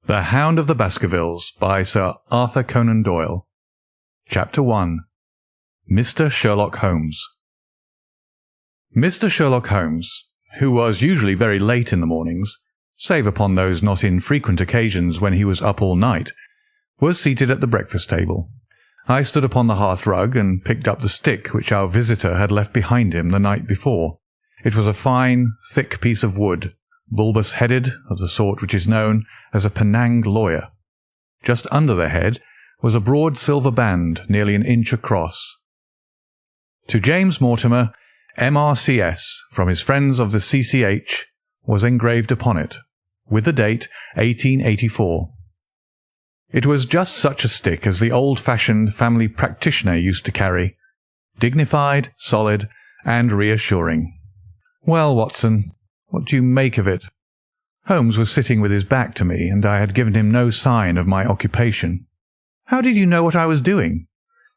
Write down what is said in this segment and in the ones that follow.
The Hound of the Baskervilles by Sir Arthur Conan Doyle. Chapter 1. Mr. Sherlock Holmes. Mr. Sherlock Holmes, who was usually very late in the mornings, save upon those not infrequent occasions when he was up all night, was seated at the breakfast table. I stood upon the hearth-rug and picked up the stick which our visitor had left behind him the night before. It was a fine, thick piece of wood, bulbous-headed, of the sort which is known as a Penang lawyer. Just under the head was a broad silver band nearly an inch across. To James Mortimer, M.R.C.S., from his friends of the C.C.H., was engraved upon it, with the date 1884. It was just such a stick as the old-fashioned family practitioner used to carry, dignified, solid, and reassuring. "Well, Watson, what do you make of it?" Holmes was sitting with his back to me, and I had given him no sign of my occupation. "How did you know what I was doing?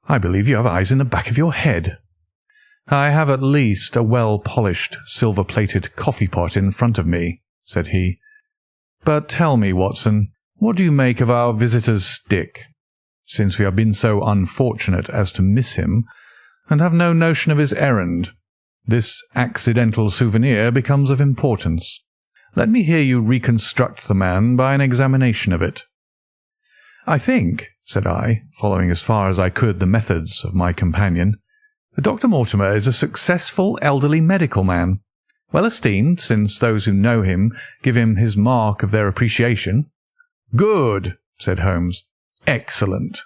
I believe you have eyes in the back of your head." "I have at least a well-polished, silver-plated coffee-pot in front of me," said he. "But tell me, Watson, what do you make of our visitor's stick, since we have been so unfortunate as to miss him, and have no notion of his errand? This accidental souvenir becomes of importance. Let me hear you reconstruct the man by an examination of it." "I think," said I, following as far as I could the methods of my companion, "that Dr. Mortimer is a successful elderly medical man, well esteemed, since those who know him give him his mark of their appreciation." "Good," said Holmes. "Excellent.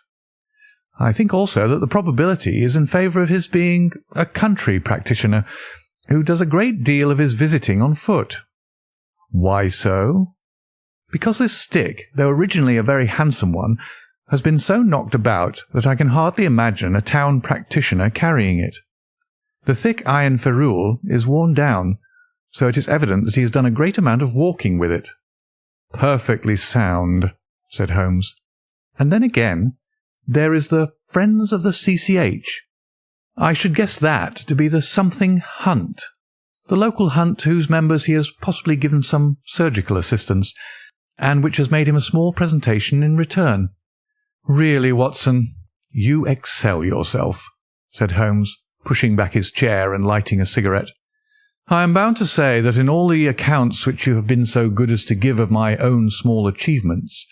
I think also that the probability is in favour of his being a country practitioner who does a great deal of his visiting on foot." "Why so?" "Because this stick, though originally a very handsome one, has been so knocked about that I can hardly imagine a town practitioner carrying it. The thick iron ferrule is worn down, so it is evident that he has done a great amount of walking with it." "Perfectly sound," said Holmes. "And then again, there is the Friends of the C.C.H. I should guess that to be the something hunt, the local hunt whose members he has possibly given some surgical assistance, and which has made him a small presentation in return." "Really, Watson, you excel yourself," said Holmes, pushing back his chair and lighting a cigarette. "I am bound to say that in all the accounts which you have been so good as to give of my own small achievements,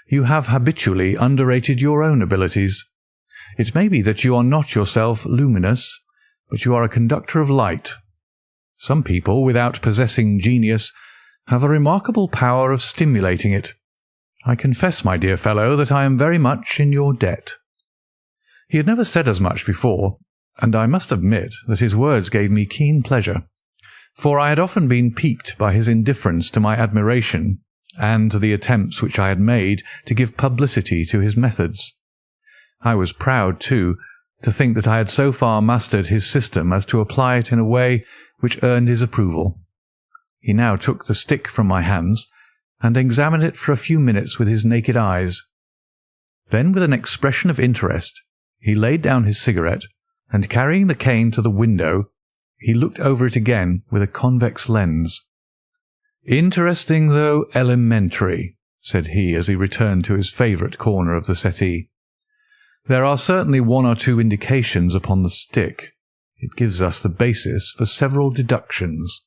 you have habitually underrated your own abilities. It may be that you are not yourself luminous, but you are a conductor of light. Some people, without possessing genius, have a remarkable power of stimulating it. I confess, my dear fellow, that I am very much in your debt." He had never said as much before, and I must admit that his words gave me keen pleasure, for I had often been piqued by his indifference to my admiration and the attempts which I had made to give publicity to his methods. I was proud, too, to think that I had so far mastered his system as to apply it in a way which earned his approval. He now took the stick from my hands and examined it for a few minutes with his naked eyes. Then, with an expression of interest, he laid down his cigarette, and carrying the cane to the window, he looked over it again with a convex lens. "Interesting, though elementary," said he as he returned to his favourite corner of the settee. "There are certainly one or two indications upon the stick. It gives us the basis for several deductions."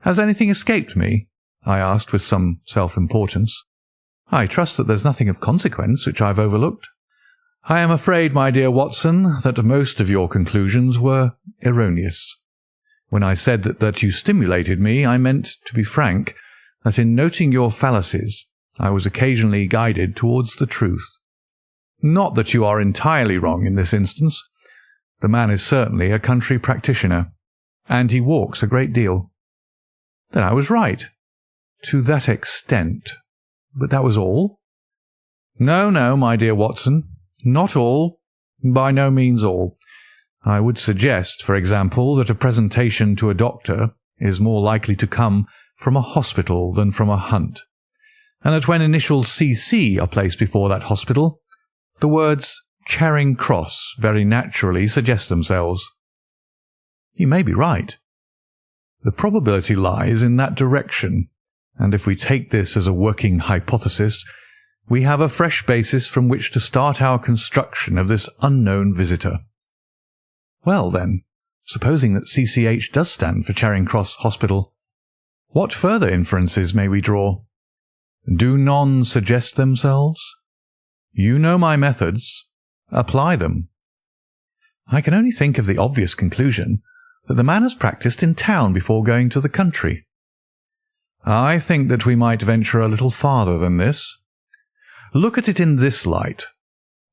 "Has anything escaped me?" I asked with some self-importance. "I trust that there's nothing of consequence which I've overlooked." "I am afraid, my dear Watson, that most of your conclusions were erroneous. When I said that you stimulated me, I meant, to be frank, that in noting your fallacies I was occasionally guided towards the truth. Not that you are entirely wrong in this instance. The man is certainly a country practitioner, and he walks a great deal." "Then I was right." "To that extent. But that was all?" "No, no, my dear Watson. Not all. By no means all. I would suggest, for example, that a presentation to a doctor is more likely to come from a hospital than from a hunt, and that when initials C.C. are placed before that hospital, the words Charing Cross very naturally suggest themselves." "You may be right." "The probability lies in that direction, and if we take this as a working hypothesis, we have a fresh basis from which to start our construction of this unknown visitor. Well, then, supposing that CCH does stand for Charing Cross Hospital, what further inferences may we draw? Do none suggest themselves? You know my methods. Apply them. I can only think of the obvious conclusion that the man has practised in town before going to the country. I think that we might venture a little farther than this. Look at it in this light.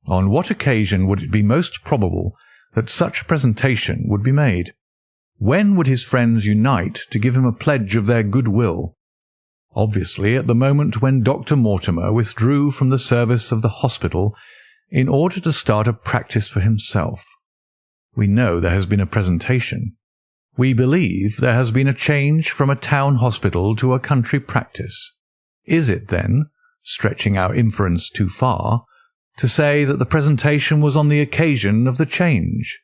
On what occasion would it be most probable that such a presentation would be made? When would his friends unite to give him a pledge of their goodwill? Obviously at the moment when Dr. Mortimer withdrew from the service of the hospital in order to start a practice for himself. We know there has been a presentation. We believe there has been a change from a town hospital to a country practice. Is it, then, stretching our inference too far, to say that the presentation was on the occasion of the change?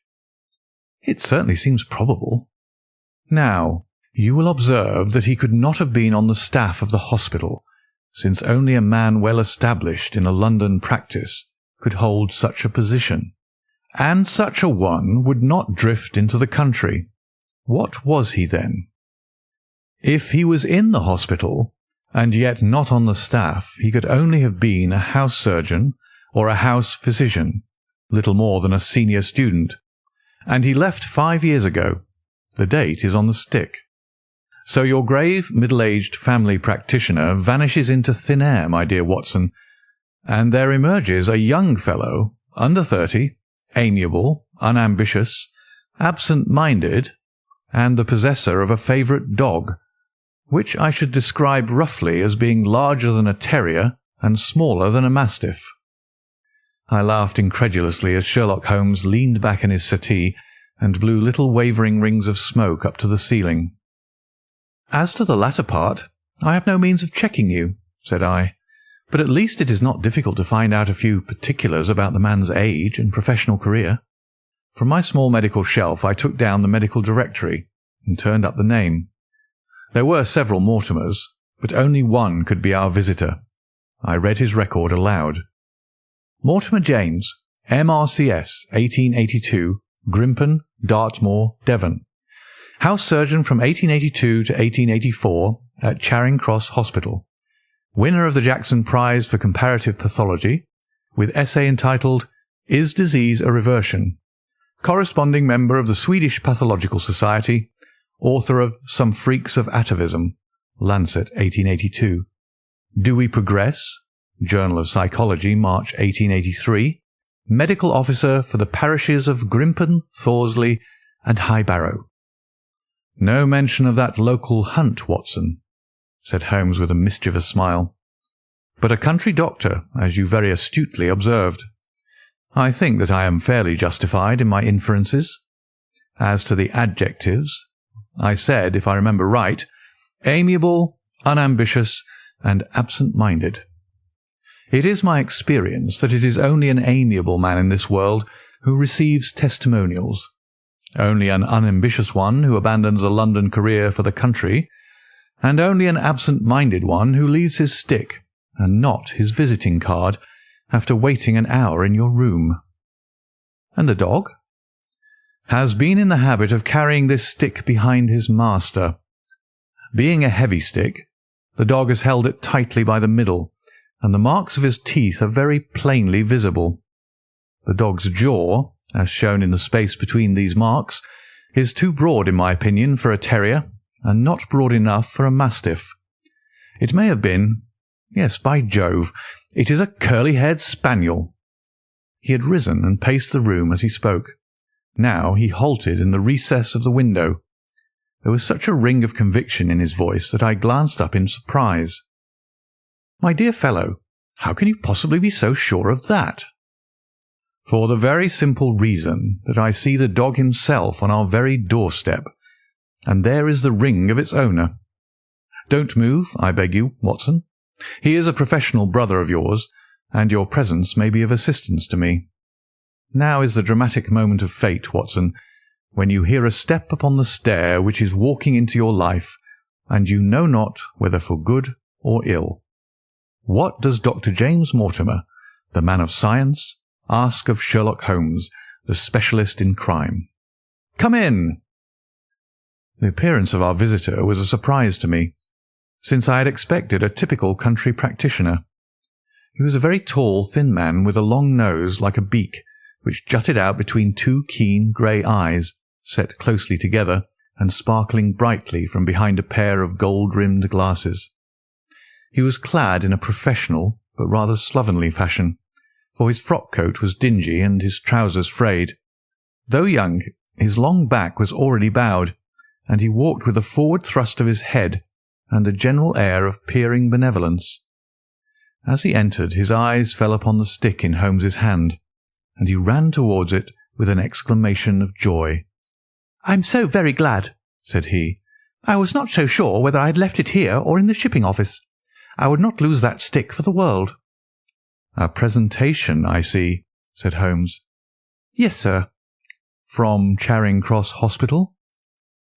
It certainly seems probable. Now, you will observe that he could not have been on the staff of the hospital, since only a man well established in a London practice could hold such a position, and such a one would not drift into the country. What was he then? If he was in the hospital, and yet not on the staff, he could only have been a house surgeon or a house physician, little more than a senior student, and he left 5 years ago. The date is on the stick. So your grave, middle-aged family practitioner vanishes into thin air, my dear Watson, and there emerges a young fellow, under 30, amiable, unambitious, absent-minded, and the possessor of a favourite dog, which I should describe roughly as being larger than a terrier and smaller than a mastiff. I laughed incredulously as Sherlock Holmes leaned back in his settee and blew little wavering rings of smoke up to the ceiling. "As to the latter part, I have no means of checking you," said I, "but at least it is not difficult to find out a few particulars about the man's age and professional career." From my small medical shelf I took down the medical directory and turned up the name. There were several Mortimers, but only one could be our visitor. I read his record aloud. Mortimer James, M.R.C.S., 1882, Grimpen, Dartmoor, Devon. House surgeon from 1882 to 1884 at Charing Cross Hospital. Winner of the Jackson Prize for Comparative Pathology, with essay entitled "Is Disease a Reversion?" Corresponding member of the Swedish Pathological Society, author of Some Freaks of Atavism, Lancet, 1882. Do We Progress? Journal of Psychology, March 1883. Medical officer for the parishes of Grimpen, Thorsley, and High Barrow. "No mention of that local hunt, Watson," said Holmes with a mischievous smile. "But a country doctor, as you very astutely observed. I think that I am fairly justified in my inferences. As to the adjectives, I said, if I remember right, amiable, unambitious, and absent-minded. It is my experience that it is only an amiable man in this world who receives testimonials, only an unambitious one who abandons a London career for the country, and only an absent-minded one who leaves his stick, and not his visiting card, after waiting an hour in your room." "And the dog?" "Has been in the habit of carrying this stick behind his master. Being a heavy stick, the dog has held it tightly by the middle, and the marks of his teeth are very plainly visible. The dog's jaw, as shown in the space between these marks, is too broad, in my opinion, for a terrier, and not broad enough for a mastiff. It may have been— yes, by Jove, it is a curly-haired spaniel." He had risen and paced the room as he spoke. Now he halted in the recess of the window. There was such a ring of conviction in his voice that I glanced up in surprise. "My dear fellow, how can you possibly be so sure of that?" "For the very simple reason that I see the dog himself on our very doorstep, and there is the ring of its owner. Don't move, I beg you, Watson. He is a professional brother of yours, and your presence may be of assistance to me. Now is the dramatic moment of fate, Watson, when you hear a step upon the stair which is walking into your life, and you know not whether for good or ill. What does Dr. James Mortimer, the man of science, ask of Sherlock Holmes, the specialist in crime? Come in!" The appearance of our visitor was a surprise to me, since I had expected a typical country practitioner. He was a very tall, thin man with a long nose like a beak, which jutted out between two keen grey eyes, set closely together and sparkling brightly from behind a pair of gold-rimmed glasses. He was clad in a professional but rather slovenly fashion, for his frock-coat was dingy and his trousers frayed. Though young, his long back was already bowed, and he walked with a forward thrust of his head and a general air of peering benevolence. As he entered, his eyes fell upon the stick in Holmes's hand, and he ran towards it with an exclamation of joy. "I'm so very glad," said he. "I was not so sure whether I had left it here or in the shipping office. I would not lose that stick for the world." "A presentation, I see," said Holmes. "Yes, sir." "From Charing Cross Hospital?"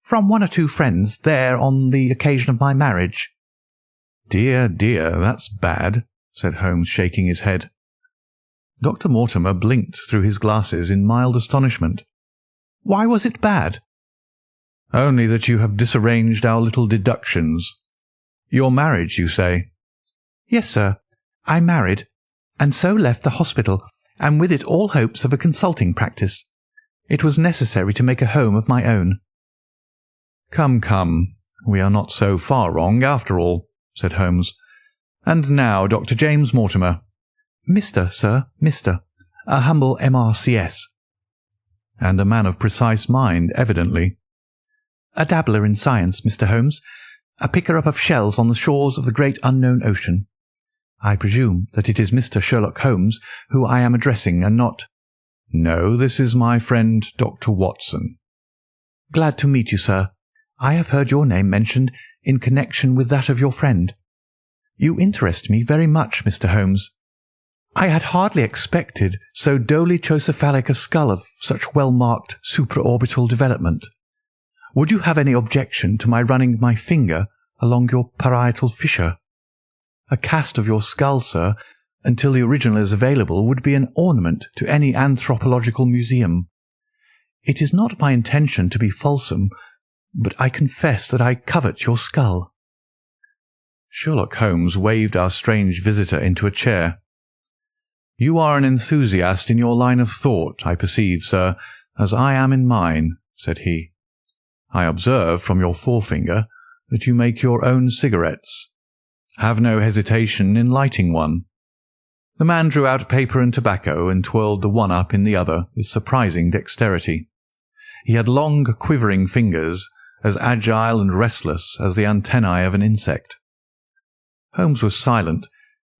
"From one or two friends there on the occasion of my marriage." "Dear, dear, that's bad," said Holmes, shaking his head. Dr. Mortimer blinked through his glasses in mild astonishment. "Why was it bad?" "Only that you have disarranged our little deductions. Your marriage, you say?" "Yes, sir. I married, and so left the hospital, and with it all hopes of a consulting practice. It was necessary to make a home of my own." "Come, come, we are not so far wrong, after all," said Holmes. "And now, Dr. James Mortimer." "Mr., sir, Mr. A humble M.R.C.S." "And a man of precise mind, evidently." "A dabbler in science, Mr. Holmes. A picker-up of shells on the shores of the great unknown ocean. I presume that it is Mr. Sherlock Holmes who I am addressing, and not—" "No, this is my friend Dr. Watson." "Glad to meet you, sir. I have heard your name mentioned in connection with that of your friend. You interest me very much, Mr. Holmes. I had hardly expected so dolichocephalic a skull of such well-marked supraorbital development. Would you have any objection to my running my finger along your parietal fissure? A cast of your skull, sir, until the original is available, would be an ornament to any anthropological museum. It is not my intention to be fulsome, but I confess that I covet your skull." Sherlock Holmes waved our strange visitor into a chair. "You are an enthusiast in your line of thought, I perceive, sir, as I am in mine," said he. "I observe from your forefinger that you make your own cigarettes. Have no hesitation in lighting one." The man drew out paper and tobacco and twirled the one up in the other with surprising dexterity. He had long, quivering fingers, as agile and restless as the antennae of an insect. Holmes was silent,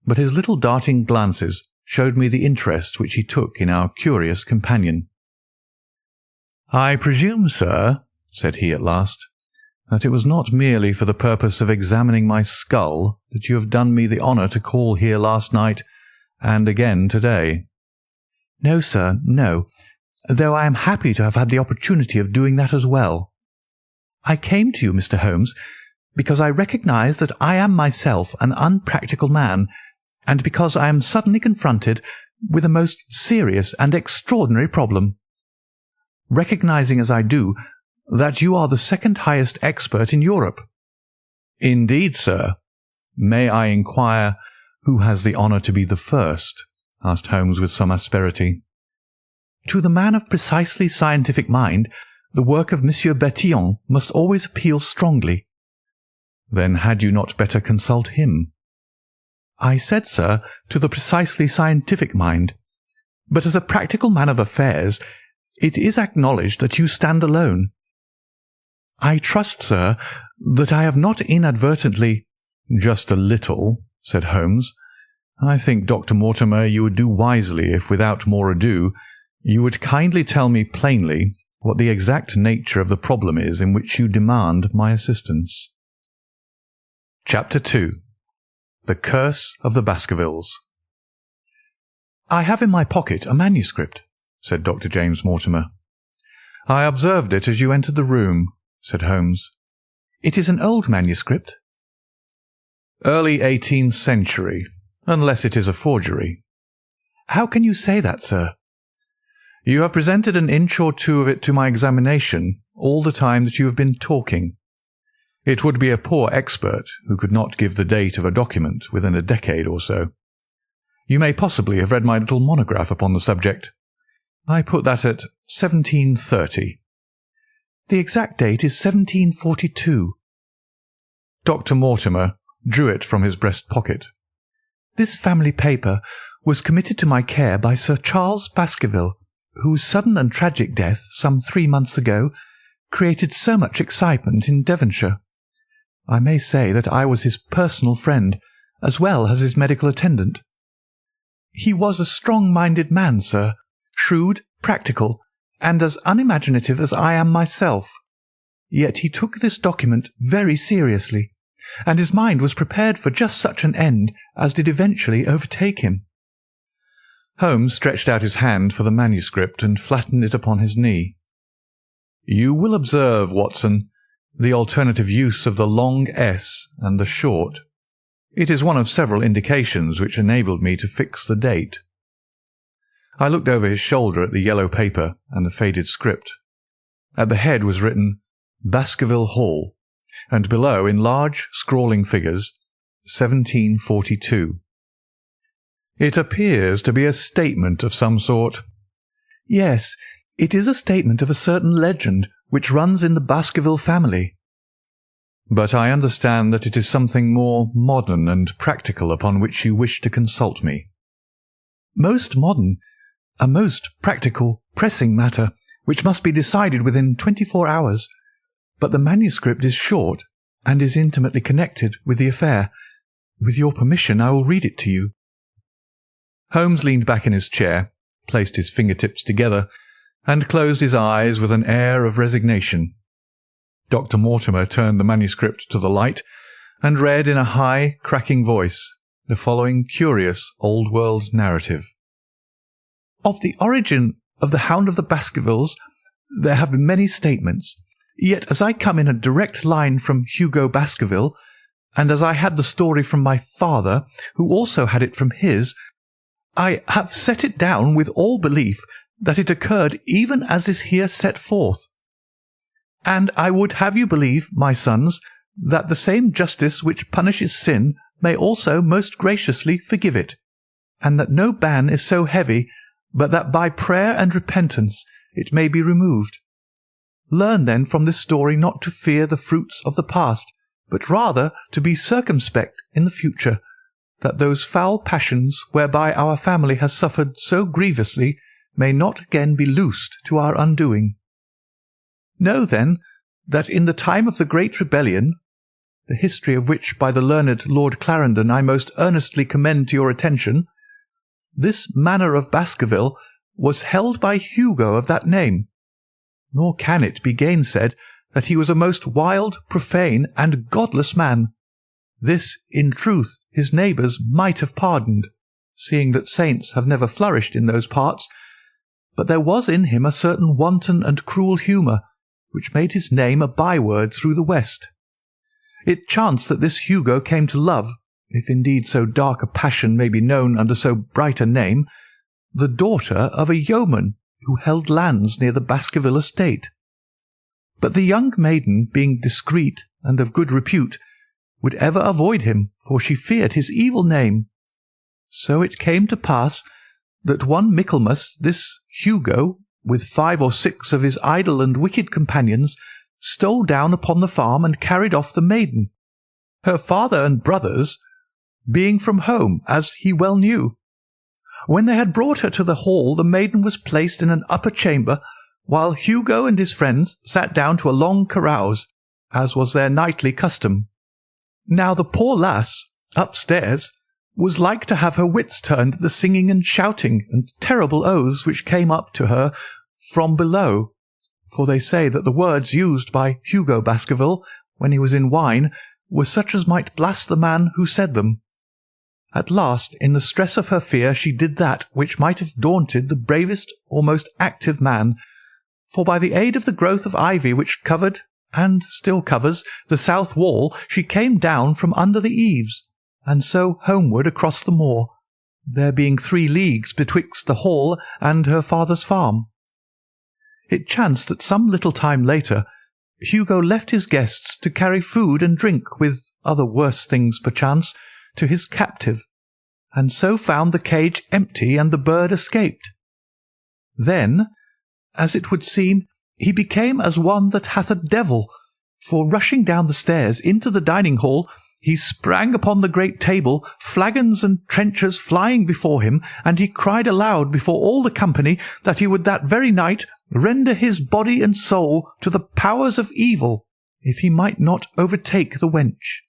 but his little darting glances showed me the interest which he took in our curious companion. "I presume, sir," said he at last, "that it was not merely for the purpose of examining my skull that you have done me the honour to call here last night and again to-day." "No, sir, no, though I am happy to have had the opportunity of doing that as well. I came to you, Mr. Holmes, because I recognise that I am myself an unpractical man, and because I am suddenly confronted with a most serious and extraordinary problem. Recognising as I do that you are the second highest expert in Europe." "Indeed, sir. May I inquire who has the honour to be the first?" asked Holmes with some asperity. "To the man of precisely scientific mind, the work of Monsieur Bertillon must always appeal strongly." "Then had you not better consult him?" "I said, sir, to the precisely scientific mind. But as a practical man of affairs, it is acknowledged that you stand alone. I trust, sir, that I have not inadvertently—" "Just a little," said Holmes. "I think, Dr. Mortimer, you would do wisely if, without more ado, you would kindly tell me plainly what the exact nature of the problem is in which you demand my assistance." Chapter 2. The Curse of the Baskervilles. "I have in my pocket a manuscript," said Dr. James Mortimer. "I observed it as you entered the room," said Holmes. It is an old manuscript?" "Early 18th century, unless it is a forgery." "How can you say that, sir?" "You have presented an inch or two of it to my examination all the time that you have been talking. It would be a poor expert who could not give the date of a document within a decade or so. You may possibly have read my little monograph upon the subject. I put that at 1730. "The exact date is 1742. Dr. Mortimer drew it from his breast pocket. "This family paper was committed to my care by Sir Charles Baskerville, whose sudden and tragic death, some 3 months ago, created so much excitement in Devonshire. I may say that I was his personal friend, as well as his medical attendant. He was a strong-minded man, sir, shrewd, practical, and as unimaginative as I am myself. Yet he took this document very seriously, and his mind was prepared for just such an end as did eventually overtake him." Holmes stretched out his hand for the manuscript and flattened it upon his knee. "You will observe, Watson, the alternative use of the long S and the short. It is one of several indications which enabled me to fix the date." I looked over his shoulder at the yellow paper and the faded script. At the head was written Baskerville Hall, and below, in large scrawling figures, 1742. "It appears to be a statement of some sort." "Yes, it is a statement of a certain legend which runs in the Baskerville family." "But I understand that it is something more modern and practical upon which you wish to consult me." "Most modern. A most practical, pressing matter, which must be decided within 24 hours. But the manuscript is short, and is intimately connected with the affair. With your permission, I will read it to you." Holmes leaned back in his chair, placed his fingertips together, and closed his eyes with an air of resignation. Dr. Mortimer turned the manuscript to the light, and read in a high, cracking voice the following curious old-world narrative. "Of the origin of the Hound of the Baskervilles there have been many statements, yet as I come in a direct line from Hugo Baskerville, and as I had the story from my father, who also had it from his, I have set it down with all belief that it occurred even as is here set forth. And I would have you believe, my sons, that the same justice which punishes sin may also most graciously forgive it, and that no ban is so heavy but that by prayer and repentance it may be removed. Learn then from this story not to fear the fruits of the past, but rather to be circumspect in the future, that those foul passions whereby our family has suffered so grievously may not again be loosed to our undoing. Know then that in the time of the great rebellion, the history of which by the learned Lord Clarendon I most earnestly commend to your attention, this manor of Baskerville was held by Hugo of that name, nor can it be gainsaid that he was a most wild, profane, and godless man. This, in truth, his neighbours might have pardoned, seeing that saints have never flourished in those parts, but there was in him a certain wanton and cruel humour, which made his name a byword through the West. It chanced that this Hugo came to love, if indeed so dark a passion may be known under so bright a name, the daughter of a yeoman who held lands near the Baskerville estate. But the young maiden, being discreet and of good repute, would ever avoid him, for she feared his evil name. So it came to pass that one Michaelmas this Hugo, with 5 or 6 of his idle and wicked companions, stole down upon the farm and carried off the maiden, her father and brothers being from home, as he well knew. When they had brought her to the hall, the maiden was placed in an upper chamber, while Hugo and his friends sat down to a long carouse, as was their nightly custom. Now the poor lass, upstairs, was like to have her wits turned at the singing and shouting and terrible oaths which came up to her from below, for they say that the words used by Hugo Baskerville, when he was in wine, were such as might blast the man who said them. At last, in the stress of her fear, she did that which might have daunted the bravest or most active man, for by the aid of the growth of ivy which covered and still covers, the south wall, she came down from under the eaves, and so homeward across the moor, there being 3 leagues betwixt the hall and her father's farm. It chanced that some little time later Hugo left his guests to carry food and drink, with other worse things perchance, to his captive, and so found the cage empty and the bird escaped. Then, as it would seem, he became as one that hath a devil, for rushing down the stairs into the dining hall, he sprang upon the great table, flagons and trenchers flying before him, and he cried aloud before all the company that he would that very night render his body and soul to the powers of evil, if he might not overtake the wench.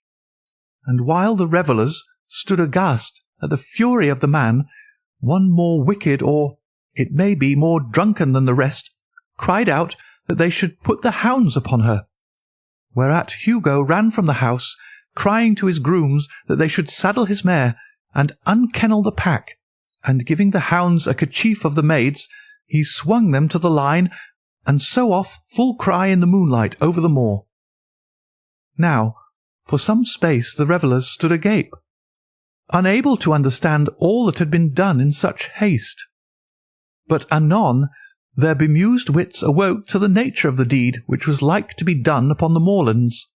And while the revellers stood aghast at the fury of the man, one more wicked, or it may be more drunken than the rest, cried out that they should put the hounds upon her, whereat Hugo ran from the house, crying to his grooms that they should saddle his mare and unkennel the pack, and giving the hounds a kerchief of the maid's, he swung them to the line, and so off full cry in the moonlight over the moor. Now, for some space the revellers stood agape, unable to understand all that had been done in such haste. But anon their bemused wits awoke to the nature of the deed which was like to be done upon the moorlands.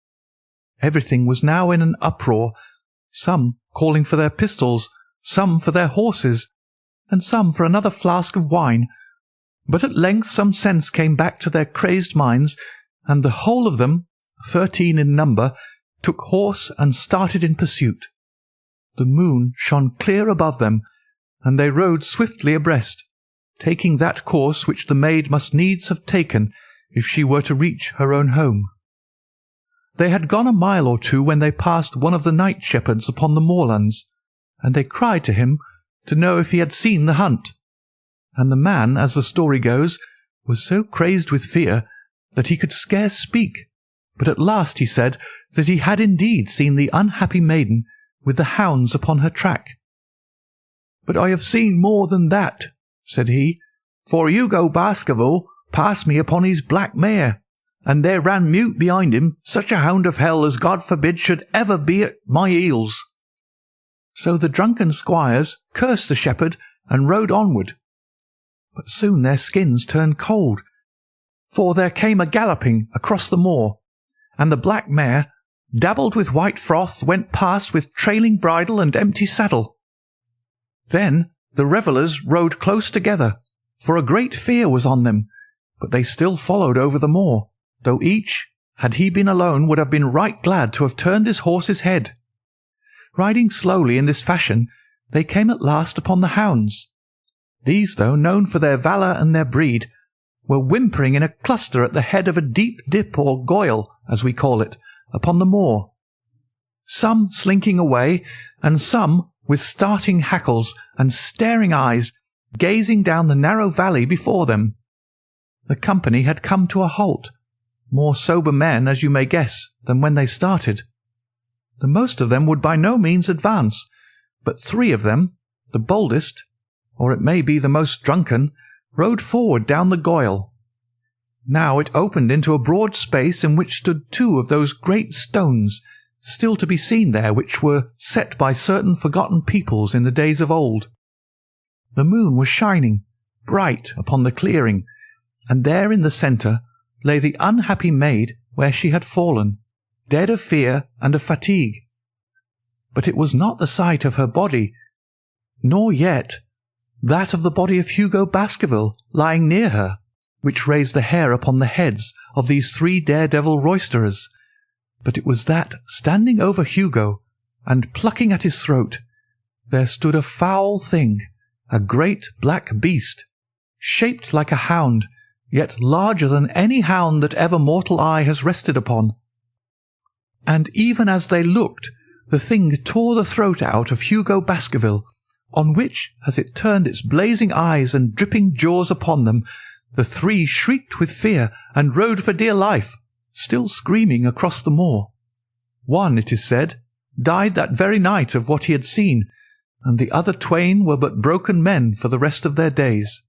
Everything was now in an uproar, some calling for their pistols, some for their horses, and some for another flask of wine. But at length some sense came back to their crazed minds, and the whole of them, 13 in number, took horse and started in pursuit. The moon shone clear above them, and they rode swiftly abreast, taking that course which the maid must needs have taken if she were to reach her own home. They had gone a mile or 2 when they passed one of the night shepherds upon the moorlands, and they cried to him to know if he had seen the hunt. And the man, as the story goes, was so crazed with fear that he could scarce speak, but at last he said that he had indeed seen the unhappy maiden with the hounds upon her track. "But I have seen more than that," said he, "for Hugo Baskerville passed me upon his black mare, and there ran mute behind him such a hound of hell as God forbid should ever be at my heels." So the drunken squires cursed the shepherd and rode onward. But soon their skins turned cold, for there came a galloping across the moor, and the black mare, dabbled with white froth, went past with trailing bridle and empty saddle. Then the revellers rode close together, for a great fear was on them, but they still followed over the moor, though each, had he been alone, would have been right glad to have turned his horse's head. Riding slowly in this fashion, they came at last upon the hounds. These, though known for their valour and their breed, were whimpering in a cluster at the head of a deep dip or goyle, as we call it, upon the moor, some slinking away, and some with starting hackles and staring eyes, gazing down the narrow valley before them. The company had come to a halt, more sober men, as you may guess, than when they started. The most of them would by no means advance, but 3 of them, the boldest, or it may be the most drunken, rode forward down the goyle. Now it opened into a broad space in which stood 2 of those great stones, still to be seen there, which were set by certain forgotten peoples in the days of old. The moon was shining bright upon the clearing, and there in the centre lay the unhappy maid where she had fallen, dead of fear and of fatigue. But it was not the sight of her body, nor yet that of the body of Hugo Baskerville lying near her, which raised the hair upon the heads of these 3 daredevil roisterers, but it was that, standing over Hugo, and plucking at his throat, there stood a foul thing, a great black beast, shaped like a hound, yet larger than any hound that ever mortal eye has rested upon. And even as they looked, the thing tore the throat out of Hugo Baskerville, on which, as it turned its blazing eyes and dripping jaws upon them, the 3 shrieked with fear and rode for dear life, still screaming across the moor. One, it is said, died that very night of what he had seen, and the other 2 were but broken men for the rest of their days.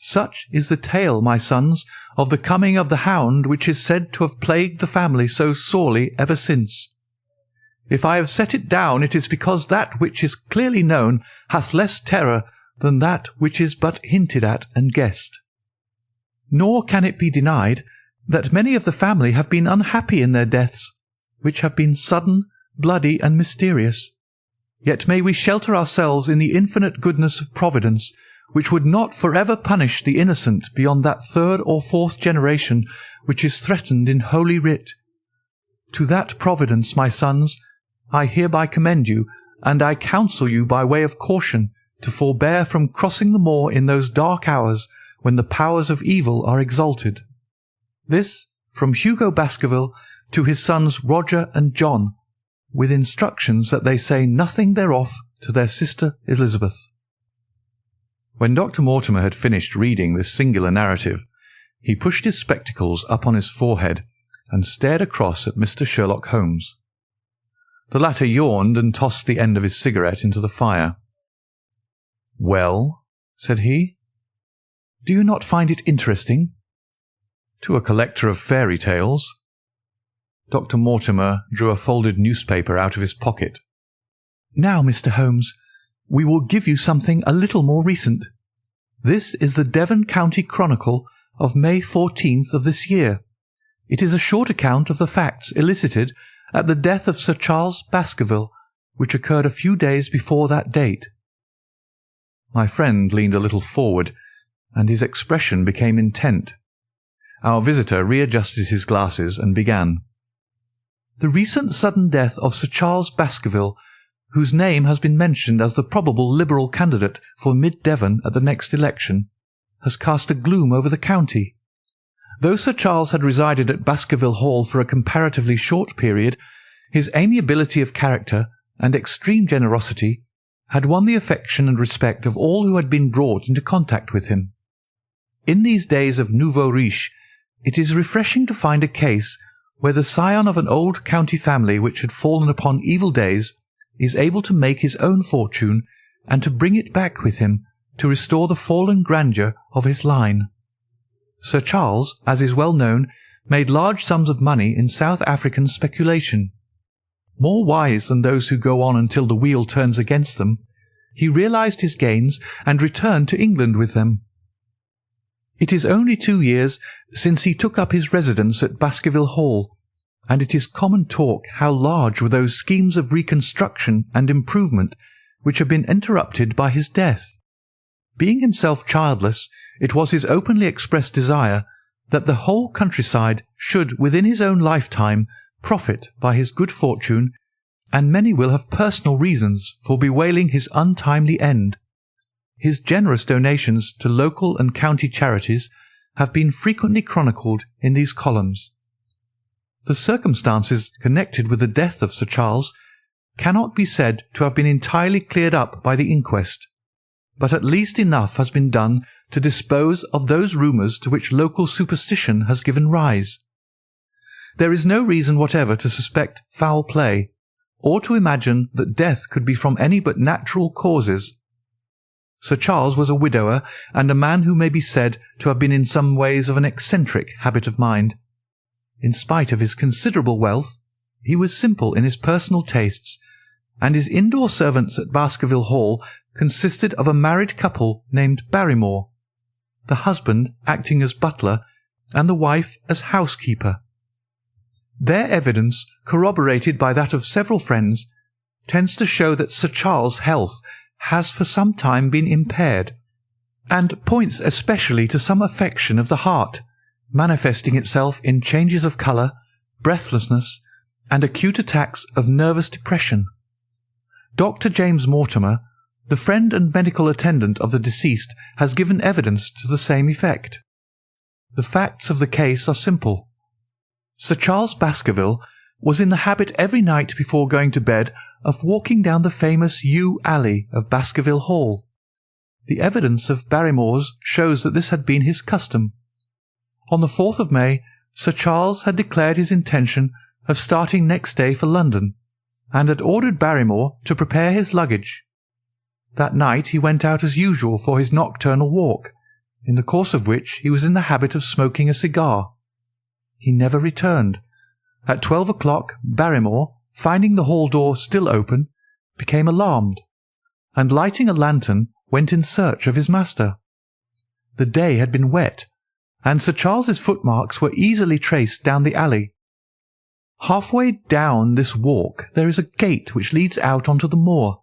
Such is the tale, my sons, of the coming of the Hound, which is said to have plagued the family so sorely ever since. If I have set it down, it is because that which is clearly known hath less terror than that which is but hinted at and guessed. Nor can it be denied that many of the family have been unhappy in their deaths, which have been sudden, bloody, and mysterious. Yet may we shelter ourselves in the infinite goodness of Providence, which would not forever punish the innocent beyond that third or fourth generation which is threatened in Holy Writ. To that Providence, my sons, I hereby commend you, and I counsel you by way of caution to forbear from crossing the moor in those dark hours when the powers of evil are exalted. This from Hugo Baskerville to his sons Roger and John, with instructions that they say nothing thereof to their sister Elizabeth. When Dr. Mortimer had finished reading this singular narrative, he pushed his spectacles up on his forehead and stared across at Mr. Sherlock Holmes. The latter yawned and tossed the end of his cigarette into the fire. "Well," said he, "do you not find it interesting?" "To a collector of fairy tales." Dr. Mortimer drew a folded newspaper out of his pocket. "Now, Mr. Holmes, we will give you something a little more recent. This is the Devon County Chronicle of May 14th of this year. It is a short account of the facts elicited at the death of Sir Charles Baskerville, which occurred a few days before that date." My friend leaned a little forward, and his expression became intent. Our visitor readjusted his glasses and began. "The recent sudden death of Sir Charles Baskerville, whose name has been mentioned as the probable Liberal candidate for Mid-Devon at the next election, has cast a gloom over the county. Though Sir Charles had resided at Baskerville Hall for a comparatively short period, his amiability of character and extreme generosity had won the affection and respect of all who had been brought into contact with him. In these days of nouveau riche, it is refreshing to find a case where the scion of an old county family which had fallen upon evil days is able to make his own fortune and to bring it back with him to restore the fallen grandeur of his line. Sir Charles, as is well known, made large sums of money in South African speculation. More wise than those who go on until the wheel turns against them, he realized his gains and returned to England with them. It is only 2 years since he took up his residence at Baskerville Hall, and it is common talk how large were those schemes of reconstruction and improvement which have been interrupted by his death. Being himself childless, it was his openly expressed desire that the whole countryside should within his own lifetime profit by his good fortune, and many will have personal reasons for bewailing his untimely end. His generous donations to local and county charities have been frequently chronicled in these columns. The circumstances connected with the death of Sir Charles cannot be said to have been entirely cleared up by the inquest, but at least enough has been done to dispose of those rumours to which local superstition has given rise. There is no reason whatever to suspect foul play, or to imagine that death could be from any but natural causes. Sir Charles was a widower, and a man who may be said to have been in some ways of an eccentric habit of mind. In spite of his considerable wealth, he was simple in his personal tastes, and his indoor servants at Baskerville Hall consisted of a married couple named Barrymore, the husband acting as butler and the wife as housekeeper. Their evidence, corroborated by that of several friends, tends to show that Sir Charles' health has for some time been impaired, and points especially to some affection of the heart, manifesting itself in changes of colour, breathlessness, and acute attacks of nervous depression. Dr. James Mortimer, the friend and medical attendant of the deceased, has given evidence to the same effect. The facts of the case are simple. Sir Charles Baskerville was in the habit every night before going to bed of walking down the famous yew alley of Baskerville Hall. The evidence of Barrymore's shows that this had been his custom. On the 4th of May, Sir Charles had declared his intention of starting next day for London, and had ordered Barrymore to prepare his luggage. That night he went out as usual for his nocturnal walk, in the course of which he was in the habit of smoking a cigar. He never returned. At 12 o'clock, Barrymore, finding the hall door still open, became alarmed, and lighting a lantern, went in search of his master. The day had been wet, and Sir Charles's footmarks were easily traced down the alley. Halfway down this walk there is a gate which leads out onto the moor.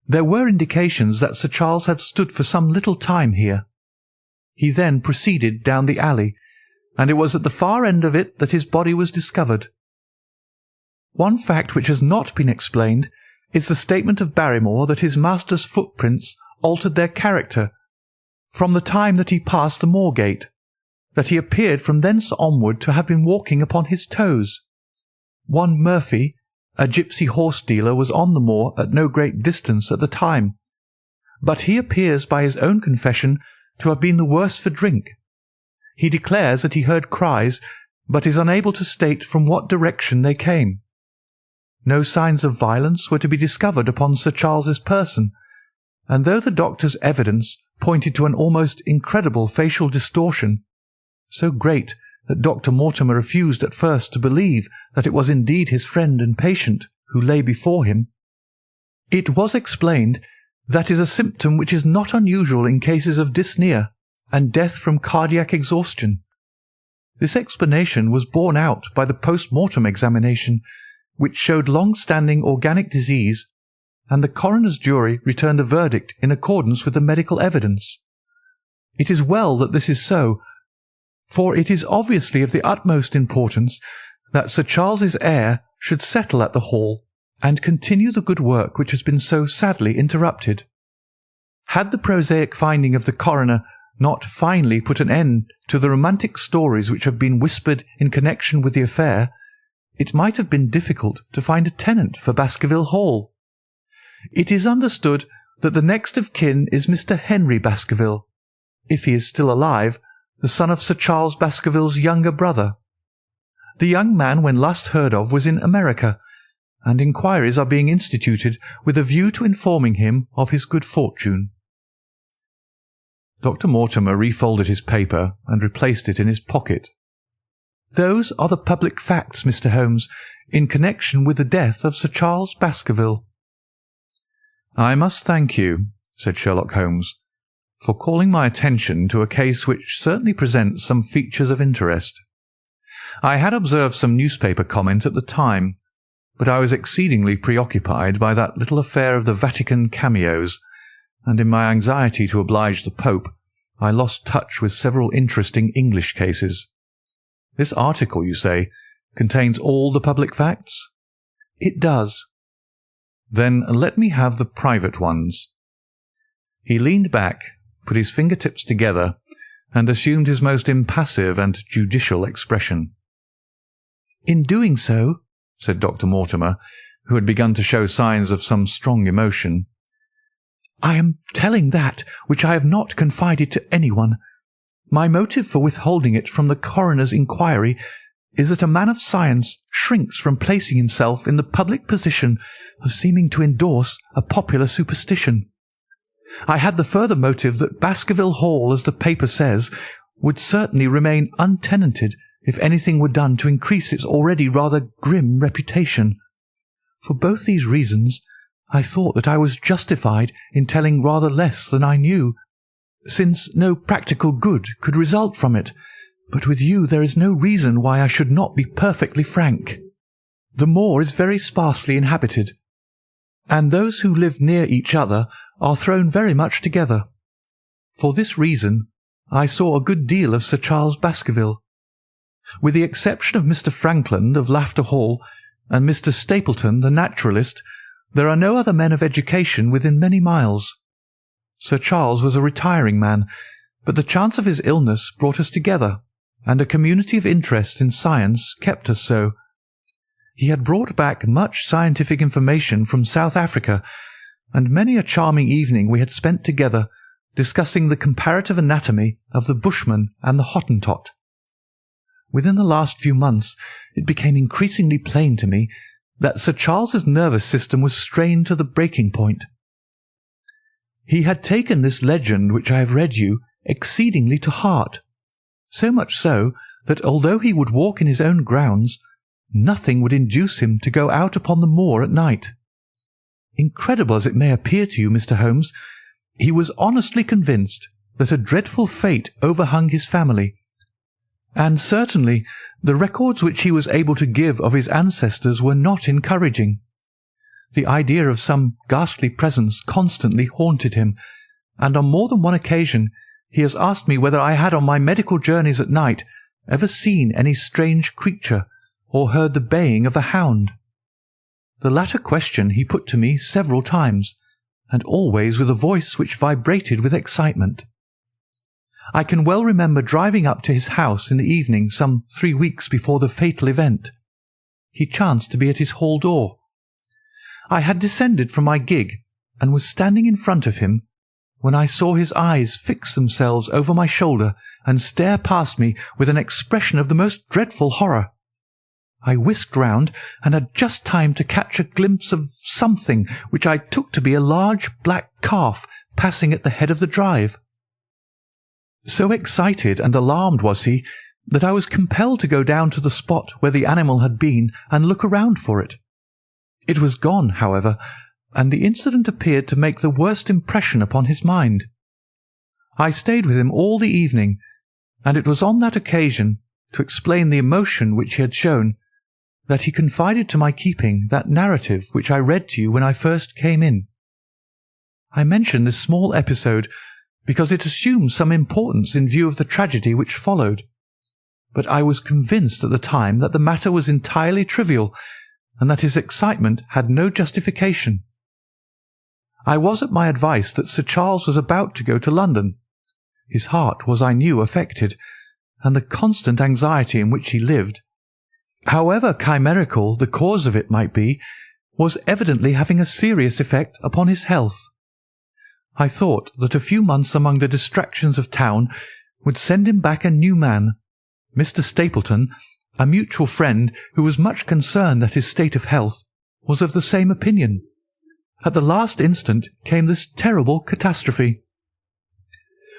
There were indications that Sir Charles had stood for some little time here. He then proceeded down the alley, and it was at the far end of it that his body was discovered. One fact which has not been explained is the statement of Barrymore that his master's footprints altered their character from the time that he passed the moor gate, that he appeared from thence onward to have been walking upon his toes. One Murphy, a gipsy horse-dealer, was on the moor at no great distance at the time, but he appears by his own confession to have been the worse for drink. He declares that he heard cries, but is unable to state from what direction they came. No signs of violence were to be discovered upon Sir Charles's person, and though the doctor's evidence pointed to an almost incredible facial distortion, so great that Dr. Mortimer refused at first to believe that it was indeed his friend and patient who lay before him, it was explained that is a symptom which is not unusual in cases of dyspnea and death from cardiac exhaustion. This explanation was borne out by the post-mortem examination, which showed long-standing organic disease, and the coroner's jury returned a verdict in accordance with the medical evidence. It is well that this is so, for it is obviously of the utmost importance that Sir Charles's heir should settle at the Hall and continue the good work which has been so sadly interrupted. Had the prosaic finding of the coroner not finally put an end to the romantic stories which have been whispered in connection with the affair, it might have been difficult to find a tenant for Baskerville Hall. It is understood that the next of kin is Mr. Henry Baskerville, if he is still alive, the son of Sir Charles Baskerville's younger brother. The young man, when last heard of, was in America, and inquiries are being instituted with a view to informing him of his good fortune. Dr. Mortimer refolded his paper and replaced it in his pocket. Those are the public facts, Mr. Holmes, in connection with the death of Sir Charles Baskerville. I must thank you, said Sherlock Holmes, for calling my attention to a case which certainly presents some features of interest. I had observed some newspaper comment at the time, but I was exceedingly preoccupied by that little affair of the Vatican cameos, and in my anxiety to oblige the Pope, I lost touch with several interesting English cases. This article, you say, contains all the public facts? It does. Then let me have the private ones. He leaned back, put his fingertips together, and assumed his most impassive and judicial expression. In doing so, said Dr. Mortimer, who had begun to show signs of some strong emotion, I am telling that which I have not confided to anyone. My motive for withholding it from the coroner's inquiry is that a man of science shrinks from placing himself in the public position of seeming to endorse a popular superstition. I had the further motive that Baskerville Hall, as the paper says, would certainly remain untenanted if anything were done to increase its already rather grim reputation. For both these reasons, I thought that I was justified in telling rather less than I knew, since no practical good could result from it, but with you there is no reason why I should not be perfectly frank. The moor is very sparsely inhabited, and those who live near each other are thrown very much together. For this reason, I saw a good deal of Sir Charles Baskerville. With the exception of Mr. Frankland of Lafter Hall and Mr. Stapleton, the naturalist, there are no other men of education within many miles. Sir Charles was a retiring man, but the chance of his illness brought us together, and a community of interest in science kept us so. He had brought back much scientific information from South Africa, and many a charming evening we had spent together discussing the comparative anatomy of the Bushman and the Hottentot. Within the last few months it became increasingly plain to me that Sir Charles's nervous system was strained to the breaking point. He had taken this legend which I have read you exceedingly to heart, so much so that although he would walk in his own grounds, nothing would induce him to go out upon the moor at night. Incredible as it may appear to you, Mr. Holmes, he was honestly convinced that a dreadful fate overhung his family, and certainly the records which he was able to give of his ancestors were not encouraging. The idea of some ghastly presence constantly haunted him, and on more than one occasion he has asked me whether I had on my medical journeys at night ever seen any strange creature or heard the baying of a hound. The latter question he put to me several times, and always with a voice which vibrated with excitement. I can well remember driving up to his house in the evening some 3 weeks before the fatal event. He chanced to be at his hall door. I had descended from my gig and was standing in front of him when I saw his eyes fix themselves over my shoulder and stare past me with an expression of the most dreadful horror. I whisked round and had just time to catch a glimpse of something which I took to be a large black calf passing at the head of the drive. So excited and alarmed was he that I was compelled to go down to the spot where the animal had been and look around for it. It was gone, however, and the incident appeared to make the worst impression upon his mind. I stayed with him all the evening, and it was on that occasion, to explain the emotion which he had shown, that he confided to my keeping that narrative which I read to you when I first came in. I mention this small episode because it assumes some importance in view of the tragedy which followed, but I was convinced at the time that the matter was entirely trivial, and that his excitement had no justification. I was at my advice that Sir Charles was about to go to London. His heart was, I knew, affected, and the constant anxiety in which he lived, however chimerical the cause of it might be, was evidently having a serious effect upon his health. I thought that a few months among the distractions of town would send him back a new man. Mr. Stapleton, a mutual friend who was much concerned at his state of health, was of the same opinion. At the last instant came this terrible catastrophe.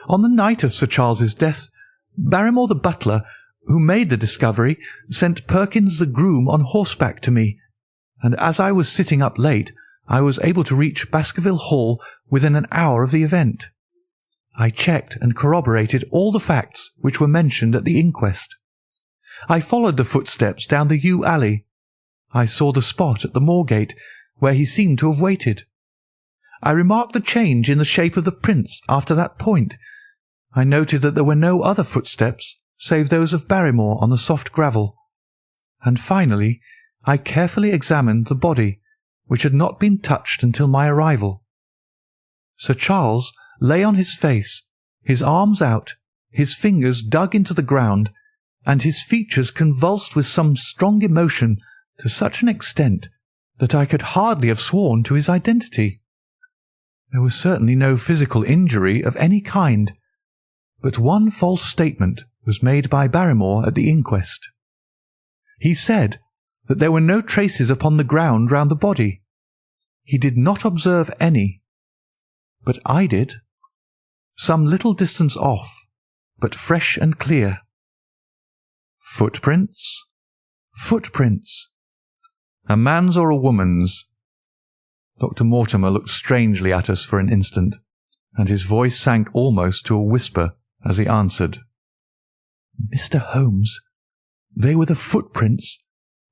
On the night of Sir Charles's death, Barrymore the butler, who made the discovery, sent Perkins the groom on horseback to me, and as I was sitting up late, I was able to reach Baskerville Hall within an hour of the event. I checked and corroborated all the facts which were mentioned at the inquest. I followed the footsteps down the yew alley. I saw the spot at the Moorgate where he seemed to have waited. I remarked the change in the shape of the prints after that point. I noted that there were no other footsteps save those of Barrymore on the soft gravel. And finally, I carefully examined the body, which had not been touched until my arrival. Sir Charles lay on his face, his arms out, his fingers dug into the ground, and his features convulsed with some strong emotion to such an extent that I could hardly have sworn to his identity. There was certainly no physical injury of any kind, but one false statement was made by Barrymore at the inquest. He said that there were no traces upon the ground round the body. He did not observe any, but I did, some little distance off, but fresh and clear. Footprints? Footprints. A man's or a woman's? Dr. Mortimer looked strangely at us for an instant, and his voice sank almost to a whisper as he answered, "Mr. Holmes, they were the footprints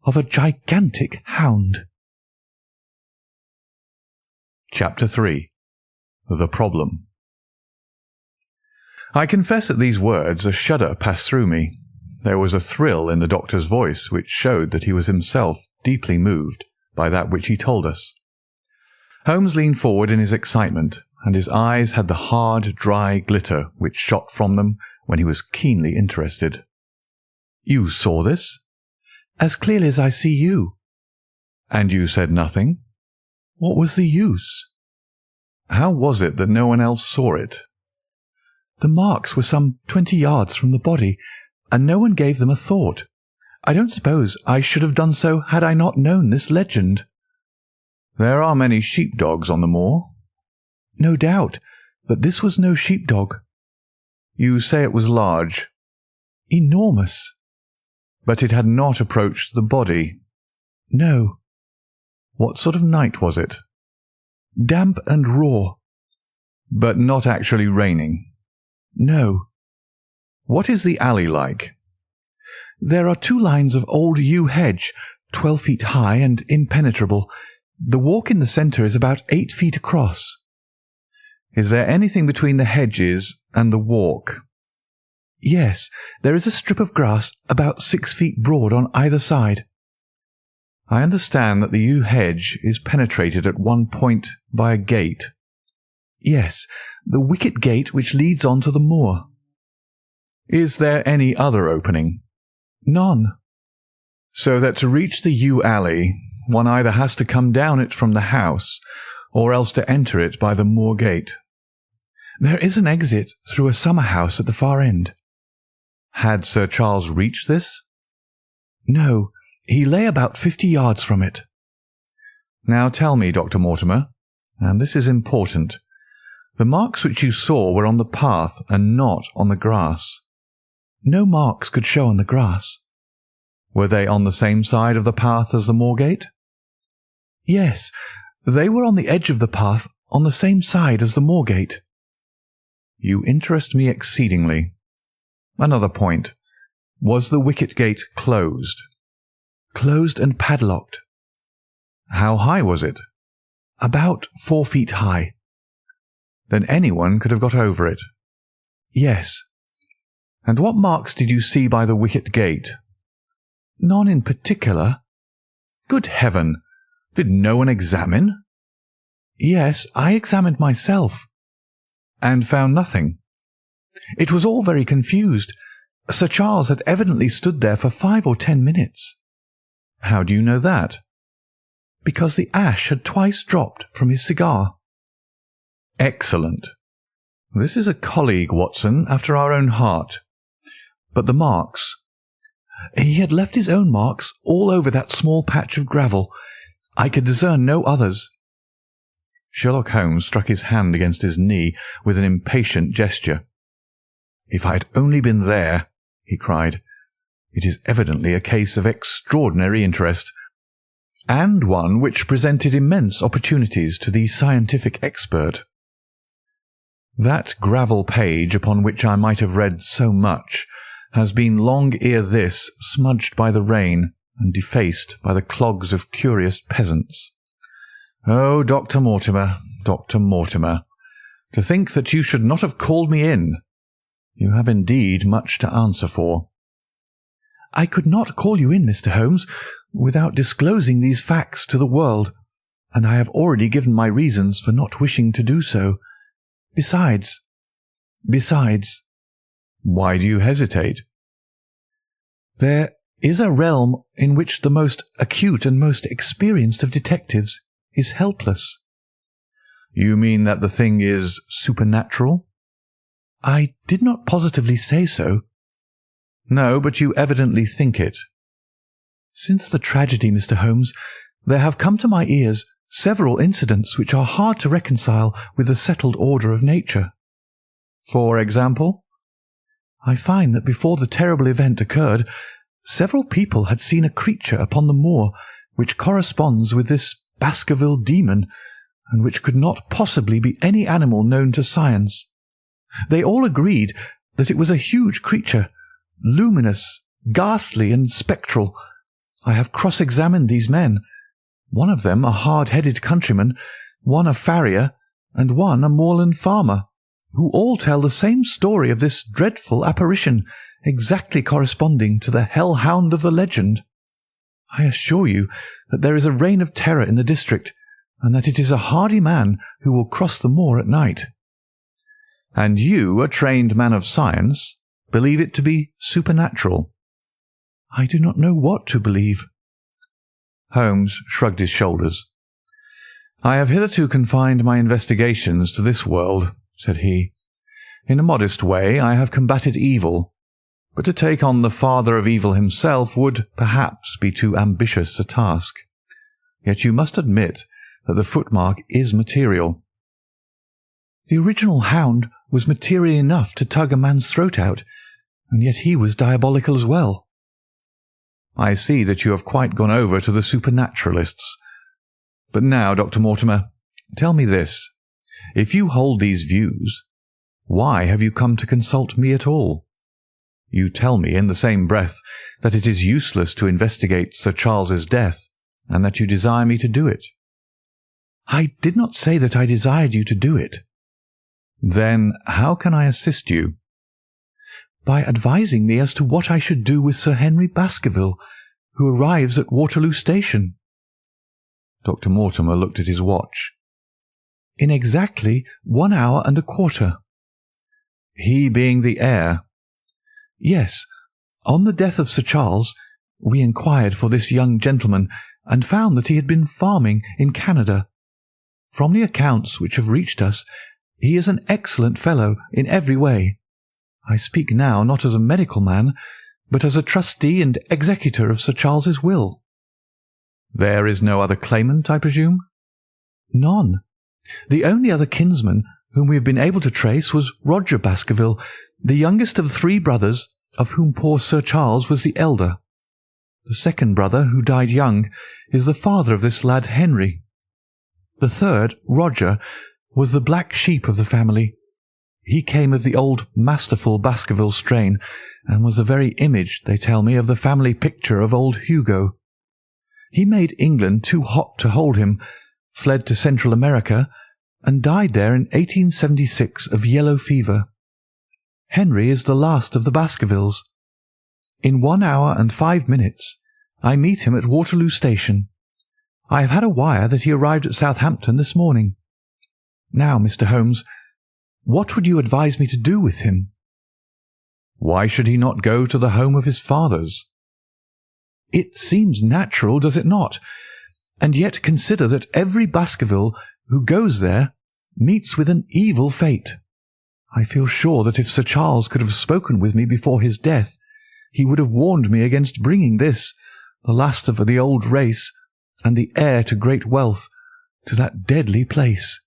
of a gigantic hound." Chapter 3. The Problem. I confess at these words a shudder passed through me. There was a thrill in the doctor's voice which showed that he was himself deeply moved by that which he told us. Holmes leaned forward in his excitement, and his eyes had the hard, dry glitter which shot from them when he was keenly interested. "You saw this?" "As clearly as I see you." "And you said nothing?" "What was the use?" "How was it that no one else saw it?" "The marks were some 20 yards from the body, and no one gave them a thought. I don't suppose I should have done so had I not known this legend." "There are many sheep-dogs on the moor?" "No doubt, but this was no sheep-dog." You say it was large. Enormous. But it had not approached the body. No. What sort of night was it? Damp and raw. But not actually raining? No. What is the alley like? There are 2 lines of old yew hedge, 12 feet high and impenetrable. The walk in the centre is about 8 feet across. Is there anything between the hedges and the walk? Yes, there is a strip of grass about 6 feet broad on either side. I understand that the yew hedge is penetrated at one point by a gate. Yes, the wicket gate which leads on to the moor. Is there any other opening? None. So that to reach the yew alley, one either has to come down it from the house, or else to enter it by the moor gate. There is an exit through a summer house at the far end. Had Sir Charles reached this? No, he lay about 50 yards from it. Now tell me, Dr. Mortimer, and this is important, the marks which you saw were on the path and not on the grass. No marks could show on the grass. Were they on the same side of the path as the moor gate? Yes, they were on the edge of the path on the same side as the moor gate. You interest me exceedingly. Another point. Was the wicket gate closed? Closed and padlocked. How high was it? About 4 feet high. Then anyone could have got over it? Yes. And what marks did you see by the wicket gate? None in particular. Good heaven! Did no one examine? Yes, I examined myself. And found nothing? It was all very confused. Sir Charles had evidently stood there for 5 or 10 minutes. How do you know that? Because the ash had twice dropped from his cigar. Excellent. This is a colleague, Watson, after our own heart. But the marks? He had left his own marks all over that small patch of gravel. I could discern no others. Sherlock Holmes struck his hand against his knee with an impatient gesture. "If I had only been there," he cried. "It is evidently a case of extraordinary interest, and one which presented immense opportunities to the scientific expert. That gravel page upon which I might have read so much has been long ere this smudged by the rain and defaced by the clogs of curious peasants. Oh, Dr. Mortimer, Dr. Mortimer, to think that you should not have called me in! You have indeed much to answer for." "I could not call you in, Mr. Holmes, without disclosing these facts to the world, and I have already given my reasons for not wishing to do so. Besides... Why do you hesitate? There is a realm in which the most acute and most experienced of detectives is helpless." "You mean that the thing is supernatural?" "I did not positively say so." "No, but you evidently think it." "Since the tragedy, Mr. Holmes, there have come to my ears several incidents which are hard to reconcile with the settled order of nature." "For example?" "I find that before the terrible event occurred, several people had seen a creature upon the moor which corresponds with this Baskerville demon, and which could not possibly be any animal known to science. They all agreed that it was a huge creature, luminous, ghastly, and spectral. I have cross-examined these men, one of them a hard-headed countryman, one a farrier, and one a moorland farmer, who all tell the same story of this dreadful apparition, exactly corresponding to the hell-hound of the legend. I assure you that there is a reign of terror in the district, and that it is a hardy man who will cross the moor at night." "And you, a trained man of science, believe it to be supernatural?" "I do not know what to believe." Holmes shrugged his shoulders. "I have hitherto confined my investigations to this world," said he. "In a modest way I have combated evil, but to take on the father of evil himself would, perhaps, be too ambitious a task. Yet you must admit that the footmark is material." The original Hound was material enough to tug a man's throat out, and yet he was diabolical as well." "I see that you have quite gone over to the supernaturalists. But now, Dr. Mortimer, tell me this. If you hold these views, why have you come to consult me at all? You tell me in the same breath that it is useless to investigate Sir Charles's death, and that you desire me to do it." "I did not say that I desired you to do it." "Then how can I assist you?" "By advising me as to what I should do with Sir Henry Baskerville, who arrives at Waterloo Station." Dr. Mortimer looked at his watch. "In exactly 1 hour and a quarter." "He being the heir?" "Yes. On the death of Sir Charles, we inquired for this young gentleman, and found that he had been farming in Canada. From the accounts which have reached us, he is an excellent fellow in every way. I speak now not as a medical man, but as a trustee and executor of Sir Charles's will." "There is no other claimant, I presume?" "None. The only other kinsman whom we have been able to trace was Roger Baskerville, the youngest of 3 brothers, of whom poor Sir Charles was the elder. The second brother, who died young, is the father of this lad Henry. The third, Roger, was the black sheep of the family. He came of the old masterful Baskerville strain, and was the very image, they tell me, of the family picture of old Hugo. He made England too hot to hold him, fled to Central America, and died there in 1876 of yellow fever. Henry is the last of the Baskervilles. In 1 hour and 5 minutes I meet him at Waterloo Station. I have had a wire that he arrived at Southampton this morning. Now, Mr. Holmes, what would you advise me to do with him?" "Why should he not go to the home of his fathers?" "It seems natural, does it not? And yet consider that every Baskerville who goes there meets with an evil fate. I feel sure that if Sir Charles could have spoken with me before his death, he would have warned me against bringing this, the last of the old race, and the heir to great wealth, to that deadly place.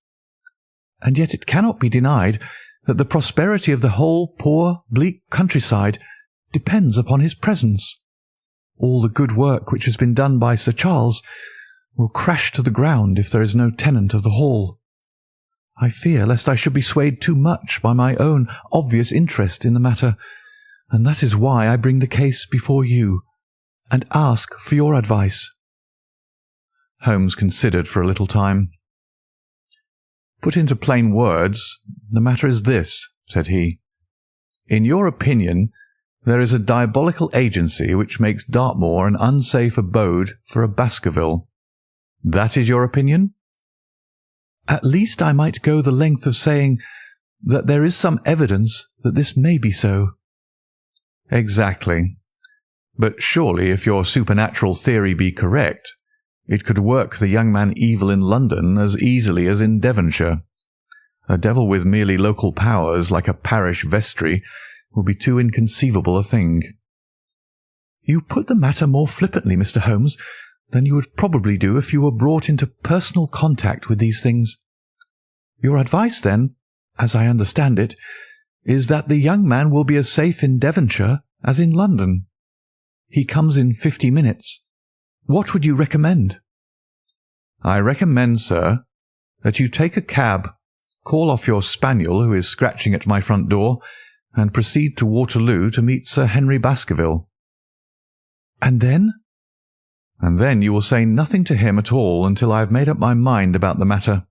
And yet it cannot be denied that the prosperity of the whole poor, bleak countryside depends upon his presence. All the good work which has been done by Sir Charles will crash to the ground if there is no tenant of the hall. I fear lest I should be swayed too much by my own obvious interest in the matter, and that is why I bring the case before you, and ask for your advice." Holmes considered for a little time. "Put into plain words, the matter is this," said he. "In your opinion, there is a diabolical agency which makes Dartmoor an unsafe abode for a Baskerville. That is your opinion?" "At least I might go the length of saying that there is some evidence that this may be so." "Exactly. But surely, if your supernatural theory be correct, it could work the young man evil in London as easily as in Devonshire. A devil with merely local powers, like a parish vestry, would be too inconceivable a thing." "You put the matter more flippantly, Mr. Holmes, than you would probably do if you were brought into personal contact with these things. Your advice, then, as I understand it, is that the young man will be as safe in Devonshire as in London. He comes in 50 minutes. What would you recommend?" "I recommend, sir, that you take a cab, call off your spaniel who is scratching at my front door, and proceed to Waterloo to meet Sir Henry Baskerville." "And then?" "And then you will say nothing to him at all until I have made up my mind about the matter."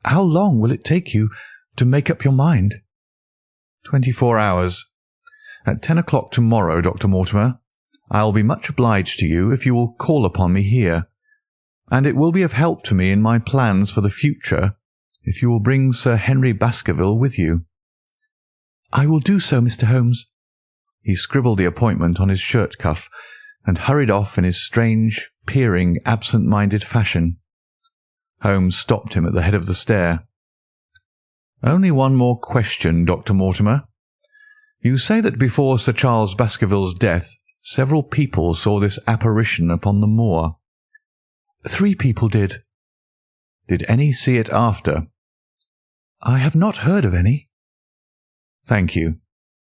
"How long will it take you to make up your mind?" 24 hours. At 10 o'clock tomorrow, Dr. Mortimer. I'll be much obliged to you if you will call upon me here, and it will be of help to me in my plans for the future if you will bring Sir Henry Baskerville with you." "I will do so, Mr. Holmes." He scribbled the appointment on his shirt cuff, and hurried off in his strange, peering, absent-minded fashion. Holmes stopped him at the head of the stair. "Only one more question, Dr. Mortimer. You say that before Sir Charles Baskerville's death, several people saw this apparition upon the moor." "3 people did." "Did any see it after?" I have not heard of any. Thank you.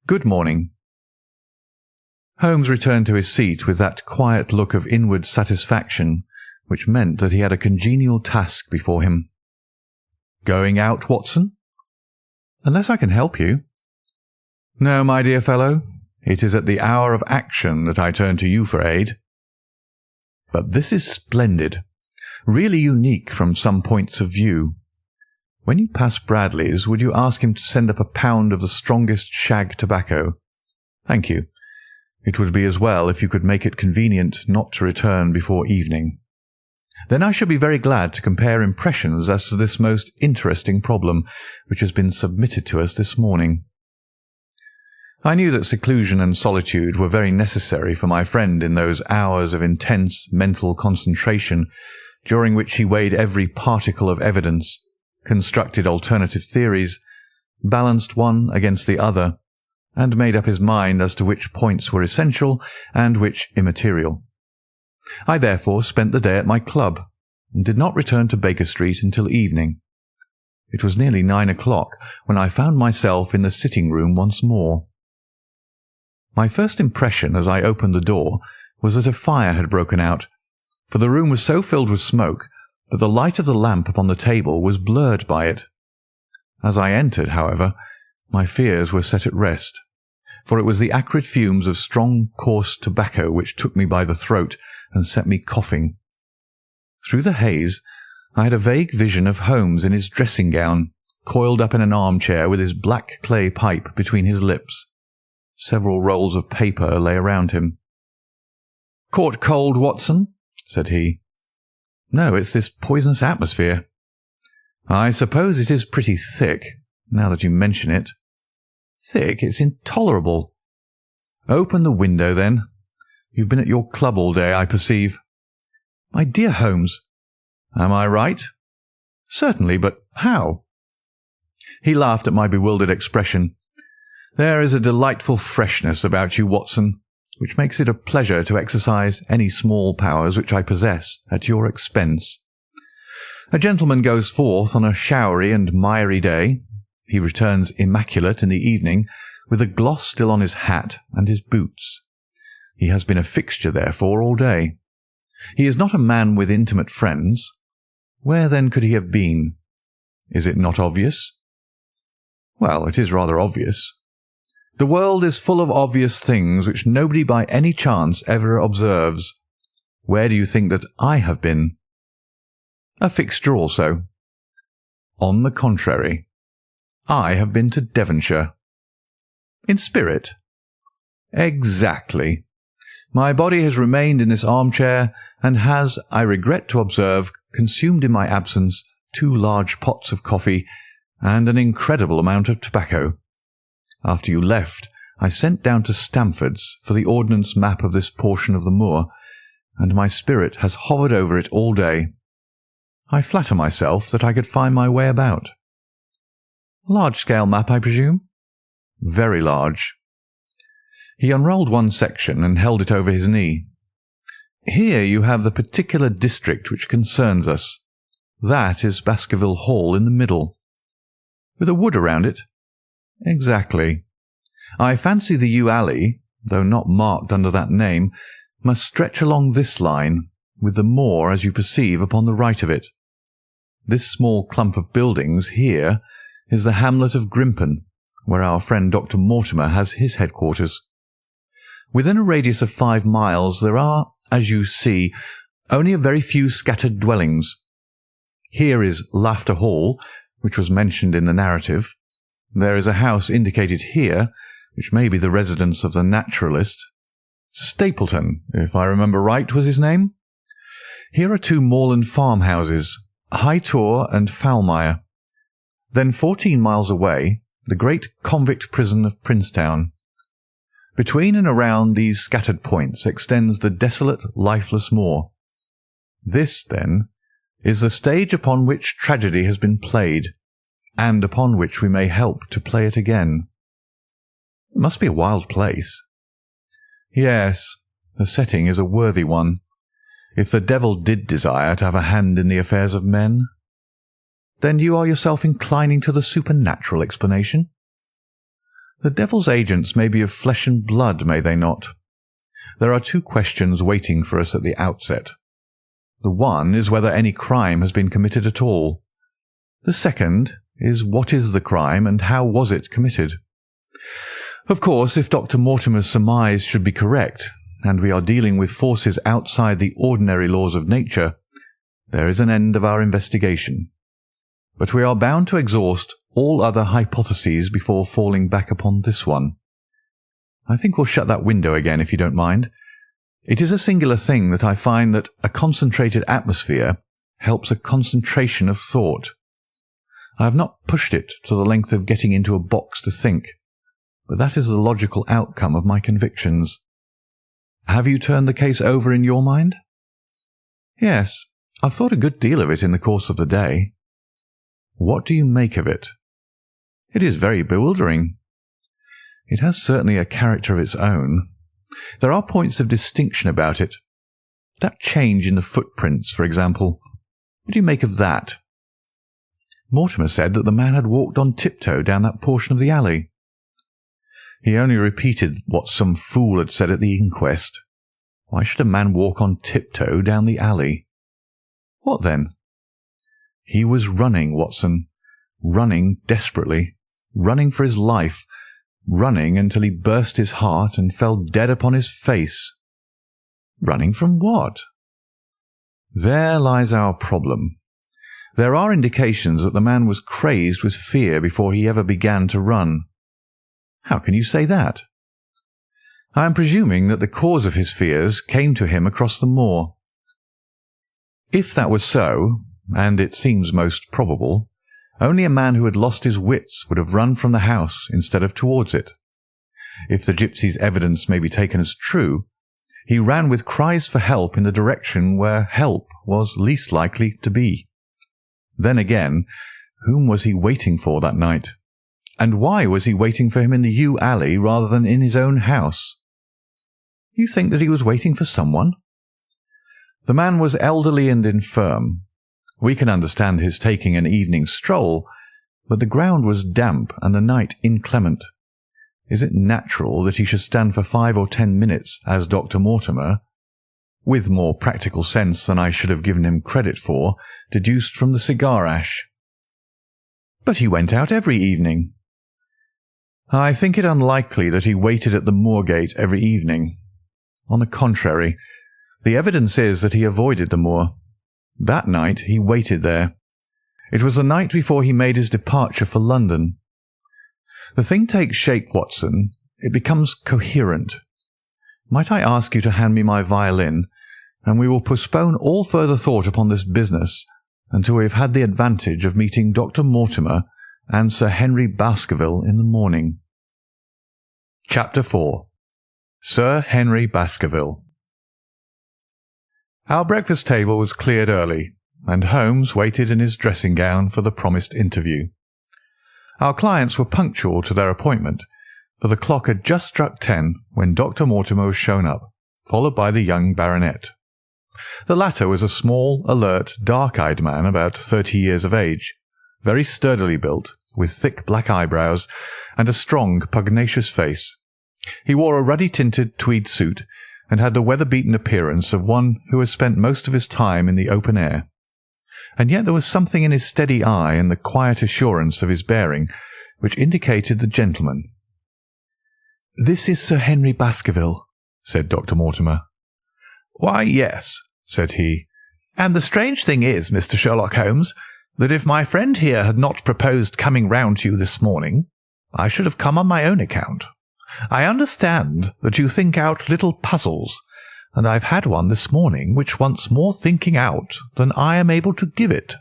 Good morning. Holmes returned to his seat with that quiet look of inward satisfaction which meant that he had a congenial task before him. Going out, Watson? Unless I can help you. No, my dear fellow. It is at the hour of action that I turn to you for aid. But this is splendid, really unique from some points of view. When you pass Bradley's, would you ask him to send up a pound of the strongest shag tobacco? Thank you. It would be as well if you could make it convenient not to return before evening. Then I shall be very glad to compare impressions as to this most interesting problem which has been submitted to us this morning. I knew that seclusion and solitude were very necessary for my friend in those hours of intense mental concentration during which he weighed every particle of evidence, constructed alternative theories, balanced one against the other, and made up his mind as to which points were essential and which immaterial. I therefore spent the day at my club, and did not return to Baker Street until evening. It was nearly 9 o'clock when I found myself in the sitting-room once more. My first impression as I opened the door was that a fire had broken out, for the room was so filled with smoke that the light of the lamp upon the table was blurred by it. As I entered, however, my fears were set at rest, for it was the acrid fumes of strong, coarse tobacco which took me by the throat and set me coughing. Through the haze, I had a vague vision of Holmes in his dressing-gown, coiled up in an armchair with his black clay pipe between his lips. Several rolls of paper lay around him. "Caught cold, Watson?" said he. "No, it's this poisonous atmosphere." "I suppose it is pretty thick, now that you mention it." "Thick? It's intolerable." "Open the window, then. You've been at your club all day, I perceive." "My dear Holmes." "Am I right?" "Certainly, but how?" He laughed at my bewildered expression. "There is a delightful freshness about you, Watson, which makes it a pleasure to exercise any small powers which I possess at your expense. A gentleman goes forth on a showery and miry day. He returns immaculate in the evening, with a gloss still on his hat and his boots. He has been a fixture, therefore, all day. He is not a man with intimate friends. Where, then, could he have been? Is it not obvious?" "Well, it is rather obvious." "The world is full of obvious things which nobody by any chance ever observes. Where do you think that I have been?" "A fixture also." "On the contrary, I have been to Devonshire." "In spirit?" "Exactly. My body has remained in this armchair, and has, I regret to observe, consumed in my absence 2 large pots of coffee and an incredible amount of tobacco. After you left, I sent down to Stamford's for the ordnance map of this portion of the moor, and my spirit has hovered over it all day. I flatter myself that I could find my way about." "A large-scale map, I presume?" "Very large." He unrolled one section and held it over his knee. "Here you have the particular district which concerns us. That is Baskerville Hall in the middle." "With a wood around it?" "Exactly. I fancy the yew alley, though not marked under that name, must stretch along this line, with the moor, as you perceive, upon the right of it. This small clump of buildings here is the hamlet of Grimpen, where our friend Dr. Mortimer has his headquarters. Within a radius of 5 miles there are, as you see, only a very few scattered dwellings. Here is Laughter Hall, which was mentioned in the narrative. There is a house indicated here, which may be the residence of the naturalist. Stapleton, if I remember right, was his name. Here are 2 moorland farmhouses, High Tor and Foulmire. Then 14 miles away, the great convict prison of Princetown. Between and around these scattered points extends the desolate, lifeless moor. This, then, is the stage upon which tragedy has been played, and upon which we may help to play it again." "It must be a wild place." "Yes, the setting is a worthy one, if the devil did desire to have a hand in the affairs of men." Then you are yourself inclining to the supernatural explanation? The devil's agents may be of flesh and blood, may they not? There are two questions waiting for us at the outset. The one is whether any crime has been committed at all. The second is what is the crime and how was it committed? Of course, if Dr. Mortimer's surmise should be correct, and we are dealing with forces outside the ordinary laws of nature, there is an end of our investigation. But we are bound to exhaust all other hypotheses before falling back upon this one. I think we'll shut that window again, if you don't mind. It is a singular thing that I find that a concentrated atmosphere helps a concentration of thought. I have not pushed it to the length of getting into a box to think, but that is the logical outcome of my convictions. Have you turned the case over in your mind? Yes, I've thought a good deal of it in the course of the day. What do you make of it? It is very bewildering. It has certainly a character of its own. There are points of distinction about it. That change in the footprints, for example. What do you make of that? Mortimer said that the man had walked on tiptoe down that portion of the alley. He only repeated what some fool had said at the inquest. Why should a man walk on tiptoe down the alley? What then? He was running, Watson. Running desperately. Running for his life. Running until he burst his heart and fell dead upon his face. Running from what? There lies our problem. There are indications that the man was crazed with fear before he ever began to run. How can you say that? I am presuming that the cause of his fears came to him across the moor. If that was so, and it seems most probable, only a man who had lost his wits would have run from the house instead of towards it. If the gypsy's evidence may be taken as true, he ran with cries for help in the direction where help was least likely to be. Then again, whom was he waiting for that night? And why was he waiting for him in the yew alley rather than in his own house? You think that he was waiting for someone? The man was elderly and infirm. We can understand his taking an evening stroll, but the ground was damp and the night inclement. Is it natural that he should stand for 5 or 10 minutes, as Dr. Mortimer, with more practical sense than I should have given him credit for, deduced from the cigar ash? But he went out every evening. I think it unlikely that he waited at the Moorgate every evening. On the contrary, the evidence is that he avoided the moor. That night he waited there. It was the night before he made his departure for London. The thing takes shape, Watson. It becomes coherent. Might I ask you to hand me my violin, and we will postpone all further thought upon this business until we have had the advantage of meeting Dr. Mortimer and Sir Henry Baskerville in the morning. Chapter 4. Sir Henry Baskerville. Our breakfast table was cleared early, and Holmes waited in his dressing-gown for the promised interview. Our clients were punctual to their appointment, for the clock had just struck 10 when Dr. Mortimer was shown up, followed by the young baronet. The latter was a small, alert, dark-eyed man about 30 years of age, very sturdily built, with thick black eyebrows and a strong, pugnacious face. He wore a ruddy-tinted tweed suit, and had the weather-beaten appearance of one who has spent most of his time in the open air. And yet there was something in his steady eye and the quiet assurance of his bearing which indicated the gentleman. "This is Sir Henry Baskerville," said Dr. Mortimer. "Why, yes," said he. "And the strange thing is, Mr. Sherlock Holmes, that if my friend here had not proposed coming round to you this morning, I should have come on my own account. I understand that you think out little puzzles, and I've had one this morning which wants more thinking out than I am able to give it."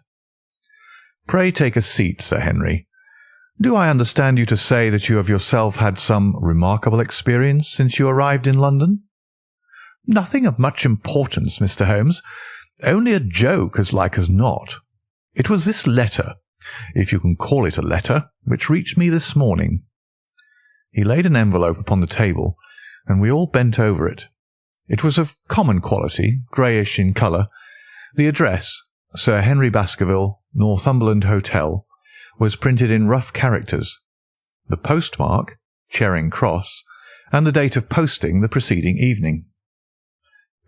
"Pray take a seat, Sir Henry. Do I understand you to say that you have yourself had some remarkable experience since you arrived in London?" "Nothing of much importance, Mr. Holmes. Only a joke, as like as not. It was this letter, if you can call it a letter, which reached me this morning." He laid an envelope upon the table, and we all bent over it. It was of common quality, greyish in colour. The address, Sir Henry Baskerville, Northumberland Hotel, was printed in rough characters. The postmark, Charing Cross, and the date of posting the preceding evening.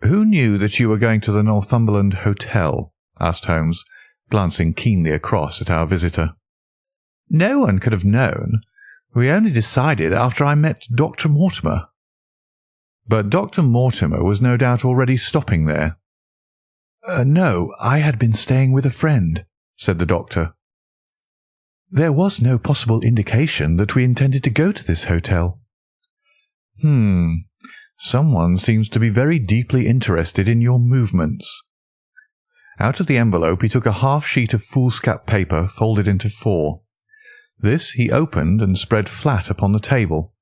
"Who knew that you were going to the Northumberland Hotel?" asked Holmes, glancing keenly across at our visitor. "No one could have known. We only decided after I met Dr. Mortimer." "But Dr. Mortimer was no doubt already stopping there." "No, I had been staying with a friend," said the doctor. "There was no possible indication that we intended to go to this hotel." Someone seems to be very deeply interested in your movements." Out of the envelope he took a half-sheet of foolscap paper folded into 4. This he opened and spread flat upon the table.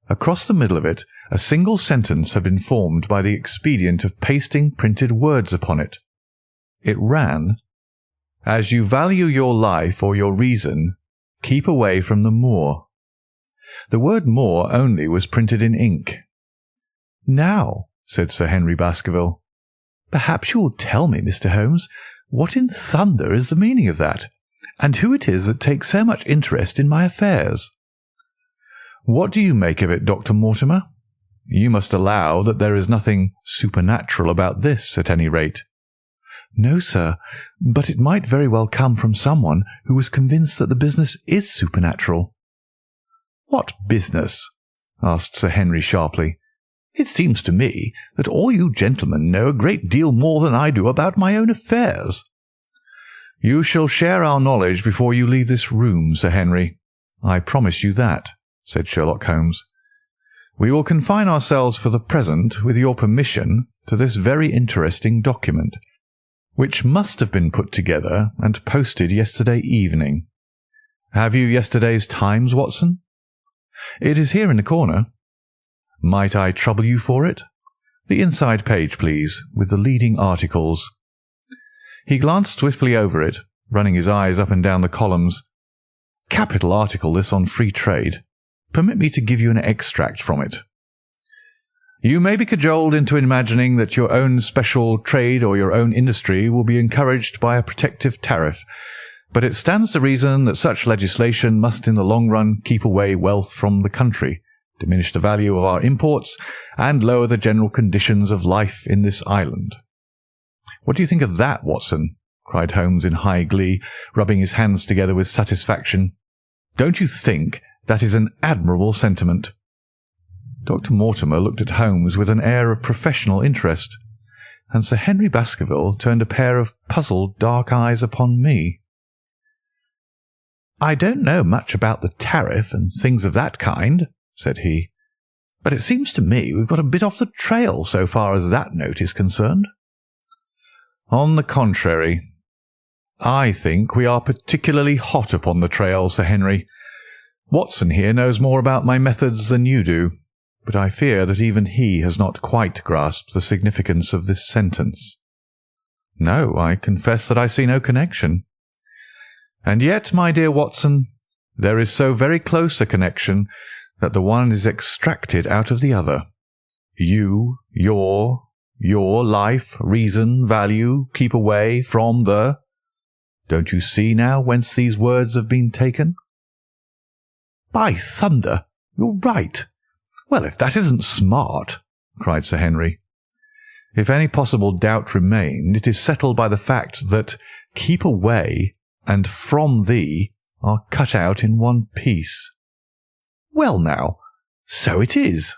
Across the middle of it a single sentence had been formed by the expedient of pasting printed words upon it. It ran, "As you value your life or your reason, keep away from the Moor." The word Moor only was printed in ink. "Now," said Sir Henry Baskerville, "perhaps you will tell me, Mr. Holmes, what in thunder is the meaning of that, and who it is that takes so much interest in my affairs?" "What do you make of it, Dr. Mortimer? You must allow that there is nothing supernatural about this, at any rate." "No, sir, but it might very well come from someone who was convinced that the business is supernatural." "What business?" asked Sir Henry sharply. "It seems to me that all you gentlemen know a great deal more than I do about my own affairs." "You shall share our knowledge before you leave this room, Sir Henry. I promise you that," said Sherlock Holmes. "We will confine ourselves for the present, with your permission, to this very interesting document, which must have been put together and posted yesterday evening. Have you yesterday's Times, Watson?" "It is here in the corner." "Might I trouble you for it? The inside page, please, with the leading articles." He glanced swiftly over it, running his eyes up and down the columns. "Capital article, this on free trade. Permit me to give you an extract from it. You may be cajoled into imagining that your own special trade or your own industry will be encouraged by a protective tariff, but it stands to reason that such legislation must in the long run keep away wealth from the country, diminish the value of our imports, and lower the general conditions of life in this island." "What do you think of that, Watson?" cried Holmes in high glee, rubbing his hands together with satisfaction. "Don't you think that is an admirable sentiment?" Dr. Mortimer looked at Holmes with an air of professional interest, and Sir Henry Baskerville turned a pair of puzzled dark eyes upon me. "I don't know much about the tariff and things of that kind," said he, "but it seems to me we've got a bit off the trail so far as that note is concerned." "On the contrary, I think we are particularly hot upon the trail, Sir Henry. Watson here knows more about my methods than you do, but I fear that even he has not quite grasped the significance of this sentence." "No, I confess that I see no connection." "And yet, my dear Watson, there is so very close a connection that the one is extracted out of the other. You, your life, reason, value, keep away from the— Don't you see now whence these words have been taken?" "By thunder, you're right. Well, if that isn't smart," cried Sir Henry. "If any possible doubt remained, it is settled by the fact that keep away and from thee are cut out in one piece." "Well now, so it is."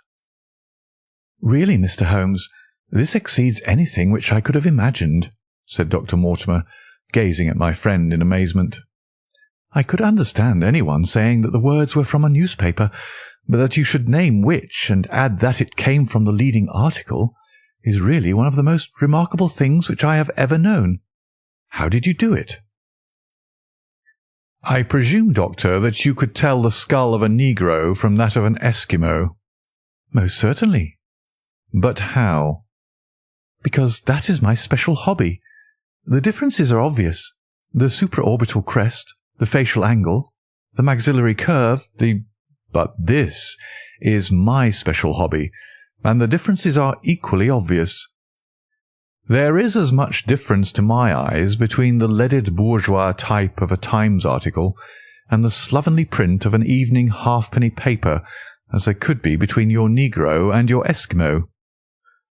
"Really, Mr. Holmes, this exceeds anything which I could have imagined," said Dr. Mortimer, gazing at my friend in amazement. "I could understand anyone saying that the words were from a newspaper, but that you should name which, and add that it came from the leading article, is really one of the most remarkable things which I have ever known. How did you do it?" "I presume, Doctor, that you could tell the skull of a Negro from that of an Eskimo?" "Most certainly." "But how?" "Because that is my special hobby. The differences are obvious. The supraorbital crest, the facial angle, the maxillary curve, But this is my special hobby, and the differences are equally obvious." There is as much difference to my eyes between the leaded bourgeois type of a Times article and the slovenly print of an evening halfpenny paper as there could be between your Negro and your Eskimo.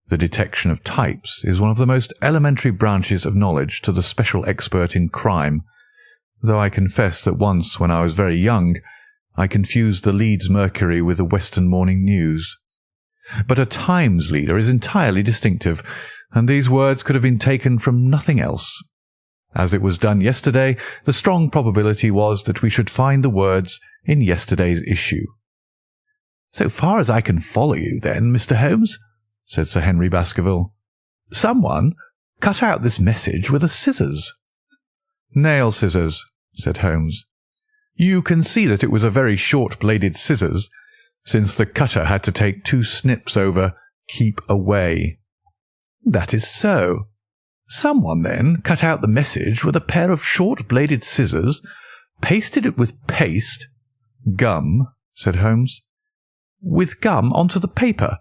The detection of types is one of the most elementary branches of knowledge to the special expert in crime, though I confess that once, when I was very young, I confused the Leeds Mercury with the Western Morning News. But a Times leader is entirely distinctive, and these words could have been taken from nothing else. As it was done yesterday, the strong probability was that we should find the words in yesterday's issue. "So far as I can follow you, then, Mr. Holmes," said Sir Henry Baskerville, "someone cut out this message with a scissors." "Nail scissors," said Holmes. "You can see that it was a very short-bladed scissors, since the cutter had to take 2 snips over 'keep away.'" "That is so. Someone, then, cut out the message with a pair of short-bladed scissors, pasted it with paste—" "Gum," said Holmes. "With gum onto the paper.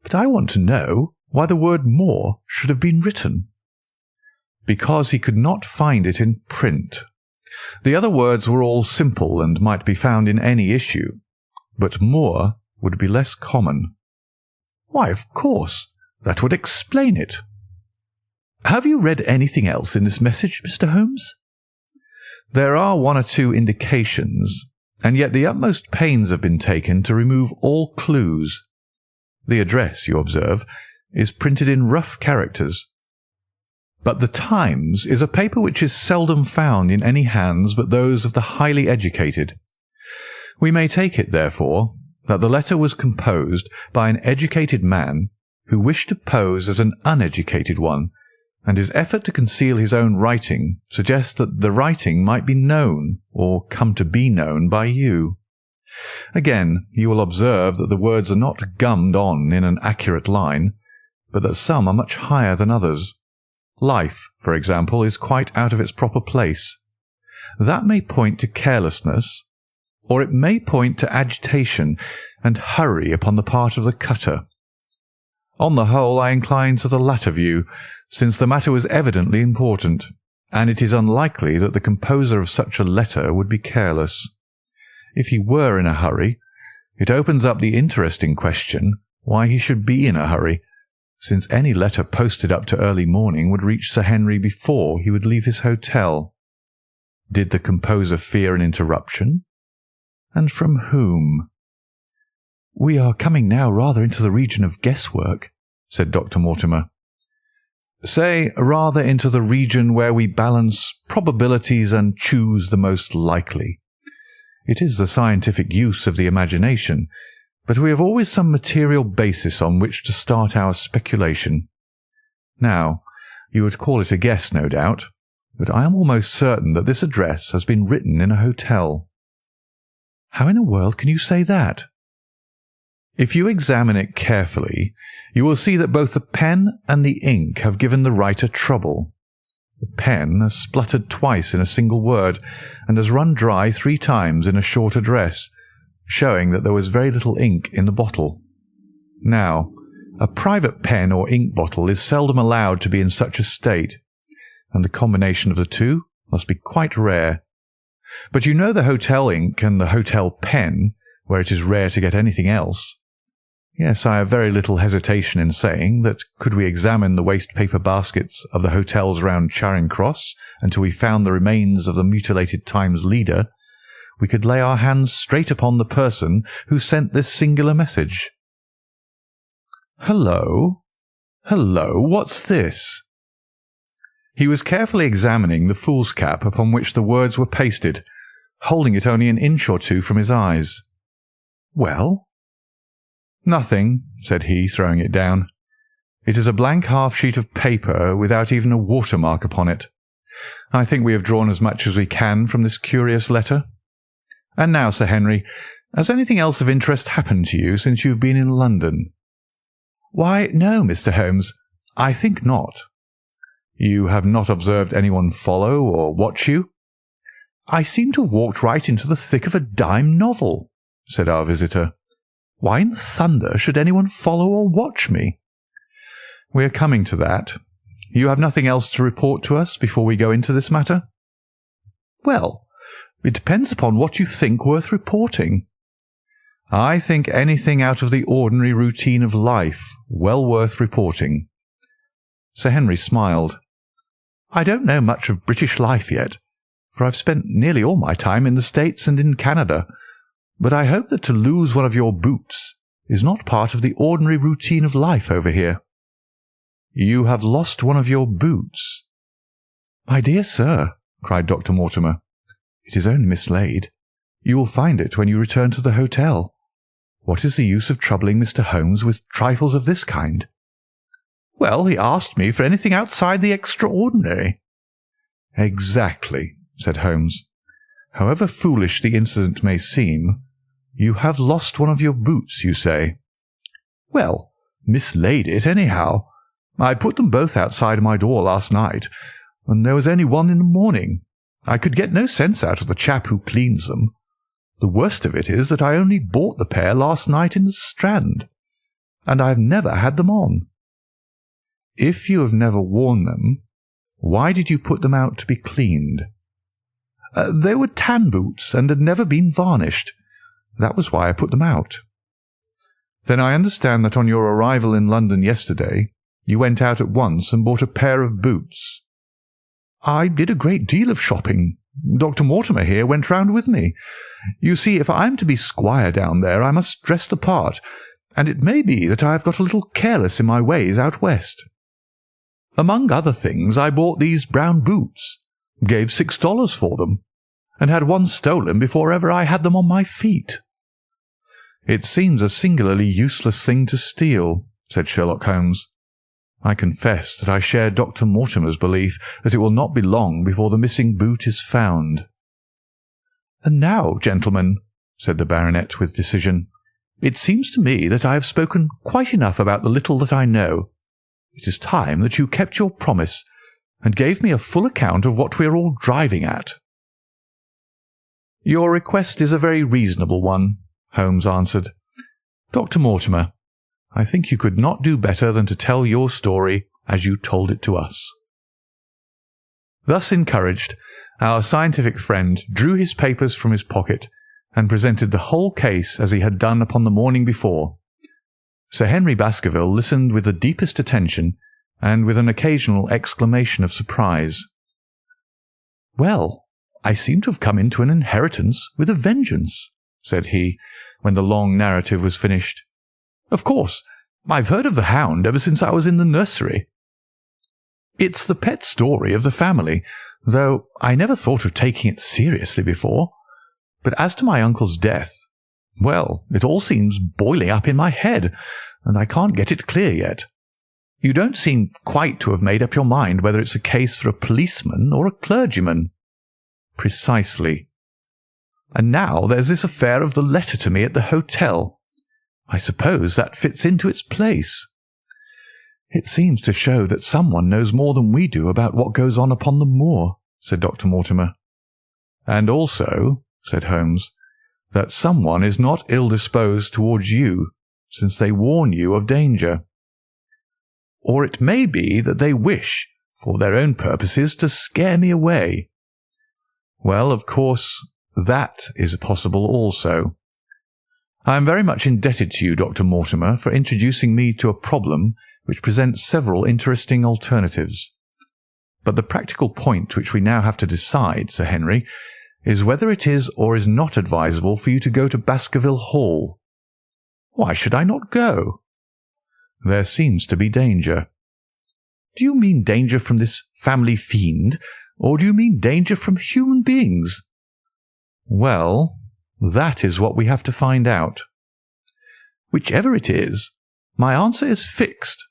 But I want to know why the word Moor should have been written." "Because he could not find it in print. The other words were all simple and might be found in any issue, but Moor would be less common." "Why, of course, that would explain it. Have you read anything else in this message, Mr. Holmes?" "There are 1 or 2 indications, and yet the utmost pains have been taken to remove all clues. The address, you observe, is printed in rough characters. But the Times is a paper which is seldom found in any hands but those of the highly educated. We may take it, therefore, that the letter was composed by an educated man who wished to pose as an uneducated one, and his effort to conceal his own writing suggests that the writing might be known, or come to be known, by you. Again, you will observe that the words are not gummed on in an accurate line, but that some are much higher than others. Life, for example, is quite out of its proper place. That may point to carelessness, or it may point to agitation and hurry upon the part of the cutter. On the whole, I incline to the latter view, since the matter was evidently important, and it is unlikely that the composer of such a letter would be careless. If he were in a hurry, it opens up the interesting question why he should be in a hurry, since any letter posted up to early morning would reach Sir Henry before he would leave his hotel. Did the composer fear an interruption? And from whom? "We are coming now rather into the region of guesswork," said Dr. Mortimer. "Say, rather into the region where we balance probabilities and choose the most likely. It is the scientific use of the imagination, but we have always some material basis on which to start our speculation. Now, you would call it a guess, no doubt, but I am almost certain that this address has been written in a hotel." "How in the world can you say that?" "If you examine it carefully, you will see that both the pen and the ink have given the writer trouble. The pen has spluttered twice in a single word, and has run dry 3 times in a short address, showing that there was very little ink in the bottle. Now, a private pen or ink bottle is seldom allowed to be in such a state, and the combination of the 2 must be quite rare. But you know the hotel ink and the hotel pen, where it is rare to get anything else. Yes, I have very little hesitation in saying that could we examine the waste-paper baskets of the hotels round Charing Cross until we found the remains of the mutilated Times leader, we could lay our hands straight upon the person who sent this singular message. Hello, what's this?" He was carefully examining the foolscap upon which the words were pasted, holding it only an inch or 2 from his eyes. "Well?" "Nothing," said he, throwing it down. "It is a blank half-sheet of paper without even a watermark upon it. I think we have drawn as much as we can from this curious letter. And now, Sir Henry, has anything else of interest happened to you since you have been in London?" "Why, no, Mr. Holmes, I think not." "You have not observed anyone follow or watch you?" "I seem to have walked right into the thick of a dime novel," said our visitor. "Why in thunder should anyone follow or watch me?" "We are coming to that. You have nothing else to report to us before we go into this matter?" "Well, it depends upon what you think worth reporting." "I think anything out of the ordinary routine of life well worth reporting." Sir Henry smiled. "I don't know much of British life yet, for I've spent nearly all my time in the States and in Canada, but I hope that to lose one of your boots is not part of the ordinary routine of life over here." "You have lost one of your boots?" "My dear sir," cried Dr. Mortimer, "it is only mislaid. You will find it when you return to the hotel. What is the use of troubling Mr. Holmes with trifles of this kind?" "Well, he asked me for anything outside the extraordinary." "Exactly," said Holmes. "However foolish the incident may seem, you have lost one of your boots, you say?" "Well, mislaid it anyhow. I put them both outside my door last night, and there was only one in the morning. I could get no sense out of the chap who cleans them. The worst of it is that I only bought the pair last night in the Strand, and I have never had them on." "If you have never worn them, why did you put them out to be cleaned?" They were tan boots and had never been varnished. That was why I put them out." "Then I understand that on your arrival in London yesterday, you went out at once and bought a pair of boots." "I did a great deal of shopping. Dr. Mortimer here went round with me. You see, if I am to be squire down there, I must dress the part, and it may be that I have got a little careless in my ways out west. Among other things, I bought these brown boots, gave $6 for them, and had one stolen before ever I had them on my feet." "It seems a singularly useless thing to steal," said Sherlock Holmes. "I confess that I share Dr. Mortimer's belief that it will not be long before the missing boot is found." "And now, gentlemen," said the baronet with decision, "it seems to me that I have spoken quite enough about the little that I know. It is time that you kept your promise, and gave me a full account of what we are all driving at." "Your request is a very reasonable one," Holmes answered. "Dr. Mortimer, I think you could not do better than to tell your story as you told it to us." Thus encouraged, our scientific friend drew his papers from his pocket and presented the whole case as he had done upon the morning before. Sir Henry Baskerville listened with the deepest attention and with an occasional exclamation of surprise. "Well, I seem to have come into an inheritance with a vengeance," said he, when the long narrative was finished. "Of course, I've heard of the Hound ever since I was in the nursery. It's the pet story of the family, though I never thought of taking it seriously before. But as to my uncle's death, well, it all seems boiling up in my head, and I can't get it clear yet. You don't seem quite to have made up your mind whether it's a case for a policeman or a clergyman." "Precisely." "And now there's this affair of the letter to me at the hotel. I suppose that fits into its place. It seems to show that someone knows more than we do about what goes on upon the moor," said Dr. Mortimer. "And also," said Holmes, "that someone is not ill-disposed towards you, since they warn you of danger." "Or it may be that they wish, for their own purposes, to scare me away." "Well, of course, that is possible also. I am very much indebted to you, Dr. Mortimer, for introducing me to a problem which presents several interesting alternatives. But the practical point which we now have to decide, Sir Henry, is whether it is or is not advisable for you to go to Baskerville Hall." "Why should I not go?" "There seems to be danger." "Do you mean danger from this family fiend, or do you mean danger from human beings?" "Well, that is what we have to find out." "Whichever it is, my answer is fixed.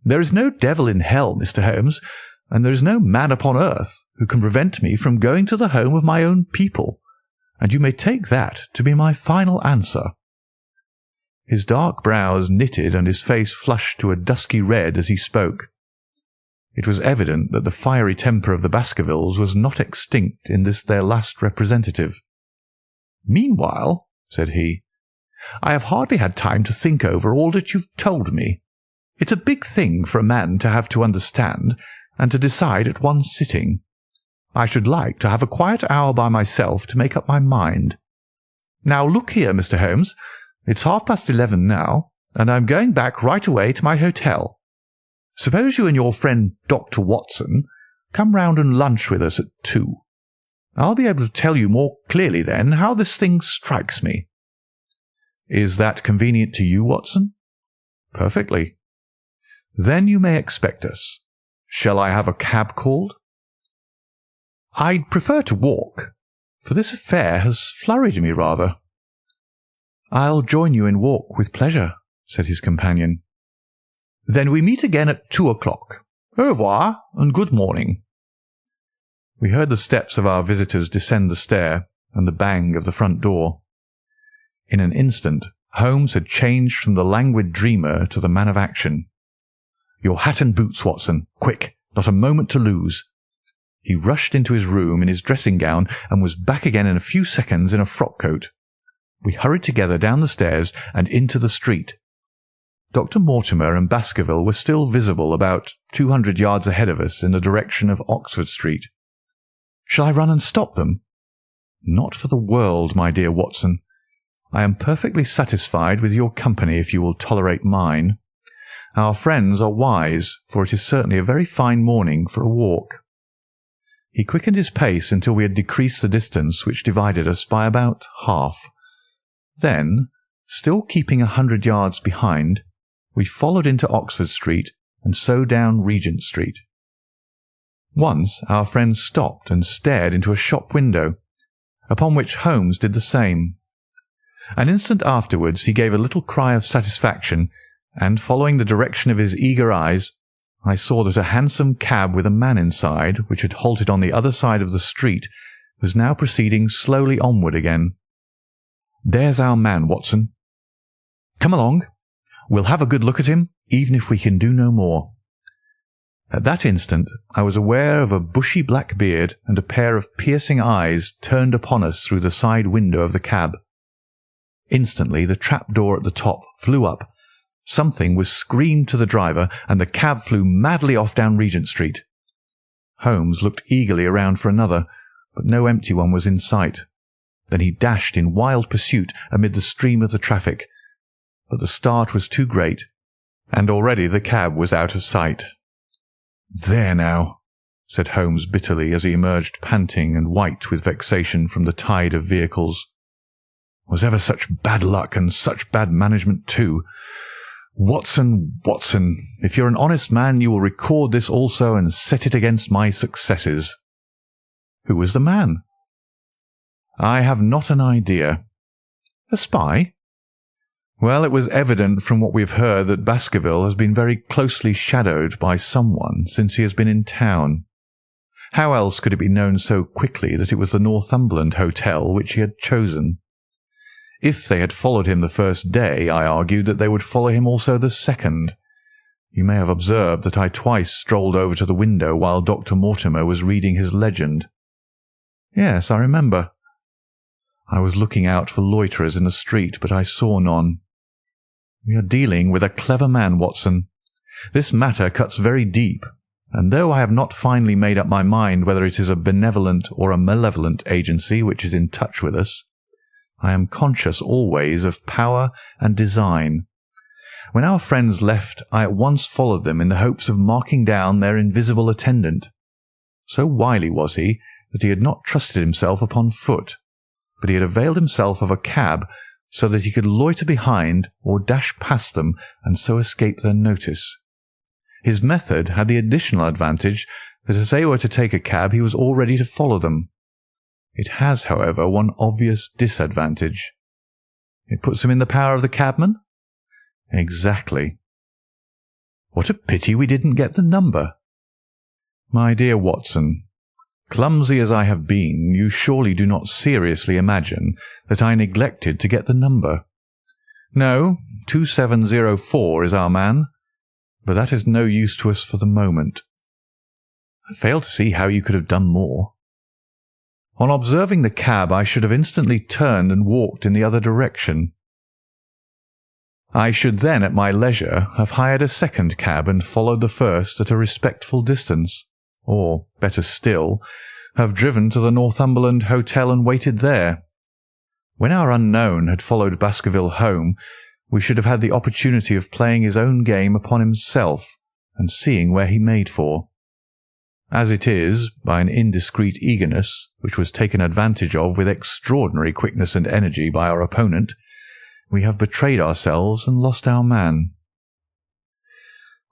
There is no devil in hell, Mr. Holmes, and there is no man upon earth who can prevent me from going to the home of my own people, and you may take that to be my final answer." His dark brows knitted and his face flushed to a dusky red as he spoke. It was evident that the fiery temper of the Baskervilles was not extinct in this their last representative. "Meanwhile," said he, "I have hardly had time to think over all that you've told me. It's a big thing for a man to have to understand, and to decide at one sitting. I should like to have a quiet hour by myself to make up my mind. Now look here, Mr. Holmes, it's 11:30 now, and I'm going back right away to my hotel. Suppose you and your friend Dr. Watson come round and lunch with us at 2. I'll be able to tell you more clearly then how this thing strikes me." "Is that convenient to you, Watson?" "Perfectly." "Then you may expect us. Shall I have a cab called?" "I'd prefer to walk, for this affair has flurried me rather." "I'll join you in walk with pleasure," said his companion. "Then we meet again at 2:00. Au revoir, and good morning." We heard the steps of our visitors descend the stair, and the bang of the front door. In an instant Holmes had changed from the languid dreamer to the man of action. "Your hat and boots, Watson. Quick, not a moment to lose." He rushed into his room in his dressing gown and was back again in a few seconds in a frock coat. We hurried together down the stairs and into the street. Dr. Mortimer and Baskerville were still visible about 200 yards ahead of us in the direction of Oxford Street. Shall I run and stop them? Not for the world, my dear Watson. I am perfectly satisfied with your company if you will tolerate mine. Our friends are wise, for it is certainly a very fine morning for a walk. He quickened his pace until we had decreased the distance which divided us by about half. Then, still keeping 100 yards behind, we followed into Oxford Street and so down Regent Street. Once our friend stopped and stared into a shop window, upon which Holmes did the same. An instant afterwards he gave a little cry of satisfaction, and, following the direction of his eager eyes, I saw that a hansom cab with a man inside, which had halted on the other side of the street, was now proceeding slowly onward again. "There's our man, Watson. Come along. We'll have a good look at him, even if we can do no more." At that instant I was aware of a bushy black beard and a pair of piercing eyes turned upon us through the side window of the cab. Instantly the trap-door at the top flew up. Something was screamed to the driver, and the cab flew madly off down Regent Street. Holmes looked eagerly around for another, but no empty one was in sight. Then he dashed in wild pursuit amid the stream of the traffic, but the start was too great, and already the cab was out of sight. "There now," said Holmes bitterly as he emerged panting and white with vexation from the tide of vehicles. "Was ever such bad luck, and such bad management too? Watson, Watson, if you're an honest man, you will record this also and set it against my successes." "Who was the man?" "I have not an idea." "A spy?" "Well, it was evident from what we have heard that Baskerville has been very closely shadowed by someone since he has been in town. How else could it be known so quickly that it was the Northumberland Hotel which he had chosen? If they had followed him the first day, I argued that they would follow him also the second. You may have observed that I twice strolled over to the window while Dr. Mortimer was reading his legend." "Yes, I remember." "I was looking out for loiterers in the street, but I saw none. We are dealing with a clever man, Watson. This matter cuts very deep, and though I have not finally made up my mind whether it is a benevolent or a malevolent agency which is in touch with us, I am conscious always of power and design. When our friends left, I at once followed them in the hopes of marking down their invisible attendant. So wily was he that he had not trusted himself upon foot, but he had availed himself of a cab so that he could loiter behind or dash past them and so escape their notice. His method had the additional advantage that as they were to take a cab he was all ready to follow them. It has, however, one obvious disadvantage. It puts him in the power of the cabman? Exactly. What a pity we didn't get the number. My dear Watson, clumsy as I have been, you surely do not seriously imagine that I neglected to get the number. No, 2704 is our man, but that is no use to us for the moment. I fail to see how you could have done more. On observing the cab, I should have instantly turned and walked in the other direction. I should then, at my leisure, have hired a second cab and followed the first at a respectful distance, or, better still, have driven to the Northumberland Hotel and waited there. When our unknown had followed Baskerville home, we should have had the opportunity of playing his own game upon himself and seeing where he made for. As it is, by an indiscreet eagerness, which was taken advantage of with extraordinary quickness and energy by our opponent, we have betrayed ourselves and lost our man.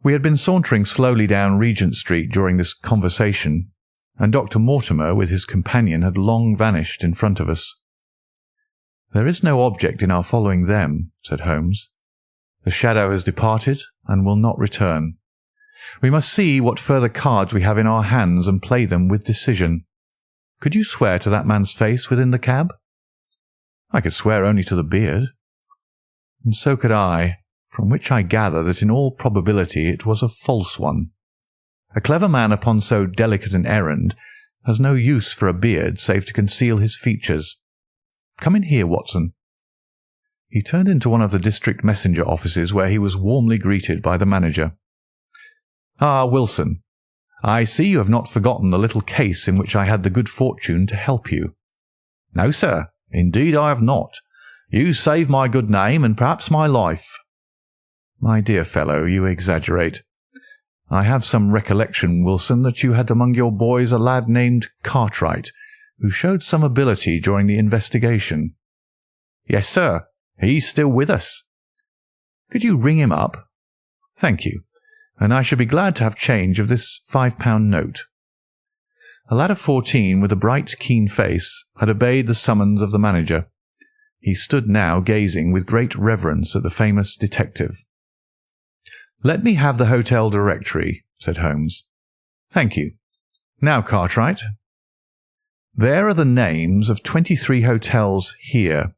We had been sauntering slowly down Regent Street during this conversation, and Dr. Mortimer with his companion had long vanished in front of us. "There is no object in our following them," said Holmes. "The shadow has departed and will not return. We must see what further cards we have in our hands and play them with decision. Could you swear to that man's face within the cab?" "I could swear only to the beard." "And so could I, from which I gather that in all probability it was a false one. A clever man upon so delicate an errand has no use for a beard save to conceal his features. Come in here, Watson." He turned into one of the district messenger offices, where he was warmly greeted by the manager. "Ah, Wilson, I see you have not forgotten the little case in which I had the good fortune to help you." "No, sir, indeed I have not. You saved my good name and perhaps my life." "My dear fellow, you exaggerate. I have some recollection, Wilson, that you had among your boys a lad named Cartwright, who showed some ability during the investigation." "Yes, sir. He's still with us." "Could you ring him up?" "Thank you, and I should be glad to have change of this £5 note." A lad of 14, with a bright, keen face, had obeyed the summons of the manager. He stood now gazing with great reverence at the famous detective. "Let me have the hotel directory," said Holmes. "Thank you. Now, Cartwright." "There are the names of 23 hotels here,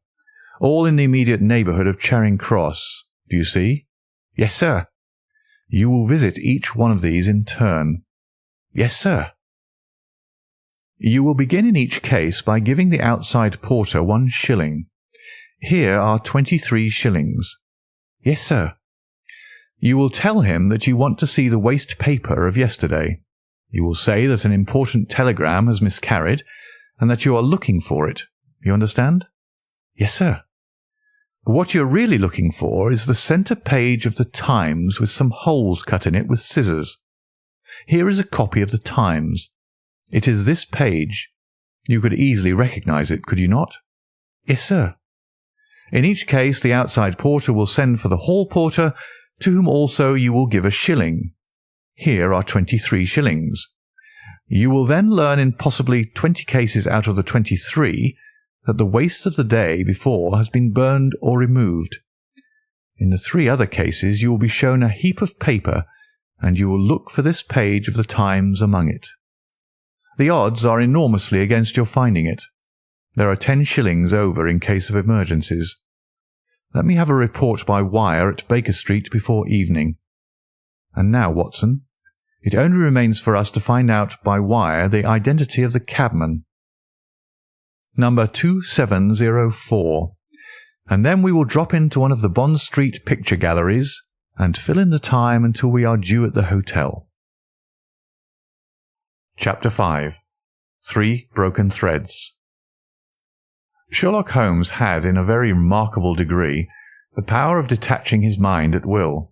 all in the immediate neighbourhood of Charing Cross. Do you see?" "Yes, sir." "You will visit each one of these in turn." "Yes, sir." "You will begin in each case by giving the outside porter 1 shilling. Here are 23 shillings. "Yes, sir." "You will tell him that you want to see the waste paper of yesterday. You will say that an important telegram has miscarried, and that you are looking for it. You understand?" "Yes, sir." "But what you are really looking for is the centre page of the Times with some holes cut in it with scissors. Here is a copy of the Times. It is this page. You could easily recognize it, could you not?" "Yes, sir." "In each case the outside porter will send for the hall porter, to whom also you will give 1 shilling. Here are 23 shillings. You will then learn in possibly 20 cases out of the 23 that the waste of the day before has been burned or removed. In the 3 other cases you will be shown a heap of paper, and you will look for this page of the Times among it. The odds are enormously against your finding it. There are 10 shillings over in case of emergencies. Let me have a report by wire at Baker Street before evening. And now, Watson, it only remains for us to find out by wire the identity of the cabman. Number 2704, and then we will drop into one of the Bond Street picture galleries and fill in the time until we are due at the hotel." Chapter 5. 3 Broken Threads. Sherlock Holmes had, in a very remarkable degree, the power of detaching his mind at will.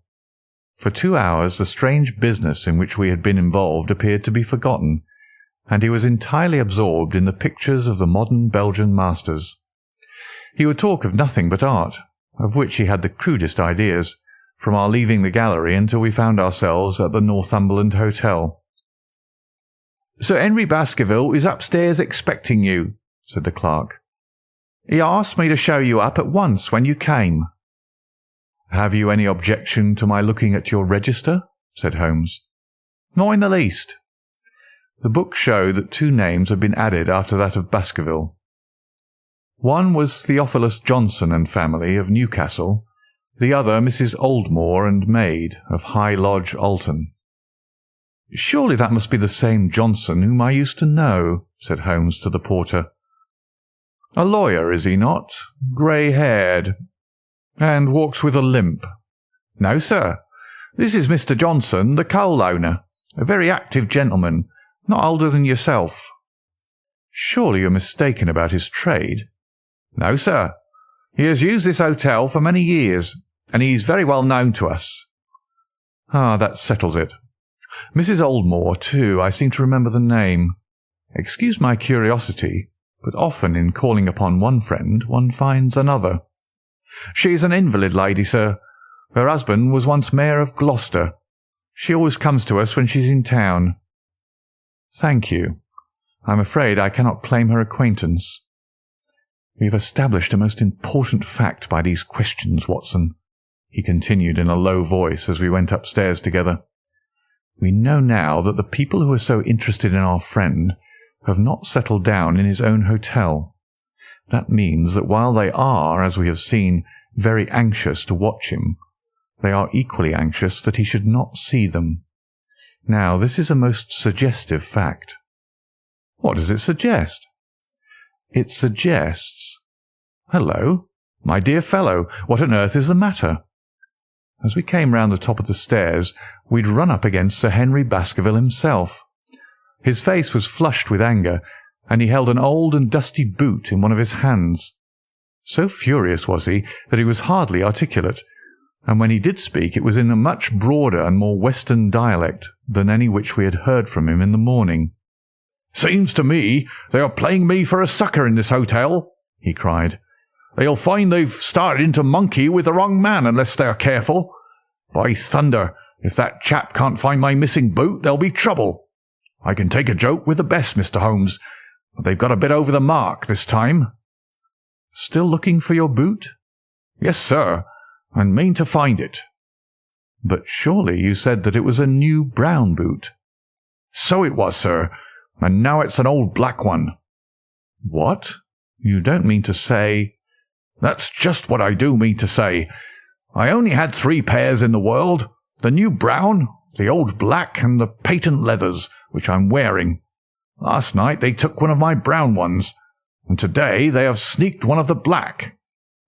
For 2 hours the strange business in which we had been involved appeared to be forgotten, and he was entirely absorbed in the pictures of the modern Belgian masters. He would talk of nothing but art, of which he had the crudest ideas, from our leaving the gallery until we found ourselves at the Northumberland Hotel. "Sir Henry Baskerville is upstairs expecting you," said the clerk. "He asked me to show you up at once when you came." "Have you any objection to my looking at your register?" said Holmes. "Not in the least." The book showed that 2 names had been added after that of Baskerville. One was Theophilus Johnson and family, of Newcastle, the other Mrs. Oldmore and maid, of High Lodge, Alton. "Surely that must be the same Johnson whom I used to know," said Holmes to the porter. "A lawyer, is he not? Grey-haired?" and walks with a limp. No, sir. This is Mr. Johnson, the coal owner, a very active gentleman, not older than yourself. Surely you're mistaken about his trade? No, sir. He has used this hotel for many years, and he's very well known to us. Ah, that settles it. Mrs. Oldmore, too, I seem to remember the name. Excuse my curiosity, but often in calling upon one friend one finds another. She's an invalid lady, sir. Her husband was once Mayor of Gloucester. She always comes to us when she's in town. Thank you. I'm afraid I cannot claim her acquaintance. We've established a most important fact by these questions, Watson, he continued in a low voice as we went upstairs together. We know now that the people who are so interested in our friend have not settled down in his own hotel. That means that while they are, as we have seen, very anxious to watch him, they are equally anxious that he should not see them. Now, this is a most suggestive fact. What does it suggest? It suggests— Hello, my dear fellow, what on earth is the matter? As we came round the top of the stairs, we'd run up against Sir Henry Baskerville himself. His face was flushed with anger, and he held an old and dusty boot in one of his hands. So furious was he that he was hardly articulate, and when he did speak it was in a much broader and more western dialect than any which we had heard from him in the morning. "Seems to me they are playing me for a sucker in this hotel," he cried. "They'll find they've started into monkey with the wrong man unless they are careful. By thunder, if that chap can't find my missing boot, there'll be trouble. I can take a joke with the best, Mr. Holmes, but they've got a bit over the mark this time." "Still looking for your boot?" "Yes, sir, and mean to find it." "But surely you said that it was a new brown boot." "So it was, sir, and now it's an old black one." "What? You don't mean to say—" "That's just what I do mean to say. I only had 3 pairs in the world, the new brown, the old black, and the patent leathers, which I'm wearing. Last night they took one of my brown ones, and today they have sneaked one of the black.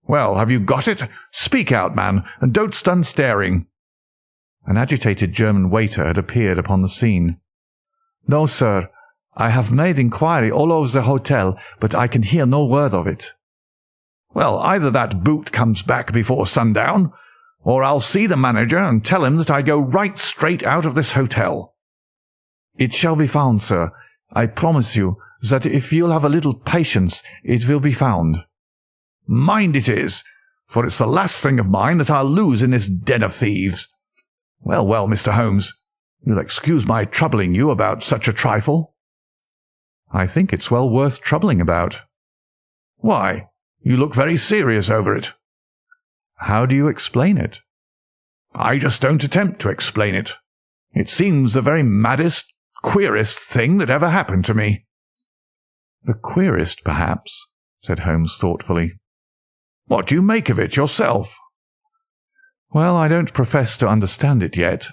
Well, have you got it? Speak out, man, and don't stand staring." An agitated German waiter had appeared upon the scene. "No, sir. I have made inquiry all over the hotel, but I can hear no word of it." "Well, either that boot comes back before sundown, or I'll see the manager and tell him that I go right straight out of this hotel." "It shall be found, sir. I promise you that if you'll have a little patience, it will be found." "Mind it is, for it's the last thing of mine that I'll lose in this den of thieves. Well, well, Mr. Holmes, you'll excuse my troubling you about such a trifle." "I think it's well worth troubling about." "Why, you look very serious over it." "How do you explain it?" "I just don't attempt to explain it. It seems the very maddest, queerest thing that ever happened to me." "The queerest, perhaps," said Holmes thoughtfully. "What do you make of it yourself?" "Well, I don't profess to understand it yet.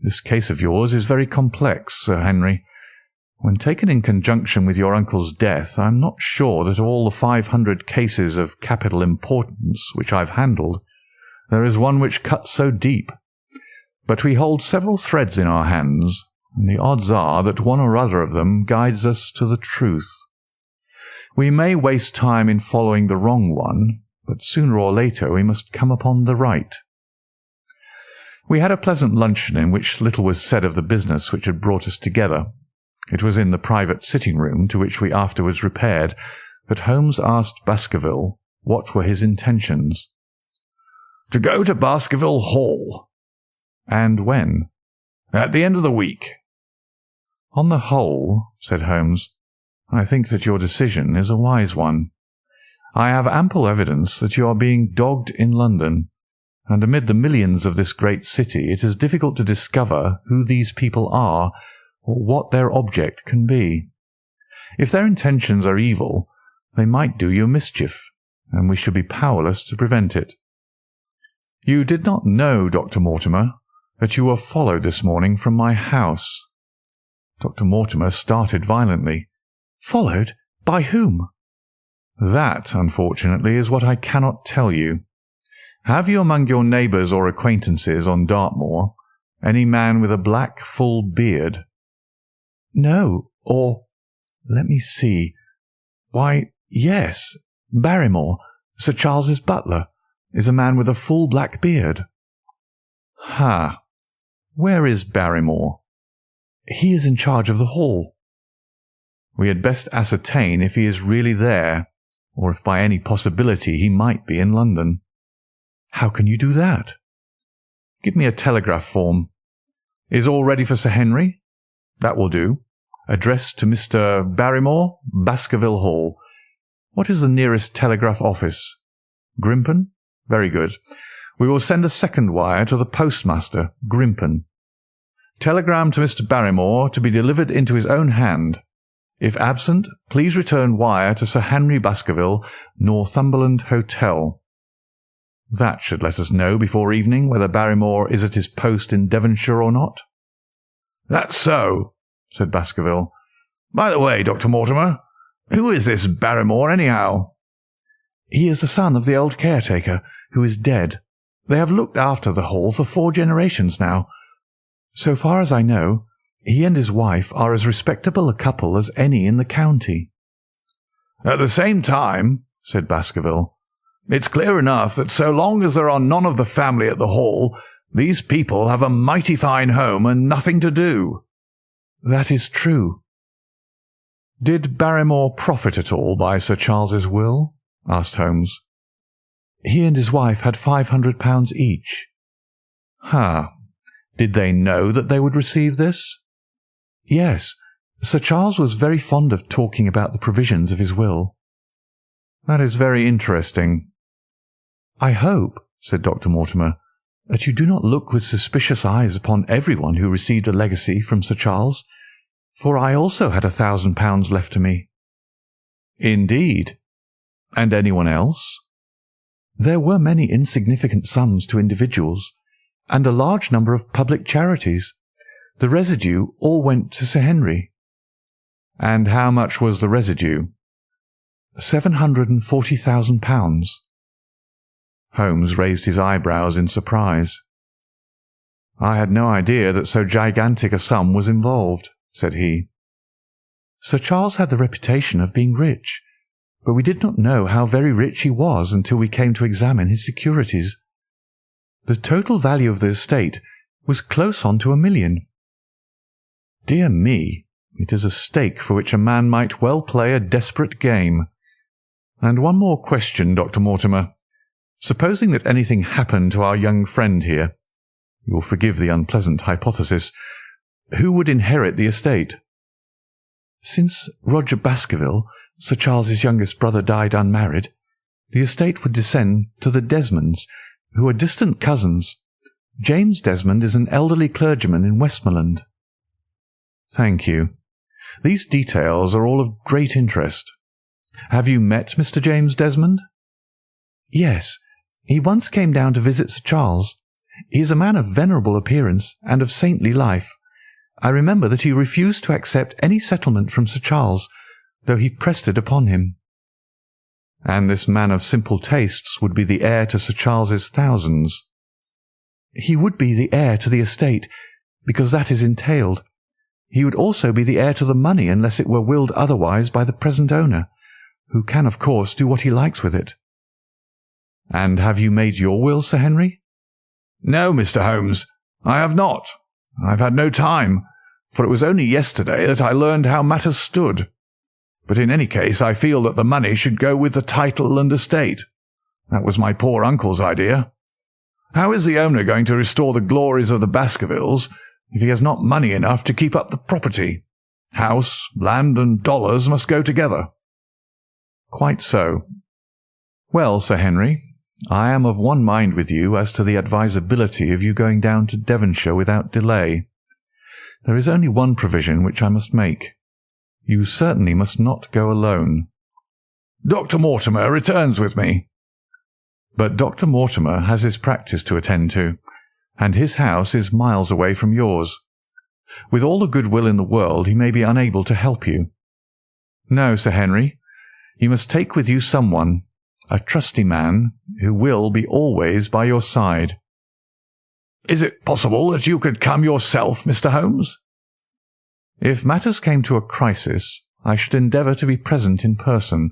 This case of yours is very complex, Sir Henry. When taken in conjunction with your uncle's death, I'm not sure that of all the 500 cases of capital importance which I've handled, there is one which cuts so deep. But we hold several threads in our hands, and the odds are that one or other of them guides us to the truth. We may waste time in following the wrong one, but sooner or later we must come upon the right." We had a pleasant luncheon in which little was said of the business which had brought us together. It was in the private sitting-room to which we afterwards repaired, but Holmes asked Baskerville what were his intentions. "To go to Baskerville Hall." "And when?" "At the end of the week." "On the whole," said Holmes, "I think that your decision is a wise one. I have ample evidence that you are being dogged in London, and amid the millions of this great city it is difficult to discover who these people are or what their object can be. If their intentions are evil, they might do you mischief, and we should be powerless to prevent it. You did not know, Dr. Mortimer, that you were followed this morning from my house." Dr. Mortimer started violently. "Followed? By whom?" "That, unfortunately, is what I cannot tell you. Have you among your neighbours or acquaintances on Dartmoor any man with a black full beard?" "No, or let me see. Why, yes, Barrymore, Sir Charles's butler, is a man with a full black beard." "Ha! Where is Barrymore?" "He is in charge of the hall." "We had best ascertain if he is really there, or if by any possibility he might be in London." "How can you do that?" "Give me a telegraph form. Is all ready for Sir Henry? That will do. Addressed to Mr. Barrymore, Baskerville Hall. What is the nearest telegraph office? Grimpen? Very good. We will send a second wire to the postmaster, Grimpen. Telegram to Mr. Barrymore to be delivered into his own hand. If absent, please return wire to Sir Henry Baskerville, Northumberland Hotel. That should let us know before evening whether Barrymore is at his post in Devonshire or not." "That's so," said Baskerville. "By the way, Dr. Mortimer, who is this Barrymore, anyhow?" "He is the son of the old caretaker, who is dead. They have looked after the hall for 4 generations now. So far as I know, he and his wife are as respectable a couple as any in the county." "At the same time," said Baskerville, "it's clear enough that so long as there are none of the family at the hall, these people have a mighty fine home and nothing to do." "That is true." "Did Barrymore profit at all by Sir Charles's will?" asked Holmes. "He and his wife had £500 each." "Ha! Did they know that they would receive this?" "Yes. Sir Charles was very fond of talking about the provisions of his will." "That is very interesting." "I hope," said Dr. Mortimer, "that you do not look with suspicious eyes upon everyone who received a legacy from Sir Charles, for I also had £1,000 left to me." "Indeed? And anyone else?" "There were many insignificant sums to individuals, and a large number of public charities. The residue all went to Sir Henry." "And how much was the residue?" £740,000. Holmes raised his eyebrows in surprise. "I had no idea that so gigantic a sum was involved," said he. "Sir Charles had the reputation of being rich, but we did not know how very rich he was until we came to examine his securities. The total value of the estate was close on to £1 million. Dear me, it is a stake for which a man might well play a desperate game. And one more question, Dr. Mortimer. Supposing that anything happened to our young friend here, you will forgive the unpleasant hypothesis, who would inherit the estate?" "Since Roger Baskerville, Sir Charles's youngest brother, died unmarried, the estate would descend to the Desmonds, who are distant cousins. James Desmond is an elderly clergyman in Westmoreland." "Thank you. These details are all of great interest. Have you met Mr. James Desmond?" "Yes. He once came down to visit Sir Charles. He is a man of venerable appearance and of saintly life. I remember that he refused to accept any settlement from Sir Charles, though he pressed it upon him." "And this man of simple tastes would be the heir to Sir Charles's thousands?" "He would be the heir to the estate, because that is entailed. He would also be the heir to the money unless it were willed otherwise by the present owner, who can, of course, do what he likes with it." "And have you made your will, Sir Henry?" "No, Mr. Holmes, I have not. I've had no time, for it was only yesterday that I learned how matters stood. But in any case I feel that the money should go with the title and estate. That was my poor uncle's idea. How is the owner going to restore the glories of the Baskervilles if he has not money enough to keep up the property? House, land, and dollars must go together." "Quite so. Well, Sir Henry, I am of one mind with you as to the advisability of you going down to Devonshire without delay. There is only one provision which I must make. You certainly must not go alone." "Dr. Mortimer returns with me." "But Dr. Mortimer has his practice to attend to, and his house is miles away from yours. With all the good will in the world, he may be unable to help you. No, Sir Henry, you must take with you someone, a trusty man who will be always by your side." "Is it possible that you could come yourself, Mr. Holmes?" "If matters came to a crisis, I should endeavour to be present in person,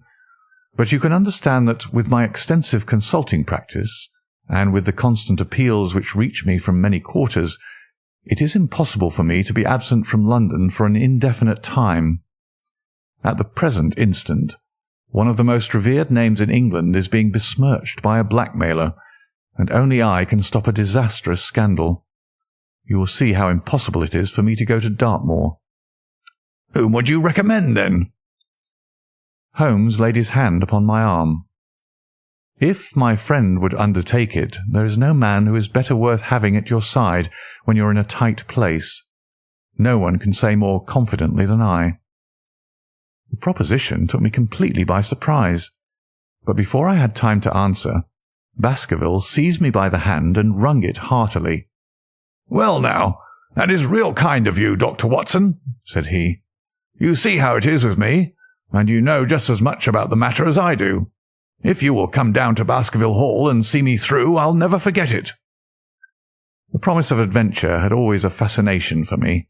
but you can understand that with my extensive consulting practice, and with the constant appeals which reach me from many quarters, it is impossible for me to be absent from London for an indefinite time. At the present instant, one of the most revered names in England is being besmirched by a blackmailer, and only I can stop a disastrous scandal. You will see how impossible it is for me to go to Dartmoor." "Whom would you recommend, then?" Holmes laid his hand upon my arm. "If my friend would undertake it, there is no man who is better worth having at your side when you are in a tight place. No one can say more confidently than I." The proposition took me completely by surprise, but before I had time to answer, Baskerville seized me by the hand and wrung it heartily. "Well now, that is real kind of you, Dr. Watson," said he. "You see how it is with me, and you know just as much about the matter as I do. If you will come down to Baskerville Hall and see me through, I'll never forget it." The promise of adventure had always a fascination for me,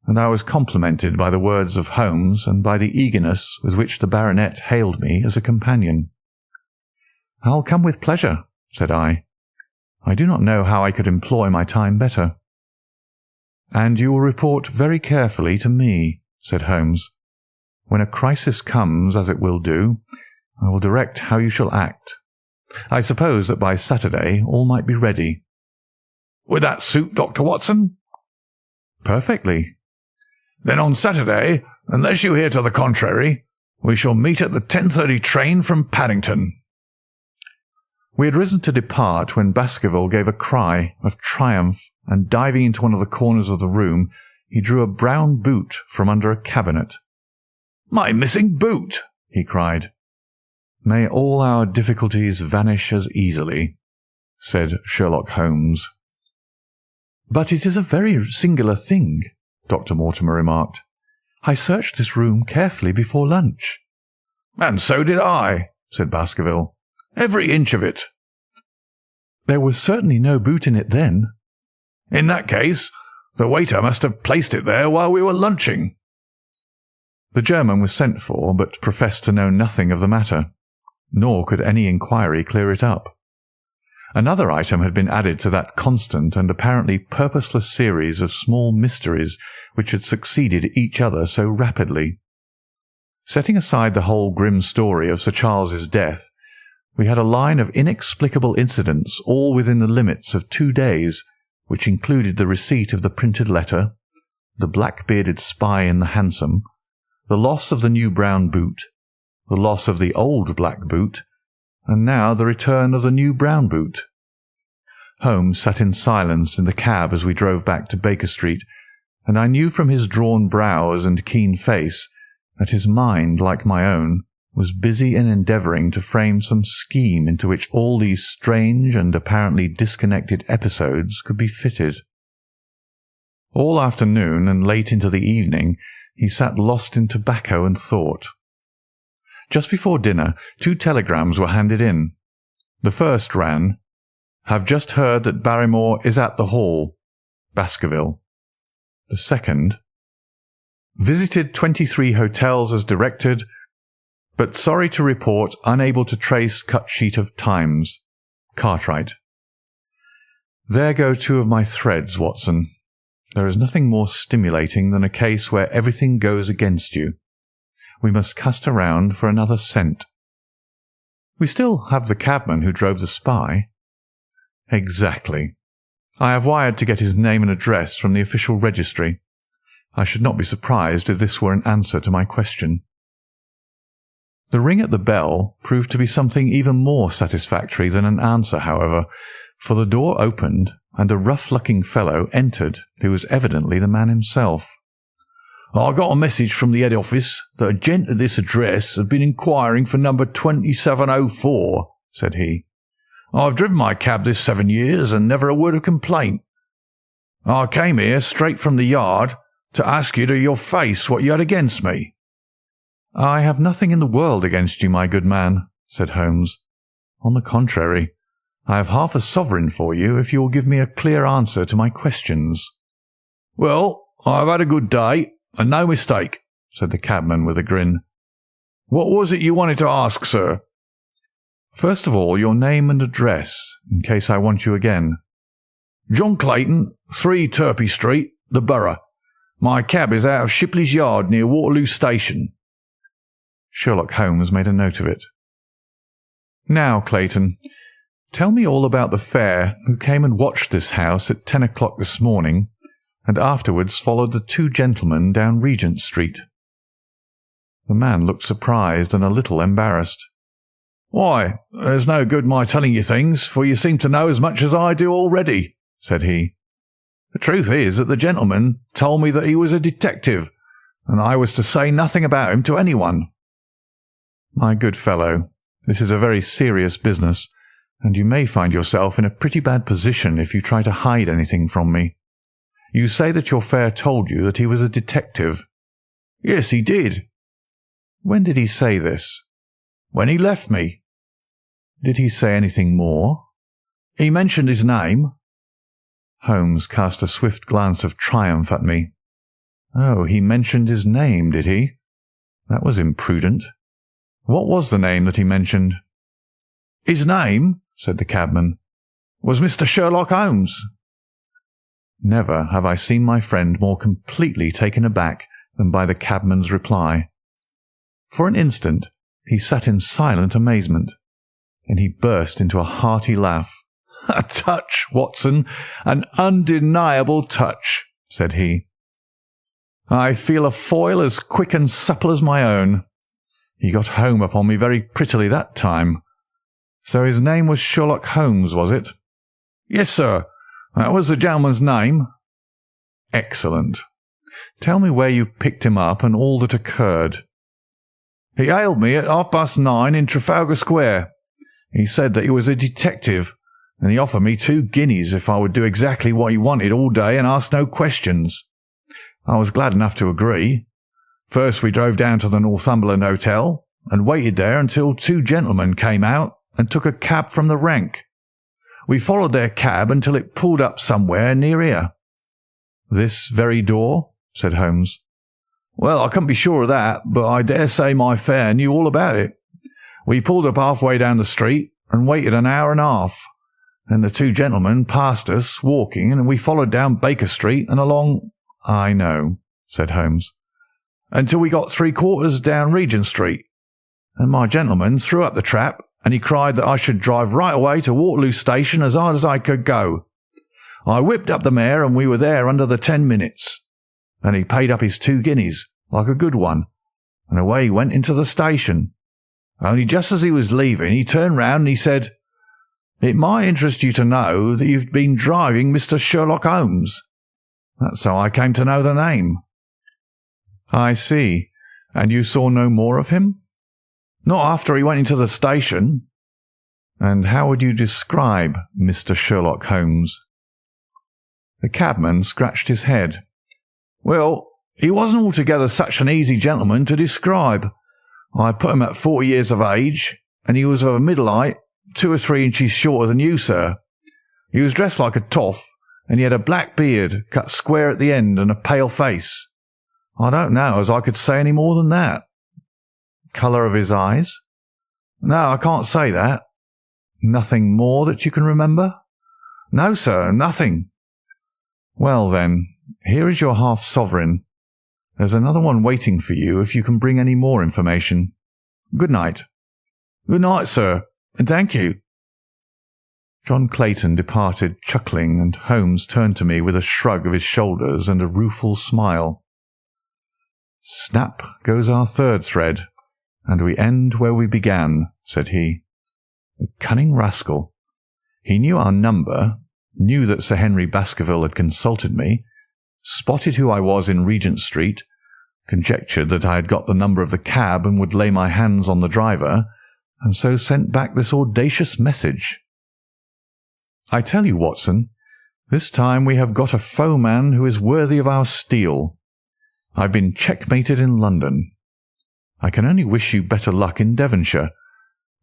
and I was complimented by the words of Holmes and by the eagerness with which the baronet hailed me as a companion. "I'll come with pleasure," said I. "I do not know how I could employ my time better." "And you will report very carefully to me," said Holmes. "When a crisis comes, as it will do, I will direct how you shall act. I suppose that by Saturday all might be ready." "Would that suit Dr. Watson?" "Perfectly." "Then on Saturday, unless you hear to the contrary, we shall meet at the 10:30 train from Paddington." We had risen to depart when Baskerville gave a cry of triumph, and diving into one of the corners of the room, he drew a brown boot from under a cabinet. "My missing boot!" he cried. "May all our difficulties vanish as easily," said Sherlock Holmes. "But it is a very singular thing," Dr. Mortimer remarked. "I searched this room carefully before lunch." "And so did I," said Baskerville. "Every inch of it." "There was certainly no boot in it then." "In that case, the waiter must have placed it there while we were lunching." The German was sent for, but professed to know nothing of the matter, nor could any inquiry clear it up. Another item had been added to that constant and apparently purposeless series of small mysteries which had succeeded each other so rapidly. Setting aside the whole grim story of Sir Charles's death, we had a line of inexplicable incidents all within the limits of 2 days, which included the receipt of the printed letter, the black-bearded spy in the hansom, the loss of the new brown boot, the loss of the old black boot, and now the return of the new brown boot. Holmes sat in silence in the cab as we drove back to Baker Street, and I knew from his drawn brows and keen face that his mind, like my own, was busy in endeavouring to frame some scheme into which all these strange and apparently disconnected episodes could be fitted. All afternoon and late into the evening he sat lost in tobacco and thought. Just before dinner 2 telegrams were handed in. The first ran, "Have just heard that Barrymore is at the Hall. Baskerville." The second, "Visited 23 hotels as directed, but sorry to report unable to trace cut sheet of Times. Cartwright." There go 2 of my threads, Watson. There is nothing more stimulating than a case where everything goes against you. We must cast around for another scent. We still have the cabman who drove the spy. Exactly. I have wired to get his name and address from the official registry. I should not be surprised if this were an answer to my question. The ring at the bell proved to be something even more satisfactory than an answer, however, for the door opened and a rough-looking fellow entered who was evidently the man himself. "I got a message from the head office that a gent at this address had been inquiring for number 2704, said he. "I've driven my cab this 7 years and never a word of complaint. I came here straight from the yard to ask you to your face what you had against me." "I have nothing in the world against you, my good man," said Holmes. On the contrary, I have half a sovereign for you if you will give me a clear answer to my questions." "Well, I've had a good day, and no mistake," said the cabman with a grin. "What was it you wanted to ask, sir?" "First of all, your name and address, in case I want you again." "John Clayton, 3 Turpey Street, the Borough. My cab is out of Shipley's Yard near Waterloo Station." Sherlock Holmes made a note of it. "Now, Clayton, tell me all about the fare who came and watched this house at 10 o'clock this morning, and afterwards followed the 2 gentlemen down Regent Street." The man looked surprised and a little embarrassed. "Why, there's no good my telling you things, for you seem to know as much as I do already," said he. "The truth is that the gentleman told me that he was a detective, and I was to say nothing about him to anyone." "My good fellow, this is a very serious business, and you may find yourself in a pretty bad position if you try to hide anything from me. You say that your fare told you that he was a detective." "Yes, he did." "When did he say this?" "When he left me." "Did he say anything more?" "He mentioned his name." Holmes cast a swift glance of triumph at me. "Oh, he mentioned his name, did he? That was imprudent. What was the name that he mentioned?" "His name," said the cabman, "was Mr. Sherlock Holmes." Never have I seen my friend more completely taken aback than by the cabman's reply. For an instant he sat in silent amazement. Then he burst into a hearty laugh. "A touch, Watson, an undeniable touch," said he. "I feel a foil as quick and supple as my own. He got home upon me very prettily that time." "So his name was Sherlock Holmes, was it?" "Yes, sir. That was the gentleman's name." "Excellent. Tell me where you picked him up and all that occurred." "He hailed me at 9:30 in Trafalgar Square. He said that he was a detective, and he offered me 2 guineas if I would do exactly what he wanted all day and ask no questions. I was glad enough to agree. First we drove down to the Northumberland Hotel, and waited there until 2 gentlemen came out and took a cab from the rank. We followed their cab until it pulled up somewhere near here." "This very door?" said Holmes. "Well, I couldn't be sure of that, but I dare say my fare knew all about it. We pulled up halfway down the street and waited an hour and a half. Then the 2 gentlemen passed us, walking, and we followed down Baker Street and along—" "I know," said Holmes. "Until we got 3/4 down Regent Street. And my gentleman threw up the trap, and he cried that I should drive right away to Waterloo Station as hard as I could go. I whipped up the mare, and we were there under the 10 minutes. Then he paid up his 2 guineas, like a good one, and away he went into the station. Only just as he was leaving, he turned round and he said, 'It might interest you to know that you've been driving Mr. Sherlock Holmes.' That's how I came to know the name." "I see. And you saw no more of him?" "Not after he went into the station." "And how would you describe Mr. Sherlock Holmes?" The cabman scratched his head. "Well, he wasn't altogether such an easy gentleman to describe. I put him at 40 years of age, and he was of a middle height, 2 or 3 inches shorter than you, sir. He was dressed like a toff, and he had a black beard, cut square at the end, and a pale face. I don't know as I could say any more than that." "Colour of his eyes?" "No, I can't say that." "Nothing more that you can remember?" "No, sir, nothing." "Well, then, here is your half-sovereign. There's another one waiting for you if you can bring any more information. Good night." "Good night, sir, and thank you." John Clayton departed chuckling, and Holmes turned to me with a shrug of his shoulders and a rueful smile. "Snap goes our third thread, and we end where we began," said he. "The cunning rascal! He knew our number, knew that Sir Henry Baskerville had consulted me, spotted who I was in Regent Street, conjectured that I had got the number of the cab and would lay my hands on the driver, and so sent back this audacious message. I tell you, Watson, this time we have got a foeman who is worthy of our steel. I've been checkmated in London. I can only wish you better luck in Devonshire,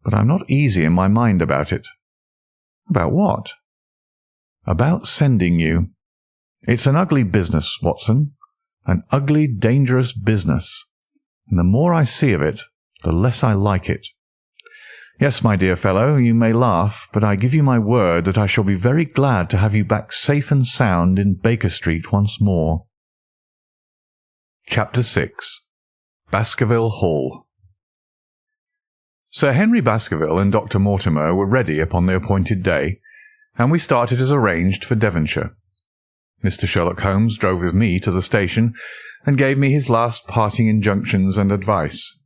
but I'm not easy in my mind about it." "About what?" "About sending you. It's an ugly business, Watson, an ugly, dangerous business, and the more I see of it, the less I like it. Yes, my dear fellow, you may laugh, but I give you my word that I shall be very glad to have you back safe and sound in Baker Street once more." Chapter 6. Baskerville Hall. Sir Henry Baskerville and Dr. Mortimer were ready upon the appointed day, and we started as arranged for Devonshire. Mr. Sherlock Holmes drove with me to the station and gave me his last parting injunctions and advice.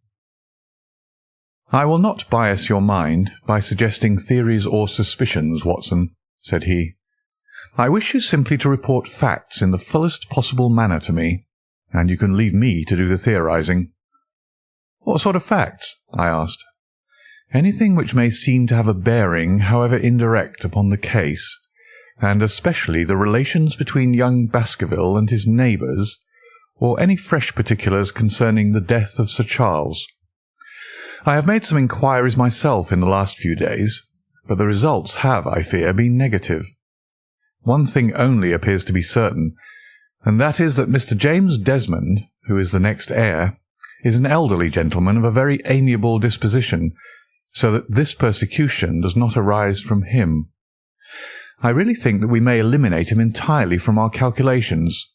"I will not bias your mind by suggesting theories or suspicions, Watson," said he. "I wish you simply to report facts in the fullest possible manner to me, and you can leave me to do the theorizing." "What sort of facts?" I asked. "Anything which may seem to have a bearing, however indirect, upon the case, and especially the relations between young Baskerville and his neighbours, or any fresh particulars concerning the death of Sir Charles. I have made some inquiries myself in the last few days, but the results have, I fear, been negative. One thing only appears to be certain, and that is that Mr. James Desmond, who is the next heir, is an elderly gentleman of a very amiable disposition, so that this persecution does not arise from him. I really think that we may eliminate him entirely from our calculations.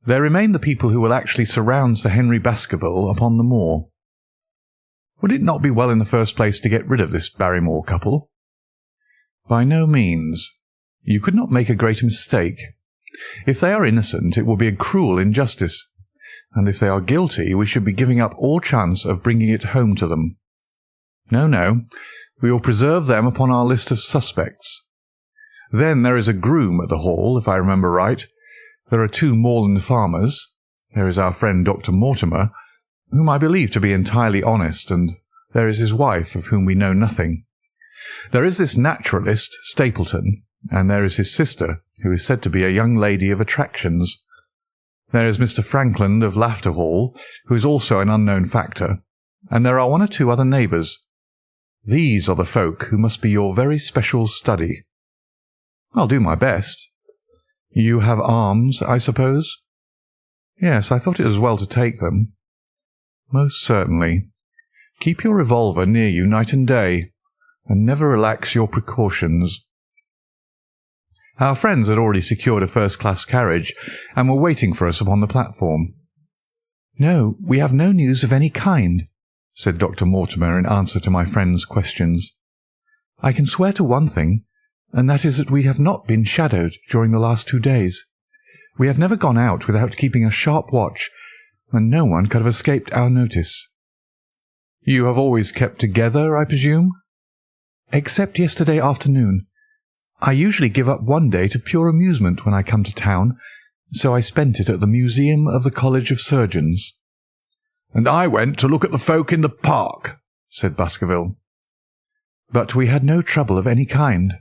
There remain the people who will actually surround Sir Henry Baskerville upon the moor. Would it not be well in the first place to get rid of this Barrymore couple?" "By no means. You could not make a greater mistake. If they are innocent, it will be a cruel injustice, and if they are guilty, we should be giving up all chance of bringing it home to them. No, we will preserve them upon our list of suspects. Then there is a groom at the Hall, if I remember right. There are 2 moorland farmers. There is our friend Dr. Mortimer, whom I believe to be entirely honest, and there is his wife, of whom we know nothing. There is this naturalist, Stapleton, and there is his sister, who is said to be a young lady of attractions. There is Mr. Frankland of Laughter Hall, who is also an unknown factor, and there are 1 or 2 other neighbours. These are the folk who must be your very special study." "I'll do my best." "You have arms, I suppose?" "Yes, I thought it as well to take them." "Most certainly. Keep your revolver near you night and day, and never relax your precautions." Our friends had already secured a first-class carriage, and were waiting for us upon the platform. "No, we have no news of any kind," said Dr. Mortimer in answer to my friend's questions. "I can swear to one thing, and that is that we have not been shadowed during the last 2 days. We have never gone out without keeping a sharp watch, and no one could have escaped our notice." "You have always kept together, I presume?" "Except yesterday afternoon. I usually give up one day to pure amusement when I come to town, so I spent it at the Museum of the College of Surgeons." "And I went to look at the folk in the park," said Baskerville. "But we had no trouble of any kind."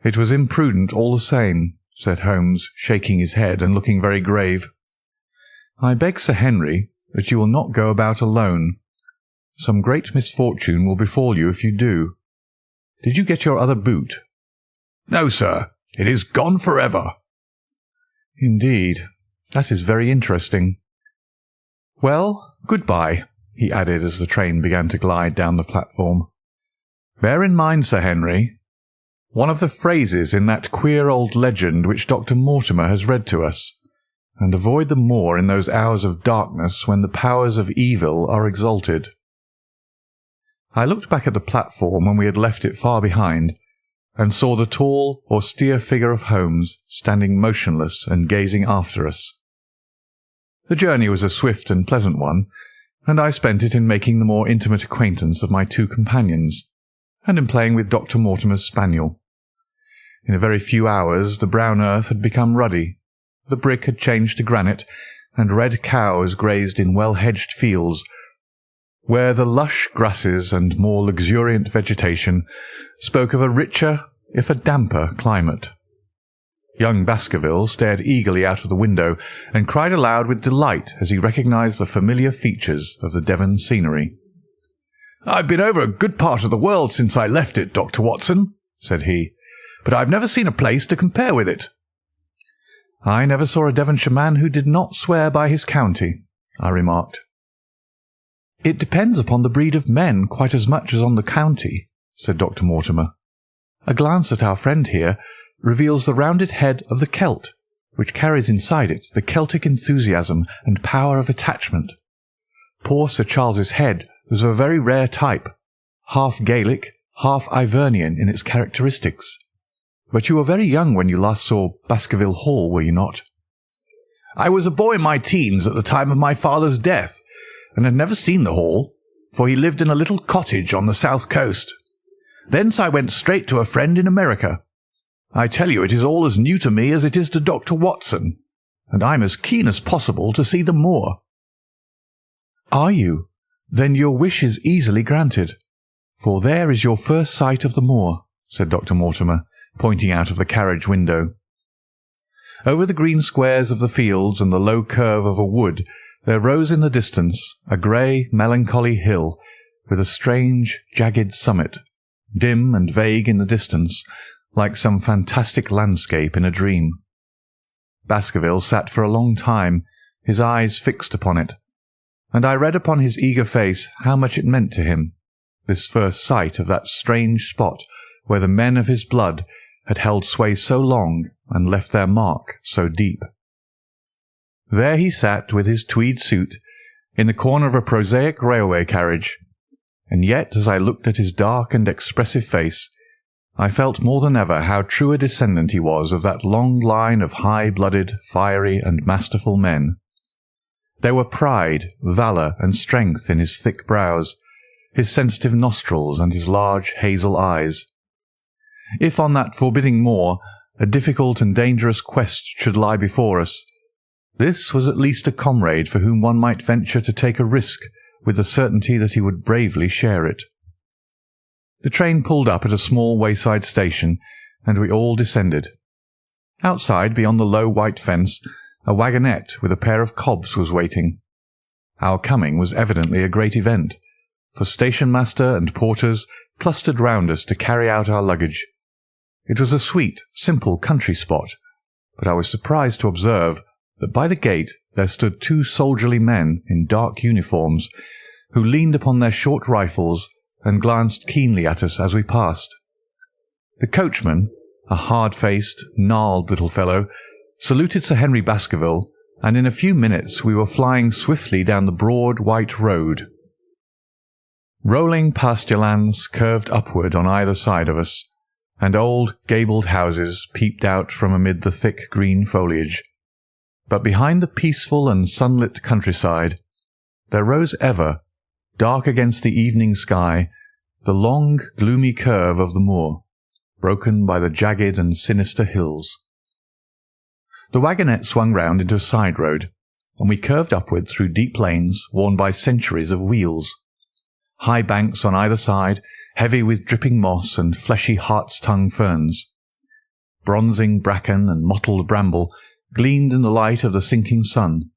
"It was imprudent all the same," said Holmes, shaking his head and looking very grave. "I beg, Sir Henry, that you will not go about alone. Some great misfortune will befall you if you do. Did you get your other boot?" "No, sir. It is gone forever." "Indeed. That is very interesting. Well, good-bye," he added as the train began to glide down the platform. "Bear in mind, Sir Henry, one of the phrases in that queer old legend which Dr. Mortimer has read to us, and avoid the moor in those hours of darkness when the powers of evil are exalted." I looked back at the platform when we had left it far behind, and saw the tall, austere figure of Holmes standing motionless and gazing after us. The journey was a swift and pleasant one, and I spent it in making the more intimate acquaintance of my 2 companions, and in playing with Dr. Mortimer's spaniel. In a very few hours the brown earth had become ruddy, the brick had changed to granite, and red cows grazed in well-hedged fields, where the lush grasses and more luxuriant vegetation spoke of a richer, if a damper, climate. Young Baskerville stared eagerly out of the window and cried aloud with delight as he recognized the familiar features of the Devon scenery. "I've been over a good part of the world since I left it, Dr. Watson," said he, "but I've never seen a place to compare with it." "I never saw a Devonshire man who did not swear by his county," I remarked. "It depends upon the breed of men quite as much as on the county," said Dr. Mortimer. "A glance at our friend here reveals the rounded head of the Celt, which carries inside it the Celtic enthusiasm and power of attachment. Poor Sir Charles's head was of a very rare type, half Gaelic, half Ivernian in its characteristics. But you were very young when you last saw Baskerville Hall, were you not?" "I was a boy in my teens at the time of my father's death, and had never seen the Hall, for he lived in a little cottage on the south coast. Thence I went straight to a friend in America. I tell you, it is all as new to me as it is to Dr. Watson, and I'm as keen as possible to see the Moor." "Are you? Then your wish is easily granted, for there is your first sight of the Moor," said Dr. Mortimer, pointing out of the carriage window. Over the green squares of the fields and the low curve of a wood there rose in the distance a grey, melancholy hill, with a strange, jagged summit, dim and vague in the distance, like some fantastic landscape in a dream. Baskerville sat for a long time, his eyes fixed upon it, and I read upon his eager face how much it meant to him, this first sight of that strange spot where the men of his blood had held sway so long and left their mark so deep. There he sat with his tweed suit, in the corner of a prosaic railway carriage, and yet as I looked at his dark and expressive face, I felt more than ever how true a descendant he was of that long line of high-blooded, fiery, and masterful men. There were pride, valour, and strength in his thick brows, his sensitive nostrils, and his large hazel eyes. If on that forbidding moor a difficult and dangerous quest should lie before us, this was at least a comrade for whom one might venture to take a risk with the certainty that he would bravely share it. The train pulled up at a small wayside station, and we all descended. Outside, beyond the low white fence, a wagonette with a pair of cobs was waiting. Our coming was evidently a great event, for station-master and porters clustered round us to carry out our luggage. It was a sweet, simple country spot, but I was surprised to observe that by the gate there stood two soldierly men in dark uniforms, who leaned upon their short rifles and glanced keenly at us as we passed. The coachman, a hard-faced, gnarled little fellow, saluted Sir Henry Baskerville, and in a few minutes we were flying swiftly down the broad white road. Rolling pasture lands curved upward on either side of us, and old gabled houses peeped out from amid the thick green foliage. But behind the peaceful and sunlit countryside there rose ever, dark against the evening sky, the long, gloomy curve of the moor, broken by the jagged and sinister hills. The wagonette swung round into a side road, and we curved upward through deep lanes worn by centuries of wheels. High banks on either side, heavy with dripping moss and fleshy hart's-tongue ferns. Bronzing bracken and mottled bramble gleamed in the light of the sinking sun.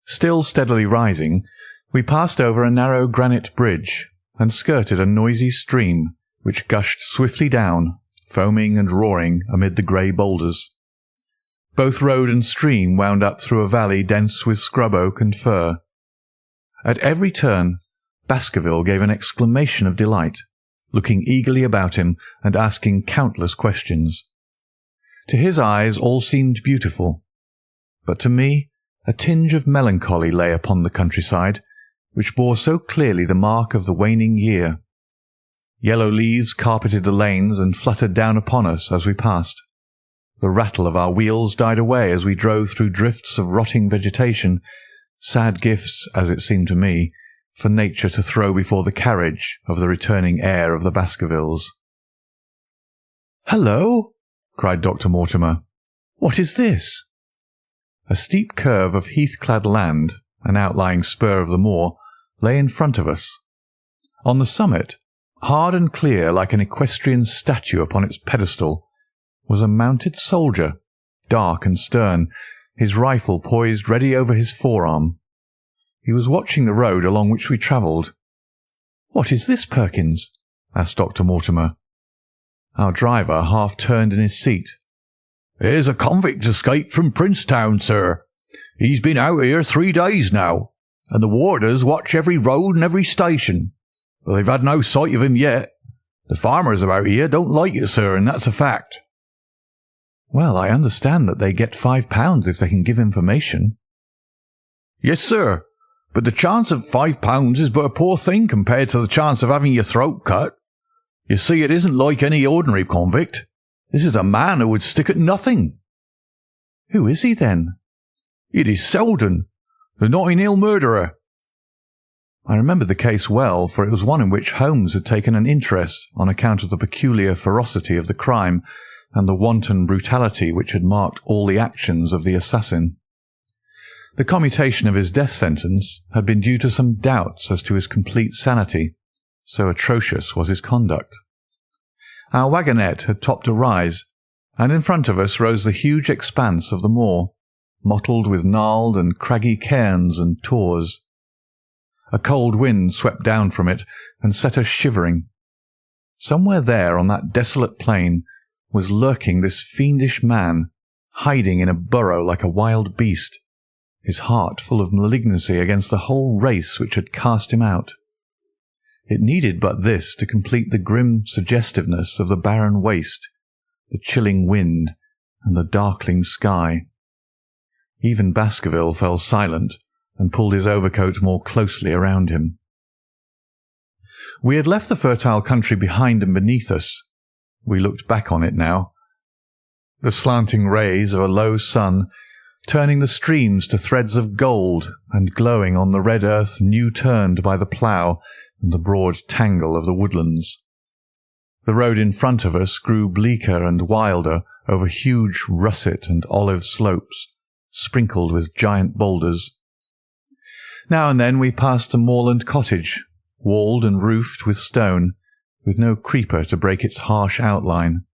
Still steadily rising, we passed over a narrow granite bridge, and skirted a noisy stream which gushed swiftly down, foaming and roaring amid the grey boulders. Both road and stream wound up through a valley dense with scrub oak and fir. At every turn Baskerville gave an exclamation of delight, looking eagerly about him and asking countless questions. To his eyes all seemed beautiful, but to me a tinge of melancholy lay upon the countryside, which bore so clearly the mark of the waning year. Yellow leaves carpeted the lanes and fluttered down upon us as we passed. The rattle of our wheels died away as we drove through drifts of rotting vegetation, sad gifts, as it seemed to me, for nature to throw before the carriage of the returning heir of the Baskervilles. "Hello!" cried Dr. Mortimer. "What is this?" A steep curve of heath-clad land, an outlying spur of the moor, lay in front of us. On the summit, hard and clear like an equestrian statue upon its pedestal, was a mounted soldier, dark and stern, his rifle poised ready over his forearm. He was watching the road along which we travelled. "What is this, Perkins?" asked Dr. Mortimer. Our driver half turned in his seat. "Here's a convict escaped from Princetown, sir. He's been out here 3 days now, and the warders watch every road and every station, but they've had no sight of him yet. The farmers about here don't like it, sir, and that's a fact." "Well, I understand that they get £5 if they can give information." "Yes, sir, but the chance of £5 is but a poor thing compared to the chance of having your throat cut. You see, it isn't like any ordinary convict. This is a man who would stick at nothing." "Who is he, then?" "It is Selden, the Notting Hill murderer." I remembered the case well, for it was one in which Holmes had taken an interest on account of the peculiar ferocity of the crime and the wanton brutality which had marked all the actions of the assassin. The commutation of his death sentence had been due to some doubts as to his complete sanity, so atrocious was his conduct. Our wagonette had topped a rise, and in front of us rose the huge expanse of the moor, mottled with gnarled and craggy cairns and tors. A cold wind swept down from it and set us shivering. Somewhere there on that desolate plain was lurking this fiendish man, hiding in a burrow like a wild beast, his heart full of malignancy against the whole race which had cast him out. It needed but this to complete the grim suggestiveness of the barren waste, the chilling wind, and the darkling sky. Even Baskerville fell silent and pulled his overcoat more closely around him. We had left the fertile country behind and beneath us. We looked back on it now. The slanting rays of a low sun, turning the streams to threads of gold and glowing on the red earth new turned by the plough and the broad tangle of the woodlands. The road in front of us grew bleaker and wilder over huge russet and olive slopes, sprinkled with giant boulders. Now and then we passed a moorland cottage, walled and roofed with stone, with no creeper to break its harsh outline.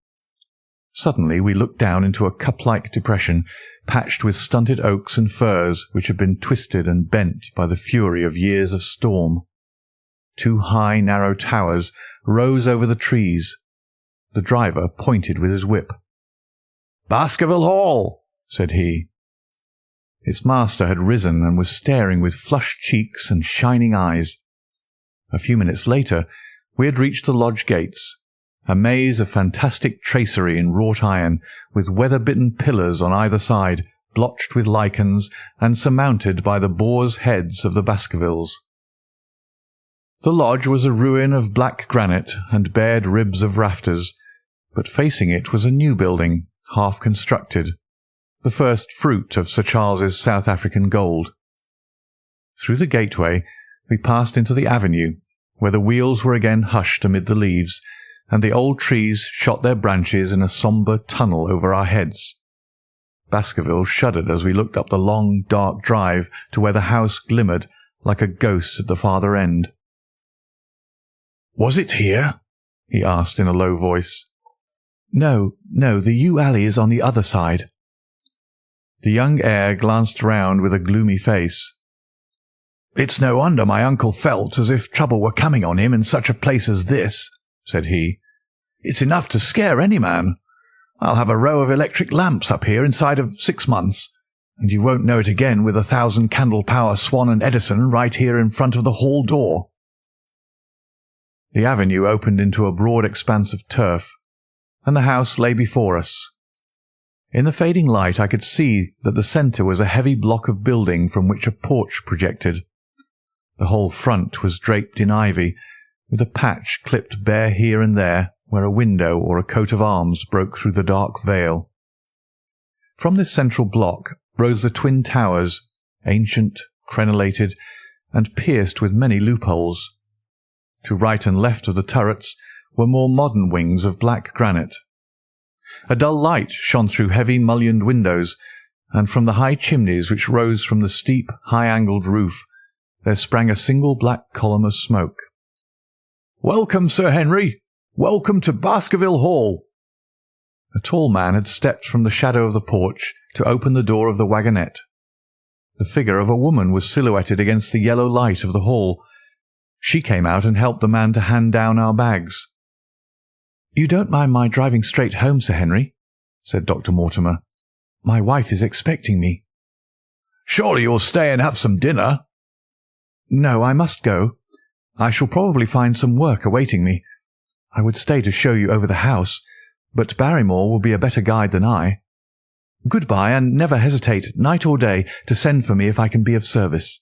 Suddenly we looked down into a cup-like depression, patched with stunted oaks and firs which had been twisted and bent by the fury of years of storm. 2 high, narrow towers rose over the trees. The driver pointed with his whip. "Baskerville Hall," said he. Its master had risen and was staring with flushed cheeks and shining eyes. A few minutes later we had reached the lodge gates, a maze of fantastic tracery in wrought iron, with weather-bitten pillars on either side, blotched with lichens, and surmounted by the boars' heads of the Baskervilles. The lodge was a ruin of black granite and bared ribs of rafters, but facing it was a new building, half constructed, the first fruit of Sir Charles's South African gold. Through the gateway we passed into the avenue, where the wheels were again hushed amid the leaves, and the old trees shot their branches in a sombre tunnel over our heads. Baskerville shuddered as we looked up the long, dark drive to where the house glimmered like a ghost at the farther end. "Was it here?" he asked in a low voice. No, the yew alley is on the other side." The young heir glanced round with a gloomy face. "It's no wonder my uncle felt as if trouble were coming on him in such a place as this," said he. "It's enough to scare any man. I'll have a row of electric lamps up here inside of 6 months, and you won't know it again with 1,000 candle-power Swan and Edison right here in front of the hall door." The avenue opened into a broad expanse of turf, and the house lay before us. In the fading light I could see that the centre was a heavy block of building from which a porch projected. The whole front was draped in ivy, with a patch clipped bare here and there where a window or a coat of arms broke through the dark veil. From this central block rose the twin towers, ancient, crenellated, and pierced with many loopholes. To right and left of the turrets were more modern wings of black granite. A dull light shone through heavy mullioned windows, and from the high chimneys which rose from the steep, high-angled roof there sprang a single black column of smoke. "Welcome, Sir Henry! Welcome to Baskerville Hall!" A tall man had stepped from the shadow of the porch to open the door of the wagonette. The figure of a woman was silhouetted against the yellow light of the hall. She came out and helped the man to hand down our bags. "You don't mind my driving straight home, Sir Henry?" said Dr. Mortimer. "My wife is expecting me." "Surely you'll stay and have some dinner?" "No, I must go. I shall probably find some work awaiting me. I would stay to show you over the house, but Barrymore will be a better guide than I. Good-bye, and never hesitate, night or day, to send for me if I can be of service."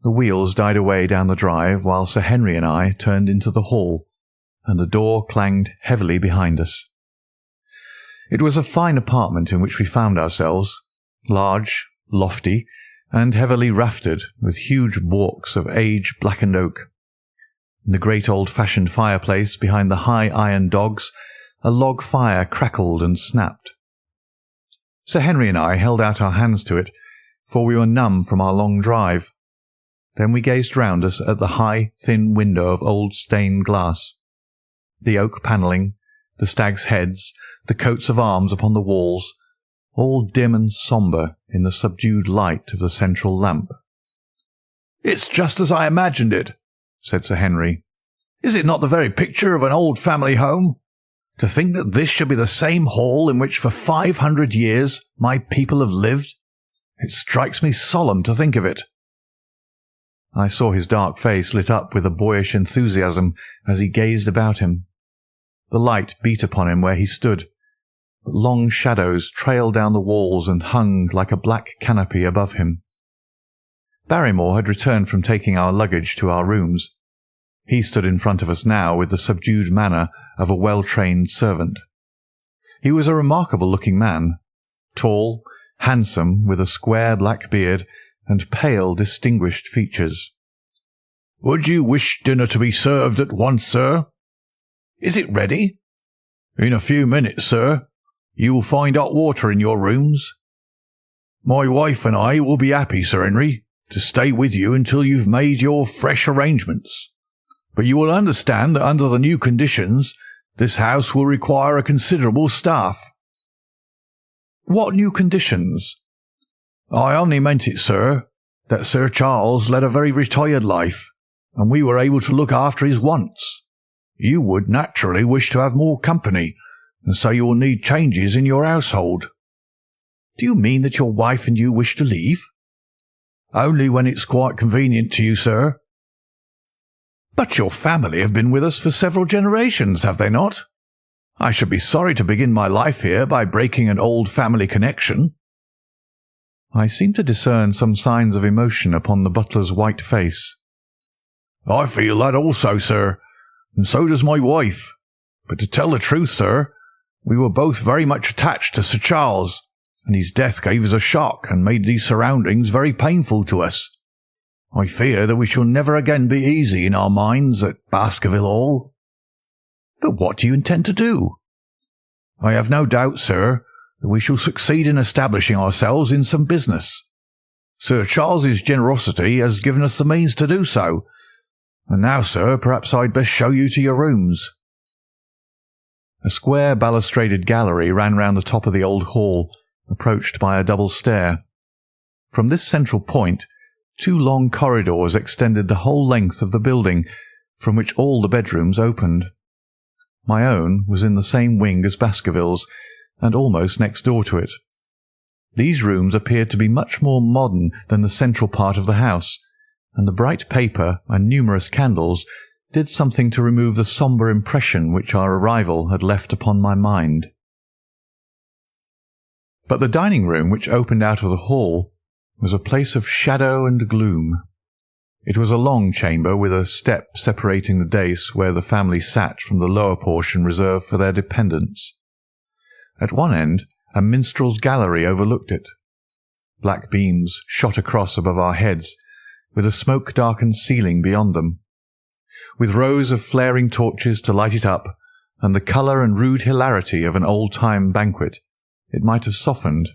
The wheels died away down the drive while Sir Henry and I turned into the hall, and the door clanged heavily behind us. It was a fine apartment in which we found ourselves, large, lofty, and heavily raftered, with huge walks of age-blackened oak. In the great old-fashioned fireplace behind the high iron dogs, a log fire crackled and snapped. Sir Henry and I held out our hands to it, for we were numb from our long drive. Then we gazed round us at the high, thin window of old stained glass, the oak panelling, the stags' heads, the coats of arms upon the walls, all dim and sombre in the subdued light of the central lamp. "It's just as I imagined it," said Sir Henry. "Is it not the very picture of an old family home? To think that this should be the same hall in which for 500 years my people have lived. It strikes me solemn to think of it." I saw his dark face lit up with a boyish enthusiasm as he gazed about him. The light beat upon him where he stood, but long shadows trailed down the walls and hung like a black canopy above him. Barrymore had returned from taking our luggage to our rooms. He stood in front of us now with the subdued manner of a well-trained servant. He was a remarkable-looking man, tall, handsome, with a square black beard and pale, distinguished features. "Would you wish dinner to be served at once, sir?" "Is it ready?" "In a few minutes, sir. You will find hot water in your rooms. My wife and I will be happy, Sir Henry, to stay with you until you've made your fresh arrangements. But you will understand that under the new conditions, this house will require a considerable staff." "What new conditions?" "I only meant it, sir, that Sir Charles led a very retired life, and we were able to look after his wants. You would naturally wish to have more company, and so you will need changes in your household." "Do you mean that your wife and you wish to leave?" "Only when it's quite convenient to you, sir." "But your family have been with us for several generations, have they not? I should be sorry to begin my life here by breaking an old family connection." I seemed to discern some signs of emotion upon the butler's white face. "I feel that also, sir, and so does my wife. But to tell the truth, sir, we were both very much attached to Sir Charles, and his death gave us a shock and made these surroundings very painful to us. I fear that we shall never again be easy in our minds at Baskerville Hall." "But what do you intend to do?" "I have no doubt, sir, that we shall succeed in establishing ourselves in some business. Sir Charles's generosity has given us the means to do so. And now, sir, perhaps I'd best show you to your rooms." A square balustraded gallery ran round the top of the old hall, approached by a double stair. From this central point, 2 long corridors extended the whole length of the building, from which all the bedrooms opened. My own was in the same wing as Baskervilles, and almost next door to it. These rooms appeared to be much more modern than the central part of the house, and the bright paper and numerous candles did something to remove the sombre impression which our arrival had left upon my mind. But the dining-room, which opened out of the hall, was a place of shadow and gloom. It was a long chamber with a step separating the dais where the family sat from the lower portion reserved for their dependents. At one end, a minstrel's gallery overlooked it. Black beams shot across above our heads, with a smoke-darkened ceiling beyond them. With rows of flaring torches to light it up, and the colour and rude hilarity of an old-time banquet, it might have softened.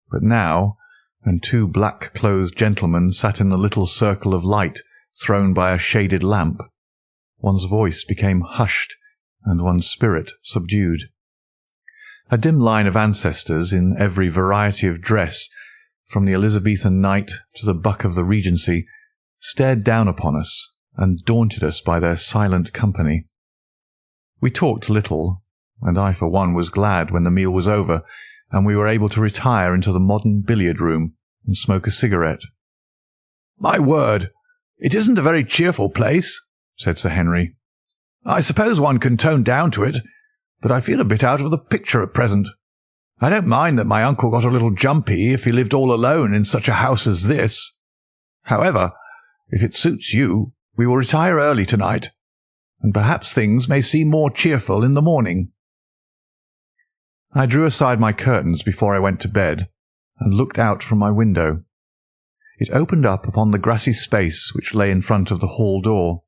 But now, when 2 black-clothed gentlemen sat in the little circle of light thrown by a shaded lamp, one's voice became hushed and one's spirit subdued. A dim line of ancestors in every variety of dress, from the Elizabethan knight to the buck of the Regency, stared down upon us and daunted us by their silent company. We talked little, and I for one was glad when the meal was over and we were able to retire into the modern billiard-room and smoke a cigarette. "My word, it isn't a very cheerful place," said Sir Henry. "I suppose one can tone down to it, but I feel a bit out of the picture at present. I don't mind that my uncle got a little jumpy if he lived all alone in such a house as this. However, if it suits you, we will retire early tonight, and perhaps things may seem more cheerful in the morning." I drew aside my curtains before I went to bed and looked out from my window. It opened up upon the grassy space which lay in front of the hall door.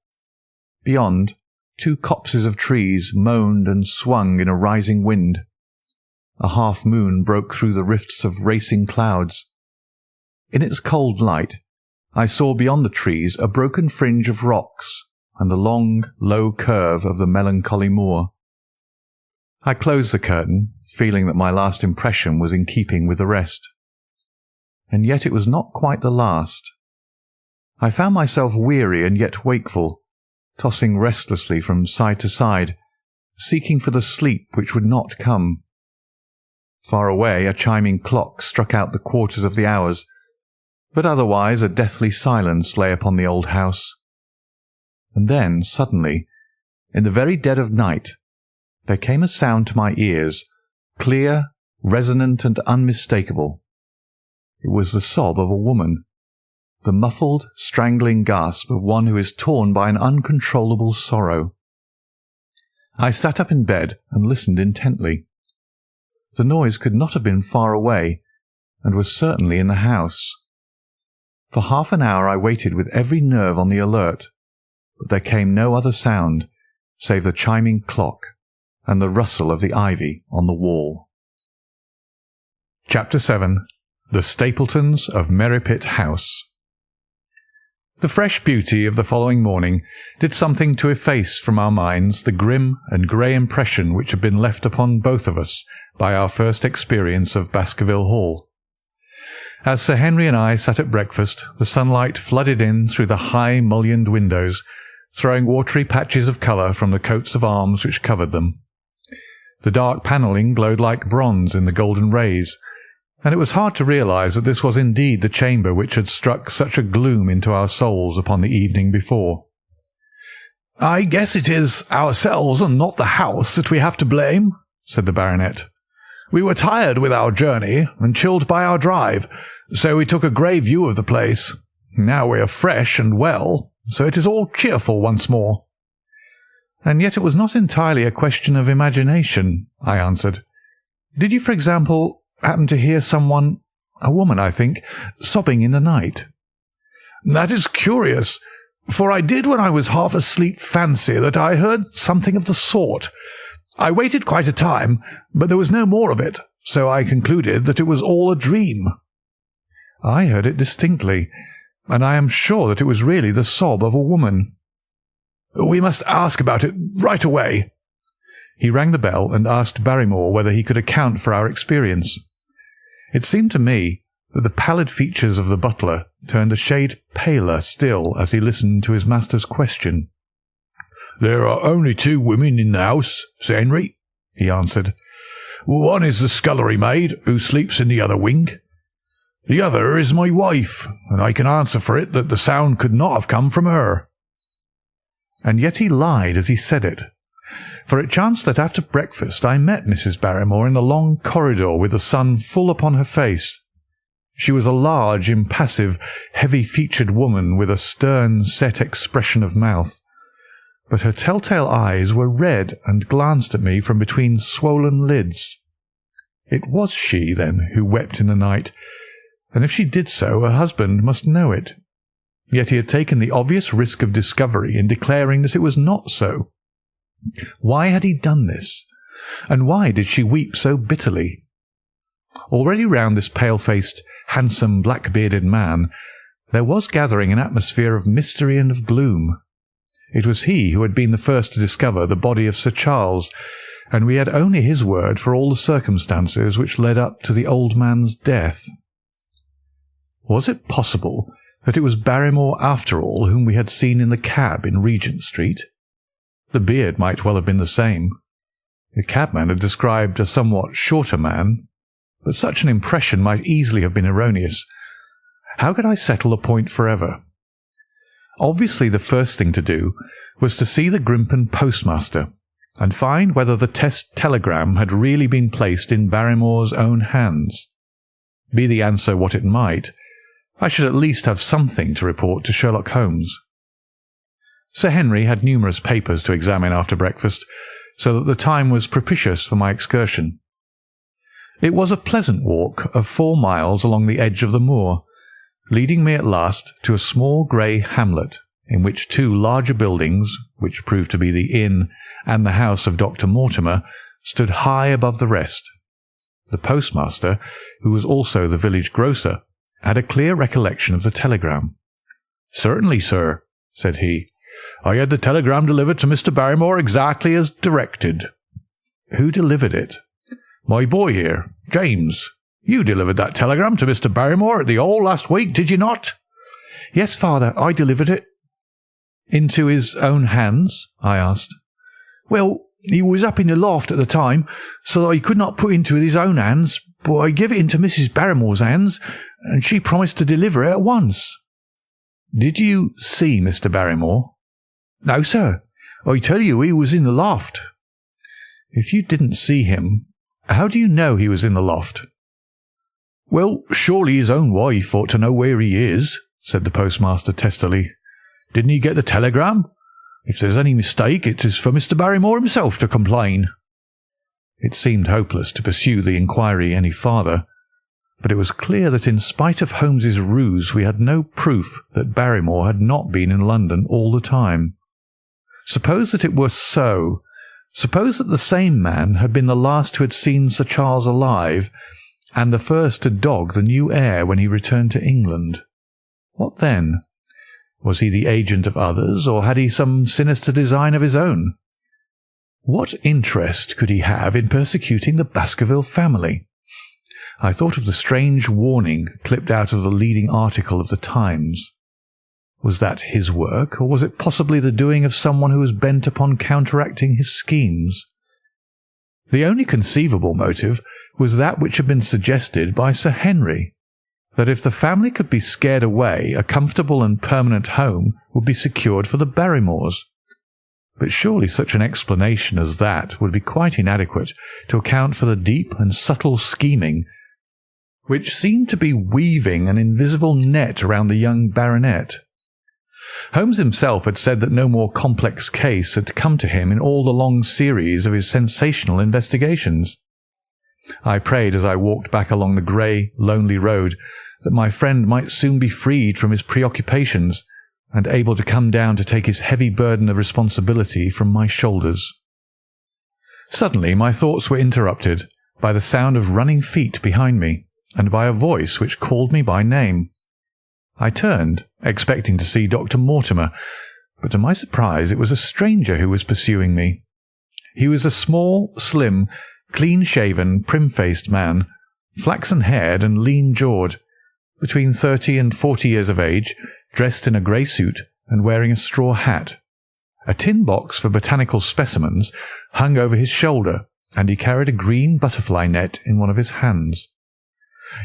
Beyond, 2 copses of trees moaned and swung in a rising wind. A half-moon broke through the rifts of racing clouds. In its cold light, I saw beyond the trees a broken fringe of rocks and the long, low curve of the melancholy moor. I closed the curtain, feeling that my last impression was in keeping with the rest. And yet it was not quite the last. I found myself weary and yet wakeful, tossing restlessly from side to side, seeking for the sleep which would not come. Far away a chiming clock struck out the quarters of the hours, but otherwise a deathly silence lay upon the old house. And then, suddenly, in the very dead of night, there came a sound to my ears, clear, resonant, and unmistakable. It was the sob of a woman, the muffled, strangling gasp of one who is torn by an uncontrollable sorrow. I sat up in bed and listened intently. The noise could not have been far away, and was certainly in the house. For half an hour I waited with every nerve on the alert, but there came no other sound save the chiming clock and the rustle of the ivy on the wall. Chapter 7. The Stapletons of Merripit House. The fresh beauty of the following morning did something to efface from our minds the grim and grey impression which had been left upon both of us by our first experience of Baskerville Hall. As Sir Henry and I sat at breakfast, the sunlight flooded in through the high mullioned windows, throwing watery patches of colour from the coats of arms which covered them. The dark panelling glowed like bronze in the golden rays, and it was hard to realise that this was indeed the chamber which had struck such a gloom into our souls upon the evening before. "I guess it is ourselves and not the house that we have to blame," said the baronet. "We were tired with our journey and chilled by our drive, so we took a grey view of the place. Now we are fresh and well, so it is all cheerful once more." "And yet it was not entirely a question of imagination," I answered. "Did you, for example, happen to hear someone, a woman, I think, sobbing in the night?" "That is curious, for I did when I was half asleep fancy that I heard something of the sort. I waited quite a time, but there was no more of it, so I concluded that it was all a dream." "I heard it distinctly, and I am sure that it was really the sob of a woman." "We must ask about it right away." He rang the bell and asked Barrymore whether he could account for our experience. It seemed to me that the pallid features of the butler turned a shade paler still as he listened to his master's question. "There are only 2 women in the house, Sir Henry," he answered. "One is the scullery maid, who sleeps in the other wing. The other is my wife, and I can answer for it that the sound could not have come from her." And yet he lied as he said it, for it chanced that after breakfast I met Mrs. Barrymore in the long corridor with the sun full upon her face. She was a large, impassive, heavy-featured woman with a stern, set expression of mouth, but her telltale eyes were red and glanced at me from between swollen lids. It was she, then, who wept in the night, and if she did so, her husband must know it. Yet he had taken the obvious risk of discovery in declaring that it was not so. Why had he done this? And why did she weep so bitterly? Already round this pale-faced, handsome, black-bearded man there was gathering an atmosphere of mystery and of gloom. It was he who had been the first to discover the body of Sir Charles, and we had only his word for all the circumstances which led up to the old man's death. Was it possible that it was Barrymore after all whom we had seen in the cab in Regent Street? The beard might well have been the same. The cabman had described a somewhat shorter man, but such an impression might easily have been erroneous. How could I settle the point forever? Obviously the first thing to do was to see the Grimpen postmaster and find whether the test telegram had really been placed in Barrymore's own hands. Be the answer what it might, I should at least have something to report to Sherlock Holmes. Sir Henry had numerous papers to examine after breakfast, so that the time was propitious for my excursion. It was a pleasant walk of 4 miles along the edge of the moor, leading me at last to a small grey hamlet, in which 2 larger buildings, which proved to be the inn and the house of Dr. Mortimer, stood high above the rest. The postmaster, who was also the village grocer, had a clear recollection of the telegram. "Certainly, sir," said he. "I had the telegram delivered to Mr. Barrymore exactly as directed." "Who delivered it?" "My boy here, James. You delivered that telegram to Mr. Barrymore at the Hall last week, did you not?" "Yes, father, I delivered it." "Into his own hands?" I asked. "Well, he was up in the loft at the time, so that he could not put into his own hands, but I gave it into Mrs. Barrymore's hands, and she promised to deliver it at once." "Did you see Mr. Barrymore?" "No, sir. I tell you he was in the loft." "If you didn't see him, how do you know he was in the loft?" "Well, surely his own wife ought to know where he is," said the postmaster testily. "Didn't he get the telegram? If there's any mistake, it is for Mr. Barrymore himself to complain." It seemed hopeless to pursue the inquiry any farther, but it was clear that in spite of Holmes's ruse we had no proof that Barrymore had not been in London all the time. Suppose that it were so. Suppose that the same man had been the last who had seen Sir Charles alive, and the first to dog the new heir when he returned to England. What then? Was he the agent of others, or had he some sinister design of his own? What interest could he have in persecuting the Baskerville family? I thought of the strange warning clipped out of the leading article of the Times. Was that his work, or was it possibly the doing of someone who was bent upon counteracting his schemes? The only conceivable motive was that which had been suggested by Sir Henry, that if the family could be scared away, a comfortable and permanent home would be secured for the Barrymores. But surely such an explanation as that would be quite inadequate to account for the deep and subtle scheming which seemed to be weaving an invisible net around the young baronet. Holmes himself had said that no more complex case had come to him in all the long series of his sensational investigations. I prayed as I walked back along the grey, lonely road that my friend might soon be freed from his preoccupations and able to come down to take his heavy burden of responsibility from my shoulders. Suddenly my thoughts were interrupted by the sound of running feet behind me, and by a voice which called me by name. I turned, expecting to see Dr. Mortimer, but to my surprise it was a stranger who was pursuing me. He was a small, slim, clean-shaven, prim-faced man, flaxen-haired and lean-jawed, between 30 and 40 years of age, dressed in a grey suit and wearing a straw hat. A tin box for botanical specimens hung over his shoulder, and he carried a green butterfly net in one of his hands.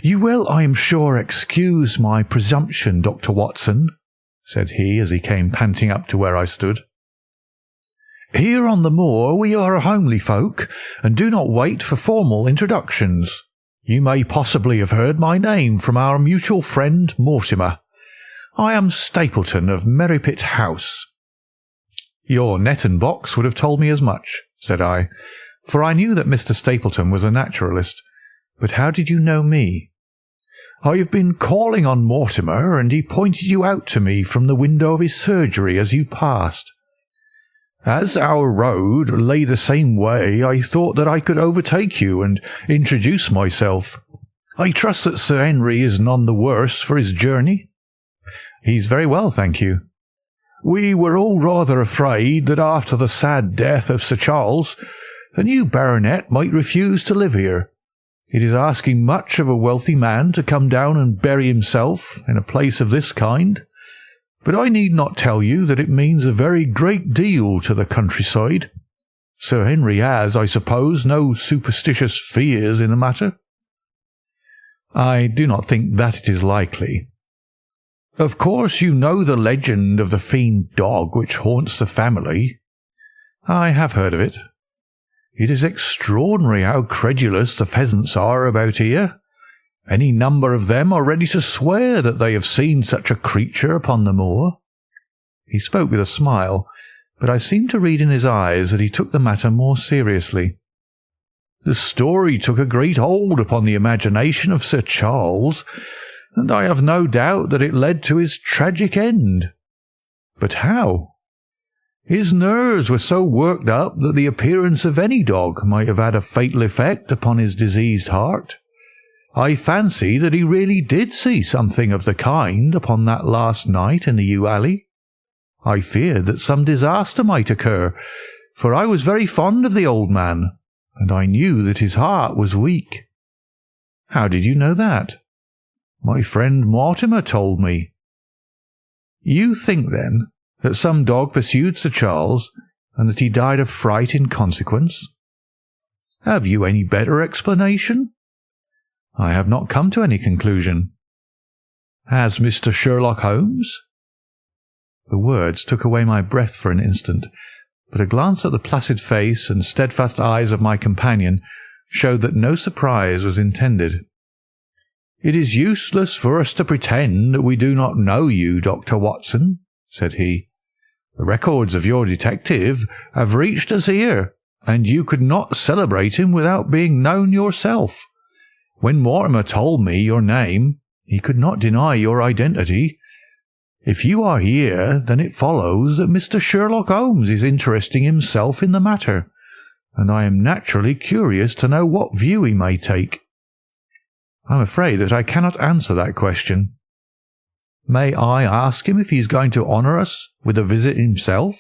"You will, I am sure, excuse my presumption, Dr. Watson," said he as he came panting up to where I stood. "Here on the moor we are a homely folk, and do not wait for formal introductions. You may possibly have heard my name from our mutual friend Mortimer. I am Stapleton of Merripit House." "Your net and box would have told me as much," said I, for I knew that Mr. Stapleton was a naturalist. "But how did you know me?" "I have been calling on Mortimer, and he pointed you out to me from the window of his surgery as you passed. As our road lay the same way, I thought that I could overtake you and introduce myself. I trust that Sir Henry is none the worse for his journey." "He's very well, thank you." "We were all rather afraid that after the sad death of Sir Charles, the new baronet might refuse to live here. It is asking much of a wealthy man to come down and bury himself in a place of this kind, but I need not tell you that it means a very great deal to the countryside. Sir Henry has, I suppose, no superstitious fears in the matter?" "I do not think that it is likely." "Of course you know the legend of the fiend dog which haunts the family?" "I have heard of it." "It is extraordinary how credulous the pheasants are about here. Any number of them are ready to swear that they have seen such a creature upon the moor." He spoke with a smile, but I seemed to read in his eyes that he took the matter more seriously. "The story took a great hold upon the imagination of Sir Charles, and I have no doubt that it led to his tragic end." "But how?" "His nerves were so worked up that the appearance of any dog might have had a fatal effect upon his diseased heart. I fancy that he really did see something of the kind upon that last night in the yew alley. I feared that some disaster might occur, for I was very fond of the old man, and I knew that his heart was weak." "How did you know that?" "My friend Mortimer told me." "You think, then, that some dog pursued Sir Charles, and that he died of fright in consequence?" "Have you any better explanation?" "I have not come to any conclusion." "Has Mr. Sherlock Holmes?" The words took away my breath for an instant, but a glance at the placid face and steadfast eyes of my companion showed that no surprise was intended. "It is useless for us to pretend that we do not know you, Dr. Watson," said he. "The records of your detective have reached us here, and you could not celebrate him without being known yourself. When Mortimer told me your name, he could not deny your identity. If you are here, then it follows that Mr. Sherlock Holmes is interesting himself in the matter, and I am naturally curious to know what view he may take." "I'm afraid that I cannot answer that question." "May I ask him if he is going to honour us with a visit himself?"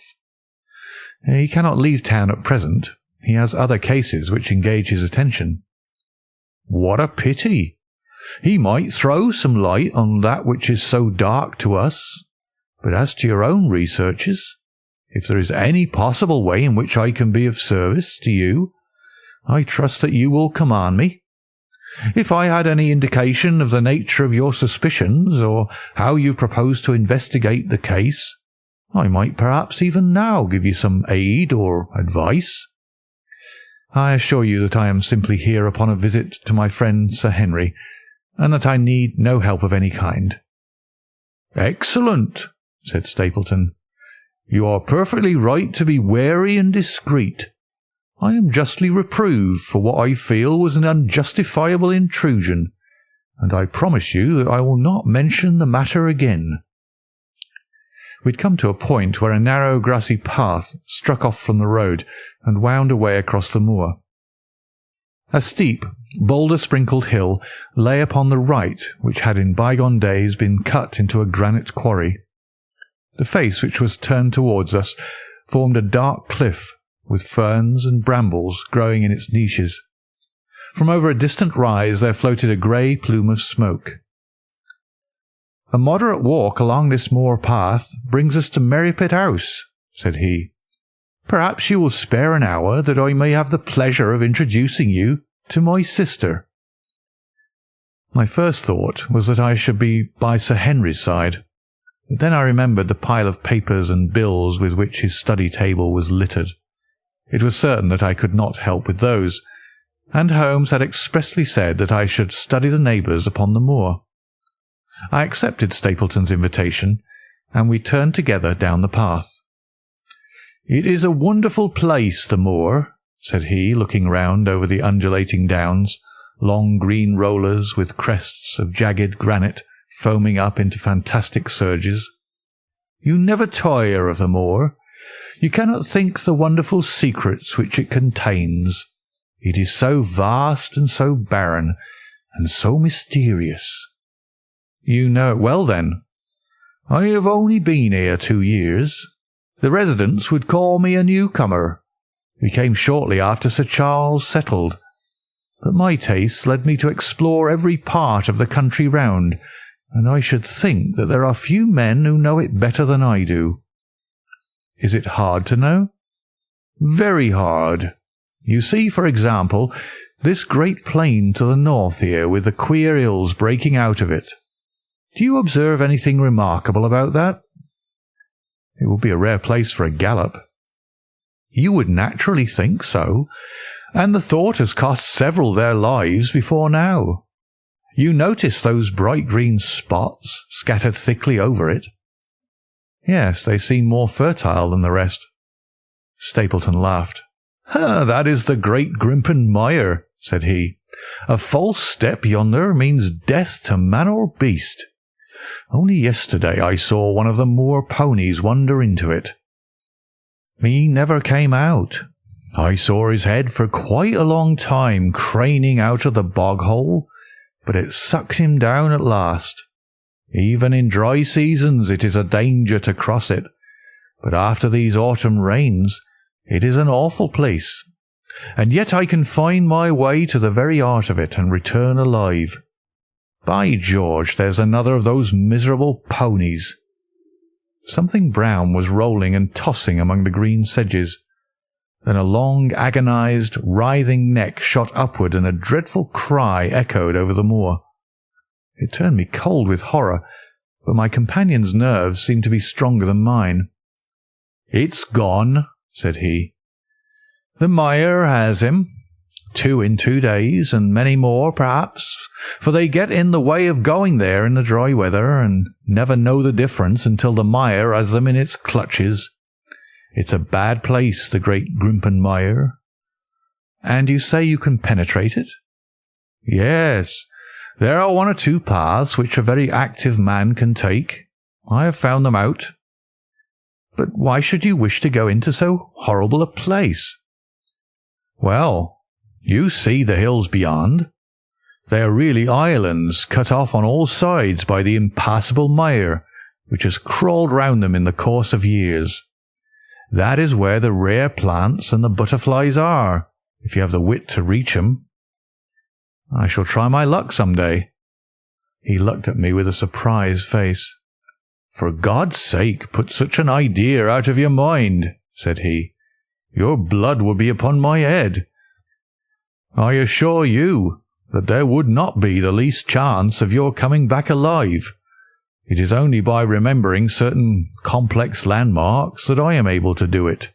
"He cannot leave town at present. He has other cases which engage his attention." "What a pity! He might throw some light on that which is so dark to us. But as to your own researches, if there is any possible way in which I can be of service to you, I trust that you will command me. If I had any indication of the nature of your suspicions, or how you propose to investigate the case, I might perhaps even now give you some aid or advice." "I assure you that I am simply here upon a visit to my friend Sir Henry, and that I need no help of any kind." "Excellent," said Stapleton. "You are perfectly right to be wary and discreet. I am justly reproved for what I feel was an unjustifiable intrusion, and I promise you that I will not mention the matter again." We had come to a point where a narrow grassy path struck off from the road and wound away across the moor. A steep, boulder-sprinkled hill lay upon the right, which had in bygone days been cut into a granite quarry. The face which was turned towards us formed a dark cliff, with ferns and brambles growing in its niches. From over a distant rise there floated a grey plume of smoke. "A moderate walk along this moor path brings us to Merripit House," said he. "Perhaps you will spare an hour that I may have the pleasure of introducing you to my sister." My first thought was that I should be by Sir Henry's side, but then I remembered the pile of papers and bills with which his study table was littered. It was certain that I could not help with those, and Holmes had expressly said that I should study the neighbours upon the moor. I accepted Stapleton's invitation, and we turned together down the path. "It is a wonderful place, the moor," said he, looking round over the undulating downs, long green rollers with crests of jagged granite foaming up into fantastic surges. "You never tire of the moor. You cannot think the wonderful secrets which it contains. It is so vast and so barren, and so mysterious." "You know it well, then?" "I have only been here 2 years. The residents would call me a newcomer. We came shortly after Sir Charles settled. but my tastes led me to explore every part of the country round, and I should think that there are few men who know it better than I do." "Is it hard to know?" "Very hard. You see, for example, this great plain to the north here, with the queer hills breaking out of it. Do you observe anything remarkable about that?" "It would be a rare place for a gallop." "You would naturally think so, and the thought has cost several their lives before now. You notice those bright green spots scattered thickly over it?" "Yes, they seem more fertile than the rest." Stapleton laughed. "That is the great Grimpen Mire," said he. "A false step yonder means death to man or beast. Only yesterday I saw one of the Moor ponies wander into it. He never came out. I saw his head for quite a long time craning out of the bog hole, but it sucked him down at last. Even in dry seasons it is a danger to cross it, but after these autumn rains it is an awful place, and yet I can find my way to the very heart of it and return alive. By George, there's another of those miserable ponies." Something brown was rolling and tossing among the green sedges. Then a long, agonized, writhing neck shot upward, and a dreadful cry echoed over the moor. It turned me cold with horror, but my companion's nerves seemed to be stronger than mine. "It's gone," said he. "The mire has him. 2 in 2 days, and many more, perhaps, for they get in the way of going there in the dry weather, and never know the difference until the mire has them in its clutches. It's a bad place, the great Grimpen Mire." "And you say you can penetrate it?" "Yes. There are 1 or 2 paths which a very active man can take. I have found them out." "But why should you wish to go into so horrible a place?" "Well, you see the hills beyond. They are really islands cut off on all sides by the impassable mire, which has crawled round them in the course of years. That is where the rare plants and the butterflies are, if you have the wit to reach 'em." "I shall try my luck some day." He looked at me with a surprised face. "For God's sake, put such an idea out of your mind," said he. "Your blood will be upon my head. I assure you that there would not be the least chance of your coming back alive. It is only by remembering certain complex landmarks that I am able to do it."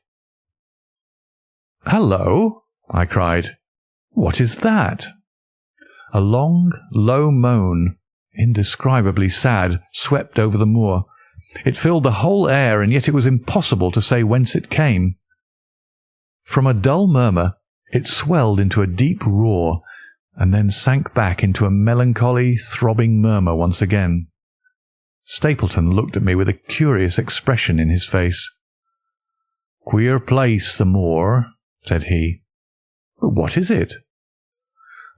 "Hallo!" I cried. "What is that?" A long, low moan, indescribably sad, swept over the moor. It filled the whole air, and yet it was impossible to say whence it came. From a dull murmur, it swelled into a deep roar, and then sank back into a melancholy, throbbing murmur once again. Stapleton looked at me with a curious expression in his face. "Queer place, the moor," said he. "But what is it?"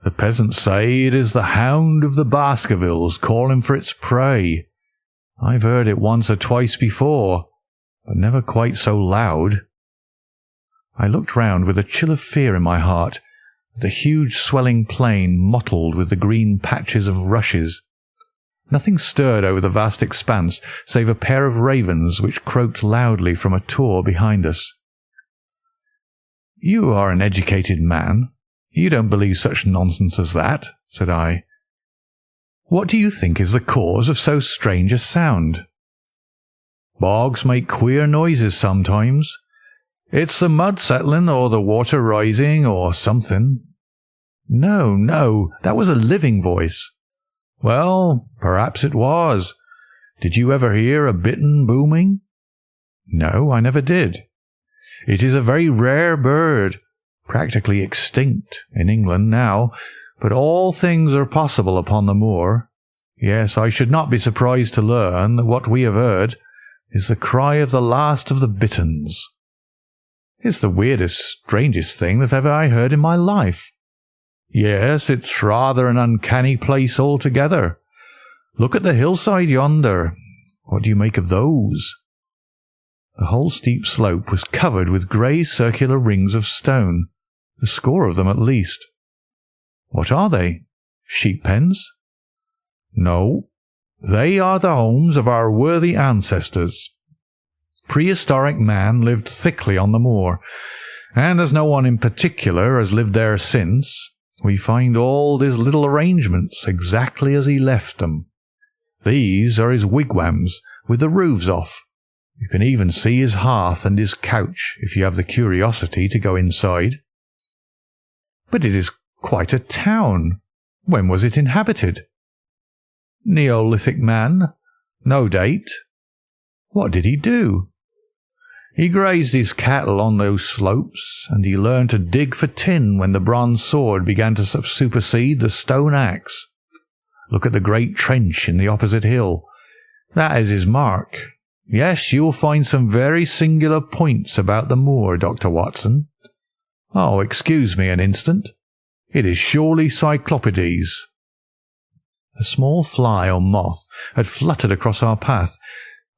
"The peasants say it is the Hound of the Baskervilles calling for its prey. I've heard it once or twice before, but never quite so loud." I looked round with a chill of fear in my heart, at the huge swelling plain mottled with the green patches of rushes. Nothing stirred over the vast expanse save a pair of ravens which croaked loudly from a tor behind us. "You are an educated man. You don't believe such nonsense as that," said I. "What do you think is the cause of so strange a sound?" "Bogs make queer noises sometimes. It's the mud settling, or the water rising, or something." No, that was a living voice." "Well, perhaps it was. Did you ever hear a bittern booming?" "No, I never did." "It is a very rare bird, practically extinct in England now, but all things are possible upon the moor. Yes, I should not be surprised to learn that what we have heard is the cry of the last of the bitterns." "It's the weirdest, strangest thing that ever I heard in my life." "Yes, it's rather an uncanny place altogether. Look at the hillside yonder. What do you make of those?" The whole steep slope was covered with grey circular rings of stone, a score of them at least. What are they? Sheep pens? No, they are the homes of our worthy ancestors. Prehistoric man lived thickly on the moor, and as no one in particular has lived there since, we find all his little arrangements exactly as he left them. These are his wigwams, with the roofs off. You can even see his hearth and his couch, if you have the curiosity to go inside. But it is quite a town. When was it inhabited? Neolithic man. No date. What did he do? He grazed his cattle on those slopes, and he learned to dig for tin when the bronze sword began to supersede the stone axe. Look at the great trench in the opposite hill. That is his mark. Yes, you will find some very singular points about the moor, Dr. Watson. Oh, excuse me an instant. It is surely Cyclopides. A small fly or moth had fluttered across our path,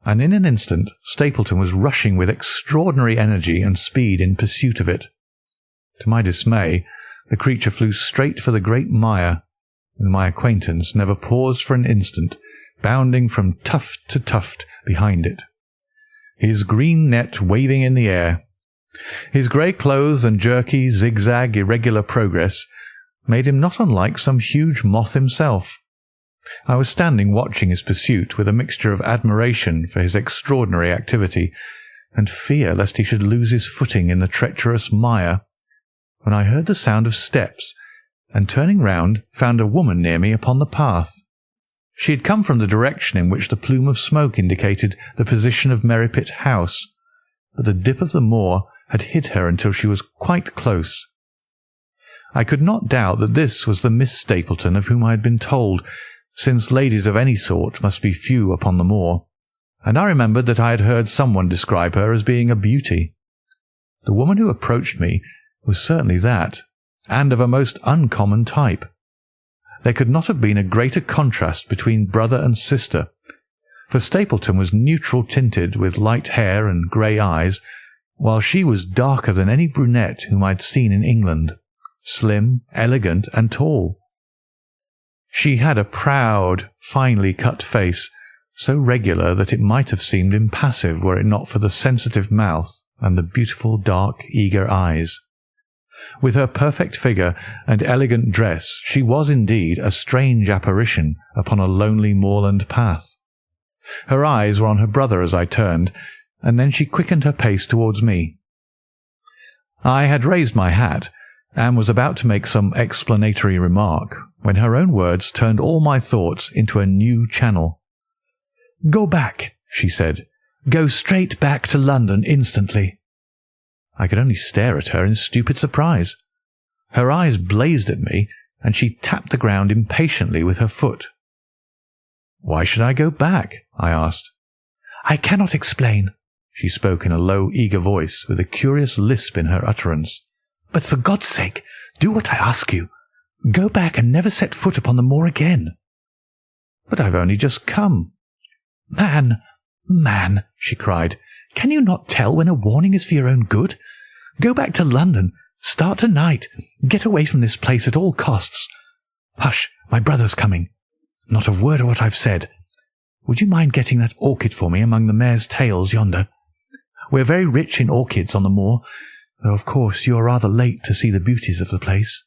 and in an instant Stapleton was rushing with extraordinary energy and speed in pursuit of it. To my dismay, the creature flew straight for the great mire, and my acquaintance never paused for an instant, bounding from tuft to tuft behind it, his green net waving in the air. His grey clothes and jerky, zigzag, irregular progress made him not unlike some huge moth himself. I was standing watching his pursuit with a mixture of admiration for his extraordinary activity and fear lest he should lose his footing in the treacherous mire, when I heard the sound of steps, and turning round found a woman near me upon the path. She had come from the direction in which the plume of smoke indicated the position of Merripit House, but the dip of the moor had hid her until she was quite close. I could not doubt that this was the Miss Stapleton of whom I had been told, since ladies of any sort must be few upon the moor, and I remembered that I had heard someone describe her as being a beauty. The woman who approached me was certainly that, and of a most uncommon type. There could not have been a greater contrast between brother and sister, for Stapleton was neutral-tinted with light hair and grey eyes, while she was darker than any brunette whom I had seen in England, slim, elegant, and tall. She had a proud, finely cut face, so regular that it might have seemed impassive were it not for the sensitive mouth and the beautiful, dark, eager eyes. With her perfect figure and elegant dress, she was indeed a strange apparition upon a lonely moorland path. Her eyes were on her brother as I turned, and then she quickened her pace towards me. I had raised my hat, and was about to make some explanatory remark, when her own words turned all my thoughts into a new channel. "Go back," she said. "Go straight back to London instantly." I could only stare at her in stupid surprise. Her eyes blazed at me, and she tapped the ground impatiently with her foot. "Why should I go back?" I asked. "I cannot explain." She spoke in a low, eager voice, with a curious lisp in her utterance. "But for God's sake, do what I ask you. Go back and never set foot upon the moor again." "But I've only just come." Man, she cried, "can you not tell when a warning is for your own good? Go back to London. Start tonight. Get away from this place at all costs. Hush, my brother's coming. Not a word of what I've said. Would you mind getting that orchid for me among the mare's tails yonder? We're very rich in orchids on the moor, though of course you are rather late to see the beauties of the place."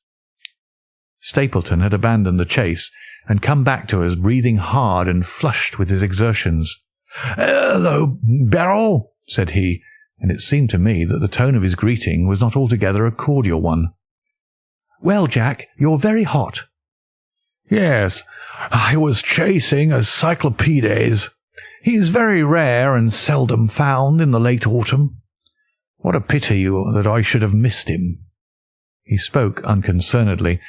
Stapleton had abandoned the chase, and come back to us breathing hard and flushed with his exertions. "Hello, Beryl," said he, and it seemed to me that the tone of his greeting was not altogether a cordial one. "Well, Jack, you're very hot." "Yes, I was chasing a Cyclopides. He is very rare and seldom found in the late autumn. What a pity that I should have missed him." He spoke unconcernedly,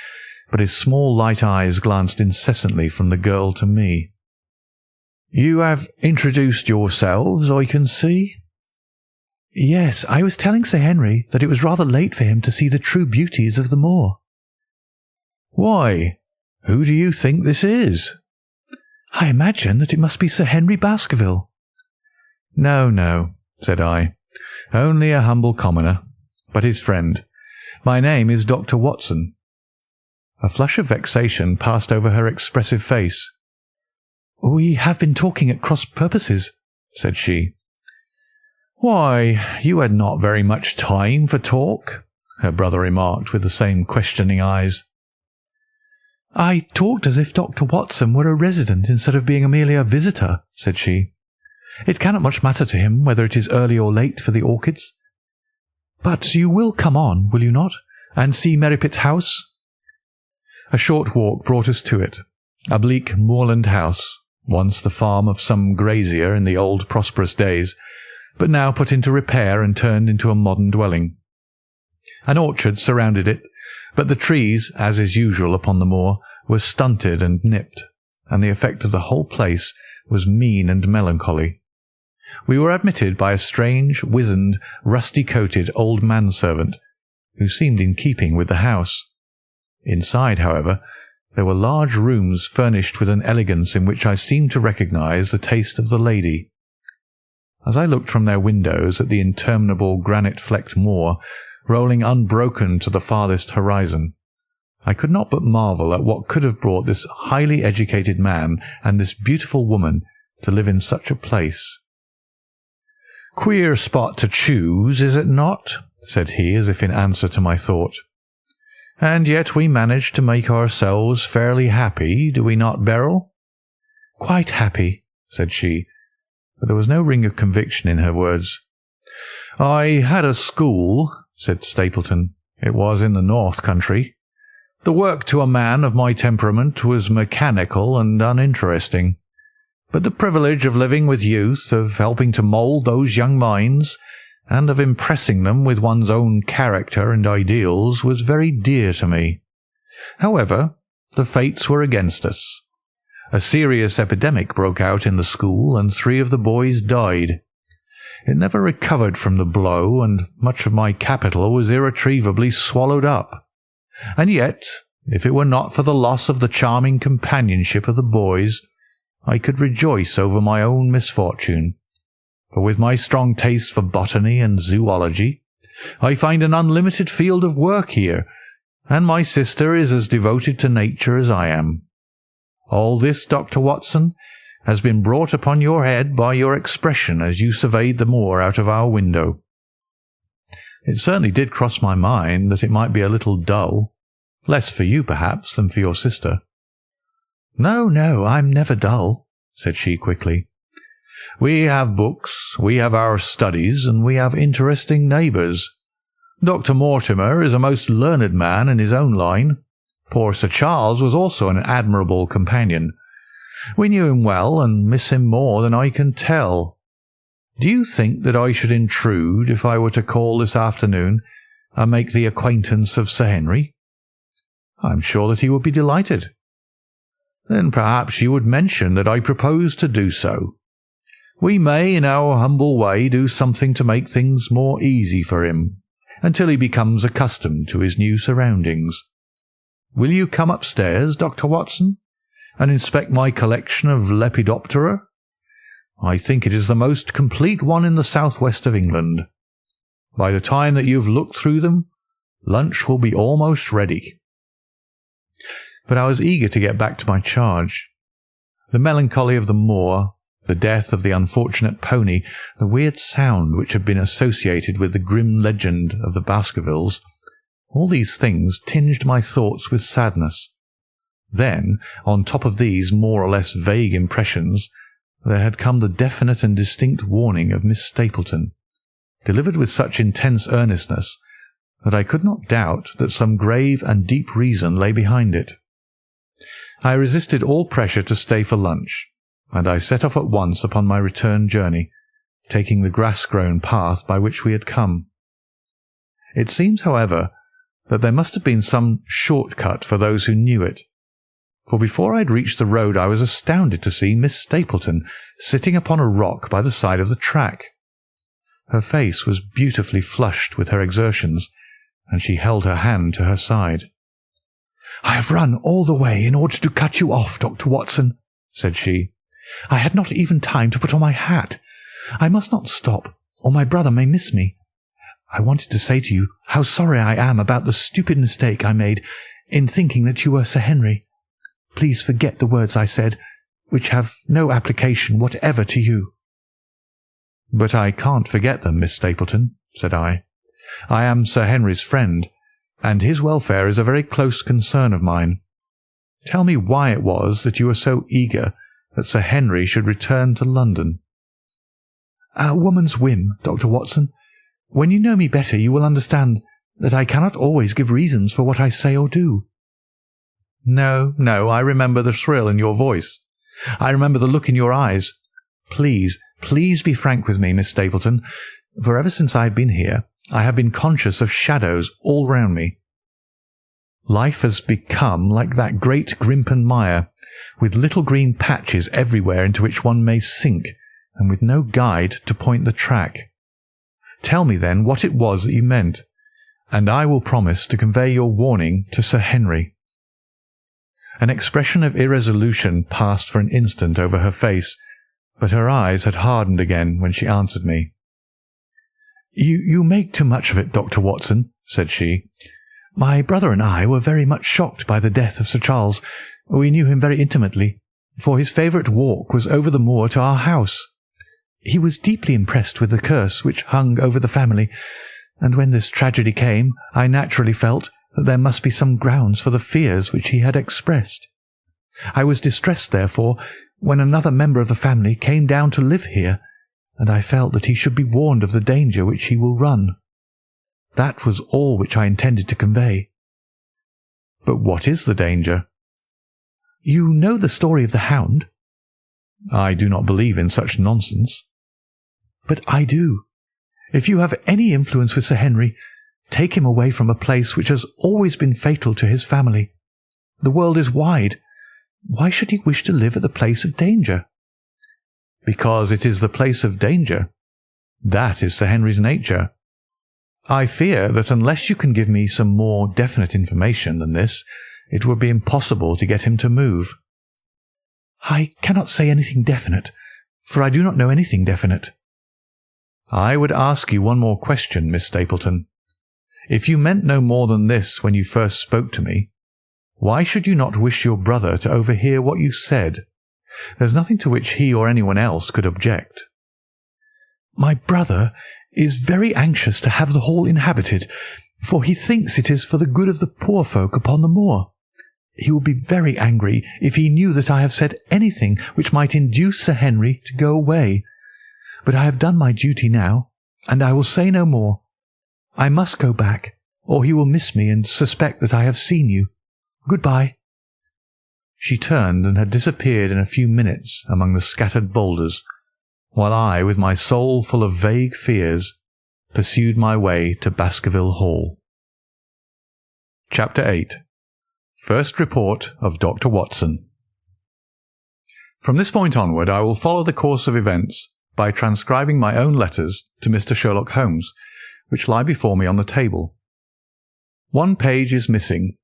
but his small light eyes glanced incessantly from the girl to me. "You have introduced yourselves, I can see." "Yes, I was telling Sir Henry that it was rather late for him to see the true beauties of the moor." "Why, who do you think this is?" "I imagine that it must be Sir Henry Baskerville." No, said I. "Only a humble commoner, but his friend. My name is Dr. Watson." A flush of vexation passed over her expressive face. "We have been talking at cross purposes," said she. "Why, you had not very much time for talk," her brother remarked with the same questioning eyes. "I talked as if Dr. Watson were a resident instead of being merely a visitor," said she. "It cannot much matter to him whether it is early or late for the orchids. But you will come on, will you not, and see Merripit House?" A short walk brought us to it, a bleak moorland house, once the farm of some grazier in the old prosperous days, but now put into repair and turned into a modern dwelling. An orchard surrounded it, but the trees, as is usual upon the moor, were stunted and nipped, and the effect of the whole place was mean and melancholy. We were admitted by a strange, wizened, rusty-coated old manservant, who seemed in keeping with the house. Inside, however, there were large rooms furnished with an elegance in which I seemed to recognise the taste of the lady. As I looked from their windows at the interminable granite-flecked moor, rolling unbroken to the farthest horizon, I could not but marvel at what could have brought this highly educated man and this beautiful woman to live in such a place. "Queer spot to choose, is it not?" said he, as if in answer to my thought. "And yet we manage to make ourselves fairly happy, do we not, Beryl?" "Quite happy," said she, but there was no ring of conviction in her words. "I had a school," said Stapleton. "It was in the north country. The work to a man of my temperament was mechanical and uninteresting, but the privilege of living with youth, of helping to mould those young minds, and of impressing them with one's own character and ideals was very dear to me. However, the fates were against us. A serious epidemic broke out in the school, and 3 of the boys died. It never recovered from the blow, and much of my capital was irretrievably swallowed up. And yet, if it were not for the loss of the charming companionship of the boys, I could rejoice over my own misfortune. For with my strong taste for botany and zoology, I find an unlimited field of work here, and my sister is as devoted to nature as I am. All this, Dr. Watson, has been brought upon your head by your expression as you surveyed the moor out of our window." "It certainly did cross my mind that it might be a little dull, less for you, perhaps, than for your sister." No, I'm never dull," said she quickly. "We have books, we have our studies, and we have interesting neighbours. Dr. Mortimer is a most learned man in his own line. Poor Sir Charles was also an admirable companion. We knew him well, and miss him more than I can tell. Do you think that I should intrude if I were to call this afternoon and make the acquaintance of Sir Henry?" "I am sure that he would be delighted." "Then perhaps you would mention that I propose to do so. We may, in our humble way, do something to make things more easy for him, until he becomes accustomed to his new surroundings. Will you come upstairs, Dr. Watson, and inspect my collection of Lepidoptera? I think it is the most complete one in the southwest of England. By the time that you've looked through them, lunch will be almost ready." But I was eager to get back to my charge. The melancholy of the moor, the death of the unfortunate pony, the weird sound which had been associated with the grim legend of the Baskervilles, all these things tinged my thoughts with sadness. Then, on top of these more or less vague impressions, there had come the definite and distinct warning of Miss Stapleton, delivered with such intense earnestness that I could not doubt that some grave and deep reason lay behind it. I resisted all pressure to stay for lunch, and I set off at once upon my return journey, taking the grass-grown path by which we had come. It seems, however, that there must have been some short-cut for those who knew it, for before I had reached the road I was astounded to see Miss Stapleton sitting upon a rock by the side of the track. Her face was beautifully flushed with her exertions, and she held her hand to her side. "I have run all the way in order to cut you off, Dr. Watson," said she. "I had not even time to put on my hat. I must not stop, or my brother may miss me. I wanted to say to you how sorry I am about the stupid mistake I made in thinking that you were Sir Henry. Please forget the words I said, which have no application whatever to you." "But I can't forget them, Miss Stapleton," said I. "I am Sir Henry's friend, and his welfare is a very close concern of mine. Tell me why it was that you were so eager that Sir Henry should return to London." "A woman's whim, Dr. Watson. When you know me better, you will understand that I cannot always give reasons for what I say or do." No, I remember the thrill in your voice. I remember the look in your eyes. Please be frank with me, Miss Stapleton, for ever since I have been here, I have been conscious of shadows all round me. Life has become like that great Grimpen mire, with little green patches everywhere into which one may sink, and with no guide to point the track. Tell me, then, what it was that you meant, and I will promise to convey your warning to Sir Henry." An expression of irresolution passed for an instant over her face, but her eyes had hardened again when she answered me. You make too much of it, Dr. Watson," said she. "My brother and I were very much shocked by the death of Sir Charles. We knew him very intimately, for his favourite walk was over the moor to our house. He was deeply impressed with the curse which hung over the family, and when this tragedy came, I naturally felt that there must be some grounds for the fears which he had expressed. I was distressed, therefore, when another member of the family came down to live here, and I felt that he should be warned of the danger which he will run. That was all which I intended to convey." "But what is the danger?" "You know the story of the Hound?" "I do not believe in such nonsense." "But I do. If you have any influence with Sir Henry, take him away from a place which has always been fatal to his family. The world is wide. Why should he wish to live at the place of danger?" "Because it is the place of danger. That is Sir Henry's nature. I fear that unless you can give me some more definite information than this, it would be impossible to get him to move." "I cannot say anything definite, for I do not know anything definite." "I would ask you one more question, Miss Stapleton. If you meant no more than this when you first spoke to me, why should you not wish your brother to overhear what you said? There's nothing to which he or anyone else could object." "My brother is very anxious to have the hall inhabited, for he thinks it is for the good of the poor folk upon the moor. He would be very angry if he knew that I have said anything which might induce Sir Henry to go away. But I have done my duty now, and I will say no more. I must go back, or he will miss me and suspect that I have seen you. Good-bye." She turned and had disappeared in a few minutes among the scattered boulders, while I, with my soul full of vague fears, pursued my way to Baskerville Hall. Chapter 8. First Report of Dr. Watson. From this point onward I will follow the course of events by transcribing my own letters to Mr. Sherlock Holmes, which lie before me on the table. One page is missing,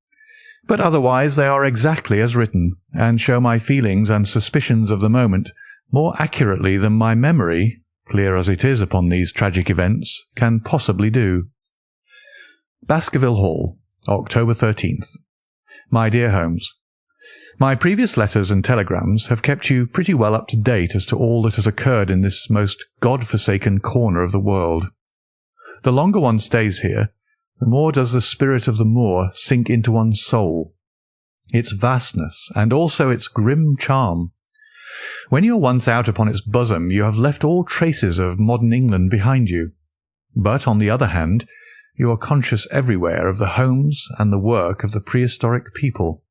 but otherwise they are exactly as written, and show my feelings and suspicions of the moment more accurately than my memory, clear as it is upon these tragic events, can possibly do. Baskerville Hall, October 13th. My dear Holmes, my previous letters and telegrams have kept you pretty well up to date as to all that has occurred in this most God-forsaken corner of the world. The longer one stays here, the more does the spirit of the moor sink into one's soul, its vastness, and also its grim charm. When you are once out upon its bosom, you have left all traces of modern England behind you. But, on the other hand, you are conscious everywhere of the homes and the work of the prehistoric people.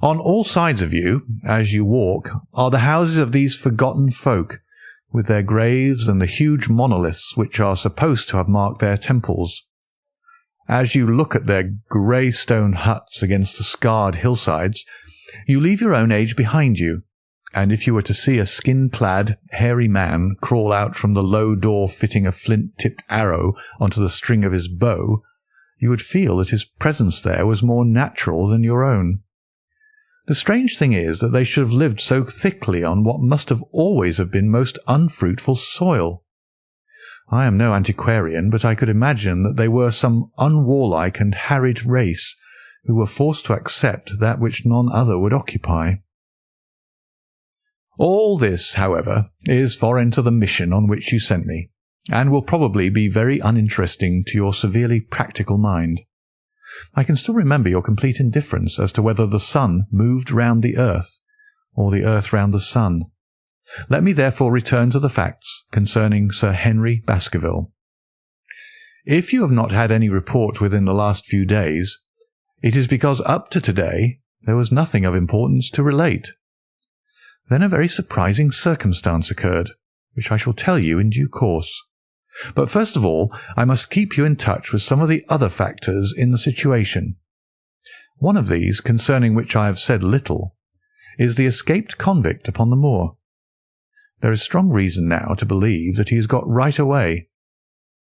On all sides of you, as you walk, are the houses of these forgotten folk, with their graves and the huge monoliths which are supposed to have marked their temples. As you look at their grey stone huts against the scarred hillsides, you leave your own age behind you, and if you were to see a skin-clad, hairy man crawl out from the low door fitting a flint-tipped arrow onto the string of his bow, you would feel that his presence there was more natural than your own. The strange thing is that they should have lived so thickly on what must have always have been most unfruitful soil. I am no antiquarian, but I could imagine that they were some unwarlike and harried race, who were forced to accept that which none other would occupy. All this, however, is foreign to the mission on which you sent me, and will probably be very uninteresting to your severely practical mind. I can still remember your complete indifference as to whether the sun moved round the earth, or the earth round the sun. Let me therefore return to the facts concerning Sir Henry Baskerville. If you have not had any report within the last few days, it is because up to today there was nothing of importance to relate. Then a very surprising circumstance occurred, which I shall tell you in due course. But first of all, I must keep you in touch with some of the other factors in the situation. One of these, concerning which I have said little, is the escaped convict upon the moor. There is strong reason now to believe that he has got right away,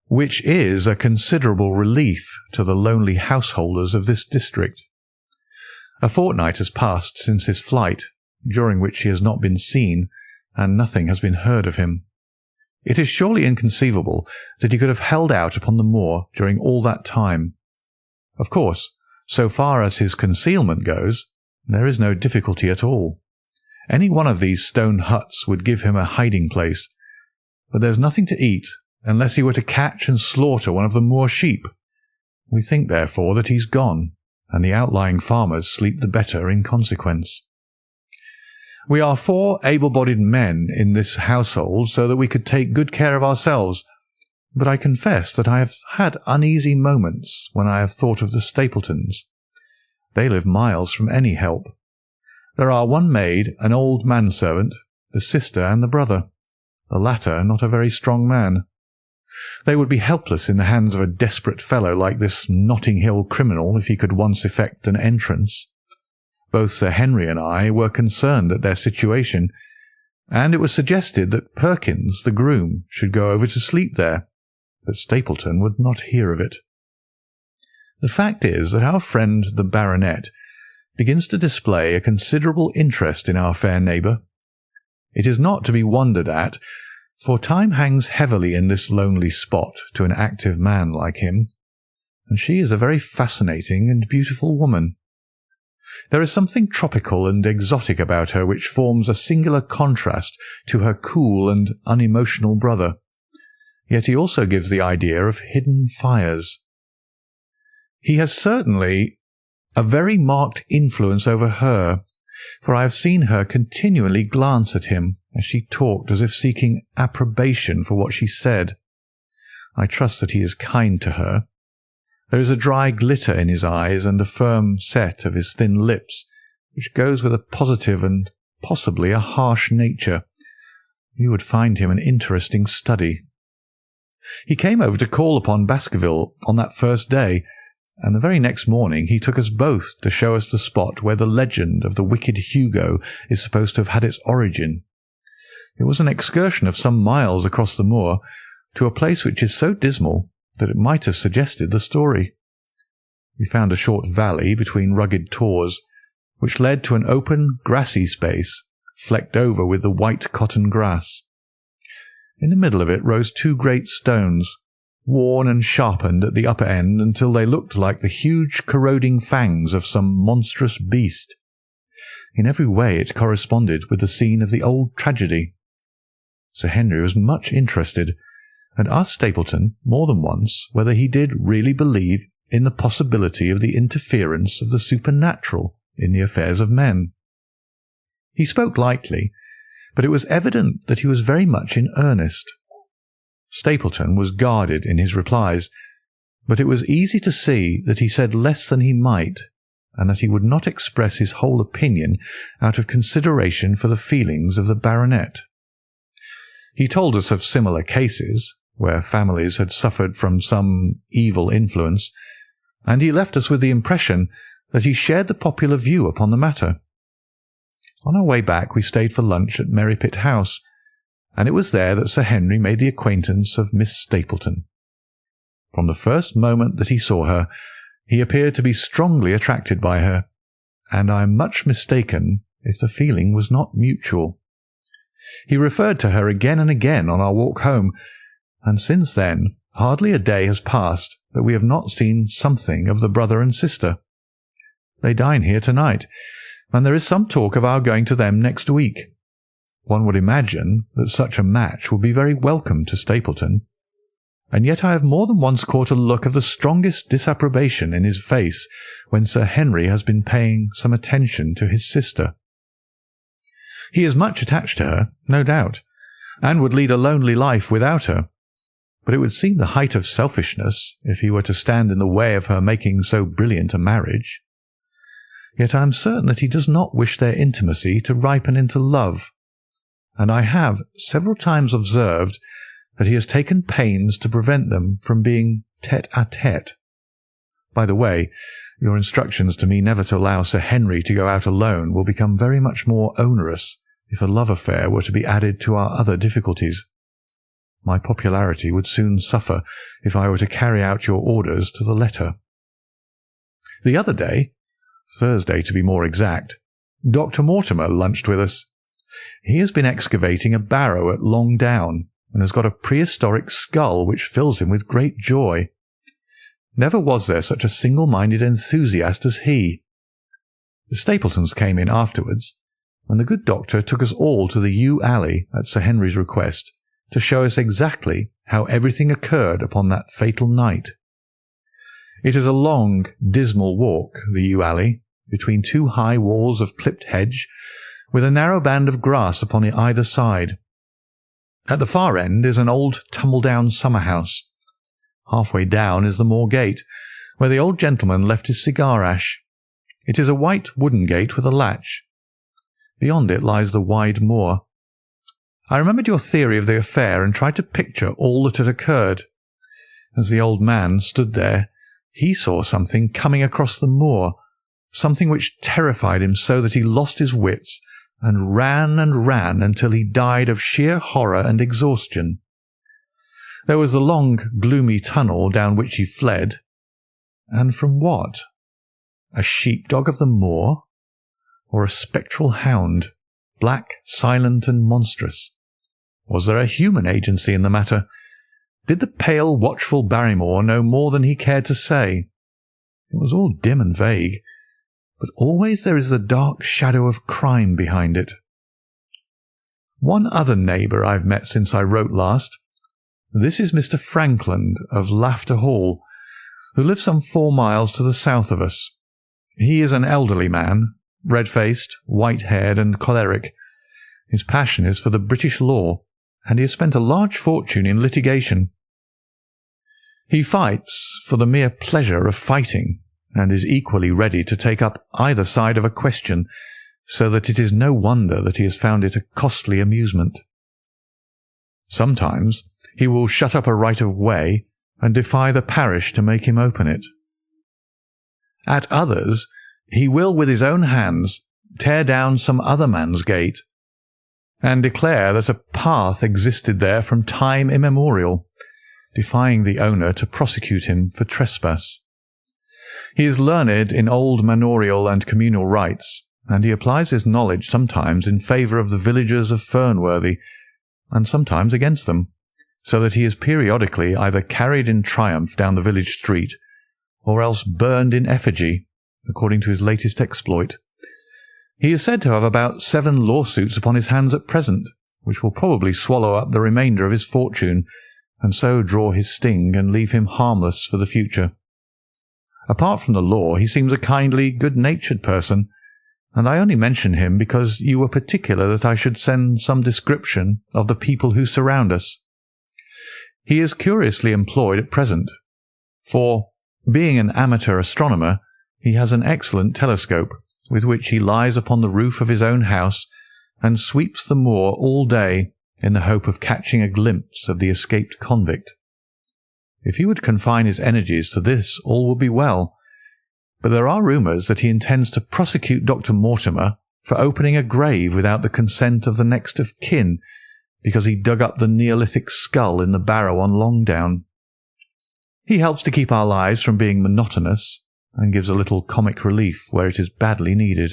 which is a considerable relief to the lonely householders of this district. A fortnight has passed since his flight, during which he has not been seen, and nothing has been heard of him. It is surely inconceivable that he could have held out upon the moor during all that time. Of course, so far as his concealment goes, there is no difficulty at all. Any one of these stone huts would give him a hiding-place, but there's nothing to eat unless he were to catch and slaughter one of the moor sheep. We think, therefore, that he's gone, and the outlying farmers sleep the better in consequence. We are 4 able-bodied men in this household, so that we could take good care of ourselves, but I confess that I have had uneasy moments when I have thought of the Stapletons. They live miles from any help. There are 1 maid, an old manservant, the sister and the brother, the latter not a very strong man. They would be helpless in the hands of a desperate fellow like this Notting Hill criminal if he could once effect an entrance. Both Sir Henry and I were concerned at their situation, and it was suggested that Perkins, the groom, should go over to sleep there, but Stapleton would not hear of it. The fact is that our friend the baronet begins to display a considerable interest in our fair neighbour. It is not to be wondered at, for time hangs heavily in this lonely spot to an active man like him, and she is a very fascinating and beautiful woman. There is something tropical and exotic about her which forms a singular contrast to her cool and unemotional brother, yet he also gives the idea of hidden fires. He has certainly a very marked influence over her, for I have seen her continually glance at him as she talked as if seeking approbation for what she said. I trust that he is kind to her. There is a dry glitter in his eyes and a firm set of his thin lips, which goes with a positive and possibly a harsh nature. You would find him an interesting study. He came over to call upon Baskerville on that first day, and the very next morning he took us both to show us the spot where the legend of the wicked Hugo is supposed to have had its origin. It was an excursion of some miles across the moor, to a place which is so dismal that it might have suggested the story. We found a short valley between rugged tors, which led to an open, grassy space, flecked over with the white cotton grass. In the middle of it rose 2 great stones, worn and sharpened at the upper end until they looked like the huge corroding fangs of some monstrous beast. In every way it corresponded with the scene of the old tragedy. Sir Henry was much interested, and asked Stapleton more than once whether he did really believe in the possibility of the interference of the supernatural in the affairs of men. He spoke lightly, but it was evident that he was very much in earnest. Stapleton was guarded in his replies, but it was easy to see that he said less than he might, and that he would not express his whole opinion out of consideration for the feelings of the baronet. He told us of similar cases, where families had suffered from some evil influence, and he left us with the impression that he shared the popular view upon the matter. On our way back we stayed for lunch at Merripit House, and it was there that Sir Henry made the acquaintance of Miss Stapleton. From the first moment that he saw her, he appeared to be strongly attracted by her, and I am much mistaken if the feeling was not mutual. He referred to her again and again on our walk home, and since then hardly a day has passed that we have not seen something of the brother and sister. They dine here tonight, and there is some talk of our going to them next week. One would imagine that such a match would be very welcome to Stapleton, and yet I have more than once caught a look of the strongest disapprobation in his face when Sir Henry has been paying some attention to his sister. He is much attached to her, no doubt, and would lead a lonely life without her, but it would seem the height of selfishness if he were to stand in the way of her making so brilliant a marriage. Yet I am certain that he does not wish their intimacy to ripen into love, and I have several times observed that he has taken pains to prevent them from being tête-à-tête. By the way, your instructions to me never to allow Sir Henry to go out alone will become very much more onerous if a love affair were to be added to our other difficulties. My popularity would soon suffer if I were to carry out your orders to the letter. The other day, Thursday to be more exact, Dr. Mortimer lunched with us. He has been excavating a barrow at Long Down, and has got a prehistoric skull which fills him with great joy. Never was there such a single-minded enthusiast as he. The Stapletons came in afterwards, and the good doctor took us all to the yew alley at Sir Henry's request, to show us exactly how everything occurred upon that fatal night. It is a long, dismal walk, the yew alley, between two high walls of clipped hedge, with a narrow band of grass upon either side. At the far end is an old tumble-down summer-house. Halfway down is the Moor gate, where the old gentleman left his cigar-ash. It is a white wooden gate with a latch. Beyond it lies the wide moor. I remembered your theory of the affair and tried to picture all that had occurred. As the old man stood there, he saw something coming across the moor, something which terrified him so that he lost his wits and ran until he died of sheer horror and exhaustion. There was the long, gloomy tunnel down which he fled. And from what? A sheepdog of the moor? Or a spectral hound, black, silent, and monstrous? Was there a human agency in the matter? Did the pale, watchful Barrymore know more than he cared to say? It was all dim and vague, but always there is the dark shadow of crime behind it. One other neighbour I've met since I wrote last. This is Mr. Frankland of Laughter Hall, who lives some 4 miles to the south of us. He is an elderly man, red-faced, white-haired, and choleric. His passion is for the British law, and he has spent a large fortune in litigation. He fights for the mere pleasure of fighting, and is equally ready to take up either side of a question, so that it is no wonder that he has found it a costly amusement. Sometimes he will shut up a right of way and defy the parish to make him open it. At others, he will with his own hands tear down some other man's gate, and declare that a path existed there from time immemorial, defying the owner to prosecute him for trespass. He is learned in old manorial and communal rights, and he applies his knowledge sometimes in favour of the villagers of Fernworthy, and sometimes against them, so that he is periodically either carried in triumph down the village street, or else burned in effigy, according to his latest exploit. He is said to have about 7 lawsuits upon his hands at present, which will probably swallow up the remainder of his fortune, and so draw his sting and leave him harmless for the future. Apart from the law, he seems a kindly, good-natured person, and I only mention him because you were particular that I should send some description of the people who surround us. He is curiously employed at present, for, being an amateur astronomer, he has an excellent telescope, with which he lies upon the roof of his own house and sweeps the moor all day in the hope of catching a glimpse of the escaped convict. If he would confine his energies to this, all would be well, but there are rumours that he intends to prosecute Dr. Mortimer for opening a grave without the consent of the next of kin, because he dug up the Neolithic skull in the barrow on Longdown. He helps to keep our lives from being monotonous, and gives a little comic relief where it is badly needed.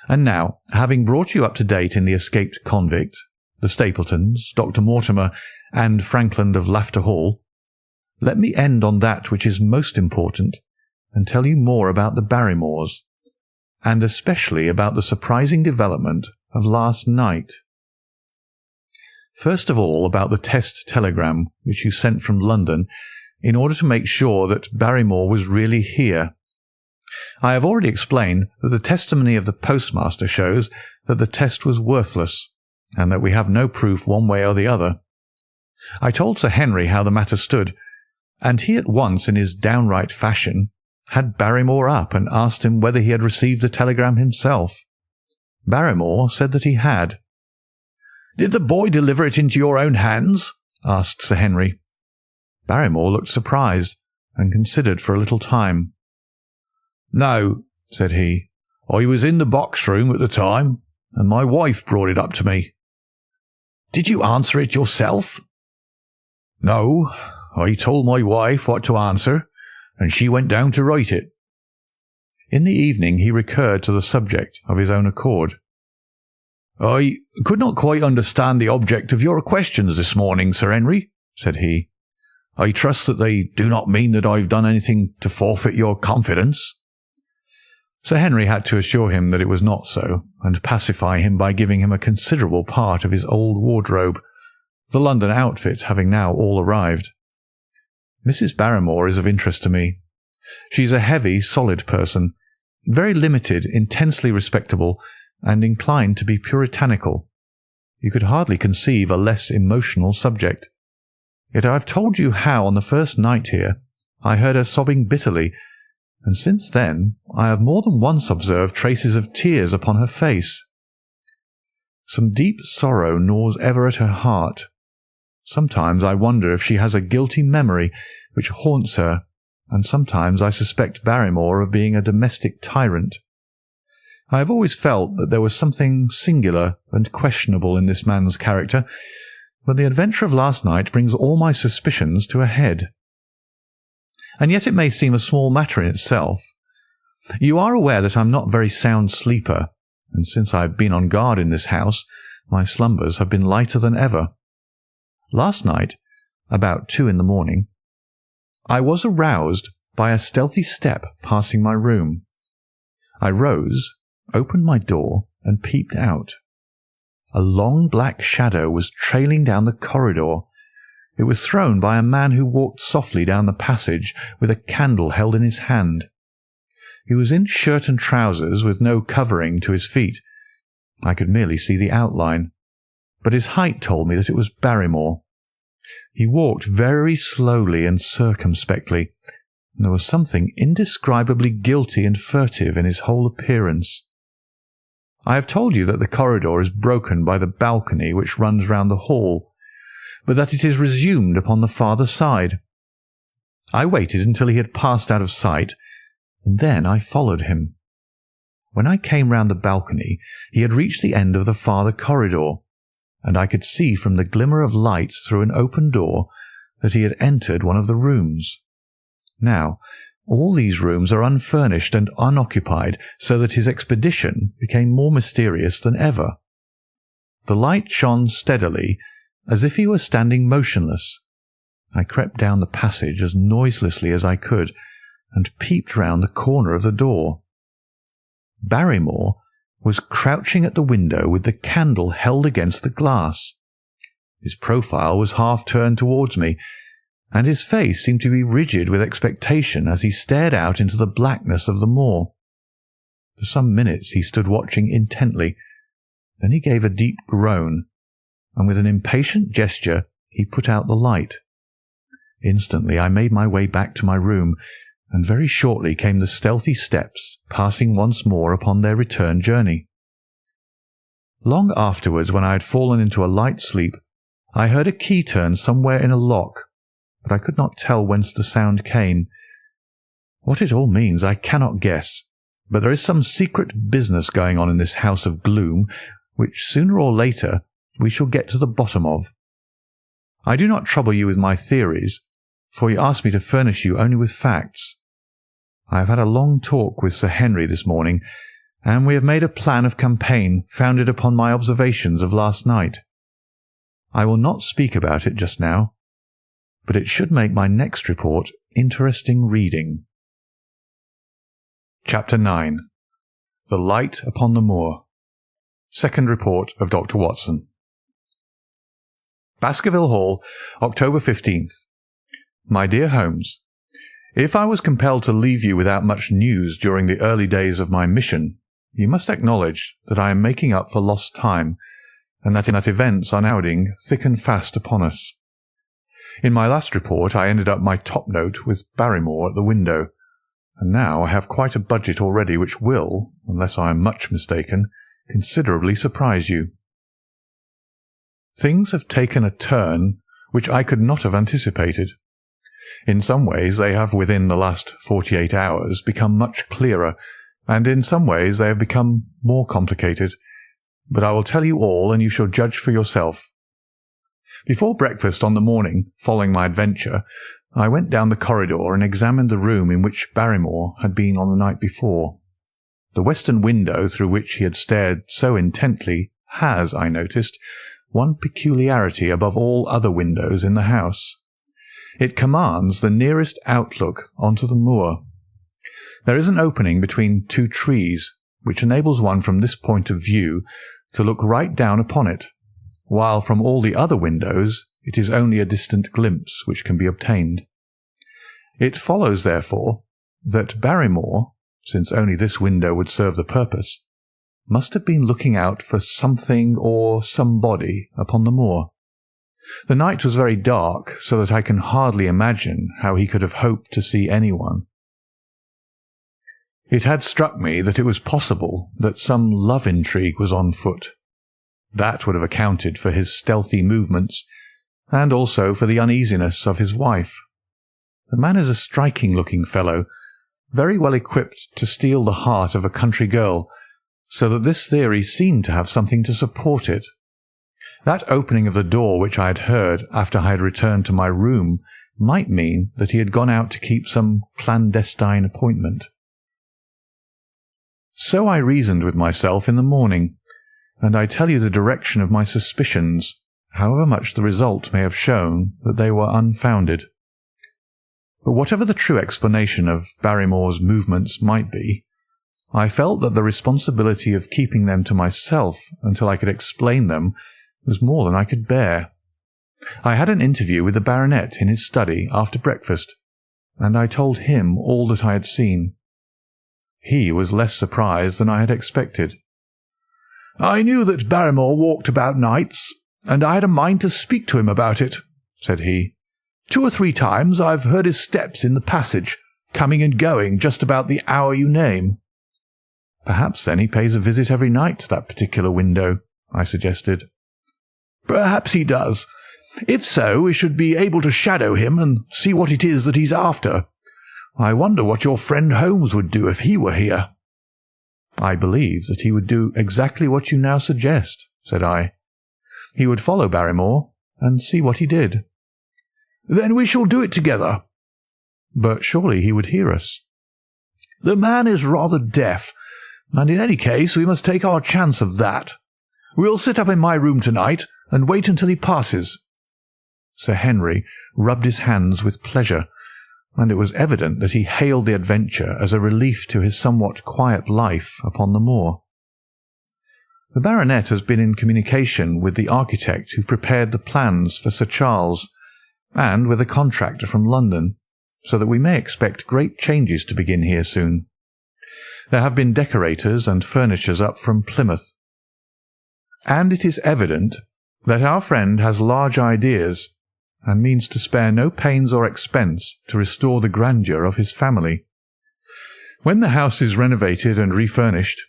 And now, having brought you up to date in the escaped convict, the Stapletons, Dr. Mortimer, and Frankland of Laughter Hall, let me end on that which is most important, and tell you more about the Barrymores, and especially about the surprising development of last night. First of all, about the test telegram which you sent from London in order to make sure that Barrymore was really here. I have already explained that the testimony of the postmaster shows that the test was worthless, and that we have no proof one way or the other. I told Sir Henry how the matter stood, and he at once, in his downright fashion, had Barrymore up and asked him whether he had received the telegram himself. Barrymore said that he had. "Did the boy deliver it into your own hands?" asked Sir Henry. Barrymore looked surprised, and considered for a little time. "No," said he. "I was in the box-room at the time, and my wife brought it up to me." "Did you answer it yourself?" "No, I told my wife what to answer, and she went down to write it." In the evening he recurred to the subject of his own accord. "I could not quite understand the object of your questions this morning, Sir Henry," said he. "I trust that they do not mean that I have done anything to forfeit your confidence." Sir Henry had to assure him that it was not so, and pacify him by giving him a considerable part of his old wardrobe, the London outfit having now all arrived. Mrs. Barrymore is of interest to me. She is a heavy, solid person, very limited, intensely respectable, and inclined to be puritanical. You could hardly conceive a less emotional subject. Yet I have told you how, on the first night here, I heard her sobbing bitterly, and since then I have more than once observed traces of tears upon her face. Some deep sorrow gnaws ever at her heart. Sometimes I wonder if she has a guilty memory which haunts her, and sometimes I suspect Barrymore of being a domestic tyrant. I have always felt that there was something singular and questionable in this man's character, but the adventure of last night brings all my suspicions to a head. And yet it may seem a small matter in itself. You are aware that I am not a very sound sleeper, and since I have been on guard in this house, my slumbers have been lighter than ever. Last night, about 2 in the morning, I was aroused by a stealthy step passing my room. I rose, opened my door, and peeped out. A long black shadow was trailing down the corridor. It was thrown by a man who walked softly down the passage with a candle held in his hand. He was in shirt and trousers, with no covering to his feet. I could merely see the outline, but his height told me that it was Barrymore. He walked very slowly and circumspectly, and there was something indescribably guilty and furtive in his whole appearance. I have told you that the corridor is broken by the balcony which runs round the hall, but that it is resumed upon the farther side. I waited until he had passed out of sight, and then I followed him. When I came round the balcony, he had reached the end of the farther corridor, and I could see from the glimmer of light through an open door that he had entered one of the rooms. Now, all these rooms are unfurnished and unoccupied, so that his expedition became more mysterious than ever. The light shone steadily, as if he were standing motionless. I crept down the passage as noiselessly as I could, and peeped round the corner of the door. Barrymore was crouching at the window with the candle held against the glass. His profile was half turned towards me, and his face seemed to be rigid with expectation as he stared out into the blackness of the moor. For some minutes he stood watching intently. Then he gave a deep groan, and with an impatient gesture he put out the light. Instantly I made my way back to my room, and very shortly came the stealthy steps, passing once more upon their return journey. Long afterwards, when I had fallen into a light sleep, I heard a key turn somewhere in a lock, but I could not tell whence the sound came. What it all means I cannot guess, but there is some secret business going on in this house of gloom, which sooner or later we shall get to the bottom of. I do not trouble you with my theories, for you asked me to furnish you only with facts. I have had a long talk with Sir Henry this morning, and we have made a plan of campaign founded upon my observations of last night. I will not speak about it just now, but it should make my next report interesting reading. Chapter 9. The Light upon the Moor. Second Report of Dr. Watson. Baskerville Hall, October 15th. My dear Holmes, if I was compelled to leave you without much news during the early days of my mission, you must acknowledge that I am making up for lost time, and that events are now crowding thick and fast upon us. In my last report I ended up my top note with Barrymore at the window, and now I have quite a budget already which will, unless I am much mistaken, considerably surprise you. Things have taken a turn which I could not have anticipated. In some ways they have within the last 48 hours become much clearer, and in some ways they have become more complicated, but I will tell you all and you shall judge for yourself. Before breakfast on the morning following my adventure, I went down the corridor and examined the room in which Barrymore had been on the night before. The western window through which he had stared so intently has, I noticed, one peculiarity above all other windows in the house. It commands the nearest outlook onto the moor. There is an opening between two trees, which enables one from this point of view to look right down upon it, while from all the other windows it is only a distant glimpse which can be obtained. It follows, therefore, that Barrymore, since only this window would serve the purpose, must have been looking out for something or somebody upon the moor. The night was very dark, so that I can hardly imagine how he could have hoped to see anyone. It had struck me that it was possible that some love intrigue was on foot. That would have accounted for his stealthy movements, and also for the uneasiness of his wife. The man is a striking-looking fellow, very well equipped to steal the heart of a country girl, so that this theory seemed to have something to support it. That opening of the door which I had heard after I had returned to my room might mean that he had gone out to keep some clandestine appointment. So I reasoned with myself in the morning, and I tell you the direction of my suspicions, however much the result may have shown that they were unfounded. But whatever the true explanation of Barrymore's movements might be, I felt that the responsibility of keeping them to myself until I could explain them was more than I could bear. I had an interview with the baronet in his study after breakfast, and I told him all that I had seen. He was less surprised than I had expected. "I knew that Barrymore walked about nights, and I had a mind to speak to him about it," said he. "2 or 3 times I've heard his steps in the passage, coming and going just about the hour you name." "Perhaps, then, he pays a visit every night to that particular window," I suggested. "Perhaps he does. If so, we should be able to shadow him and see what it is that he's after. I wonder what your friend Holmes would do if he were here." "I believe that he would do exactly what you now suggest," said I. "He would follow Barrymore and see what he did." "Then we shall do it together." "But surely he would hear us." "The man is rather deaf, and in any case we must take our chance of that. We'll sit up in my room tonight and wait until he passes." Sir Henry rubbed his hands with pleasure, and it was evident that he hailed the adventure as a relief to his somewhat quiet life upon the moor. The baronet has been in communication with the architect who prepared the plans for Sir Charles, and with a contractor from London, so that we may expect great changes to begin here soon. There have been decorators and furnishers up from Plymouth, and it is evident that our friend has large ideas, and means to spare no pains or expense to restore the grandeur of his family. When the house is renovated and refurnished,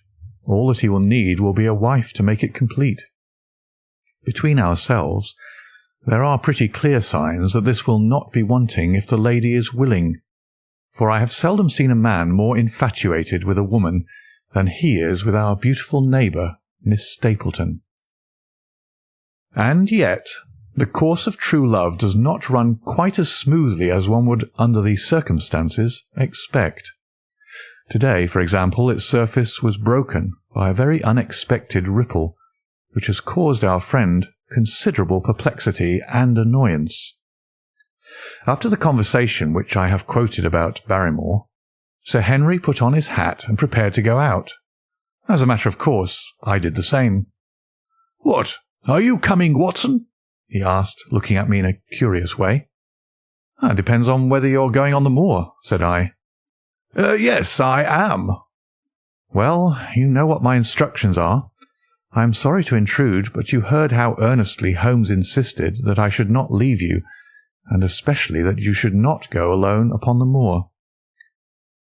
all that he will need will be a wife to make it complete. Between ourselves, there are pretty clear signs that this will not be wanting if the lady is willing, for I have seldom seen a man more infatuated with a woman than he is with our beautiful neighbour, Miss Stapleton. And yet the course of true love does not run quite as smoothly as one would, under these circumstances, expect. Today, for example, its surface was broken by a very unexpected ripple, which has caused our friend considerable perplexity and annoyance. After the conversation which I have quoted about Barrymore, Sir Henry put on his hat and prepared to go out. As a matter of course, I did the same. "What, are you coming, Watson?" he asked, looking at me in a curious way. "It depends on whether you're going on the moor," said I. Yes, I am." "Well, you know what my instructions are. I am sorry to intrude, but you heard how earnestly Holmes insisted that I should not leave you, and especially that you should not go alone upon the moor."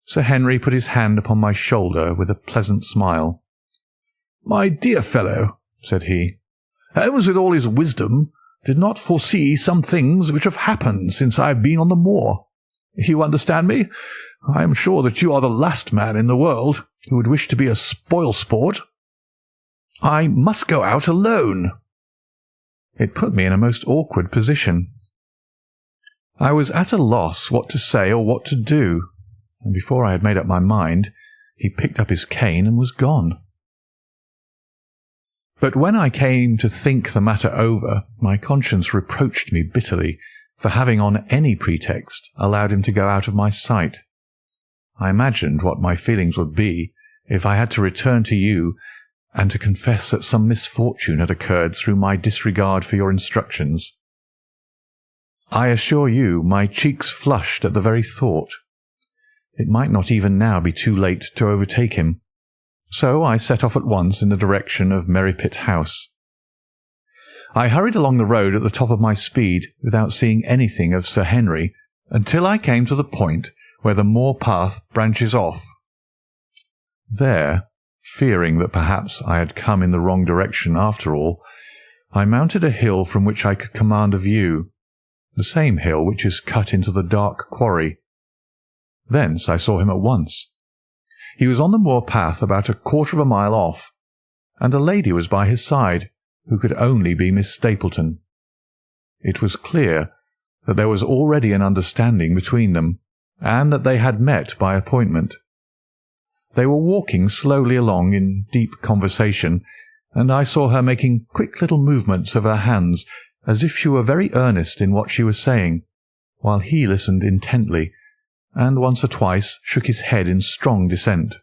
Sir Henry put his hand upon my shoulder with a pleasant smile. "My dear fellow," said he, "Holmes, with all his wisdom, did not foresee some things which have happened since I have been on the moor. You understand me? I am sure that you are the last man in the world who would wish to be a spoil-sport. I must go out alone." It put me in a most awkward position. I was at a loss what to say or what to do, and before I had made up my mind, he picked up his cane and was gone. But when I came to think the matter over, my conscience reproached me bitterly for having on any pretext allowed him to go out of my sight. I imagined what my feelings would be if I had to return to you and to confess that some misfortune had occurred through my disregard for your instructions. I assure you my cheeks flushed at the very thought. It might not even now be too late to overtake him, so I set off at once in the direction of Merripit House. I hurried along the road at the top of my speed without seeing anything of Sir Henry until I came to the point where the moor path branches off. There, fearing that perhaps I had come in the wrong direction after all, I mounted a hill from which I could command a view, the same hill which is cut into the dark quarry. Thence I saw him at once. He was on the moor path about a quarter of a mile off, and a lady was by his side, who could only be Miss Stapleton. It was clear that there was already an understanding between them, and that they had met by appointment. They were walking slowly along in deep conversation, and I saw her making quick little movements of her hands, as if she were very earnest in what she was saying, while he listened intently, and once or twice shook his head in strong dissent.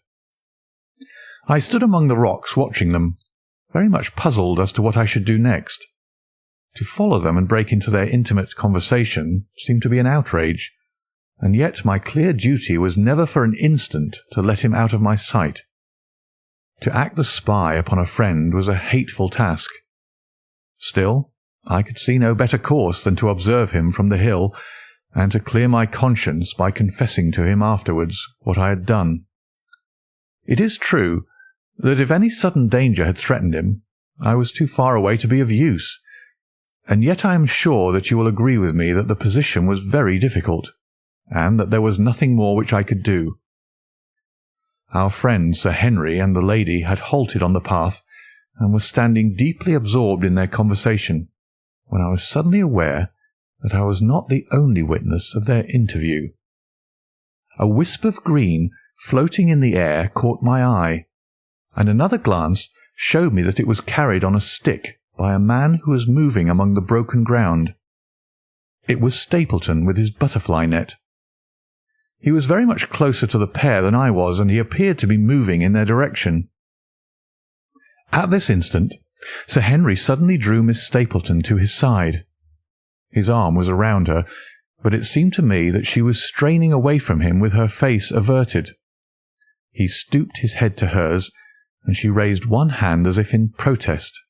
I stood among the rocks watching them, very much puzzled as to what I should do next. To follow them and break into their intimate conversation seemed to be an outrage, and yet my clear duty was never for an instant to let him out of my sight. To act the spy upon a friend was a hateful task. Still, I could see no better course than to observe him from the hill, and to clear my conscience by confessing to him afterwards what I had done. It is true that if any sudden danger had threatened him, I was too far away to be of use, and yet I am sure that you will agree with me that the position was very difficult, and that there was nothing more which I could do. Our friend Sir Henry and the lady had halted on the path, and were standing deeply absorbed in their conversation, when I was suddenly aware that I was not the only witness of their interview. A wisp of green floating in the air caught my eye, and another glance showed me that it was carried on a stick by a man who was moving among the broken ground. It was Stapleton with his butterfly net. He was very much closer to the pair than I was, and he appeared to be moving in their direction. At this instant, Sir Henry suddenly drew Miss Stapleton to his side. His arm was around her, but it seemed to me that she was straining away from him with her face averted. He stooped his head to hers, and she raised one hand as if in protest.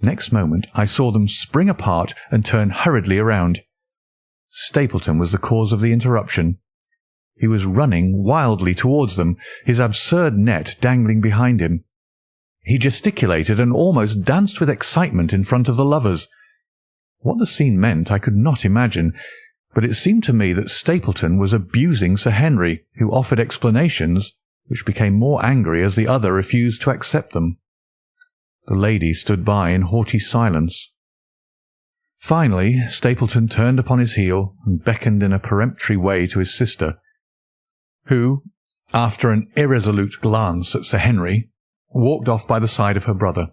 Next moment I saw them spring apart and turn hurriedly around. Stapleton was the cause of the interruption. He was running wildly towards them, his absurd net dangling behind him. He gesticulated and almost danced with excitement in front of the lovers. What the scene meant I could not imagine, but it seemed to me that Stapleton was abusing Sir Henry, who offered explanations, which became more angry as the other refused to accept them. The lady stood by in haughty silence. Finally, Stapleton turned upon his heel and beckoned in a peremptory way to his sister, who, after an irresolute glance at Sir Henry, walked off by the side of her brother.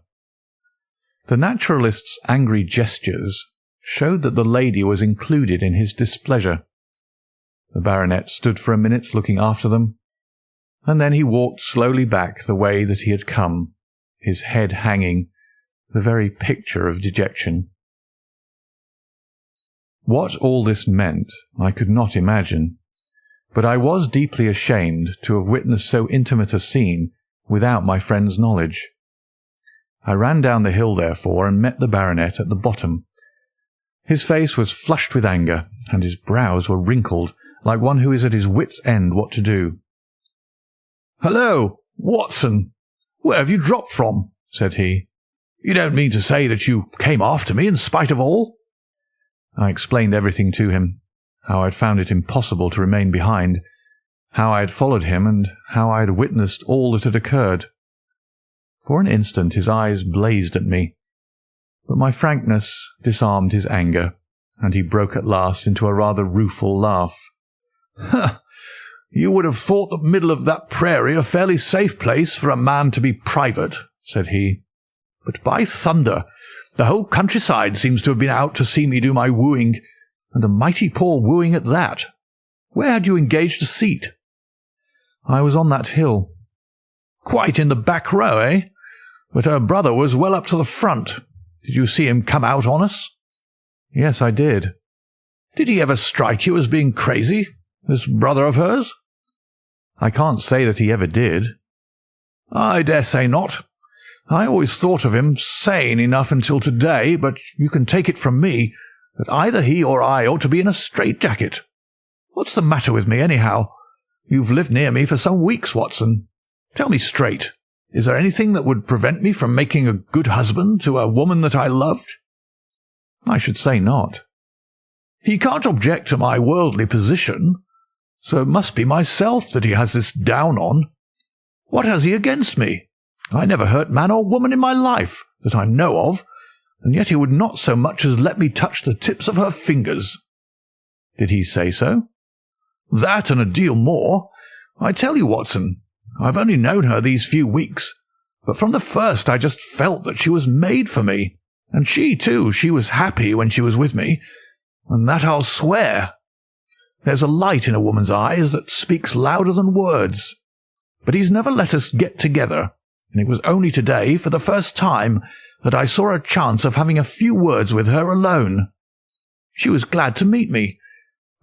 The naturalist's angry gestures showed that the lady was included in his displeasure. The baronet stood for a minute looking after them, and then he walked slowly back the way that he had come, his head hanging, the very picture of dejection. What all this meant I could not imagine, but I was deeply ashamed to have witnessed so intimate a scene without my friend's knowledge. I ran down the hill, therefore, and met the baronet at the bottom. His face was flushed with anger, and his brows were wrinkled, like one who is at his wit's end what to do. "Hello, Watson! Where have you dropped from?" said he. "You don't mean to say that you came after me in spite of all?" I explained everything to him, how I had found it impossible to remain behind, how I had followed him, and how I had witnessed all that had occurred. For an instant his eyes blazed at me, but my frankness disarmed his anger, and he broke at last into a rather rueful laugh. "You would have thought the middle of that prairie a fairly safe place for a man to be private," said he. "But by thunder, the whole countryside seems to have been out to see me do my wooing, and a mighty poor wooing at that. Where had you engaged a seat?" "I was on that hill." "Quite in the back row, eh? But her brother was well up to the front. Did you see him come out on us?" "Yes, I did." "Did he ever strike you as being crazy, this brother of hers?" "I can't say that he ever did." "I dare say not. I always thought of him sane enough until today, but you can take it from me that either he or I ought to be in a straitjacket. What's the matter with me, anyhow? You've lived near me for some weeks, Watson. Tell me straight, is there anything that would prevent me from making a good husband to a woman that I loved?" "I should say not." "He can't object to my worldly position, so it must be myself that he has this down on. What has he against me? I never hurt man or woman in my life, that I know of, and yet he would not so much as let me touch the tips of her fingers." "Did he say so?" "That and a deal more. I tell you, Watson, I've only known her these few weeks, but from the first I just felt that she was made for me, and she, too, she was happy when she was with me, and that I'll swear. There's a light in a woman's eyes that speaks louder than words. But he's never let us get together, and it was only today, for the first time, that I saw a chance of having a few words with her alone. She was glad to meet me,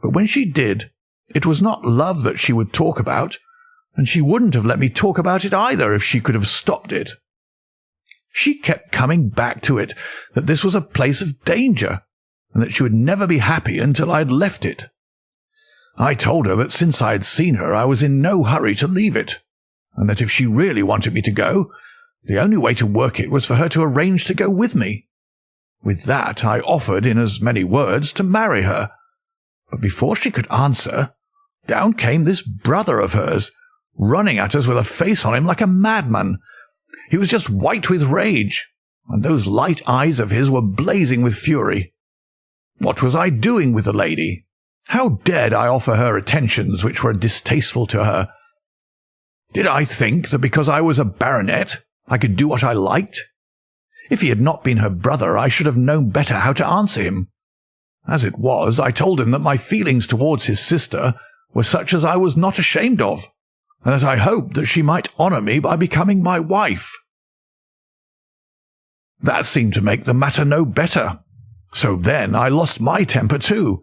but when she did, it was not love that she would talk about, and she wouldn't have let me talk about it either if she could have stopped it. She kept coming back to it, that this was a place of danger, and that she would never be happy until I had left it. I told her that since I had seen her I was in no hurry to leave it, and that if she really wanted me to go, the only way to work it was for her to arrange to go with me. With that I offered, in as many words, to marry her. But before she could answer, down came this brother of hers, running at us with a face on him like a madman. He was just white with rage, and those light eyes of his were blazing with fury. What was I doing with the lady? How dared I offer her attentions which were distasteful to her? Did I think that because I was a baronet I could do what I liked? If he had not been her brother, I should have known better how to answer him. As it was, I told him that my feelings towards his sister were such as I was not ashamed of, and that I hoped that she might honour me by becoming my wife. That seemed to make the matter no better, so then I lost my temper too,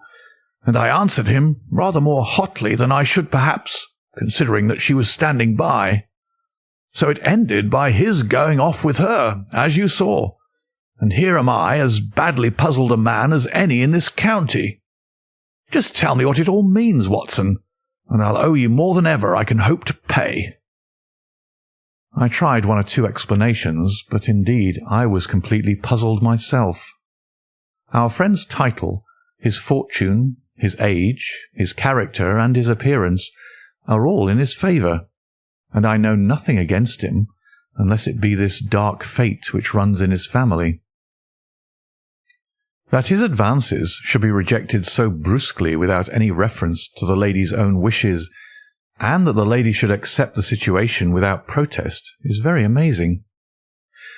and I answered him rather more hotly than I should perhaps, considering that she was standing by. So it ended by his going off with her, as you saw, and here am I, as badly puzzled a man as any in this county. Just tell me what it all means, Watson, and I'll owe you more than ever I can hope to pay." I tried one or two explanations, but indeed I was completely puzzled myself. Our friend's title, his fortune, his age, his character, and his appearance are all in his favour, and I know nothing against him, unless it be this dark fate which runs in his family. That his advances should be rejected so brusquely without any reference to the lady's own wishes, and that the lady should accept the situation without protest, is very amazing.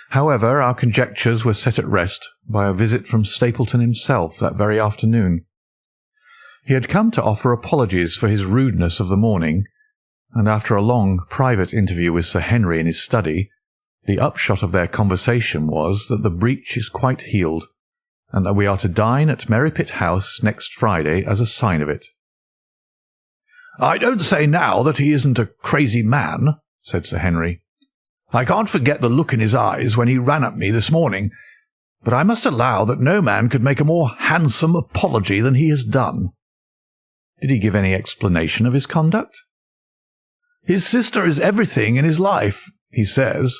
However, our conjectures were set at rest by a visit from Stapleton himself that very afternoon. He had come to offer apologies for his rudeness of the morning, and after a long private interview with Sir Henry in his study, the upshot of their conversation was that the breach is quite healed, and that we are to dine at Merripit House next Friday as a sign of it. "I don't say now that he isn't a crazy man," said Sir Henry. "I can't forget the look in his eyes when he ran at me this morning, but I must allow that no man could make a more handsome apology than he has done." "Did he give any explanation of his conduct?" "His sister is everything in his life, he says.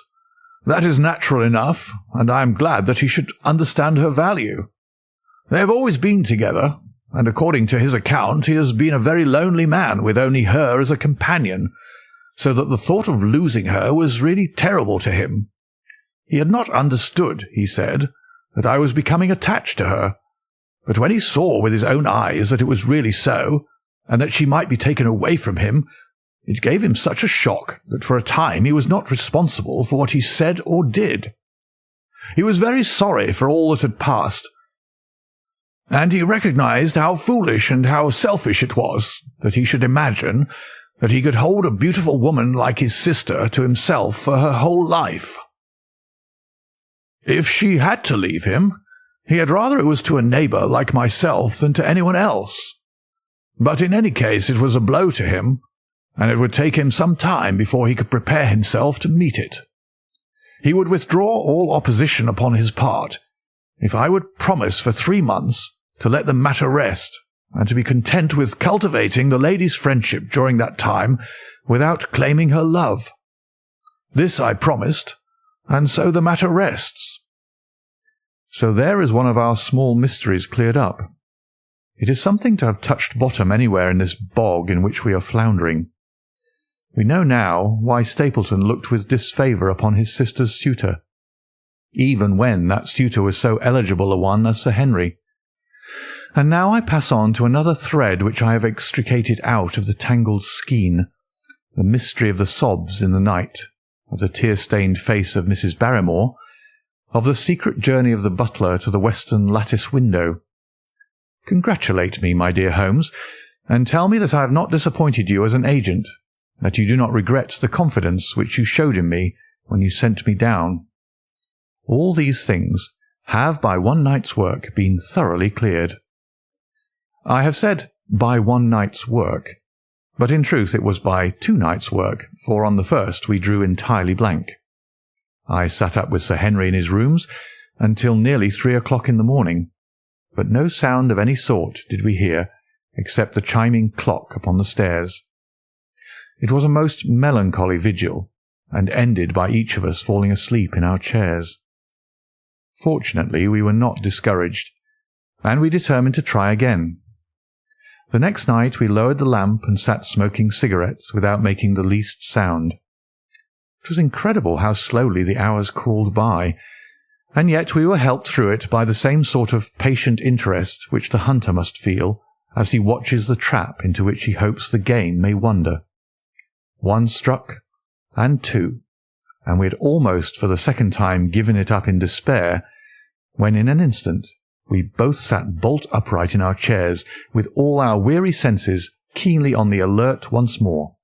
That is natural enough, and I am glad that he should understand her value. They have always been together, and according to his account he has been a very lonely man with only her as a companion, so that the thought of losing her was really terrible to him. He had not understood, he said, that I was becoming attached to her, but when he saw with his own eyes that it was really so, and that she might be taken away from him, it gave him such a shock that for a time he was not responsible for what he said or did. He was very sorry for all that had passed, and he recognized how foolish and how selfish it was that he should imagine that he could hold a beautiful woman like his sister to himself for her whole life. If she had to leave him, he had rather it was to a neighbour like myself than to anyone else. But in any case it was a blow to him, and it would take him some time before he could prepare himself to meet it. He would withdraw all opposition upon his part, if I would promise for 3 months to let the matter rest, and to be content with cultivating the lady's friendship during that time without claiming her love. This I promised, and so the matter rests." So there is one of our small mysteries cleared up. It is something to have touched bottom anywhere in this bog in which we are floundering. We know now why Stapleton looked with disfavour upon his sister's suitor, even when that suitor was so eligible a one as Sir Henry. And now I pass on to another thread which I have extricated out of the tangled skein, the mystery of the sobs in the night, of the tear-stained face of Mrs. Barrymore, of the secret journey of the butler to the western lattice window. Congratulate me, my dear Holmes, and tell me that I have not disappointed you as an agent, that you do not regret the confidence which you showed in me when you sent me down. All these things have by one night's work been thoroughly cleared. I have said by one night's work, but in truth it was by 2 nights' work, for on the first we drew entirely blank. I sat up with Sir Henry in his rooms until nearly 3 o'clock in the morning, but no sound of any sort did we hear except the chiming clock upon the stairs. It was a most melancholy vigil, and ended by each of us falling asleep in our chairs. Fortunately we were not discouraged, and we determined to try again. The next night we lowered the lamp and sat smoking cigarettes without making the least sound. It was incredible how slowly the hours crawled by, and yet we were helped through it by the same sort of patient interest which the hunter must feel as he watches the trap into which he hopes the game may wander. 1 struck, and 2, and we had almost for the second time given it up in despair, when in an instant we both sat bolt upright in our chairs, with all our weary senses keenly on the alert once more.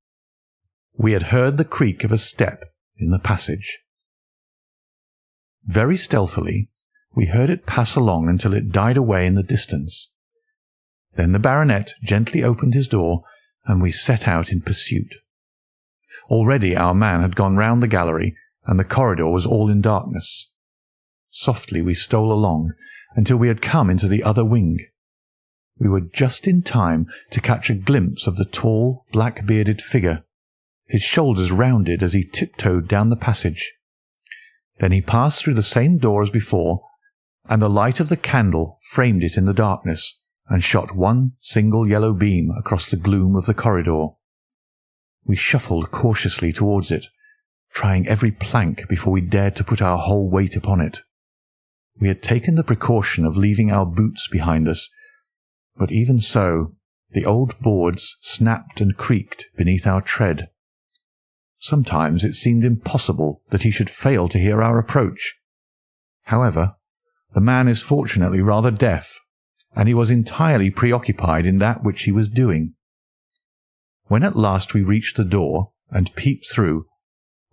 We had heard the creak of a step in the passage. Very stealthily we heard it pass along until it died away in the distance. Then the baronet gently opened his door, and we set out in pursuit. Already our man had gone round the gallery, and the corridor was all in darkness. Softly we stole along until we had come into the other wing. We were just in time to catch a glimpse of the tall, black-bearded figure, his shoulders rounded as he tiptoed down the passage. Then he passed through the same door as before, and the light of the candle framed it in the darkness, and shot one single yellow beam across the gloom of the corridor. We shuffled cautiously towards it, trying every plank before we dared to put our whole weight upon it. We had taken the precaution of leaving our boots behind us, but even so the old boards snapped and creaked beneath our tread. Sometimes it seemed impossible that he should fail to hear our approach. However, the man is fortunately rather deaf, and he was entirely preoccupied in that which he was doing. When at last we reached the door and peeped through,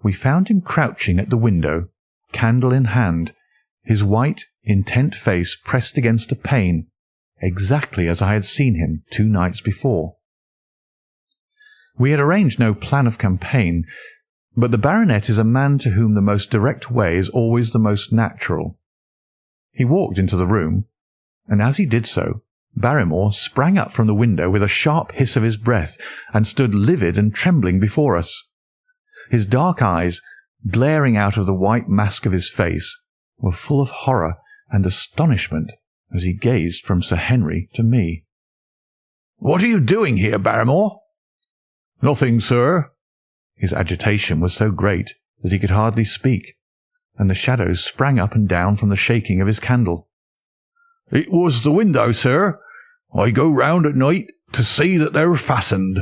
we found him crouching at the window, candle in hand, his white, intent face pressed against a pane, exactly as I had seen him 2 nights before. We had arranged no plan of campaign, but the baronet is a man to whom the most direct way is always the most natural. He walked into the room, and as he did so, Barrymore sprang up from the window with a sharp hiss of his breath, and stood livid and trembling before us. His dark eyes, glaring out of the white mask of his face, were full of horror and astonishment as he gazed from Sir Henry to me. "What are you doing here, Barrymore?" "Nothing, sir." His agitation was so great that he could hardly speak, and the shadows sprang up and down from the shaking of his candle. "It was the window, sir. I go round at night to see that they're fastened."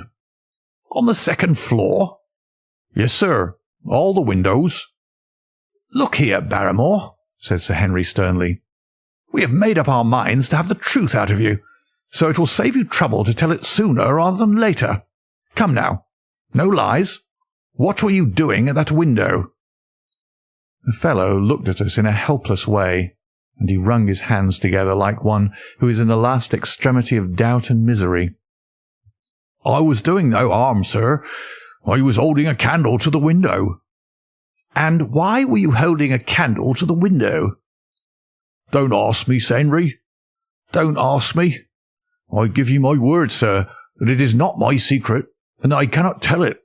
"On the 2nd floor?" "Yes, sir. All the windows." "Look here, Barrymore," said Sir Henry sternly. "We have made up our minds to have the truth out of you, so it will save you trouble to tell it sooner rather than later. Come now, no lies. What were you doing at that window?" The fellow looked at us in a helpless way, and he wrung his hands together like one who is in the last extremity of doubt and misery. "I was doing no harm, sir. I was holding a candle to the window." "And why were you holding a candle to the window?" "Don't ask me, Sir Henry. Don't ask me. I give you my word, sir, that it is not my secret, and I cannot tell it.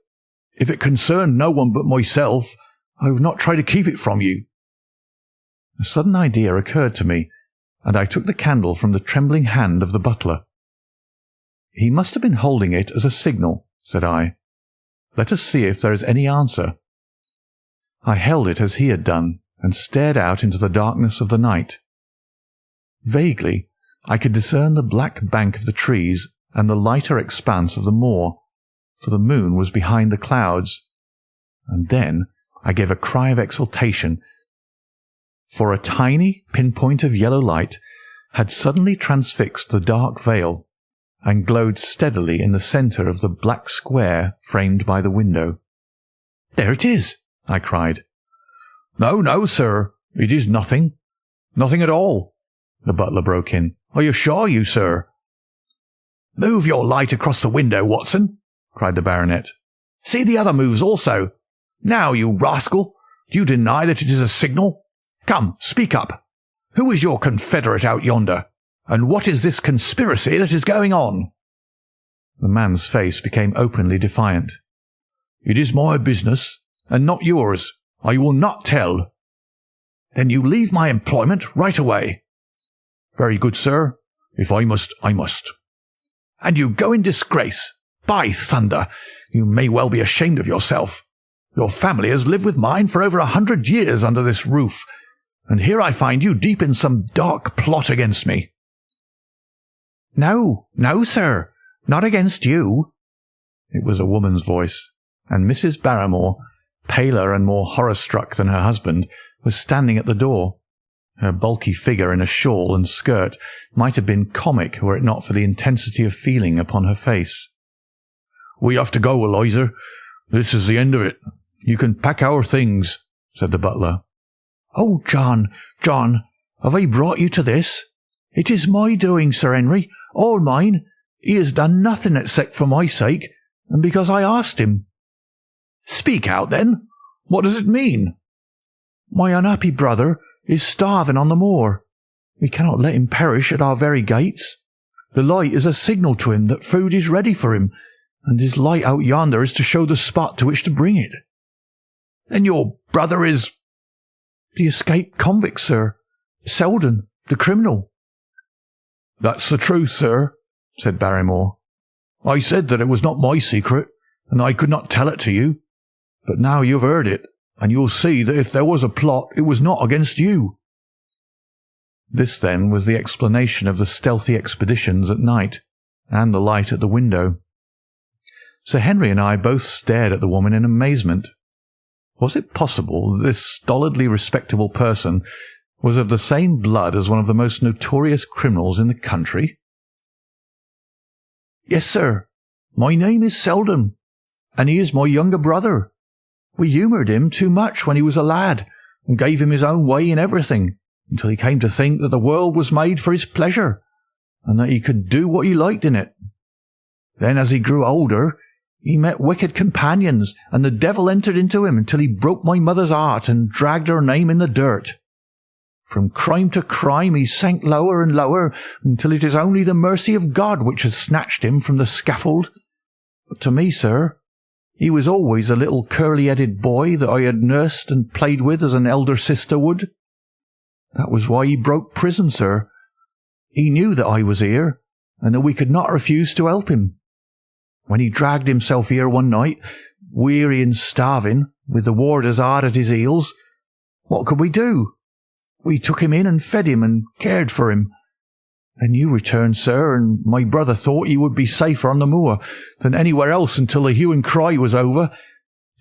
If it concerned no one but myself, I would not try to keep it from you." A sudden idea occurred to me, and I took the candle from the trembling hand of the butler. "He must have been holding it as a signal," said I. "Let us see if there is any answer." I held it as he had done, and stared out into the darkness of the night. Vaguely, I could discern the black bank of the trees and the lighter expanse of the moor, for the moon was behind the clouds. And then I gave a cry of exultation, for a tiny pinpoint of yellow light had suddenly transfixed the dark veil, and glowed steadily in the centre of the black square framed by the window. "There it is!" I cried. "No, no, sir, it is nothing. Nothing at all," the butler broke in. "I assure you, sir." "Move your light across the window, Watson," cried the baronet. "See the other moves also. Now, you rascal, do you deny that it is a signal? Come, speak up. Who is your confederate out yonder, and what is this conspiracy that is going on?" The man's face became openly defiant. "It is my business, and not yours. I will not tell." "Then you leave my employment right away." "Very good, sir. If I must, I must." "And you go in disgrace. By thunder, you may well be ashamed of yourself. Your family has lived with mine for over 100 years under this roof, and here I find you deep in some dark plot against me." "No, no, sir, not against you." It was a woman's voice, and Mrs. Barrymore, paler and more horror-struck than her husband, was standing at the door. Her bulky figure in a shawl and skirt might have been comic were it not for the intensity of feeling upon her face. "We have to go, Eliza. This is the end of it. You can pack our things," said the butler. "Oh, John, John, have I brought you to this? It is my doing, Sir Henry, all mine. He has done nothing except for my sake, and because I asked him." "Speak out, then. What does it mean?" "My unhappy brother is starving on the moor. We cannot let him perish at our very gates. The light is a signal to him that food is ready for him, and his light out yonder is to show the spot to which to bring it." "Then your brother is—" "The escaped convict, sir. Selden, the criminal." "That's the truth, sir," said Barrymore. "I said that it was not my secret, and I could not tell it to you. But now you've heard it, and you'll see that if there was a plot, it was not against you." This, then, was the explanation of the stealthy expeditions at night, and the light at the window. Sir Henry and I both stared at the woman in amazement. Was it possible that this stolidly respectable person, was of the same blood as one of the most notorious criminals in the country? Yes, sir. My name is Selden, and he is my younger brother. We humoured him too much when he was a lad, and gave him his own way in everything, until he came to think that the world was made for his pleasure, and that he could do what he liked in it. Then, as he grew older, he met wicked companions, and the devil entered into him until he broke my mother's heart and dragged her name in the dirt. From crime to crime he sank lower and lower, until it is only the mercy of God which has snatched him from the scaffold. But to me, sir, he was always a little curly-headed boy that I had nursed and played with as an elder sister would. That was why he broke prison, sir. He knew that I was here, and that we could not refuse to help him. When he dragged himself here one night, weary and starving, with the warders hard at his heels, what could we do? We took him in and fed him and cared for him. Then you returned, sir, and my brother thought he would be safer on the moor than anywhere else until the hue and cry was over,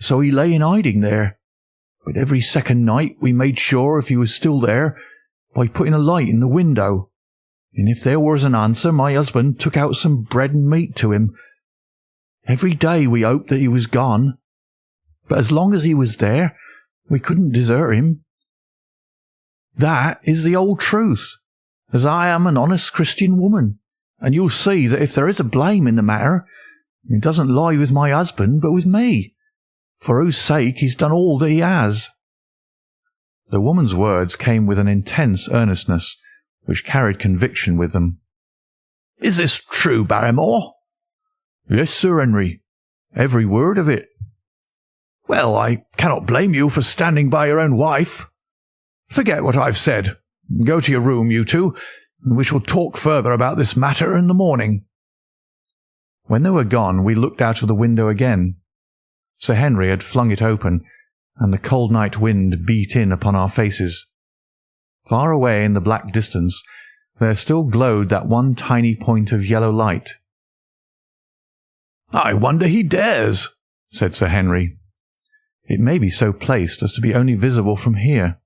so he lay in hiding there. But every second night we made sure if he was still there by putting a light in the window, and if there was an answer, my husband took out some bread and meat to him. Every day we hoped that he was gone, but as long as he was there, we couldn't desert him. That is the old truth, as I am an honest Christian woman, and you'll see that if there is a blame in the matter, it doesn't lie with my husband, but with me, for whose sake he's done all that he has." The woman's words came with an intense earnestness, which carried conviction with them. "Is this true, Barrymore?" "Yes, Sir Henry, every word of it." "Well, I cannot blame you for standing by your own wife. Forget what I've said. Go to your room, you two, and we shall talk further about this matter in the morning." When they were gone, we looked out of the window again. Sir Henry had flung it open, and the cold night wind beat in upon our faces. Far away in the black distance, there still glowed that one tiny point of yellow light. "I wonder he dares," said Sir Henry. "It may be so placed as to be only visible from here."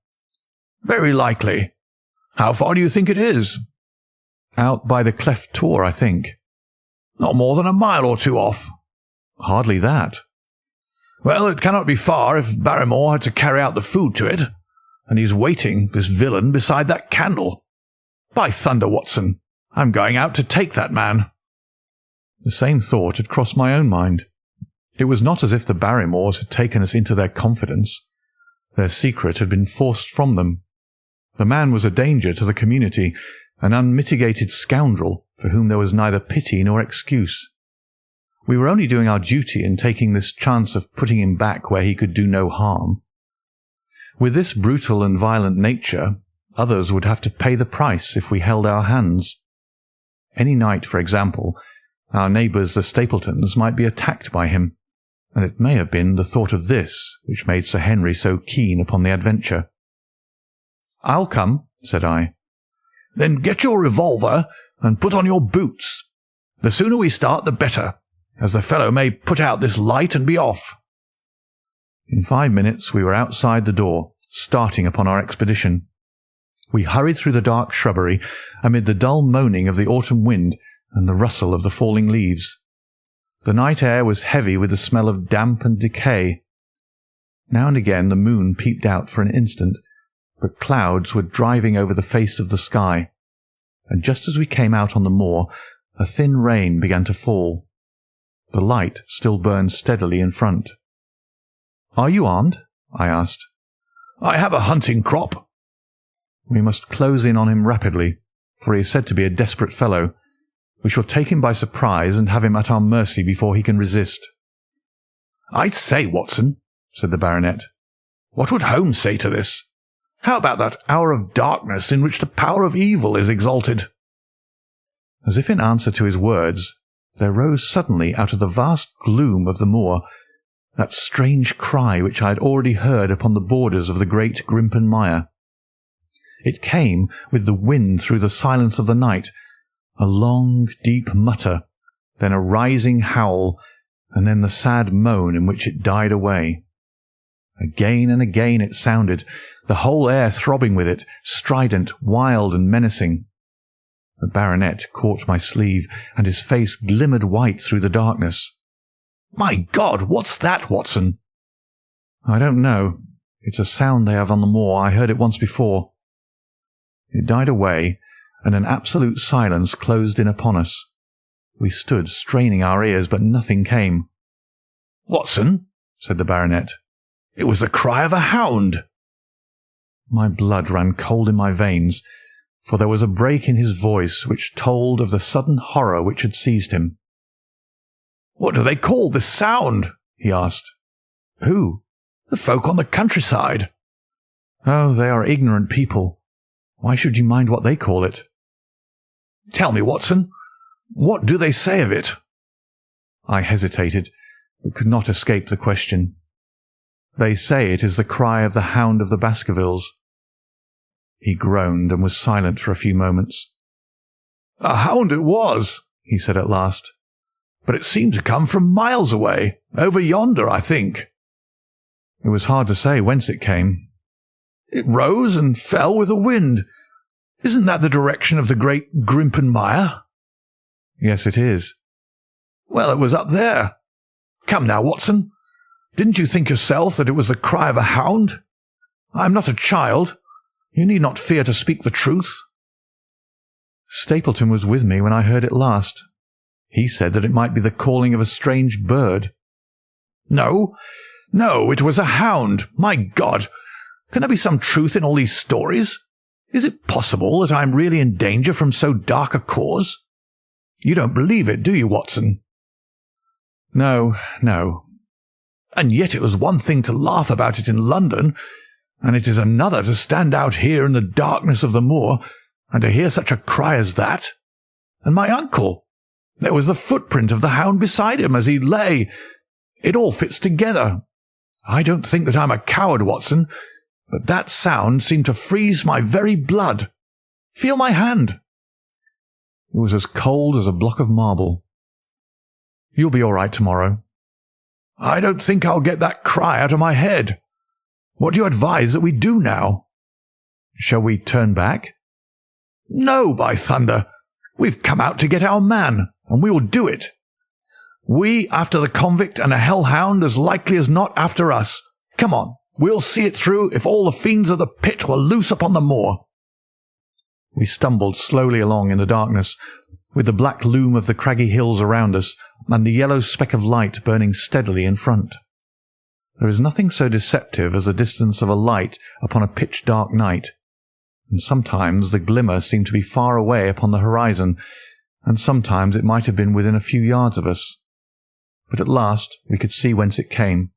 "Very likely. How far do you think it is?" "Out by the cleft tor, I think." "Not more than a mile or two off." "Hardly that." "Well, it cannot be far if Barrymore had to carry out the food to it, and he's waiting, this villain, beside that candle. By thunder, Watson, I'm going out to take that man." The same thought had crossed my own mind. It was not as if the Barrymores had taken us into their confidence. Their secret had been forced from them. The man was a danger to the community, an unmitigated scoundrel for whom there was neither pity nor excuse. We were only doing our duty in taking this chance of putting him back where he could do no harm. With this brutal and violent nature, others would have to pay the price if we held our hands. Any night, for example, our neighbours the Stapletons might be attacked by him, and it may have been the thought of this which made Sir Henry so keen upon the adventure. "I'll come," said I. "Then get your revolver and put on your boots. The sooner we start, the better, as the fellow may put out this light and be off." In 5 minutes we were outside the door, starting upon our expedition. We hurried through the dark shrubbery, amid the dull moaning of the autumn wind and the rustle of the falling leaves. The night air was heavy with the smell of damp and decay. Now and again the moon peeped out for an instant, but clouds were driving over the face of the sky, and just as we came out on the moor, a thin rain began to fall. The light still burned steadily in front. "Are you armed?" I asked. "I have a hunting crop." "We must close in on him rapidly, for he is said to be a desperate fellow. We shall take him by surprise and have him at our mercy before he can resist." "I say, Watson," said the baronet, "what would Holmes say to this? How about that hour of darkness in which the power of evil is exalted?" As if in answer to his words, there rose suddenly out of the vast gloom of the moor that strange cry which I had already heard upon the borders of the great Grimpen Mire. It came with the wind through the silence of the night, a long, deep mutter, then a rising howl, and then the sad moan in which it died away. Again and again it sounded, the whole air throbbing with it, strident, wild, and menacing. The baronet caught my sleeve, and his face glimmered white through the darkness. "My God, what's that, Watson?" "I don't know. It's a sound they have on the moor. I heard it once before." It died away, and an absolute silence closed in upon us. We stood straining our ears, but nothing came. "Watson," said the baronet, "it was the cry of a hound." My blood ran cold in my veins, for there was a break in his voice which told of the sudden horror which had seized him. "What do they call this sound?" he asked. "Who?" "The folk on the countryside." "Oh, they are ignorant people. Why should you mind what they call it?" "Tell me, Watson, what do they say of it?" I hesitated, but could not escape the question. "They say it is the cry of the Hound of the Baskervilles." He groaned and was silent for a few moments. "A hound it was," he said at last, "but it seemed to come from miles away, over yonder, I think." It was hard to say whence it came. "It rose and fell with the wind. Isn't that the direction of the great Grimpen Mire?" "Yes, it is." "Well, it was up there. Come now, Watson, didn't you think yourself that it was the cry of a hound? I am not a child. You need not fear to speak the truth." "Stapleton was with me when I heard it last. He said that it might be the calling of a strange bird." No, it was a hound. My God! Can there be some truth in all these stories? Is it possible that I am really in danger from so dark a cause? You don't believe it, do you, Watson?" No. "And yet it was one thing to laugh about it in London, and it is another to stand out here in the darkness of the moor and to hear such a cry as that. And my uncle! There was the footprint of the hound beside him as he lay. It all fits together. I don't think that I'm a coward, Watson, but that sound seemed to freeze my very blood. Feel my hand." It was as cold as a block of marble. "You'll be all right tomorrow." "I don't think I'll get that cry out of my head. What do you advise that we do now?" "Shall we turn back?" "No, by thunder! We've come out to get our man, and we will do it. We after the convict, and a hellhound as likely as not after us. Come on, we'll see it through if all the fiends of the pit were loose upon the moor." We stumbled slowly along in the darkness, with the black loom of the craggy hills around us and the yellow speck of light burning steadily in front. There is nothing so deceptive as the distance of a light upon a pitch-dark night, and sometimes the glimmer seemed to be far away upon the horizon, and sometimes it might have been within a few yards of us. But at last we could see whence it came,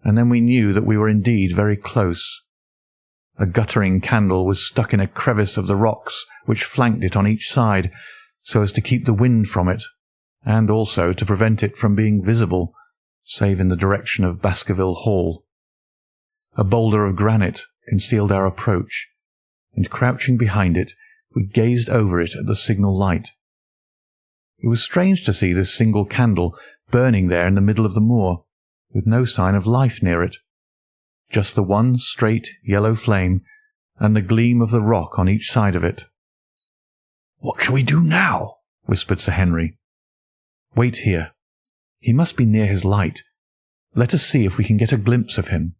and then we knew that we were indeed very close. A guttering candle was stuck in a crevice of the rocks which flanked it on each side, so as to keep the wind from it, and also to prevent it from being visible, save in the direction of Baskerville Hall. A boulder of granite concealed our approach, and crouching behind it, we gazed over it at the signal light. It was strange to see this single candle burning there in the middle of the moor, with no sign of life near it, just the one straight yellow flame and the gleam of the rock on each side of it. "What shall we do now?" whispered Sir Henry. "Wait here. He must be near his light. Let us see if we can get a glimpse of him."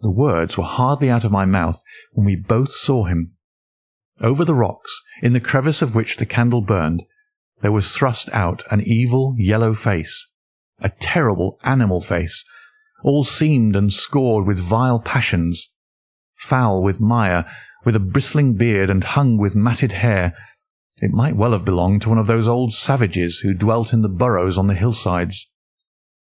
The words were hardly out of my mouth when we both saw him. Over the rocks, in the crevice of which the candle burned, there was thrust out an evil yellow face, a terrible animal face, all seamed and scored with vile passions, foul with mire, with a bristling beard and hung with matted hair. It might well have belonged to one of those old savages who dwelt in the burrows on the hillsides.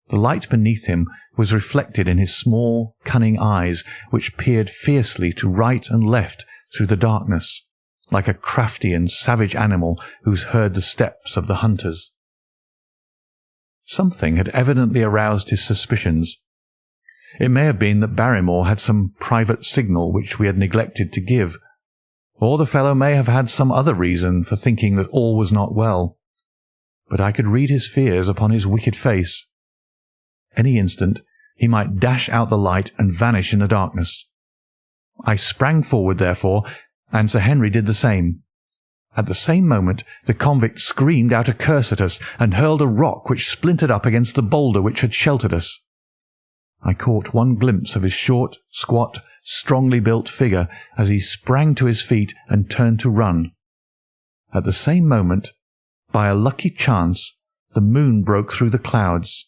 The light beneath him was reflected in his small, cunning eyes, which peered fiercely to right and left through the darkness, like a crafty and savage animal who's heard the steps of the hunters. Something had evidently aroused his suspicions. It may have been that Barrymore had some private signal which we had neglected to give, or the fellow may have had some other reason for thinking that all was not well. But I could read his fears upon his wicked face. Any instant he might dash out the light and vanish in the darkness. I sprang forward, therefore, and Sir Henry did the same. At the same moment the convict screamed out a curse at us and hurled a rock which splintered up against the boulder which had sheltered us. I caught one glimpse of his short, squat, strongly built figure as he sprang to his feet and turned to run. At the same moment, by a lucky chance, the moon broke through the clouds.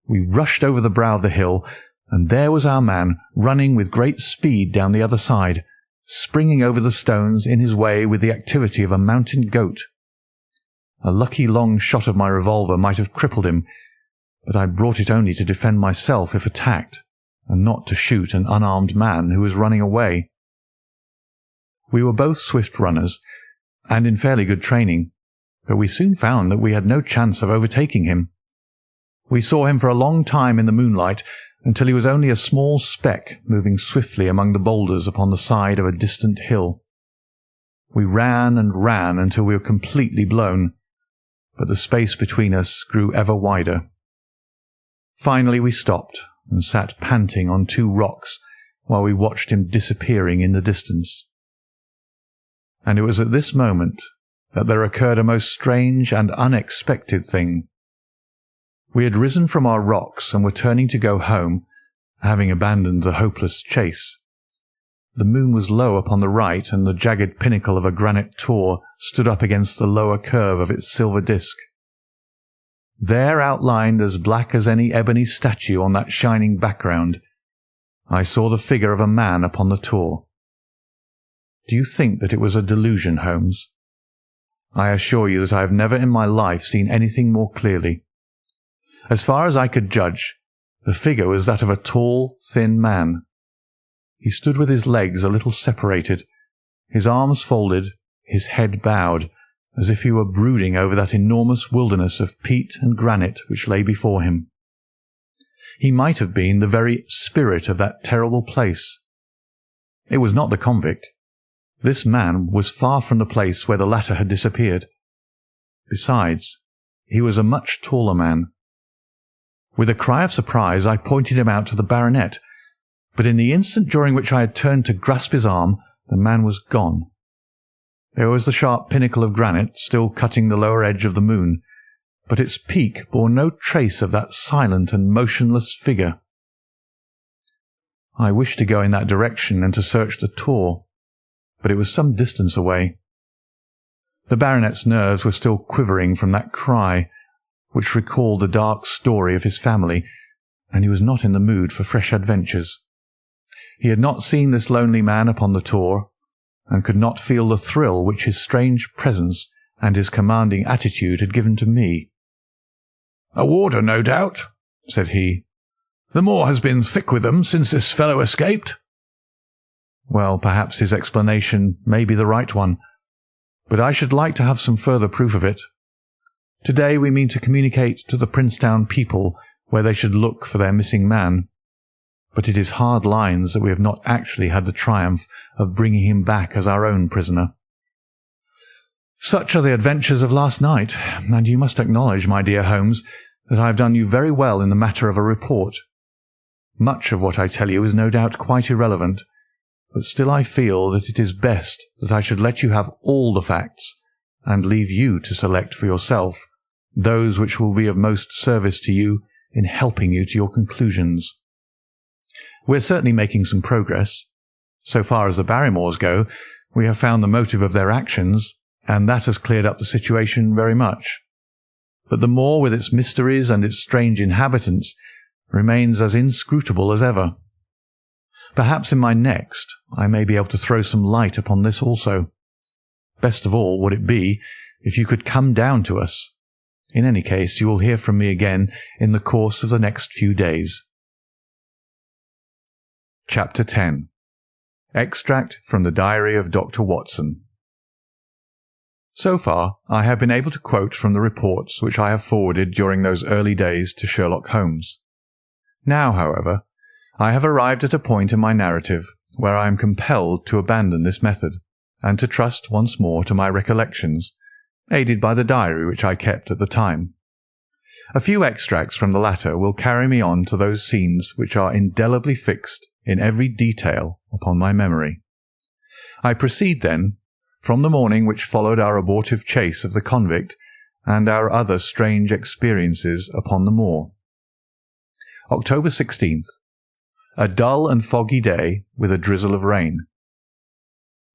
We rushed over the brow of the hill, and there was our man running with great speed down the other side, springing over the stones in his way with the activity of a mountain goat. A lucky long shot of my revolver might have crippled him, but I brought it only to defend myself if attacked, and not to shoot an unarmed man who was running away. We were both swift runners, and in fairly good training, but we soon found that we had no chance of overtaking him. We saw him for a long time in the moonlight, until he was only a small speck moving swiftly among the boulders upon the side of a distant hill. We ran and ran until we were completely blown, but the space between us grew ever wider. Finally we stopped and sat panting on two rocks while we watched him disappearing in the distance. And it was at this moment that there occurred a most strange and unexpected thing. We had risen from our rocks and were turning to go home, having abandoned the hopeless chase. The moon was low upon the right, and the jagged pinnacle of a granite tor stood up against the lower curve of its silver disk. There, outlined as black as any ebony statue on that shining background, I saw the figure of a man upon the tor. Do you think that it was a delusion, Holmes? I assure you that I have never in my life seen anything more clearly. As far as I could judge, the figure was that of a tall, thin man. He stood with his legs a little separated, his arms folded, his head bowed, as if he were brooding over that enormous wilderness of peat and granite which lay before him. He might have been the very spirit of that terrible place. It was not the convict. This man was far from the place where the latter had disappeared. Besides, he was a much taller man. With a cry of surprise I pointed him out to the baronet, but in the instant during which I had turned to grasp his arm, the man was gone. There was the sharp pinnacle of granite still cutting the lower edge of the moon, but its peak bore no trace of that silent and motionless figure. I wished to go in that direction and to search the tor, but it was some distance away. The baronet's nerves were still quivering from that cry, which recalled the dark story of his family, and he was not in the mood for fresh adventures. He had not seen this lonely man upon the tor, and could not feel the thrill which his strange presence and his commanding attitude had given to me. "A warder, no doubt," said he. "The Moor has been thick with them since this fellow escaped." Well, perhaps his explanation may be the right one, but I should like to have some further proof of it. Today we mean to communicate to the Princetown people where they should look for their missing man, but it is hard lines that we have not actually had the triumph of bringing him back as our own prisoner. Such are the adventures of last night, and you must acknowledge, my dear Holmes, that I have done you very well in the matter of a report. Much of what I tell you is no doubt quite irrelevant, but still I feel that it is best that I should let you have all the facts, and leave you to select for yourself those which will be of most service to you in helping you to your conclusions. We are certainly making some progress. So far as the Barrymores go, we have found the motive of their actions, and that has cleared up the situation very much. But the Moor, with its mysteries and its strange inhabitants, remains as inscrutable as ever. Perhaps in my next I may be able to throw some light upon this also. Best of all would it be if you could come down to us. In any case, you will hear from me again in the course of the next few days. Chapter 10. Extract from the Diary of Dr. Watson. So far, I have been able to quote from the reports which I have forwarded during those early days to Sherlock Holmes. Now, however, I have arrived at a point in my narrative where I am compelled to abandon this method, and to trust once more to my recollections, aided by the diary which I kept at the time. A few extracts from the latter will carry me on to those scenes which are indelibly fixed in every detail upon my memory. I proceed, then, from the morning which followed our abortive chase of the convict and our other strange experiences upon the moor. October 16th. A dull and foggy day with a drizzle of rain.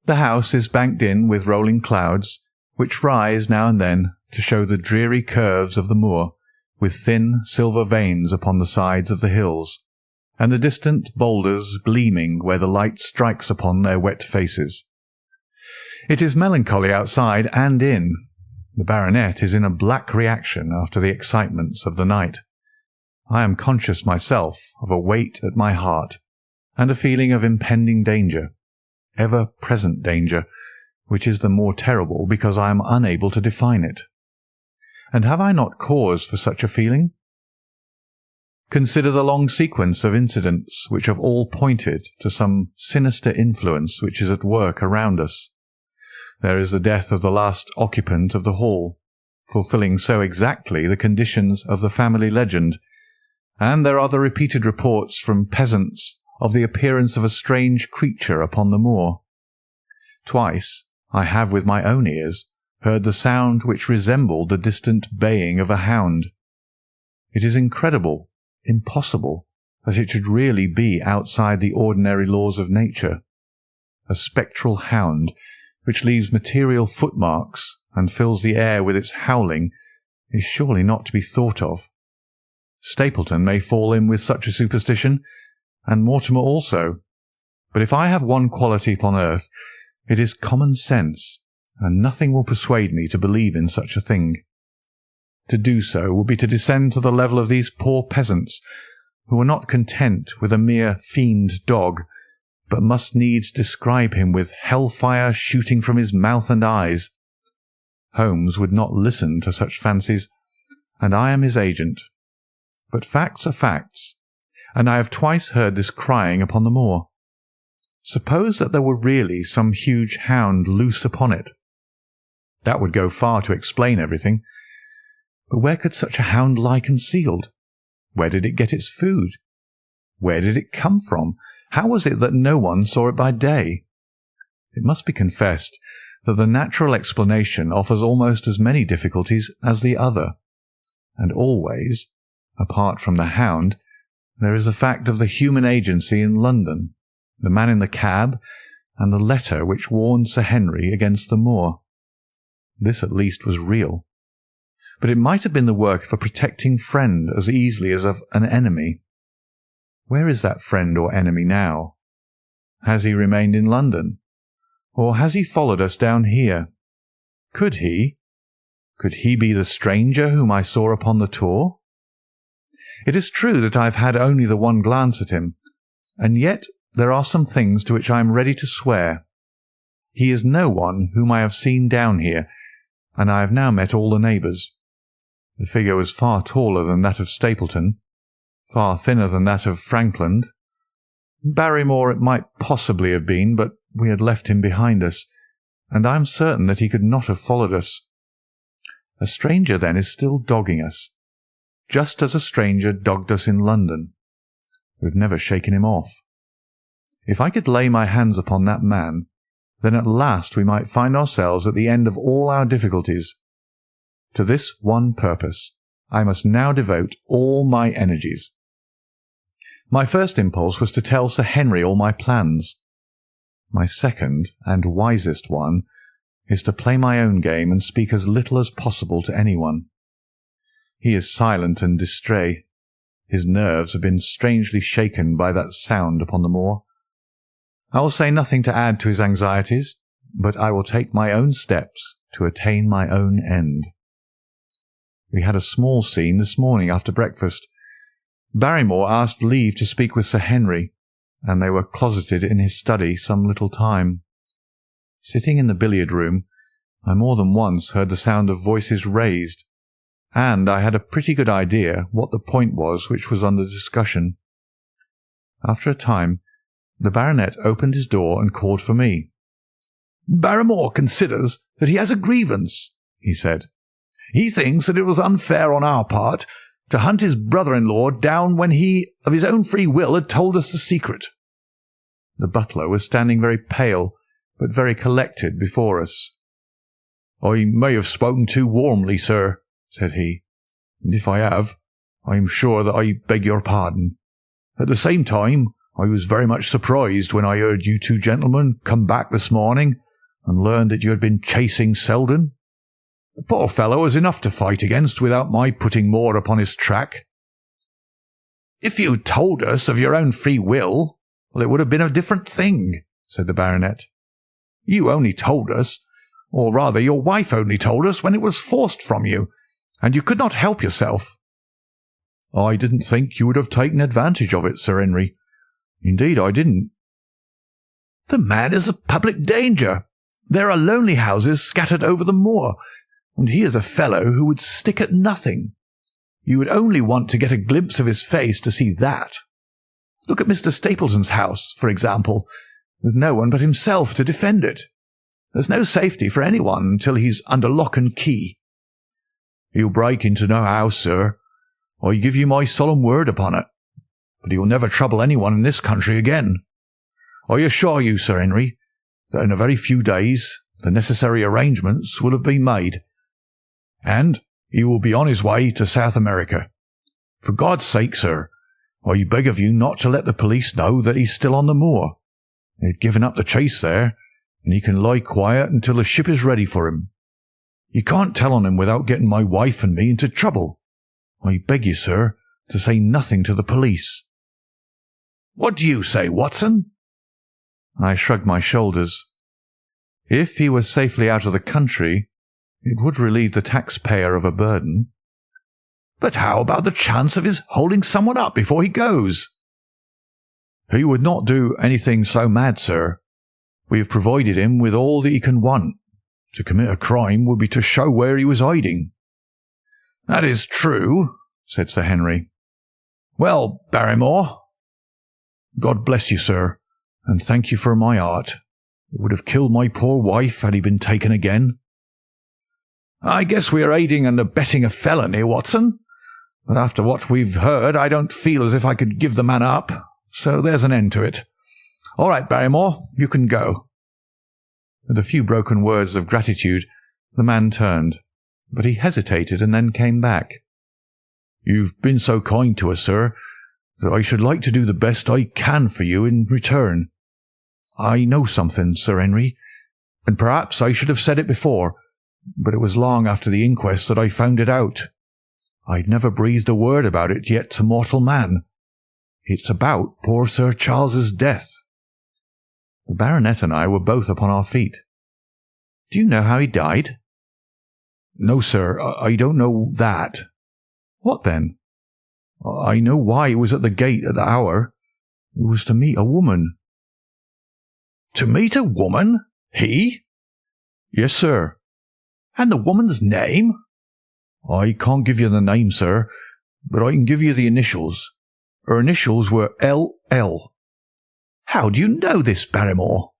The house is banked in with rolling clouds, which rise now and then to show the dreary curves of the moor, with thin silver veins upon the sides of the hills, and the distant boulders gleaming where the light strikes upon their wet faces. It is melancholy outside and in. The baronet is in a black reaction after the excitements of the night. I am conscious myself of a weight at my heart, and a feeling of impending danger, ever-present danger, which is the more terrible because I am unable to define it. And have I not cause for such a feeling? Consider the long sequence of incidents which have all pointed to some sinister influence which is at work around us. There is the death of the last occupant of the hall, fulfilling so exactly the conditions of the family legend, and there are the repeated reports from peasants of the appearance of a strange creature upon the moor. Twice I have with my own ears heard the sound which resembled the distant baying of a hound. It is incredible, impossible, that it should really be outside the ordinary laws of nature. A spectral hound, which leaves material footmarks and fills the air with its howling, is surely not to be thought of. Stapleton may fall in with such a superstition, and Mortimer also, but if I have one quality upon earth, it is common sense, and nothing will persuade me to believe in such a thing. To do so would be to descend to the level of these poor peasants, who are not content with a mere fiend dog, but must needs describe him with hell-fire shooting from his mouth and eyes. Holmes would not listen to such fancies, and I am his agent. But facts are facts, and I have twice heard this crying upon the moor. Suppose that there were really some huge hound loose upon it. That would go far to explain everything. But where could such a hound lie concealed? Where did it get its food? Where did it come from? How was it that no one saw it by day? It must be confessed that the natural explanation offers almost as many difficulties as the other, and always, apart from the hound, there is the fact of the human agency in London, the man in the cab, and the letter which warned Sir Henry against the Moor. This at least was real. But it might have been the work of a protecting friend as easily as of an enemy. Where is that friend or enemy now? Has he remained in London? Or has he followed us down here? Could he? Could he be the stranger whom I saw upon the tour? It is true that I have had only the one glance at him, and yet there are some things to which I am ready to swear. He is no one whom I have seen down here, and I have now met all the neighbours. The figure was far taller than that of Stapleton, far thinner than that of Frankland. Barrymore it might possibly have been, but we had left him behind us, and I am certain that he could not have followed us. A stranger, then, is still dogging us, just as a stranger dogged us in London. We have never shaken him off. If I could lay my hands upon that man, then at last we might find ourselves at the end of all our difficulties. To this one purpose I must now devote all my energies. My first impulse was to tell Sir Henry all my plans. My second, and wisest one, is to play my own game and speak as little as possible to anyone. He is silent and distrait. His nerves have been strangely shaken by that sound upon the moor. I will say nothing to add to his anxieties, but I will take my own steps to attain my own end. We had a small scene this morning after breakfast. Barrymore asked leave to speak with Sir Henry, and they were closeted in his study some little time. Sitting in the billiard-room, I more than once heard the sound of voices raised, and I had a pretty good idea what the point was which was under discussion. After a time, the baronet opened his door and called for me. "Barrymore considers that he has a grievance," he said. He thinks that it was unfair on our part to hunt his brother-in-law down when he, of his own free will, had told us the secret." The butler was standing very pale, but very collected before us. "I may have spoken too warmly, sir," said he, "and if I have, I am sure that I beg your pardon. At the same time, I was very much surprised when I heard you two gentlemen come back this morning and learned that you had been chasing Selden. The poor fellow has enough to fight against without my putting more upon his track." "If you told us of your own free will, well, it would have been a different thing," said the baronet. "You only told us, or rather your wife only told us, when it was forced from you, and you could not help yourself." "I didn't think you would have taken advantage of it, Sir Henry. Indeed, I didn't." "The man is a public danger. There are lonely houses scattered over the moor, and he is a fellow who would stick at nothing. You would only want to get a glimpse of his face to see that. Look at Mr. Stapleton's house, for example, with no one but himself to defend it. There's no safety for anyone until he's under lock and key." "He'll break into no house, sir. I give you my solemn word upon it. But he will never trouble anyone in this country again. I assure you, Sir Henry, that in a very few days the necessary arrangements will have been made, and he will be on his way to South America. For God's sake, sir, I beg of you not to let the police know that he's still on the moor. They've given up the chase there, and he can lie quiet until the ship is ready for him. You can't tell on him without getting my wife and me into trouble. I beg you, sir, to say nothing to the police." "What do you say, Watson?" I shrugged my shoulders. If he was safely out of the country, it would relieve the taxpayer of a burden. "But how about the chance of his holding someone up before he goes?" "He would not do anything so mad, sir. We have provided him with all that he can want. To commit a crime would be to show where he was hiding." "That is true," said Sir Henry. "Well, Barrymore?" "God bless you, sir, and thank you for my heart. It would have killed my poor wife had he been taken again." "I guess we are aiding and abetting a felony, Watson. But after what we've heard, I don't feel as if I could give the man up. So there's an end to it. All right, Barrymore, you can go." With a few broken words of gratitude, the man turned, but he hesitated and then came back. "You've been so kind to us, sir, that I should like to do the best I can for you in return. I know something, Sir Henry, and perhaps I should have said it before, but it was long after the inquest that I found it out. I'd never breathed a word about it yet to mortal man. It's about poor Sir Charles's death." The baronet and I were both upon our feet. "Do you know how he died?" "No, sir, I don't know that." "What then?" "I know why he was at the gate at the hour. It was to meet a woman." "To meet a woman? He?" "Yes, sir." "And the woman's name?" "I can't give you the name, sir, but I can give you the initials. Her initials were L.L." "How do you know this, Barrymore?"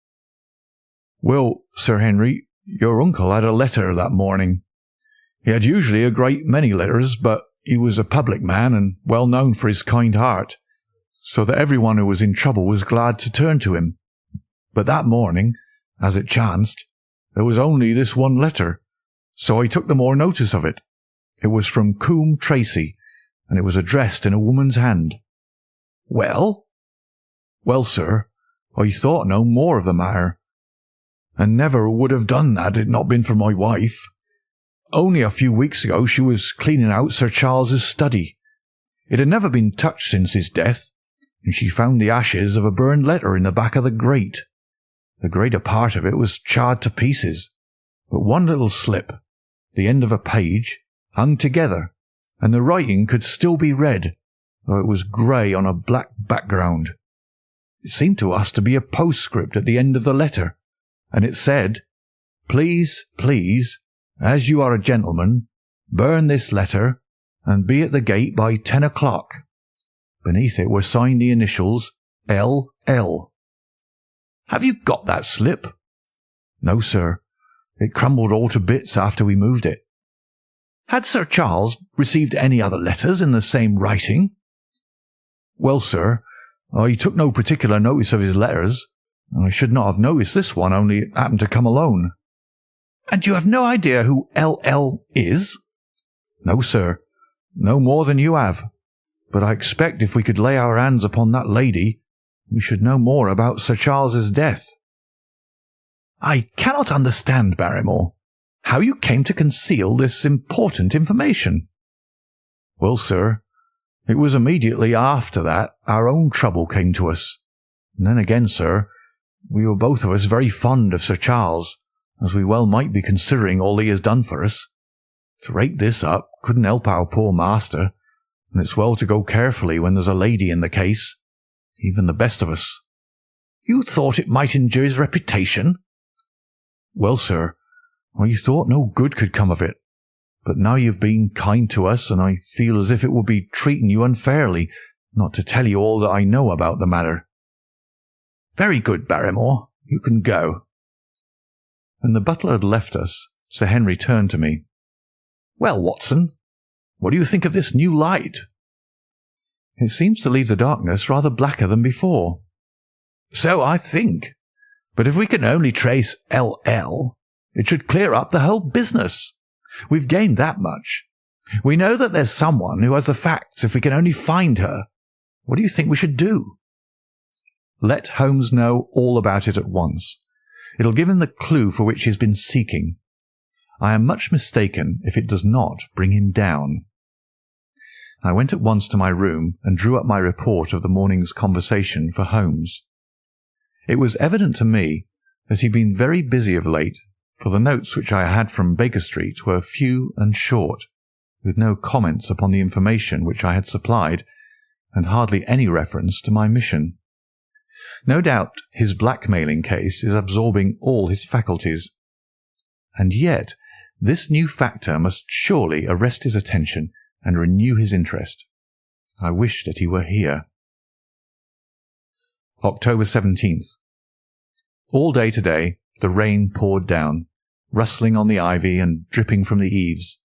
"Well, Sir Henry, your uncle had a letter that morning. He had usually a great many letters, but he was a public man and well known for his kind heart, so that everyone who was in trouble was glad to turn to him. But that morning, as it chanced, there was only this one letter, so I took the more notice of it. It was from Coombe Tracy, and it was addressed in a woman's hand." "Well?" "Well, sir, I thought no more of the matter, and never would have done that had it not been for my wife. Only a few weeks ago she was cleaning out Sir Charles's study. It had never been touched since his death, and she found the ashes of a burned letter in the back of the grate. The greater part of it was charred to pieces, but one little slip, the end of a page, hung together, and the writing could still be read, though it was grey on a black background. It seemed to us to be a postscript at the end of the letter, and it said, 'Please, please, as you are a gentleman, burn this letter, and be at the gate by 10 o'clock. Beneath it were signed the initials L.L. "Have you got that slip?" "No, sir. It crumbled all to bits after we moved it." Had Sir Charles received any other letters in the same writing? Well, sir, I took no particular notice of his letters. I should not have noticed this one, only it happened to come alone. And you have no idea who L.L. is? No, sir, no more than you have. But I expect if we could lay our hands upon that lady, we should know more about Sir Charles's death. I cannot understand, Barrymore, how you came to conceal this important information. Well, sir, it was immediately after that our own trouble came to us. And then again, sir, we were both of us very fond of Sir Charles, as we well might be considering all he has done for us. To rake this up couldn't help our poor master, and it's well to go carefully when there's a lady in the case, even the best of us. You thought it might injure his reputation? Well, sir, I thought no good could come of it. But now you've been kind to us, and I feel as if it would be treating you unfairly not to tell you all that I know about the matter. Very good, Barrymore. You can go. When the butler had left us, Sir Henry turned to me. Well, Watson, what do you think of this new light? It seems to leave the darkness rather blacker than before. So I think. But if we can only trace L.L., it should clear up the whole business. We've gained that much. We know that there's someone who has the facts if we can only find her. What do you think we should do? Let Holmes know all about it at once. It'll give him the clue for which he's been seeking. I am much mistaken if it does not bring him down. I went at once to my room and drew up my report of the morning's conversation for Holmes. It was evident to me that he'd been very busy of late, for the notes which I had from Baker Street were few and short, with no comments upon the information which I had supplied, and hardly any reference to my mission. No doubt his blackmailing case is absorbing all his faculties. And yet this new factor must surely arrest his attention and renew his interest. I wish that he were here. October 17th. All day today the rain poured down, rustling on the ivy and dripping from the eaves.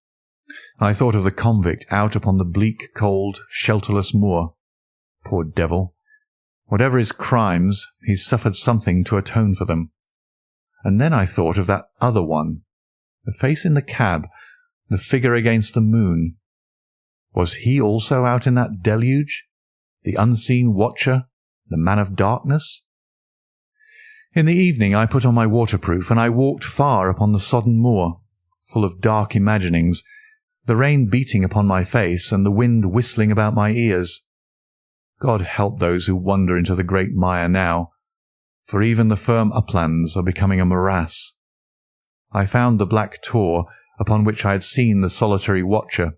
I thought of the convict out upon the bleak, cold, shelterless moor. Poor devil! Whatever his crimes, he's suffered something to atone for them. And then I thought of that other one, the face in the cab, the figure against the moon. Was he also out in that deluge, the unseen watcher, the man of darkness? In the evening I put on my waterproof, and I walked far upon the sodden moor, full of dark imaginings, the rain beating upon my face and the wind whistling about my ears. God help those who wander into the great mire now, for even the firm uplands are becoming a morass. I found the black tor upon which I had seen the solitary watcher,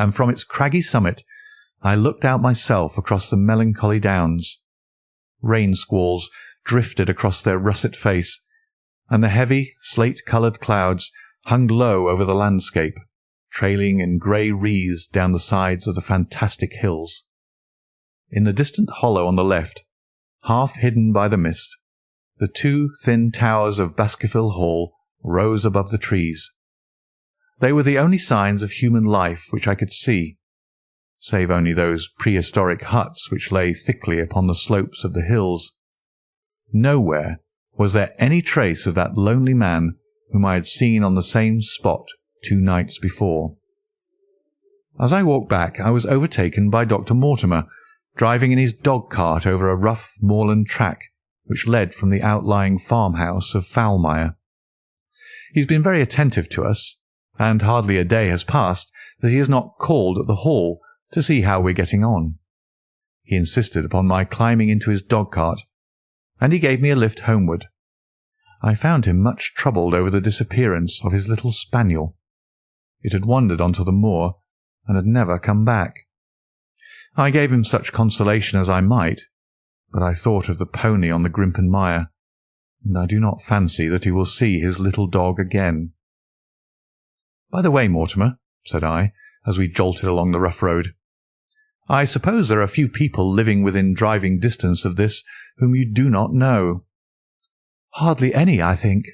and from its craggy summit I looked out myself across the melancholy downs. Rain squalls drifted across their russet face, and the heavy, slate-coloured clouds hung low over the landscape, trailing in grey wreaths down the sides of the fantastic hills. In the distant hollow on the left, half hidden by the mist, the two thin towers of Baskerville Hall rose above the trees. They were the only signs of human life which I could see, save only those prehistoric huts which lay thickly upon the slopes of the hills. Nowhere was there any trace of that lonely man whom I had seen on the same spot 2 nights before. As I walked back, I was overtaken by Dr. Mortimer, driving in his dog-cart over a rough moorland track which led from the outlying farmhouse of Foulmire. He has been very attentive to us, and hardly a day has passed that he has not called at the Hall to see how we're getting on. He insisted upon my climbing into his dog-cart, and he gave me a lift homeward. I found him much troubled over the disappearance of his little spaniel. It had wandered onto the moor, and had never come back. I gave him such consolation as I might, but I thought of the pony on the Grimpen Mire, and I do not fancy that he will see his little dog again. "By the way, Mortimer," said I, as we jolted along the rough road, "I suppose there are few people living within driving distance of this whom you do not know?" "Hardly any, I think."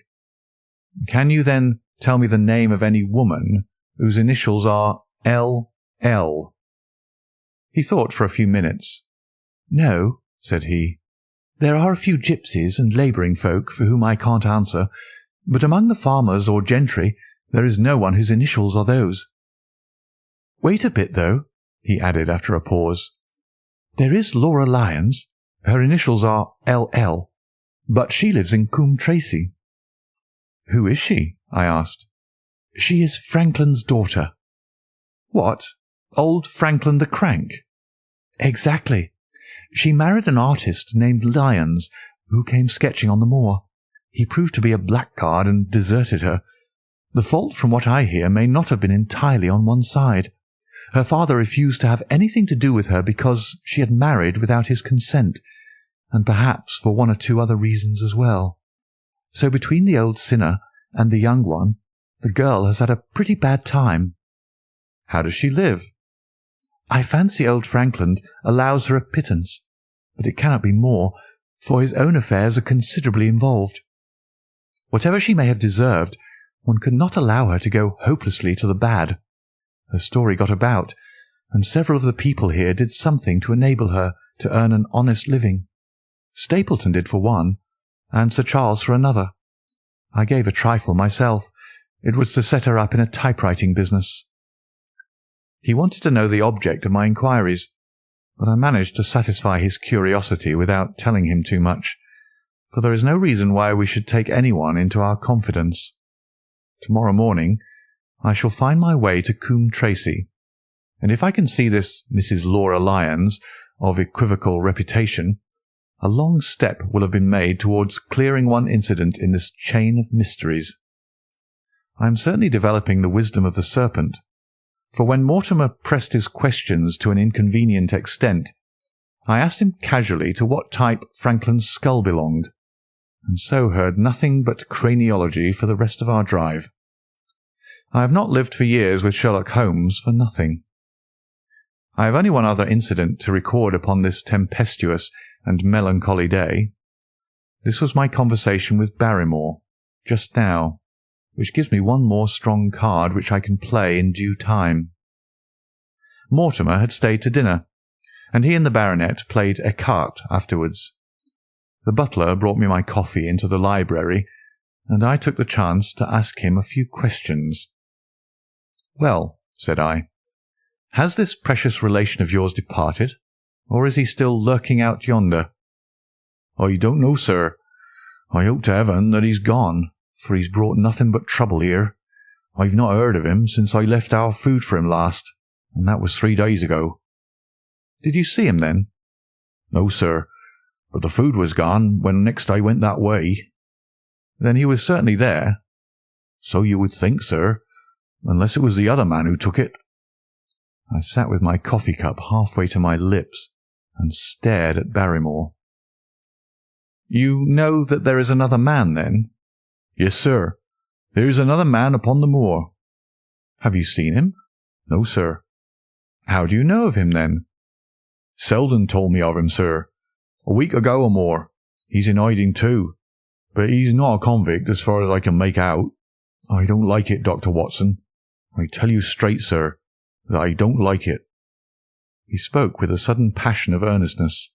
"Can you, then, tell me the name of any woman whose initials are L.L.? He thought for a few minutes. No, said he. There are a few gypsies and labouring folk for whom I can't answer, but among the farmers or gentry there is no one whose initials are those. Wait a bit, though, he added after a pause. There is Laura Lyons. Her initials are L.L., but she lives in Coombe Tracy. Who is she? I asked. She is Franklin's daughter. What? Old Franklin the Crank? Exactly. She married an artist named Lyons, who came sketching on the moor. He proved to be a blackguard and deserted her. The fault, from what I hear, may not have been entirely on one side. Her father refused to have anything to do with her because she had married without his consent, and perhaps for one or two other reasons as well. So between the old sinner and the young one, the girl has had a pretty bad time. How does she live? I fancy old Franklin allows her a pittance, but it cannot be more, for his own affairs are considerably involved. Whatever she may have deserved, one could not allow her to go hopelessly to the bad. Her story got about, and several of the people here did something to enable her to earn an honest living. Stapleton did for one, and Sir Charles for another. I gave a trifle myself. It was to set her up in a typewriting business. He wanted to know the object of my inquiries, but I managed to satisfy his curiosity without telling him too much, for there is no reason why we should take anyone into our confidence. Tomorrow morning I shall find my way to Coombe Tracy, and if I can see this Mrs. Laura Lyons, of equivocal reputation, a long step will have been made towards clearing one incident in this chain of mysteries. I am certainly developing the wisdom of the serpent, for when Mortimer pressed his questions to an inconvenient extent, I asked him casually to what type Franklin's skull belonged, and so heard nothing but craniology for the rest of our drive. I have not lived for years with Sherlock Holmes for nothing. I have only one other incident to record upon this tempestuous and melancholy day. This was my conversation with Barrymore, just now, which gives me one more strong card which I can play in due time. Mortimer had stayed to dinner, and he and the baronet played écarté afterwards. The butler brought me my coffee into the library, and I took the chance to ask him a few questions. "Well," said I, "has this precious relation of yours departed, or is he still lurking out yonder?" "I don't know, sir. I hope to heaven that he's gone, for he's brought nothing but trouble here. I've not heard of him since I left our food for him last, and that was 3 days ago." "Did you see him then?" "No, sir, but the food was gone when next I went that way." "Then he was certainly there." "So you would think, sir, unless it was the other man who took it." I sat with my coffee cup halfway to my lips and stared at Barrymore. "You know that there is another man, then?" "Yes, sir. There is another man upon the moor." "Have you seen him?" "No, sir." "How do you know of him, then?" "Selden told me of him, sir. A week ago or more. He's in hiding too, but he's not a convict as far as I can make out. I don't like it, Dr. Watson. I tell you straight, sir, that I don't like it." He spoke with a sudden passion of earnestness.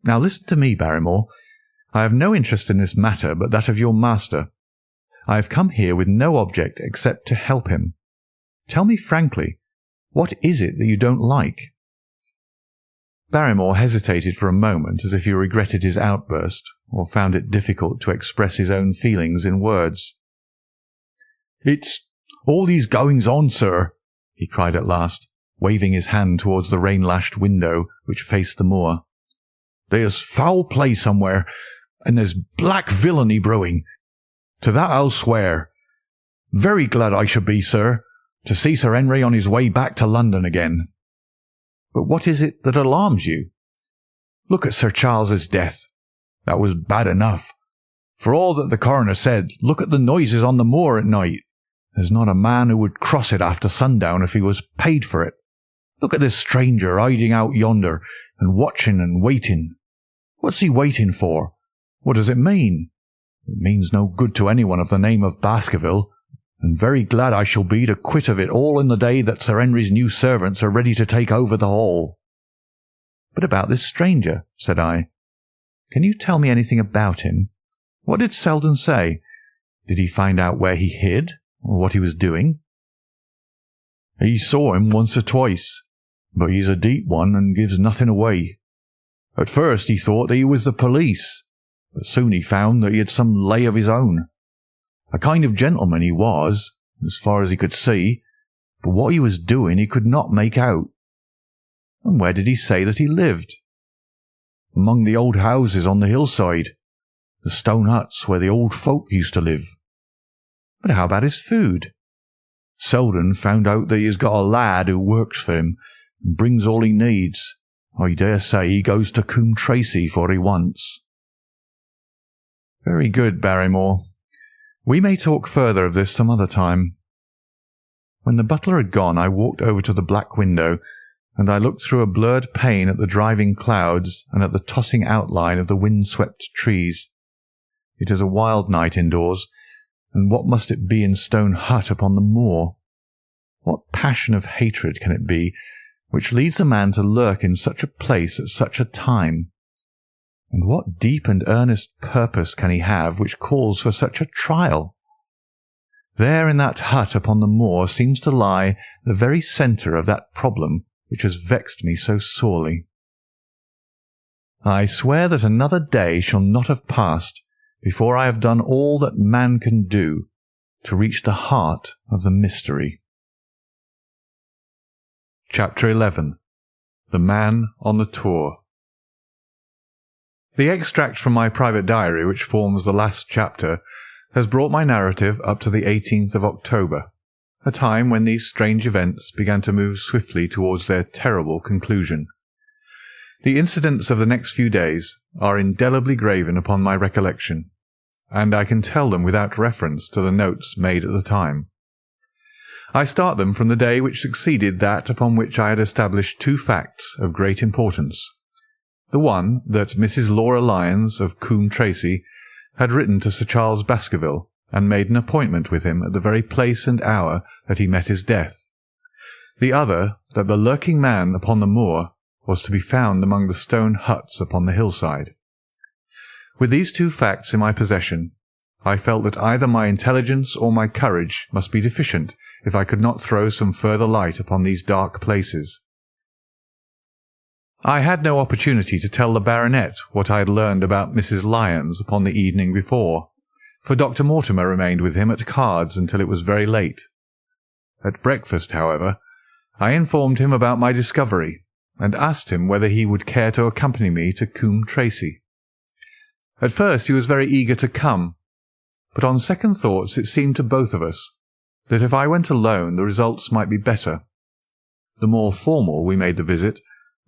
"Now listen to me, Barrymore. I have no interest in this matter but that of your master. I have come here with no object except to help him. Tell me frankly, what is it that you don't like?" Barrymore hesitated for a moment, as if he regretted his outburst, or found it difficult to express his own feelings in words. "It's all these goings-on, sir," he cried at last, waving his hand towards the rain-lashed window which faced the moor. "There's foul play somewhere, and there's black villainy brewing. To that I'll swear. Very glad I should be, sir, to see Sir Henry on his way back to London again." "But what is it that alarms you?" "Look at Sir Charles's death. That was bad enough. For all that the coroner said, look at the noises on the moor at night. There's not a man who would cross it after sundown if he was paid for it. Look at this stranger hiding out yonder and watching and waiting. What's he waiting for? What does it mean? It means no good to anyone of the name of Baskerville, and very glad I shall be to quit of it all in the day that Sir Henry's new servants are ready to take over the hall." "But about this stranger," said I. "Can you tell me anything about him? What did Selden say? Did he find out where he hid, or what he was doing?" "He saw him once or twice, but he's a deep one and gives nothing away. At first he thought that he was the police, but soon he found that he had some lay of his own. A kind of gentleman he was, as far as he could see, but what he was doing he could not make out." "And where did he say that he lived?" "Among the old houses on the hillside, the stone huts where the old folk used to live." "But how about his food?" "Selden found out that he has got a lad who works for him and brings all he needs. I dare say he goes to Coombe Tracey for he wants." "Very good, Barrymore. We may talk further of this some other time." When the butler had gone, I walked over to the black window, and I looked through a blurred pane at the driving clouds and at the tossing outline of the wind-swept trees. It is a wild night indoors, and what must it be in Stone Hut upon the moor? What passion of hatred can it be which leads a man to lurk in such a place at such a time? And what deep and earnest purpose can he have which calls for such a trial? There in that hut upon the moor seems to lie the very centre of that problem which has vexed me so sorely. I swear that another day shall not have passed before I have done all that man can do to reach the heart of the mystery. Chapter 11. The Man on the Tour. The extract from my private diary which forms the last chapter has brought my narrative up to the 18th of October, a time when these strange events began to move swiftly towards their terrible conclusion. The incidents of the next few days are indelibly graven upon my recollection, and I can tell them without reference to the notes made at the time. I start them from the day which succeeded that upon which I had established two facts of great importance. The one, that Mrs. Laura Lyons of Coombe Tracey had written to Sir Charles Baskerville and made an appointment with him at the very place and hour that he met his death. The other, that the lurking man upon the moor was to be found among the stone huts upon the hillside. With these two facts in my possession, I felt that either my intelligence or my courage must be deficient if I could not throw some further light upon these dark places. I had no opportunity to tell the baronet what I had learned about Mrs. Lyons upon the evening before, for Dr. Mortimer remained with him at cards until it was very late. At breakfast, however, I informed him about my discovery, and asked him whether he would care to accompany me to Coombe Tracey. At first he was very eager to come, but on second thoughts it seemed to both of us that if I went alone the results might be better. The more formal we made the visit,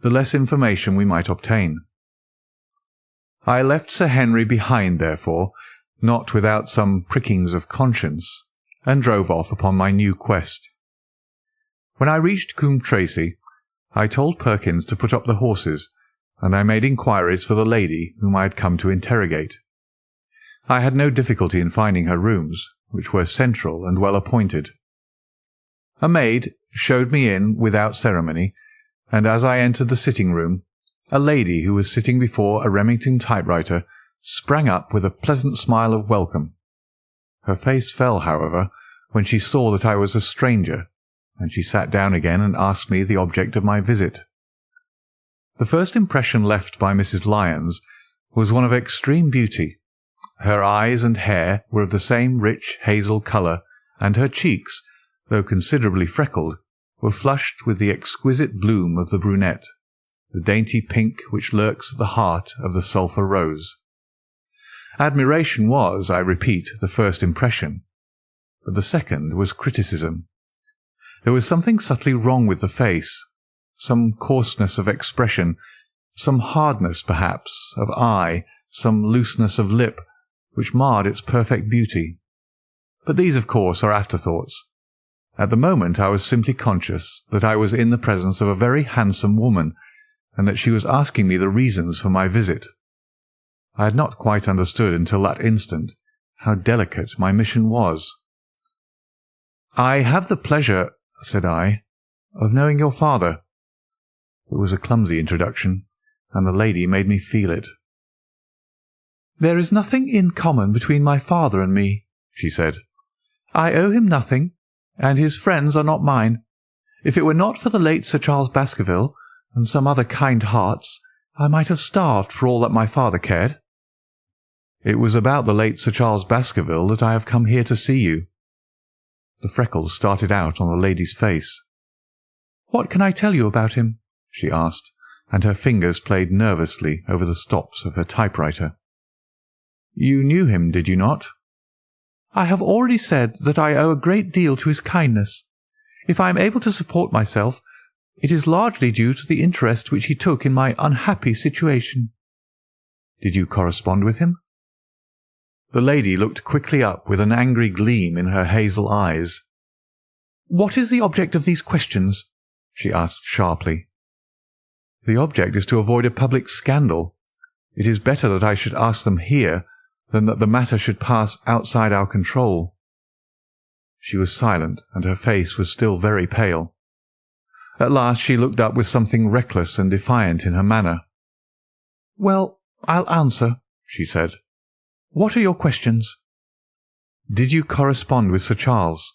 the less information we might obtain. I left Sir Henry behind, therefore, not without some prickings of conscience, and drove off upon my new quest. When I reached Coombe Tracey, I told Perkins to put up the horses, and I made inquiries for the lady whom I had come to interrogate. I had no difficulty in finding her rooms, which were central and well appointed. A maid showed me in without ceremony, and as I entered the sitting-room, a lady who was sitting before a Remington typewriter sprang up with a pleasant smile of welcome. Her face fell, however, when she saw that I was a stranger, and she sat down again and asked me the object of my visit. The first impression left by Mrs. Lyons was one of extreme beauty. Her eyes and hair were of the same rich hazel colour, and her cheeks, though considerably freckled, were flushed with the exquisite bloom of the brunette, the dainty pink which lurks at the heart of the sulphur rose. Admiration was, I repeat, the first impression, but the second was criticism. There was something subtly wrong with the face, some coarseness of expression, some hardness, perhaps, of eye, some looseness of lip, which marred its perfect beauty. But these, of course, are afterthoughts. At the moment I was simply conscious that I was in the presence of a very handsome woman, and that she was asking me the reasons for my visit. I had not quite understood until that instant how delicate my mission was. "I have the pleasure," said I, "of knowing your father." It was a clumsy introduction, and the lady made me feel it. "There is nothing in common between my father and me," she said. "I owe him nothing, and his friends are not mine. If it were not for the late Sir Charles Baskerville and some other kind hearts, I might have starved for all that my father cared." "It was about the late Sir Charles Baskerville that I have come here to see you." The freckles started out on the lady's face. "What can I tell you about him?" she asked, and her fingers played nervously over the stops of her typewriter. "You knew him, did you not?" "I have already said that I owe a great deal to his kindness. If I am able to support myself, it is largely due to the interest which he took in my unhappy situation." "Did you correspond with him?" The lady looked quickly up with an angry gleam in her hazel eyes. "What is the object of these questions?" she asked sharply. "The object is to avoid a public scandal. It is better that I should ask them here than that the matter should pass outside our control." She was silent, and her face was still very pale. At last she looked up with something reckless and defiant in her manner. "Well, I'll answer," she said. "What are your questions?" "Did you correspond with Sir Charles?"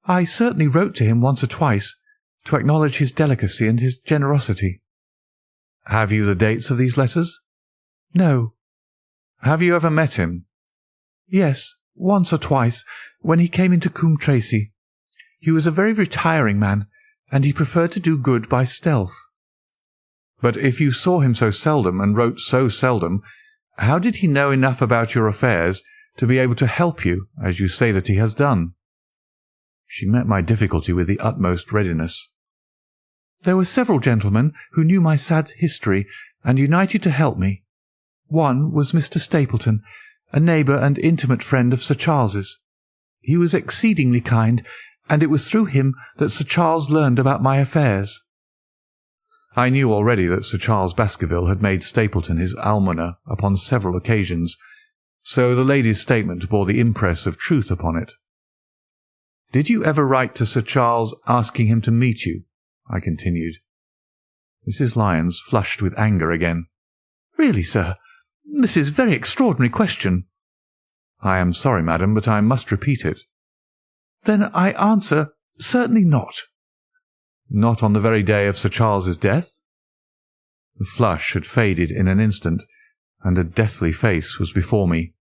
"I certainly wrote to him once or twice, to acknowledge his delicacy and his generosity." "Have you the dates of these letters?" "No." "Have you ever met him?" "Yes, once or twice, when he came into Coombe Tracey. He was a very retiring man, and he preferred to do good by stealth." "But if you saw him so seldom and wrote so seldom, how did he know enough about your affairs to be able to help you, as you say that he has done?" She met my difficulty with the utmost readiness. "There were several gentlemen who knew my sad history and united to help me. One was Mr. Stapleton, a neighbour and intimate friend of Sir Charles's. He was exceedingly kind, and it was through him that Sir Charles learned about my affairs." I knew already that Sir Charles Baskerville had made Stapleton his almoner upon several occasions, so the lady's statement bore the impress of truth upon it. "Did you ever write to Sir Charles asking him to meet you?" I continued. Mrs. Lyons flushed with anger again. "Really, sir, this is a very extraordinary question." "I am sorry, madam, but I must repeat it." "Then I answer, certainly not." "Not on the very day of Sir Charles's death?" The flush had faded in an instant, and a deathly face was before me.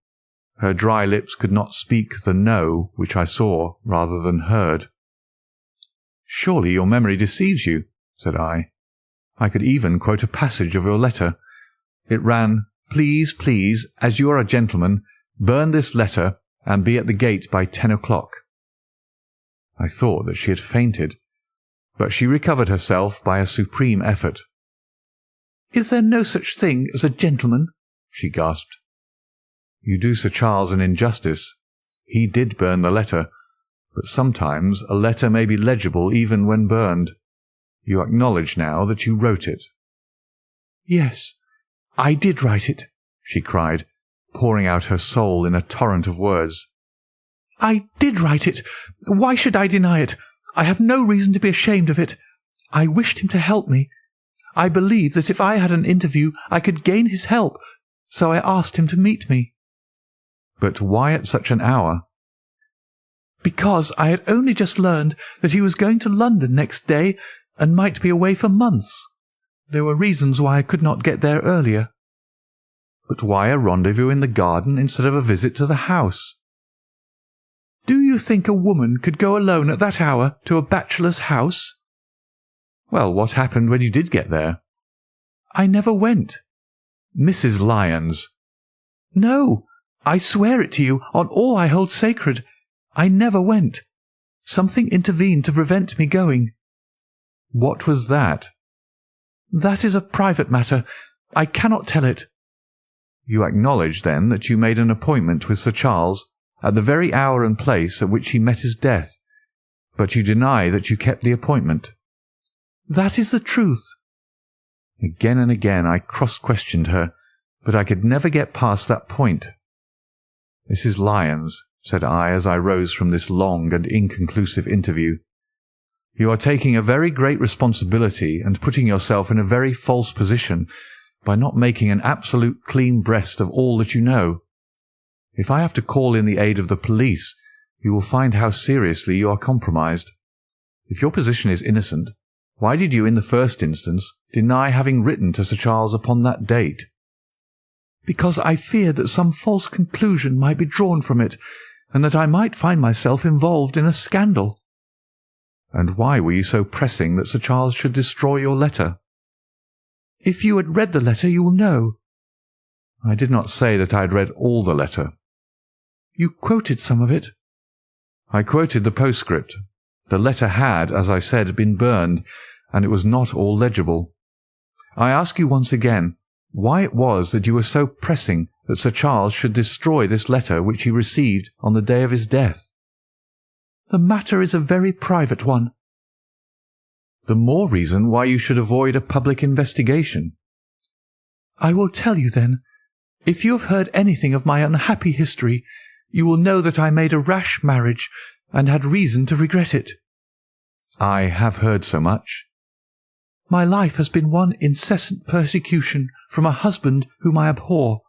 Her dry lips could not speak the "no" which I saw rather than heard. "Surely your memory deceives you," said I. "I could even quote a passage of your letter. It ran, 'Please, please, as you are a gentleman, burn this letter and be at the gate by 10 o'clock.'" I thought that she had fainted, but she recovered herself by a supreme effort. "Is there no such thing as a gentleman?" she gasped. "You do Sir Charles an injustice. He did burn the letter, but sometimes a letter may be legible even when burned. You acknowledge now that you wrote it." "Yes, I did write it," she cried, pouring out her soul in a torrent of words. "I did write it. Why should I deny it? I have no reason to be ashamed of it. I wished him to help me. I believed that if I had an interview I could gain his help, so I asked him to meet me." "But why at such an hour?" "Because I had only just learned that he was going to London next day and might be away for months. There were reasons why I could not get there earlier." "But why a rendezvous in the garden instead of a visit to the house?" "Do you think a woman could go alone at that hour to a bachelor's house?" "Well, what happened when you did get there?" "I never went." "Mrs. Lyons!" "No, I swear it to you on all I hold sacred. I never went. Something intervened to prevent me going." "What was that?" "That is a private matter. I cannot tell it." "You acknowledge, then, that you made an appointment with Sir Charles at the very hour and place at which he met his death, but you deny that you kept the appointment?" "That is the truth." Again and again I cross-questioned her, but I could never get past that point. "Mrs. Lyons," said I as I rose from this long and inconclusive interview. "You are taking a very great responsibility and putting yourself in a very false position by not making an absolute clean breast of all that you know. If I have to call in the aid of the police, you will find how seriously you are compromised. If your position is innocent, why did you in the first instance deny having written to Sir Charles upon that date?" "Because I feared that some false conclusion might be drawn from it, and that I might find myself involved in a scandal." "And why were you so pressing that Sir Charles should destroy your letter?" "If you had read the letter, you will know." "I did not say that I had read all the letter." "You quoted some of it." "I quoted the postscript. The letter had, as I said, been burned, and it was not all legible. I ask you once again, why it was that you were so pressing that Sir Charles should destroy this letter which he received on the day of his death?" "The matter is a very private one." "The more reason why you should avoid a public investigation." "I will tell you then. If you have heard anything of my unhappy history, you will know that I made a rash marriage, and had reason to regret it." "I have heard so much." "My life has been one incessant persecution from a husband whom I abhor.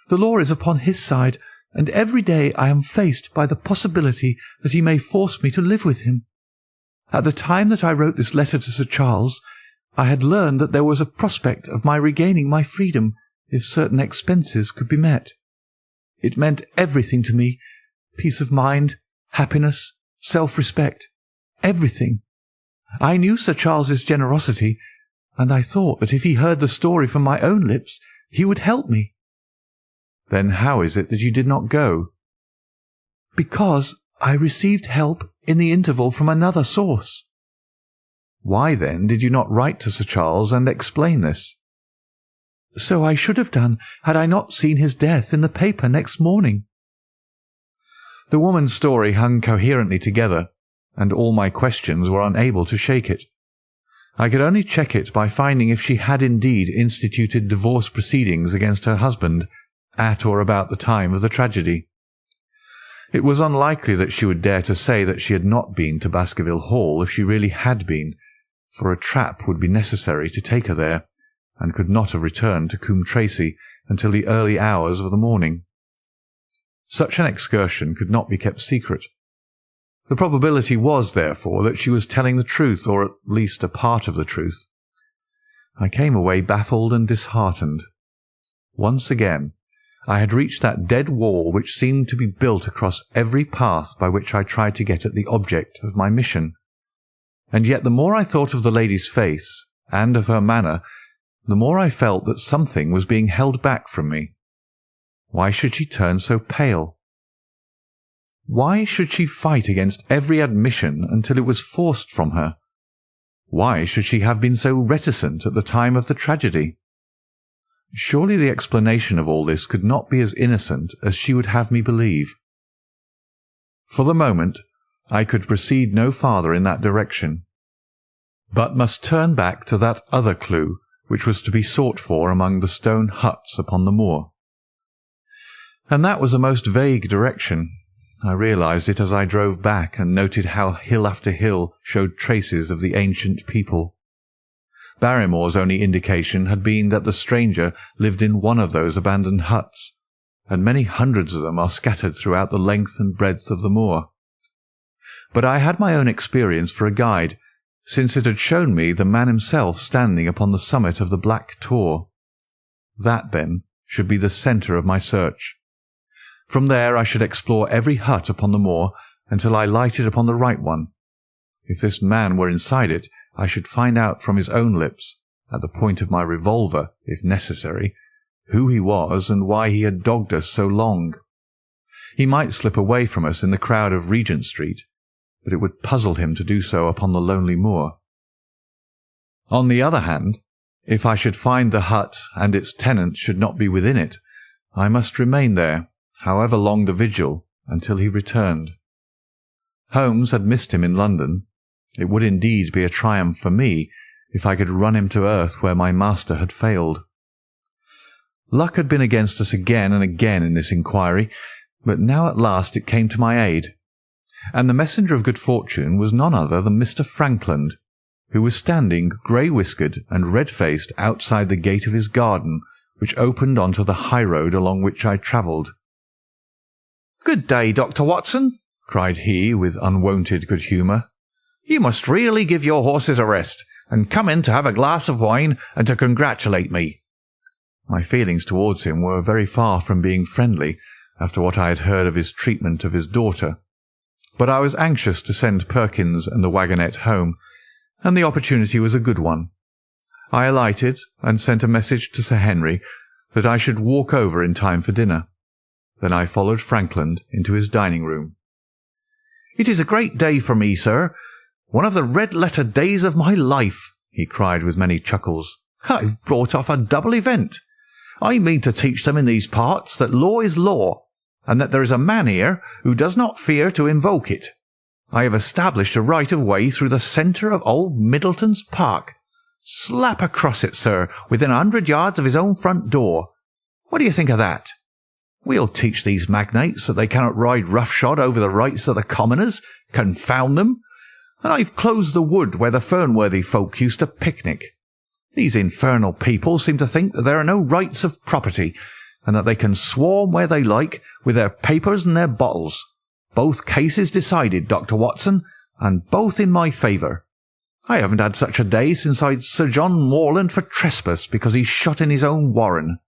The law is upon his side, and every day I am faced by the possibility that he may force me to live with him. At the time that I wrote this letter to Sir Charles, I had learned that there was a prospect of my regaining my freedom if certain expenses could be met. It meant everything to me, peace of mind, happiness, self-respect, everything. I knew Sir Charles's generosity, and I thought that if he heard the story from my own lips, he would help me." "Then how is it that you did not go?" "Because I received help in the interval from another source." "Why, then, did you not write to Sir Charles and explain this?" "So I should have done had I not seen his death in the paper next morning." The woman's story hung coherently together, and all my questions were unable to shake it. I could only check it by finding if she had indeed instituted divorce proceedings against her husband at or about the time of the tragedy. It was unlikely that she would dare to say that she had not been to Baskerville Hall if she really had been, for a trap would be necessary to take her there, and could not have returned to Coombe Tracey until the early hours of the morning. Such an excursion could not be kept secret. The probability was, therefore, that she was telling the truth, or at least a part of the truth. I came away baffled and disheartened. Once again, I had reached that dead wall which seemed to be built across every path by which I tried to get at the object of my mission. And yet the more I thought of the lady's face, and of her manner, the more I felt that something was being held back from me. Why should she turn so pale? Why should she fight against every admission until it was forced from her? Why should she have been so reticent at the time of the tragedy? Surely the explanation of all this could not be as innocent as she would have me believe. For the moment, I could proceed no farther in that direction, but must turn back to that other clue which was to be sought for among the stone huts upon the moor. And that was a most vague direction. I realized it as I drove back and noted how hill after hill showed traces of the ancient people. Barrymore's only indication had been that the stranger lived in one of those abandoned huts, and many hundreds of them are scattered throughout the length and breadth of the moor. But I had my own experience for a guide, since it had shown me the man himself standing upon the summit of the Black Tor. That, then, should be the centre of my search. From there I should explore every hut upon the moor until I lighted upon the right one. If this man were inside it, I should find out from his own lips, at the point of my revolver, if necessary, who he was and why he had dogged us so long. He might slip away from us in the crowd of Regent Street, but it would puzzle him to do so upon the lonely moor. On the other hand, if I should find the hut and its tenant should not be within it, I must remain there, however long the vigil, until he returned. Holmes had missed him in London. It would indeed be a triumph for me if I could run him to earth where my master had failed. Luck had been against us again and again in this inquiry, But now at last it came to my aid, and the messenger of good fortune was none other than Mr. Frankland, who was standing grey-whiskered and red-faced outside the gate of his garden, which opened onto the high-road along which I travelled. "Good day, Dr. Watson," cried he with unwonted good humour. "You must really give your horses a rest, and come in to have a glass of wine and to congratulate me." My feelings towards him were very far from being friendly after what I had heard of his treatment of his daughter, but I was anxious to send Perkins and the wagonette home, and the opportunity was a good one. I alighted and sent a message to Sir Henry that I should walk over in time for dinner. Then I followed Frankland into his dining-room. "It is a great day for me, sir. One of the red-letter days of my life," he cried with many chuckles. "I've brought off a double event. I mean to teach them in these parts that law is law, and that there is a man here who does not fear to invoke it. I have established a right-of-way through the centre of old Middleton's Park. Slap across it, sir, within 100 yards of his own front door. What do you think of that? We'll teach these magnates that they cannot ride roughshod over the rights of the commoners, confound them. And I've closed the wood where the Fernworthy folk used to picnic. These infernal people seem to think that there are no rights of property, and that they can swarm where they like with their papers and their bottles. Both cases decided, Dr. Watson, and both in my favour. I haven't had such a day since I'd Sir John Morland for trespass because he shot in his own warren."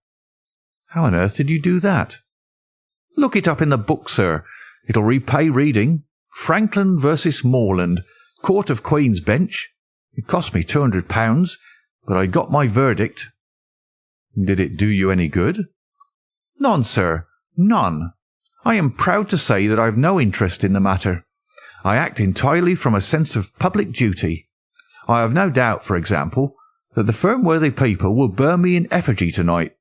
"How on earth did you do that?" "Look it up in the book, sir. It'll repay reading. Frankland versus Morland, Court of Queen's Bench. It cost me £200, but I got my verdict." "Did it do you any good?" "None, sir, none. I am proud to say that I have no interest in the matter. I act entirely from a sense of public duty. I have no doubt, for example, that the Fernworthy people will burn me in effigy tonight.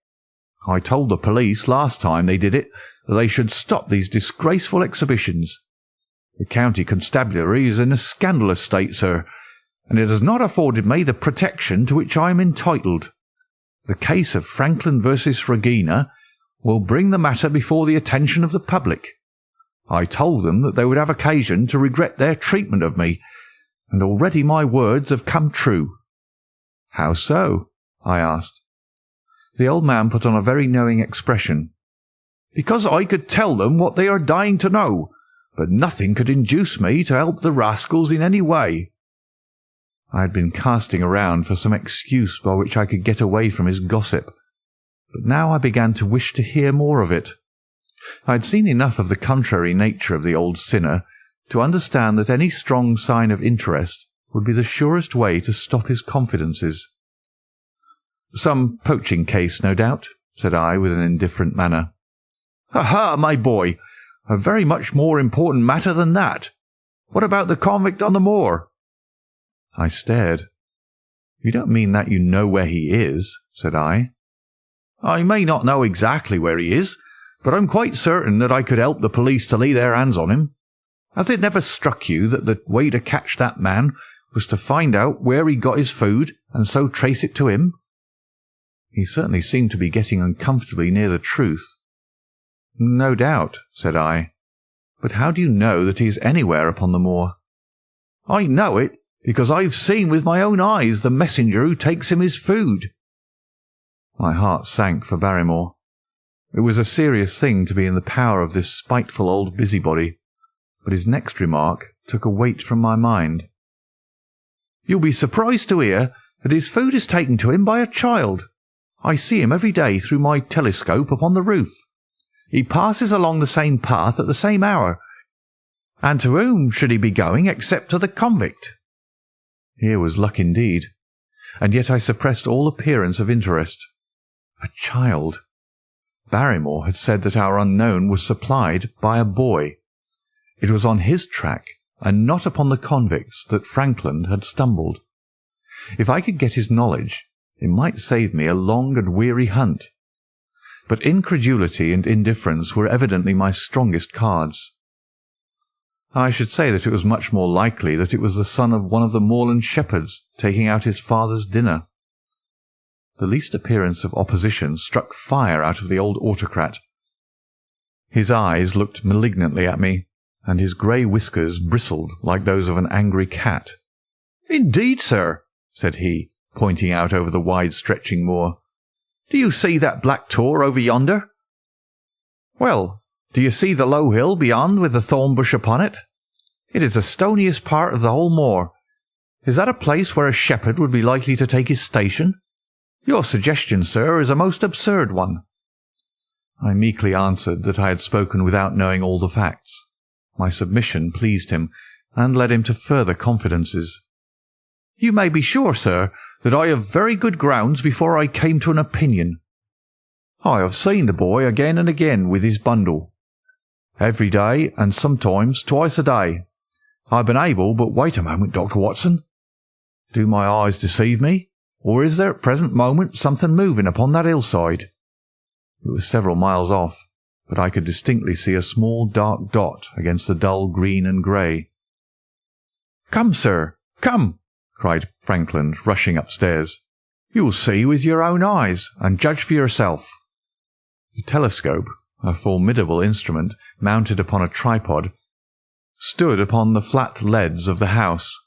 I told the police last time they did it that they should stop these disgraceful exhibitions. The county constabulary is in a scandalous state, sir, and it has not afforded me the protection to which I am entitled. The case of Frankland versus Regina will bring the matter before the attention of the public. I told them that they would have occasion to regret their treatment of me, and already my words have come true." "How so?" I asked. The old man put on a very knowing expression. "Because I could tell them what they are dying to know, but nothing could induce me to help the rascals in any way." I had been casting around for some excuse by which I could get away from his gossip, but now I began to wish to hear more of it. I had seen enough of the contrary nature of the old sinner to understand that any strong sign of interest would be the surest way to stop his confidences. "Some poaching case, no doubt," said I with an indifferent manner. "Aha, my boy! A very much more important matter than that. What about the convict on the moor?" I stared. "You don't mean that you know where he is?" said I. "I may not know exactly where he is, but I'm quite certain that I could help the police to lay their hands on him. Has it never struck you that the way to catch that man was to find out where he got his food and so trace it to him?" He certainly seemed to be getting uncomfortably near the truth. "No doubt," said I. "But how do you know that he is anywhere upon the moor?" "I know it because I've seen with my own eyes the messenger who takes him his food." My heart sank for Barrymore. It was a serious thing to be in the power of this spiteful old busybody, but his next remark took a weight from my mind. "You'll be surprised to hear that his food is taken to him by a child. I see him every day through my telescope upon the roof. He passes along the same path at the same hour, and to whom should he be going except to the convict?" Here was luck indeed, and yet I suppressed all appearance of interest. A child! Barrymore had said that our unknown was supplied by a boy. It was on his track, and not upon the convict's, that Frankland had stumbled. If I could get his knowledge, it might save me a long and weary hunt. But incredulity and indifference were evidently my strongest cards. I should say that it was much more likely that it was the son of one of the moorland shepherds taking out his father's dinner. The least appearance of opposition struck fire out of the old autocrat. His eyes looked malignantly at me, and his grey whiskers bristled like those of an angry cat. "Indeed, sir," said he, pointing out over the wide-stretching moor. "Do you see that black tor over yonder? Well, do you see the low hill beyond with the thorn bush upon it? It is the stoniest part of the whole moor. Is that a place where a shepherd would be likely to take his station? Your suggestion, sir, is a most absurd one." I meekly answered that I had spoken without knowing all the facts. My submission pleased him, and led him to further confidences. "You may be sure, sir, that I have very good grounds before I came to an opinion. I have seen the boy again and again with his bundle, every day and sometimes twice a day. I've been able, but wait a moment, Dr. Watson. Do my eyes deceive me, or is there at present moment something moving upon that hillside?" It was several miles off, but I could distinctly see a small dark dot against the dull green and grey. "Come, sir, come!" cried Frankland, rushing upstairs. "You will see with your own eyes, and judge for yourself." The telescope, a formidable instrument mounted upon a tripod, stood upon the flat leads of the house.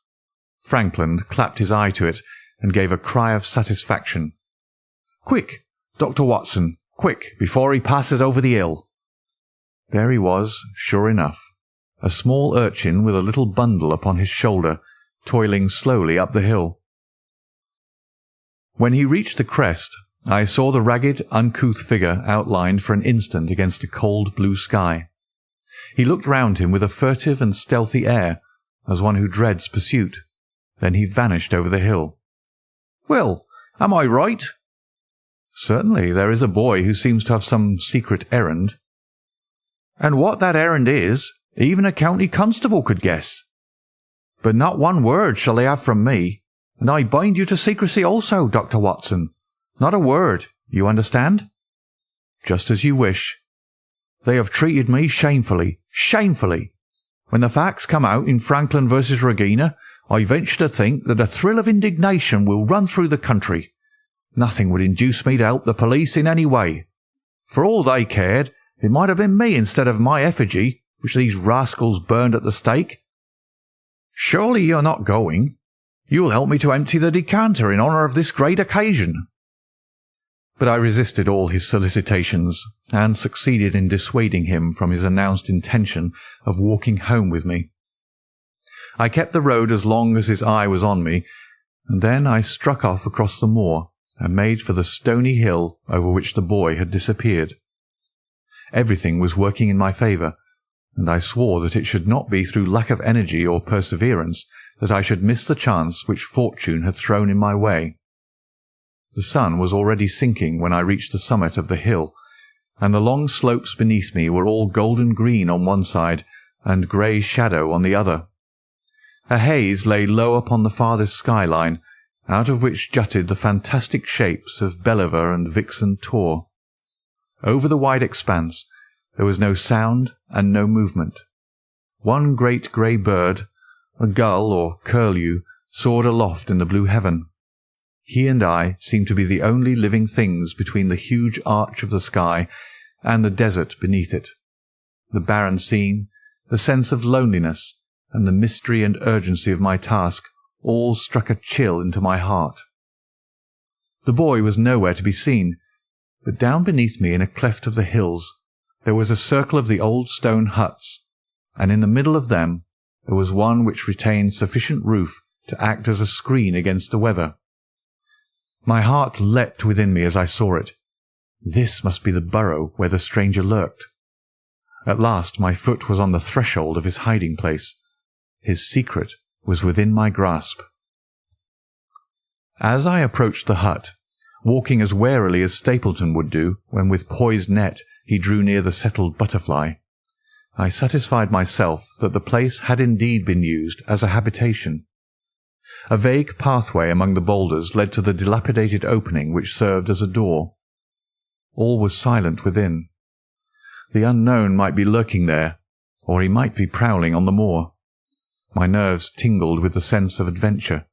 Frankland clapped his eye to it, and gave a cry of satisfaction. "Quick, Dr. Watson, quick, before he passes over the hill." There he was, sure enough, a small urchin with a little bundle upon his shoulder, toiling slowly up the hill. When he reached the crest, I saw the ragged, uncouth figure outlined for an instant against the cold blue sky. He looked round him with a furtive and stealthy air, as one who dreads pursuit. Then he vanished over the hill. "Well, am I right?" "Certainly there is a boy who seems to have some secret errand." "And what that errand is, even a county constable could guess. But not one word shall they have from me, and I bind you to secrecy also, Dr. Watson. Not a word, you understand?" "Just as you wish." "They have treated me shamefully, shamefully. When the facts come out in Franklin versus Regina, I venture to think that a thrill of indignation will run through the country. Nothing would induce me to help the police in any way. For all they cared, it might have been me instead of my effigy, which these rascals burned at the stake. Surely you're not going? You'll help me to empty the decanter in honour of this great occasion." But I resisted all his solicitations, and succeeded in dissuading him from his announced intention of walking home with me. I kept the road as long as his eye was on me, and then I struck off across the moor and made for the stony hill over which the boy had disappeared. Everything was working in my favour, and I swore that it should not be through lack of energy or perseverance that I should miss the chance which fortune had thrown in my way. The sun was already sinking when I reached the summit of the hill, and the long slopes beneath me were all golden green on one side and grey shadow on the other. A haze lay low upon the farthest skyline, out of which jutted the fantastic shapes of Belliver and Vixen Tor. Over the wide expanse there was no sound and no movement. One great grey bird, a gull or curlew, soared aloft in the blue heaven. He and I seemed to be the only living things between the huge arch of the sky and the desert beneath it. The barren scene, the sense of loneliness, and the mystery and urgency of my task all struck a chill into my heart. The boy was nowhere to be seen, but down beneath me in a cleft of the hills there was a circle of the old stone huts, and in the middle of them there was one which retained sufficient roof to act as a screen against the weather. My heart leapt within me as I saw it. This must be the burrow where the stranger lurked. At last my foot was on the threshold of his hiding-place. His secret was within my grasp. As I approached the hut, walking as warily as Stapleton would do when with poised net he drew near the settled butterfly, I satisfied myself that the place had indeed been used as a habitation. A vague pathway among the boulders led to the dilapidated opening which served as a door. All was silent within. The unknown might be lurking there, or he might be prowling on the moor. My nerves tingled with the sense of adventure.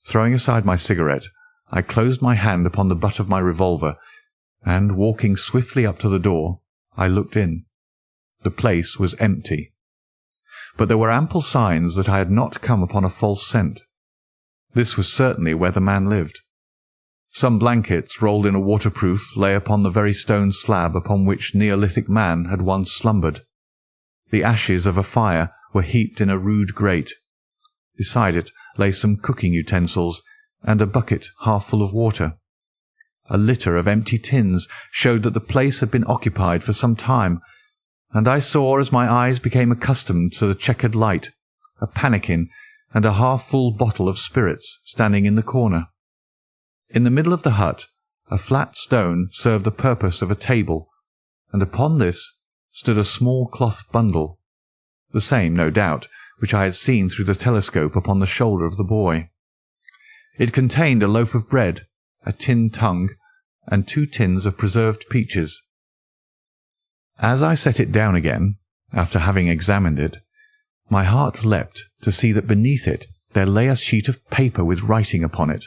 Throwing aside my cigarette, I closed my hand upon the butt of my revolver, and, walking swiftly up to the door, I looked in. The place was empty. But there were ample signs that I had not come upon a false scent. This was certainly where the man lived. Some blankets rolled in a waterproof lay upon the very stone slab upon which Neolithic man had once slumbered. The ashes of a fire were heaped in a rude grate. Beside it lay some cooking utensils and a bucket half full of water. A litter of empty tins showed that the place had been occupied for some time, and I saw, as my eyes became accustomed to the checkered light, a pannikin and a half-full bottle of spirits standing in the corner. In the middle of the hut, a flat stone served the purpose of a table, and upon this stood a small cloth bundle, the same, no doubt, which I had seen through the telescope upon the shoulder of the boy. It contained a loaf of bread, a tin tongue, and 2 tins of preserved peaches. As I set it down again, after having examined it, my heart leapt to see that beneath it there lay a sheet of paper with writing upon it.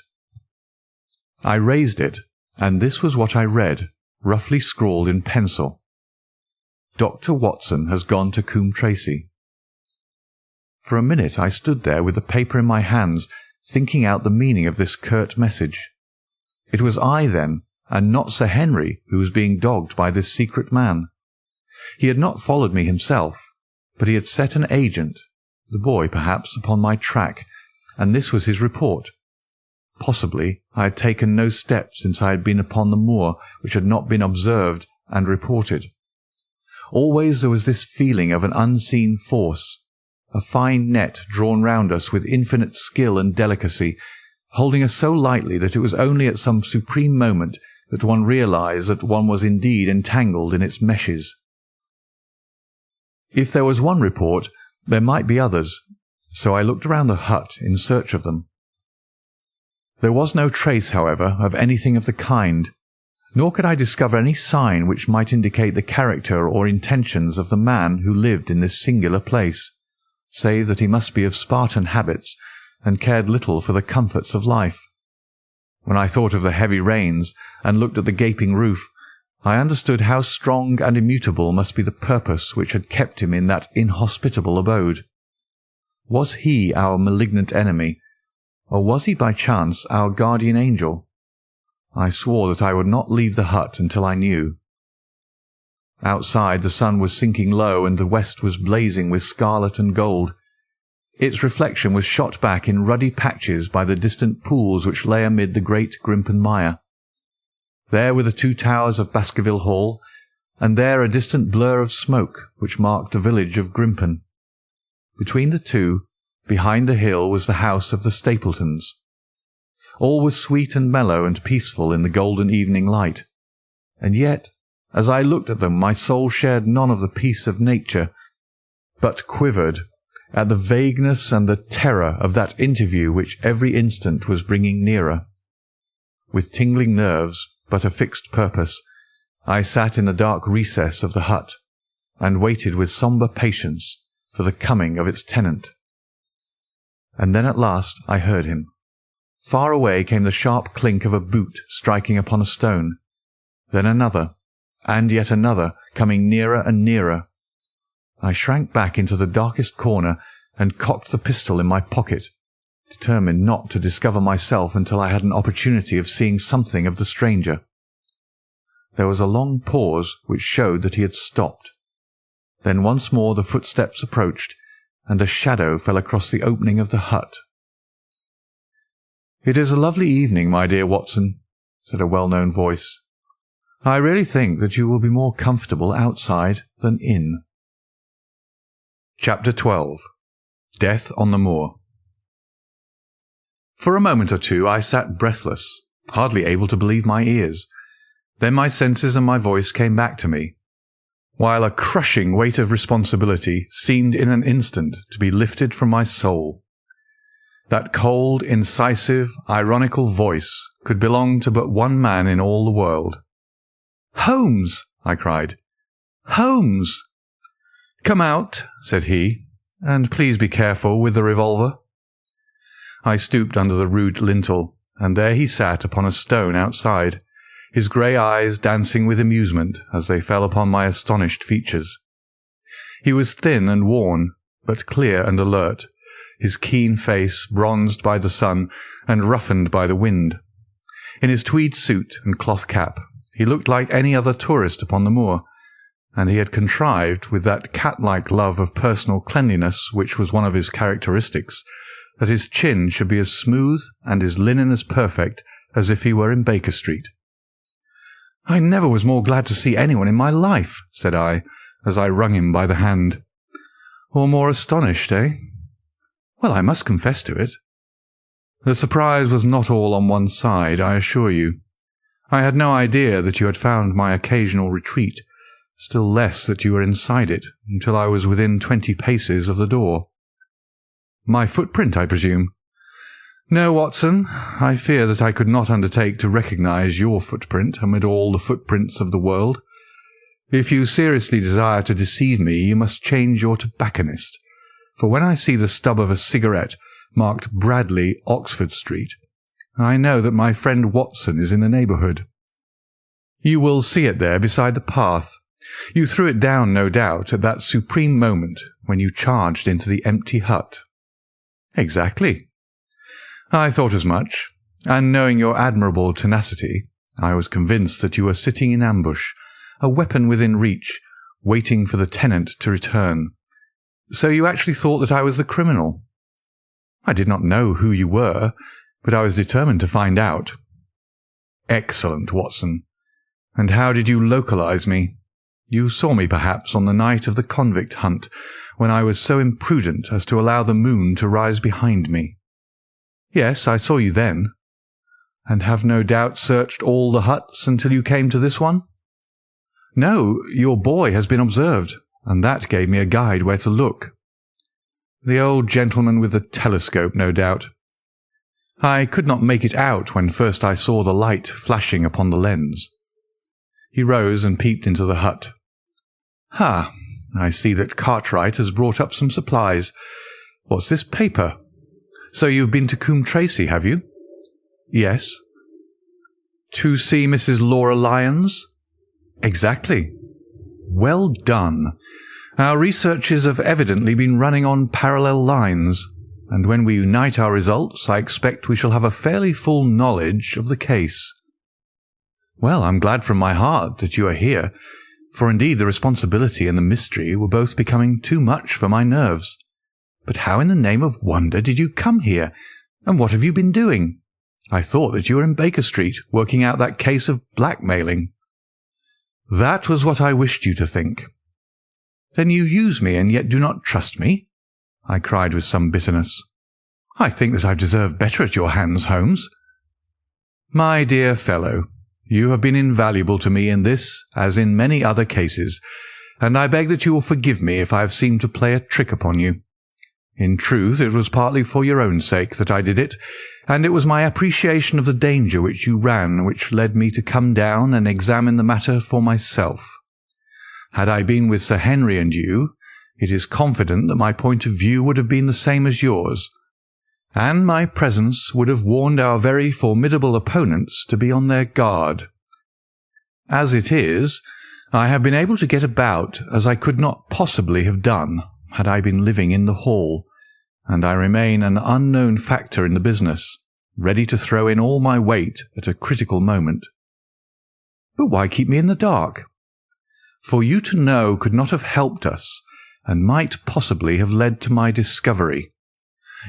I raised it, and this was what I read, roughly scrawled in pencil. Dr. Watson has gone to Coombe Tracy. For a minute I stood there with the paper in my hands, thinking out the meaning of this curt message. It was I, then, and not Sir Henry, who was being dogged by this secret man. He had not followed me himself, but he had set an agent, the boy perhaps, upon my track, and this was his report. Possibly I had taken no steps since I had been upon the moor which had not been observed and reported. Always there was this feeling of an unseen force, a fine net drawn round us with infinite skill and delicacy, holding us so lightly that it was only at some supreme moment that one realized that one was indeed entangled in its meshes. If there was one report, there might be others, so I looked around the hut in search of them. There was no trace, however, of anything of the kind, nor could I discover any sign which might indicate the character or intentions of the man who lived in this singular place, save that he must be of Spartan habits and cared little for the comforts of life. When I thought of the heavy rains and looked at the gaping roof, I understood how strong and immutable must be the purpose which had kept him in that inhospitable abode. Was he our malignant enemy, or was he by chance our guardian angel? I swore that I would not leave the hut until I knew. Outside the sun was sinking low, and the west was blazing with scarlet and gold. Its reflection was shot back in ruddy patches by the distant pools which lay amid the great Grimpen mire. There were the 2 towers of Baskerville Hall, and there a distant blur of smoke which marked the village of Grimpen. Between the two, behind the hill, was the house of the Stapletons. All was sweet and mellow and peaceful in the golden evening light, and yet, as I looked at them, my soul shared none of the peace of nature, but quivered at the vagueness and the terror of that interview which every instant was bringing nearer. With tingling nerves, but a fixed purpose, I sat in a dark recess of the hut, and waited with sombre patience for the coming of its tenant. And then at last I heard him. Far away came the sharp clink of a boot striking upon a stone, then another, and yet another, coming nearer and nearer. I shrank back into the darkest corner and cocked the pistol in my pocket, determined not to discover myself until I had an opportunity of seeing something of the stranger. There was a long pause which showed that he had stopped. Then once more the footsteps approached, and a shadow fell across the opening of the hut. "It is a lovely evening, my dear Watson," said a well-known voice. "I really think that you will be more comfortable outside than in." Chapter 12. Death on the Moor. For a moment or two I sat breathless, hardly able to believe my ears. Then my senses and my voice came back to me, while a crushing weight of responsibility seemed in an instant to be lifted from my soul. That cold, incisive, ironical voice could belong to but one man in all the world. "Holmes!" I cried. "Holmes!" "Come out," said he, "and please be careful with the revolver." I stooped under the rude lintel, and there he sat upon a stone outside, his grey eyes dancing with amusement as they fell upon my astonished features. He was thin and worn, but clear and alert, his keen face bronzed by the sun and roughened by the wind. In his tweed suit and cloth cap, he looked like any other tourist upon the moor, and he had contrived, with that cat-like love of personal cleanliness which was one of his characteristics, that his chin should be as smooth and his linen as perfect as if he were in Baker Street. "I never was more glad to see anyone in my life," said I, as I wrung him by the hand. "Or more astonished, eh?" "Well, I must confess to it." "The surprise was not all on one side, I assure you. I had no idea that you had found my occasional retreat, still less that you were inside it, until I was within 20 paces of the door." "My footprint, I presume?" "No, Watson. I fear that I could not undertake to recognize your footprint amid all the footprints of the world. If you seriously desire to deceive me, you must change your tobacconist, for when I see the stub of a cigarette marked Bradley, Oxford Street, I know that my friend Watson is in the neighbourhood. You will see it there beside the path. You threw it down, no doubt, at that supreme moment when you charged into the empty hut." "Exactly." "I thought as much, and knowing your admirable tenacity, I was convinced that you were sitting in ambush, a weapon within reach, waiting for the tenant to return. So you actually thought that I was the criminal?" "I did not know who you were, but I was determined to find out." "Excellent, Watson. And how did you localize me? You saw me, perhaps, on the night of the convict hunt, when I was so imprudent as to allow the moon to rise behind me." "Yes, I saw you then." "And have no doubt searched all the huts until you came to this one?" "No, your boy has been observed, and that gave me a guide where to look." "The old gentleman with the telescope, no doubt." "I could not make it out when first I saw the light flashing upon the lens." He rose and peeped into the hut. "Ha! I see that Cartwright has brought up some supplies. What's this paper? So you've been to Coombe Tracey, have you?" "Yes." "To see Mrs. Laura Lyons?" "Exactly." "Well done. Our researches have evidently been running on parallel lines, and when we unite our results I expect we shall have a fairly full knowledge of the case." "Well, I'm glad from my heart that you are here, for indeed the responsibility and the mystery were both becoming too much for my nerves. But how in the name of wonder did you come here, and what have you been doing? I thought that you were in Baker Street, working out that case of blackmailing." "That was what I wished you to think." "Then you use me and yet do not trust me?" I cried with some bitterness. "I think that I've deserved better at your hands, Holmes." "My dear fellow, you have been invaluable to me in this as in many other cases, and I beg that you will forgive me if I have seemed to play a trick upon you. In truth, it was partly for your own sake that I did it, and it was my appreciation of the danger which you ran which led me to come down and examine the matter for myself. Had I been with Sir Henry and you, it is confident that my point of view would have been the same as yours, and my presence would have warned our very formidable opponents to be on their guard. As it is, I have been able to get about as I could not possibly have done had I been living in the Hall, and I remain an unknown factor in the business, ready to throw in all my weight at a critical moment." "But why keep me in the dark?" "For you to know could not have helped us, and might possibly have led to my discovery.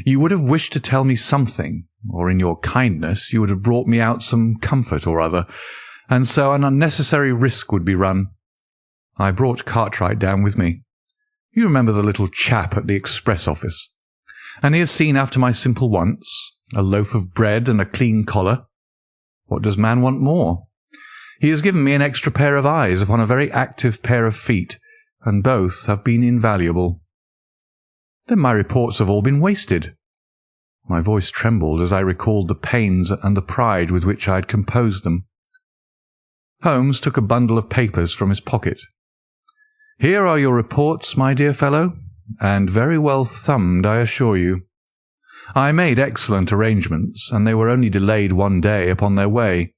You would have wished to tell me something, or in your kindness you would have brought me out some comfort or other, and so an unnecessary risk would be run. I brought Cartwright down with me. You remember the little chap at the express office, and he has seen after my simple wants, a loaf of bread and a clean collar. What does man want more? He has given me an extra pair of eyes upon a very active pair of feet, and both have been invaluable." "Then my reports have all been wasted." My voice trembled as I recalled the pains and the pride with which I had composed them. Holmes took a bundle of papers from his pocket. "Here are your reports, my dear fellow, and very well thumbed, I assure you. I made excellent arrangements, and they were only delayed one day upon their way.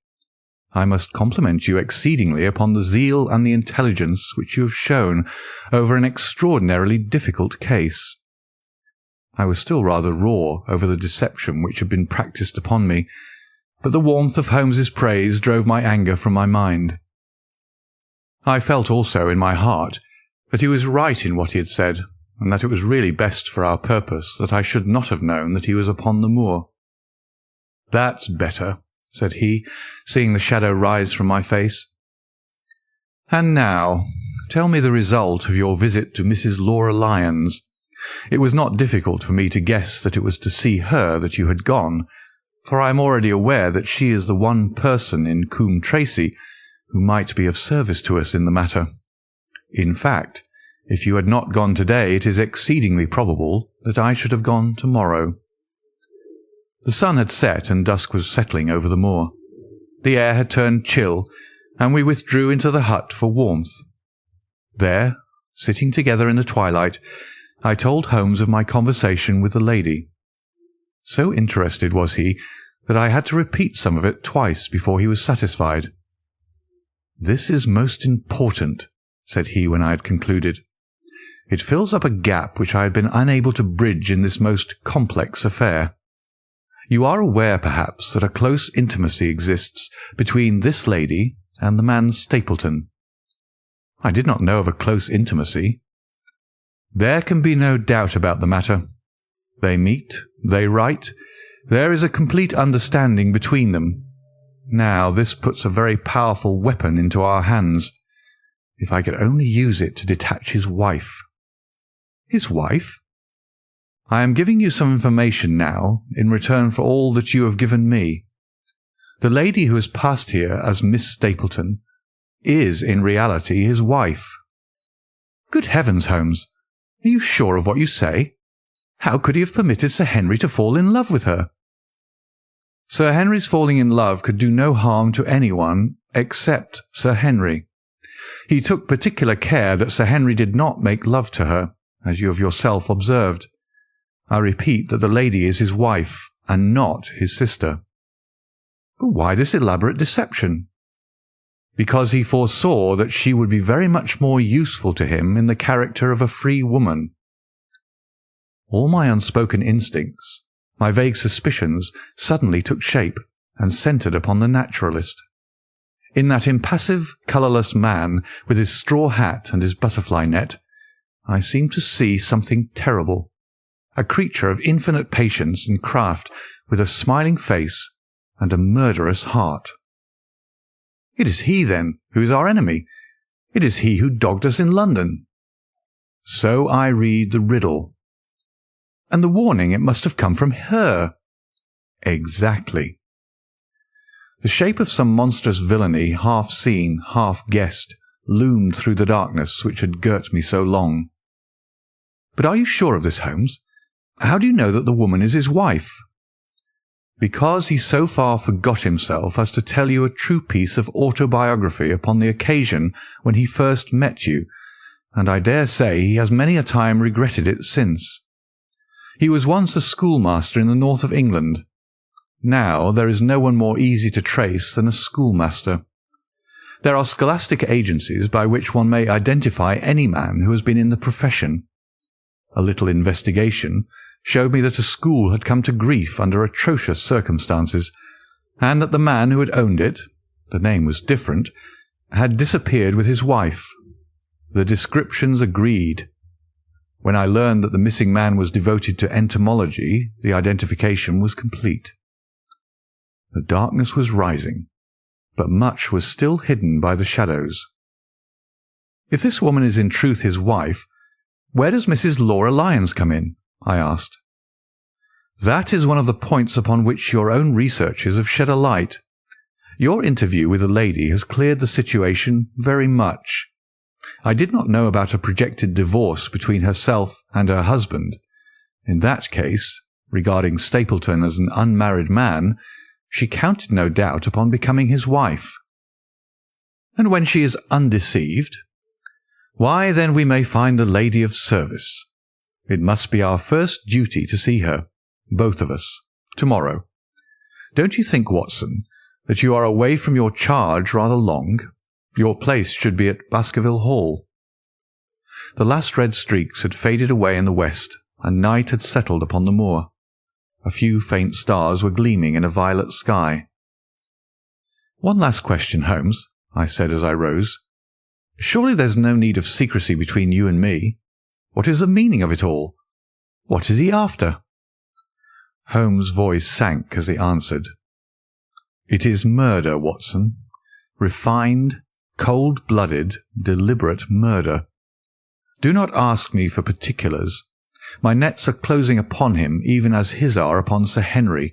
I must compliment you exceedingly upon the zeal and the intelligence which you have shown over an extraordinarily difficult case. I was still rather raw over the deception which had been practised upon me, but the warmth of Holmes's praise drove my anger from my mind. I felt also in my heart that he was right in what he had said, and that it was really best for our purpose that I should not have known that he was upon the moor. "That's better," said he, seeing the shadow rise from my face. "And now, tell me the result of your visit to Mrs. Laura Lyons. It was not difficult for me to guess that it was to see her that you had gone, for I am already aware that she is the one person in Coombe Tracey who might be of service to us in the matter. In fact, if you had not gone today, it is exceedingly probable that I should have gone tomorrow." The sun had set and dusk was settling over the moor. The air had turned chill, and we withdrew into the hut for warmth. There, sitting together in the twilight, I told Holmes of my conversation with the lady. So interested was he that I had to repeat some of it twice before he was satisfied. "This is most important," said he when I had concluded. "It fills up a gap which I had been unable to bridge in this most complex affair. You are aware, perhaps, that a close intimacy exists between this lady and the man Stapleton." "I did not know of a close intimacy." "There can be no doubt about the matter. They meet, they write, there is a complete understanding between them. Now this puts a very powerful weapon into our hands. If I could only use it to detach his wife." "His wife?" "I am giving you some information now in return for all that you have given me. The lady who has passed here as Miss Stapleton is in reality his wife." "Good heavens, Holmes! Are you sure of what you say? How could he have permitted Sir Henry to fall in love with her?" "Sir Henry's falling in love could do no harm to anyone except Sir Henry. He took particular care that Sir Henry did not make love to her, as you have yourself observed. I repeat that the lady is his wife, and not his sister." "But why this elaborate deception?" "Because he foresaw that she would be very much more useful to him in the character of a free woman." All my unspoken instincts, my vague suspicions, suddenly took shape and centred upon the naturalist. In that impassive, colourless man, with his straw hat and his butterfly net, I seemed to see something terrible. A creature of infinite patience and craft, with a smiling face and a murderous heart. "It is he, then, who is our enemy. It is he who dogged us in London." "So I read the riddle." "And the warning, it must have come from her." "Exactly." The shape of some monstrous villainy, half seen, half guessed, loomed through the darkness which had girt me so long. "But are you sure of this, Holmes? How do you know that the woman is his wife?" "Because he so far forgot himself as to tell you a true piece of autobiography upon the occasion when he first met you, and I dare say he has many a time regretted it since. He was once a schoolmaster in the north of England. Now there is no one more easy to trace than a schoolmaster. There are scholastic agencies by which one may identify any man who has been in the profession. A little investigation showed me that a school had come to grief under atrocious circumstances, and that the man who had owned it, the name was different, had disappeared with his wife. The descriptions agreed. When I learned that the missing man was devoted to entomology, the identification was complete. The darkness was rising, but much was still hidden by the shadows. "If this woman is in truth his wife, where does Mrs. Laura Lyons come in?" I asked. "That is one of the points upon which your own researches have shed a light. Your interview with the lady has cleared the situation very much. I did not know about a projected divorce between herself and her husband. In that case, regarding Stapleton as an unmarried man, she counted no doubt upon becoming his wife." "And when she is undeceived?" "Why, then we may find the lady of service. It must be our first duty to see her, both of us, tomorrow. Don't you think, Watson, "that you are away from your charge rather long. Your place should be at Baskerville Hall." The last red streaks had faded away in the west, and night had settled upon the moor. A few faint stars were gleaming in a violet sky. "One last question, Holmes," I said as I rose. "Surely there's no need of secrecy between you and me. What is the meaning of it all? What is he after?" Holmes' voice sank as he answered. "It is murder, Watson. Refined, cold-blooded, deliberate murder. Do not ask me for particulars. My nets are closing upon him, even as his are upon Sir Henry,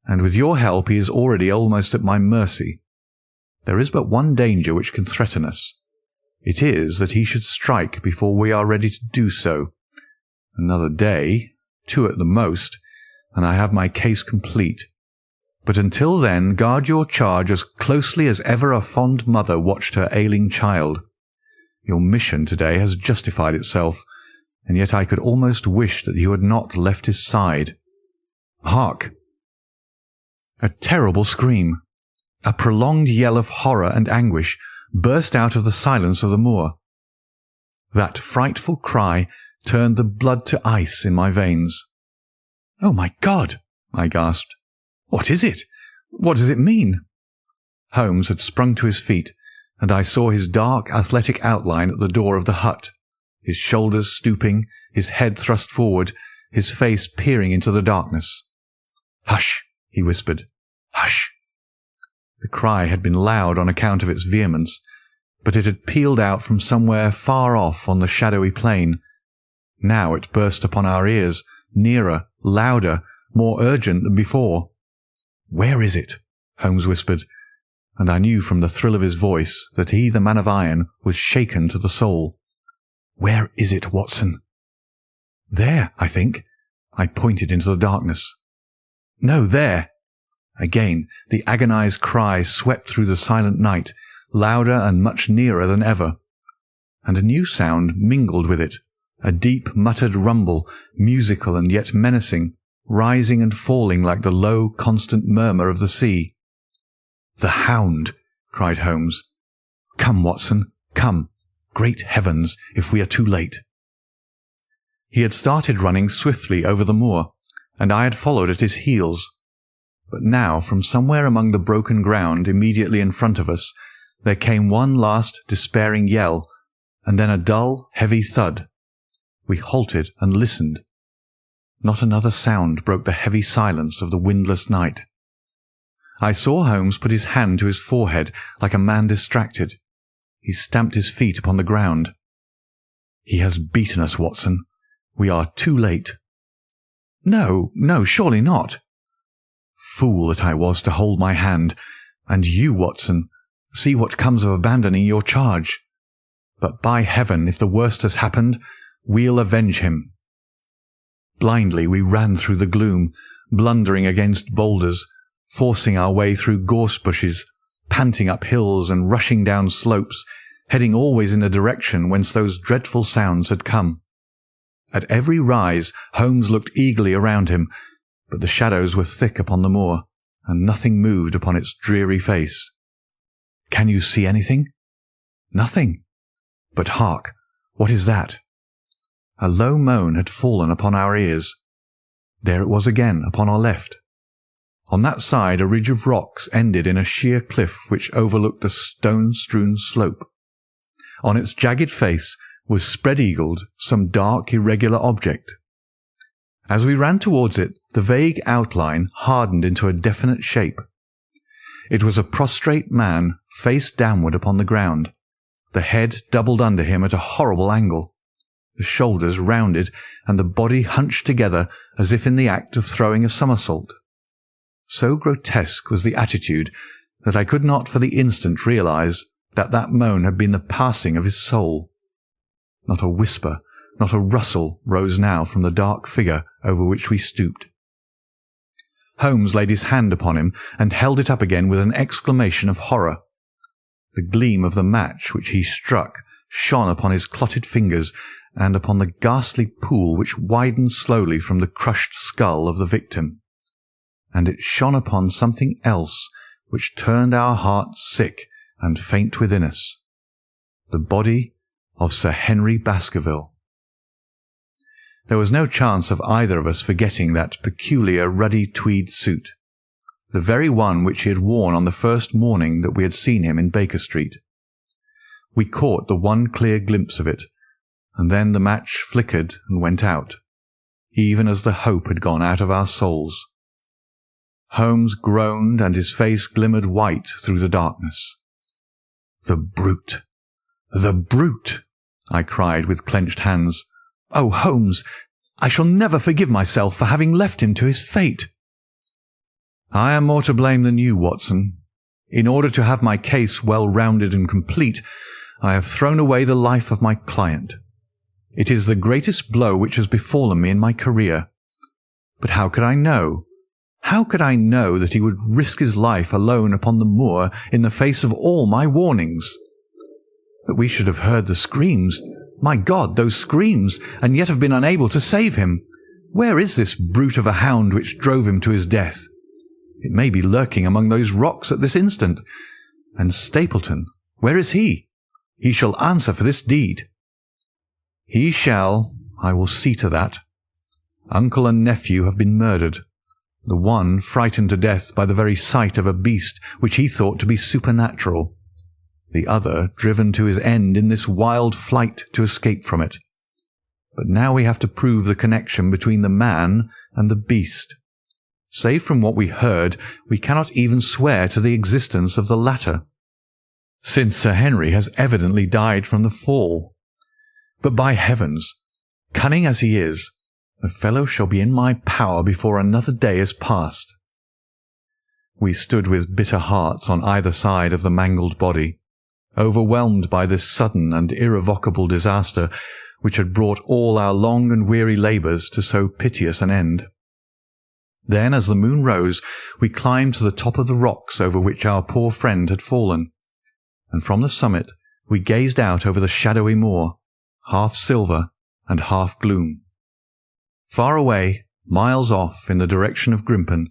and with your help he is already almost at my mercy. There is but one danger which can threaten us. It is that he should strike before we are ready to do so. Another day, 2 at the most, and I have my case complete. But until then, guard your charge as closely as ever a fond mother watched her ailing child. Your mission today has justified itself, and yet I could almost wish that you had not left his side. Hark!" A terrible scream, a prolonged yell of horror and anguish, burst out of the silence of the moor. That frightful cry turned the blood to ice in my veins. "Oh, my God!" I gasped. "What is it? What does it mean?" Holmes had sprung to his feet, and I saw his dark, athletic outline at the door of the hut, his shoulders stooping, his head thrust forward, his face peering into the darkness. "Hush!" he whispered. "Hush!" The cry had been loud on account of its vehemence, but it had pealed out from somewhere far off on the shadowy plain. Now it burst upon our ears, nearer, louder, more urgent than before. "Where is it?" Holmes whispered, and I knew from the thrill of his voice that he, the man of iron, was shaken to the soul. "Where is it, Watson?" "There, I think." I pointed into the darkness. "No, there." Again the agonized cry swept through the silent night, louder and much nearer than ever. And a new sound mingled with it, a deep muttered rumble, musical and yet menacing, rising and falling like the low, constant murmur of the sea. "The Hound!" cried Holmes. "Come, Watson, come. Great heavens, if we are too late!" He had started running swiftly over the moor, and I had followed at his heels. But now, from somewhere among the broken ground immediately in front of us, there came one last despairing yell, and then a dull, heavy thud. We halted and listened. Not another sound broke the heavy silence of the windless night. I saw Holmes put his hand to his forehead like a man distracted. He stamped his feet upon the ground. "He has beaten us, Watson. We are too late." "No, no, surely not." Fool that I was to hold my hand. And you, Watson, see what comes of abandoning your charge. But by heaven, if the worst has happened, we'll avenge him. Blindly we ran through the gloom, blundering against boulders, forcing our way through gorse bushes, panting up hills and rushing down slopes, heading always in the direction whence those dreadful sounds had come. At every rise Holmes looked eagerly around him, but the shadows were thick upon the moor, and nothing moved upon its dreary face. "Can you see anything?" "Nothing." "But hark! What is that?" A low moan had fallen upon our ears. There it was again, upon our left. On that side a ridge of rocks ended in a sheer cliff which overlooked a stone-strewn slope. On its jagged face was spread-eagled some dark, irregular object. As we ran towards it, the vague outline hardened into a definite shape. It was a prostrate man, face downward upon the ground, the head doubled under him at a horrible angle, the shoulders rounded, and the body hunched together as if in the act of throwing a somersault. So grotesque was the attitude that I could not for the instant realize that that moan had been the passing of his soul. Not a whisper, not a rustle rose now from the dark figure over which we stooped. Holmes laid his hand upon him and held it up again with an exclamation of horror. The gleam of the match which he struck shone upon his clotted fingers and upon the ghastly pool which widened slowly from the crushed skull of the victim. And it shone upon something else which turned our hearts sick and faint within us. The body of Sir Henry Baskerville. There was no chance of either of us forgetting that peculiar ruddy tweed suit, the very one which he had worn on the first morning that we had seen him in Baker Street. We caught the one clear glimpse of it, and then the match flickered and went out, even as the hope had gone out of our souls. Holmes groaned, and his face glimmered white through the darkness. "The brute! The brute!" I cried with clenched hands. "Oh, Holmes, I shall never forgive myself for having left him to his fate." "I am more to blame than you, Watson. In order to have my case well rounded and complete, I have thrown away the life of my client. It is the greatest blow which has befallen me in my career. But how could I know? How could I know that he would risk his life alone upon the moor in the face of all my warnings? That we should have heard the screams, my God, those screams, and yet have been unable to save him. Where is this brute of a hound which drove him to his death? It may be lurking among those rocks at this instant. And Stapleton, where is he? He shall answer for this deed." "He shall. I will see to that. Uncle and nephew have been murdered, the one frightened to death by the very sight of a beast which he thought to be supernatural, the other driven to his end in this wild flight to escape from it. But now we have to prove the connection between the man and the beast. Save from what we heard, we cannot even swear to the existence of the latter, since Sir Henry has evidently died from the fall. But by heavens, cunning as he is, the fellow shall be in my power before another day is past." We stood with bitter hearts on either side of the mangled body, overwhelmed by this sudden and irrevocable disaster which had brought all our long and weary labours to so piteous an end. Then, as the moon rose, we climbed to the top of the rocks over which our poor friend had fallen, and from the summit we gazed out over the shadowy moor, half silver and half gloom. Far away, miles off in the direction of Grimpen,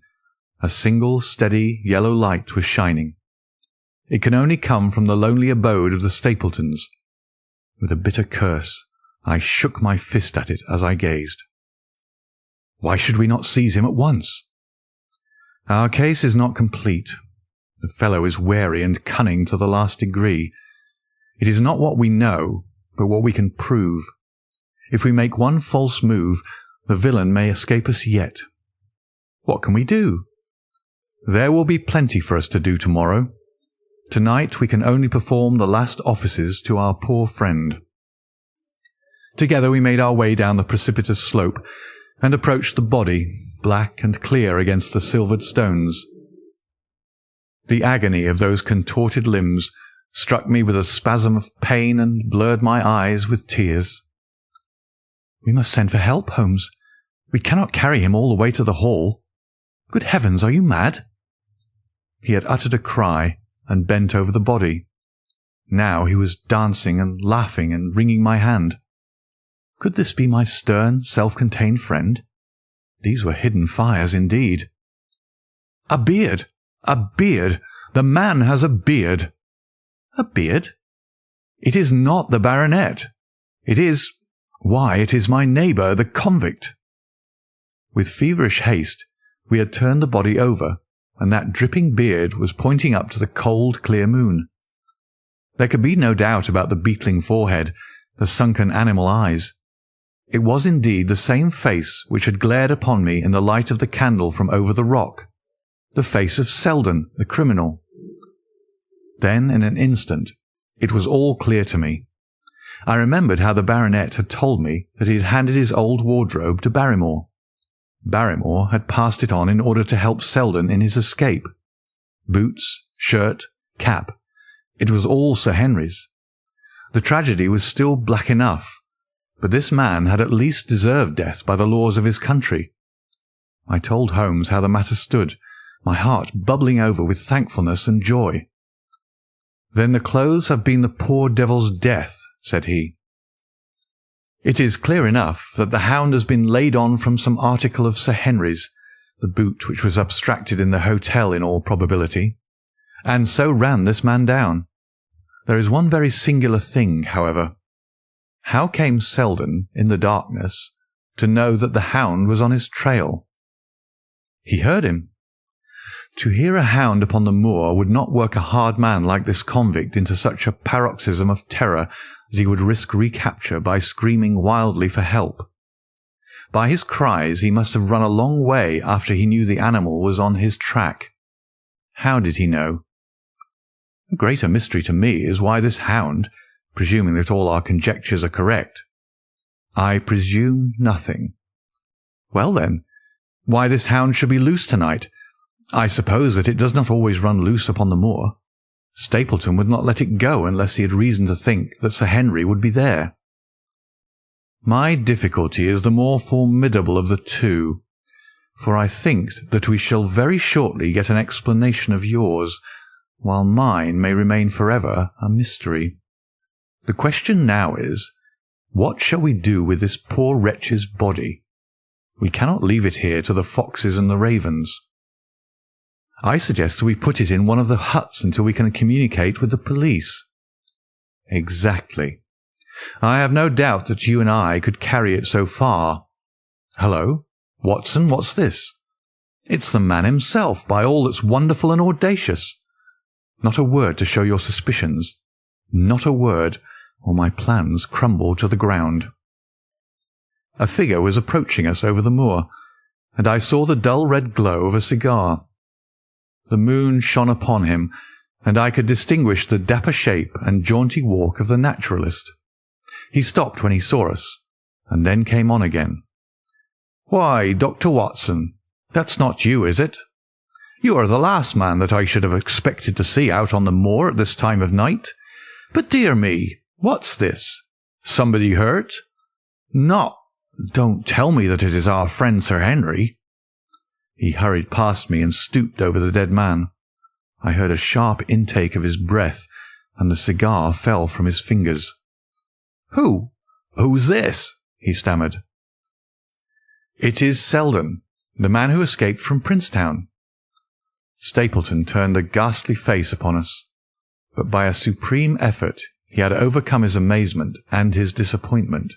a single steady yellow light was shining. It can only come from the lonely abode of the Stapletons. With a bitter curse, I shook my fist at it as I gazed. Why should we not seize him at once? Our case is not complete. The fellow is wary and cunning to the last degree. It is not what we know, but what we can prove. If we make one false move, the villain may escape us yet. What can we do? There will be plenty for us to do tomorrow. Tonight we can only perform the last offices to our poor friend. Together we made our way down the precipitous slope, and approached the body, black and clear against the silvered stones. The agony of those contorted limbs struck me with a spasm of pain and blurred my eyes with tears. "We must send for help, Holmes. We cannot carry him all the way to the hall. Good heavens, are you mad?" He had uttered a cry and bent over the body. Now he was dancing and laughing and wringing my hand. Could this be my stern, self-contained friend? These were hidden fires indeed. "A beard! A beard! The man has a beard!" "A beard? It is not the baronet. It is— why, it is my neighbour, the convict." With feverish haste, we had turned the body over, and that dripping beard was pointing up to the cold, clear moon. There could be no doubt about the beetling forehead, the sunken animal eyes. It was indeed the same face which had glared upon me in the light of the candle from over the rock, the face of Selden, the criminal. Then, in an instant, it was all clear to me. I remembered how the baronet had told me that he had handed his old wardrobe to Barrymore. Barrymore had passed it on in order to help Selden in his escape. Boots, shirt, cap, it was all Sir Henry's. The tragedy was still black enough, but this man had at least deserved death by the laws of his country. I told Holmes how the matter stood, my heart bubbling over with thankfulness and joy. "Then the clothes have been the poor devil's death," said he. "It is clear enough that the hound has been laid on from some article of Sir Henry's, the boot which was abstracted in the hotel in all probability. and so ran this man down. There is one very singular thing, however. How came Selden, in the darkness, to know that the hound was on his trail? He heard him. To hear a hound upon the moor would not work a hard man like this convict into such a paroxysm of terror that he would risk recapture by screaming wildly for help. By his cries he must have run a long way after he knew the animal was on his track. How did he know? A greater mystery to me is why this hound, presuming that all our conjectures are correct. I presume nothing. Well then, why this hound should be loose tonight? I suppose that it does not always run loose upon the moor. Stapleton would not let it go unless he had reason to think that Sir Henry would be there. My difficulty is the more formidable of the two, for I think that we shall very shortly get an explanation of yours, while mine may remain forever a mystery. The question now is, what shall we do with this poor wretch's body? We cannot leave it here to the foxes and the ravens. I suggest we put it in one of the huts until we can communicate with the police. Exactly. I have no doubt that you and I could carry it so far. Hello, Watson, what's this? It's the man himself, by all that's wonderful and audacious. Not a word to show your suspicions. Not a word, or my plans crumble to the ground. A figure was approaching us over the moor, and I saw the dull red glow of a cigar. The moon shone upon him, and I could distinguish the dapper shape and jaunty walk of the naturalist. He stopped when he saw us, and then came on again. "Why, Dr. Watson, that's not you, is it? You are the last man that I should have expected to see out on the moor at this time of night. But dear me, what's this? Somebody hurt? Don't tell me that it is our friend Sir Henry." He hurried past me and stooped over the dead man. I heard a sharp intake of his breath, and the cigar fell from his fingers. Who's this?" he stammered. "It is Selden, the man who escaped from Princetown." Stapleton turned a ghastly face upon us, but by a supreme effort he had overcome his amazement and his disappointment.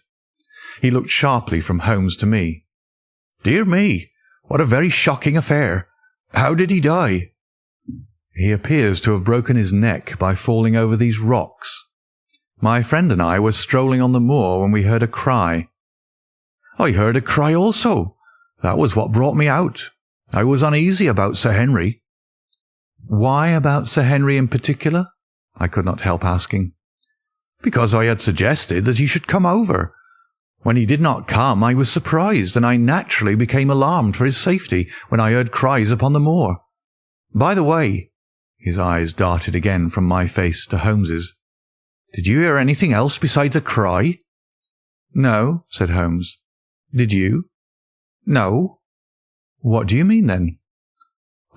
He looked sharply from Holmes to me. "Dear me, what a very shocking affair! How did he die?" "He appears to have broken his neck by falling over these rocks. My friend and I were strolling on the moor when we heard a cry." "I heard a cry also. That was what brought me out. I was uneasy about Sir Henry." "Why about Sir Henry in particular?" I could not help asking. "Because I had suggested that he should come over. When he did not come, I was surprised, and I naturally became alarmed for his safety when I heard cries upon the moor. By the way," his eyes darted again from my face to Holmes's, "did you hear anything else besides a cry?" "No," said Holmes. "Did you?" "No." "What do you mean, then?"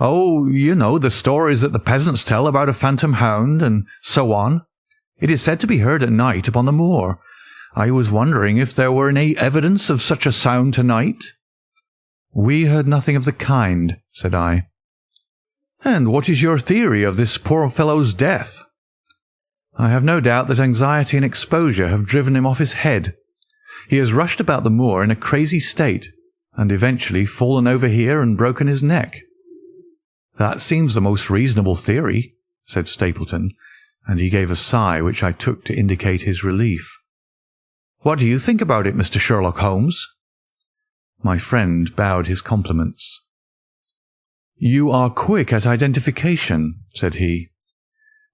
"Oh, you know the stories that the peasants tell about a phantom hound, and so on. It is said to be heard at night upon the moor. I was wondering if there were any evidence of such a sound tonight." "We heard nothing of the kind," said I. "And what is your theory of this poor fellow's death?" "I have no doubt that anxiety and exposure have driven him off his head. He has rushed about the moor in a crazy state, and eventually fallen over here and broken his neck." "That seems the most reasonable theory," said Stapleton, and he gave a sigh which I took to indicate his relief. "What do you think about it, Mr. Sherlock Holmes?" My friend bowed his compliments. "You are quick at identification," said he.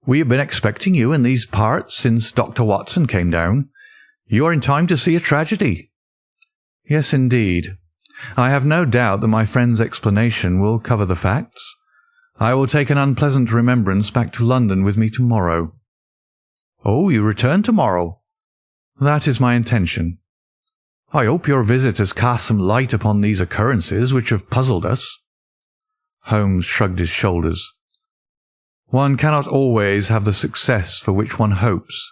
"We have been expecting you in these parts since Dr. Watson came down. You are in time to see a tragedy." "Yes, indeed. I have no doubt that my friend's explanation will cover the facts. I will take an unpleasant remembrance back to London with me tomorrow." "Oh, you return tomorrow?" "That is my intention." "I hope your visit has cast some light upon these occurrences which have puzzled us." Holmes shrugged his shoulders. "One cannot always have the success for which one hopes.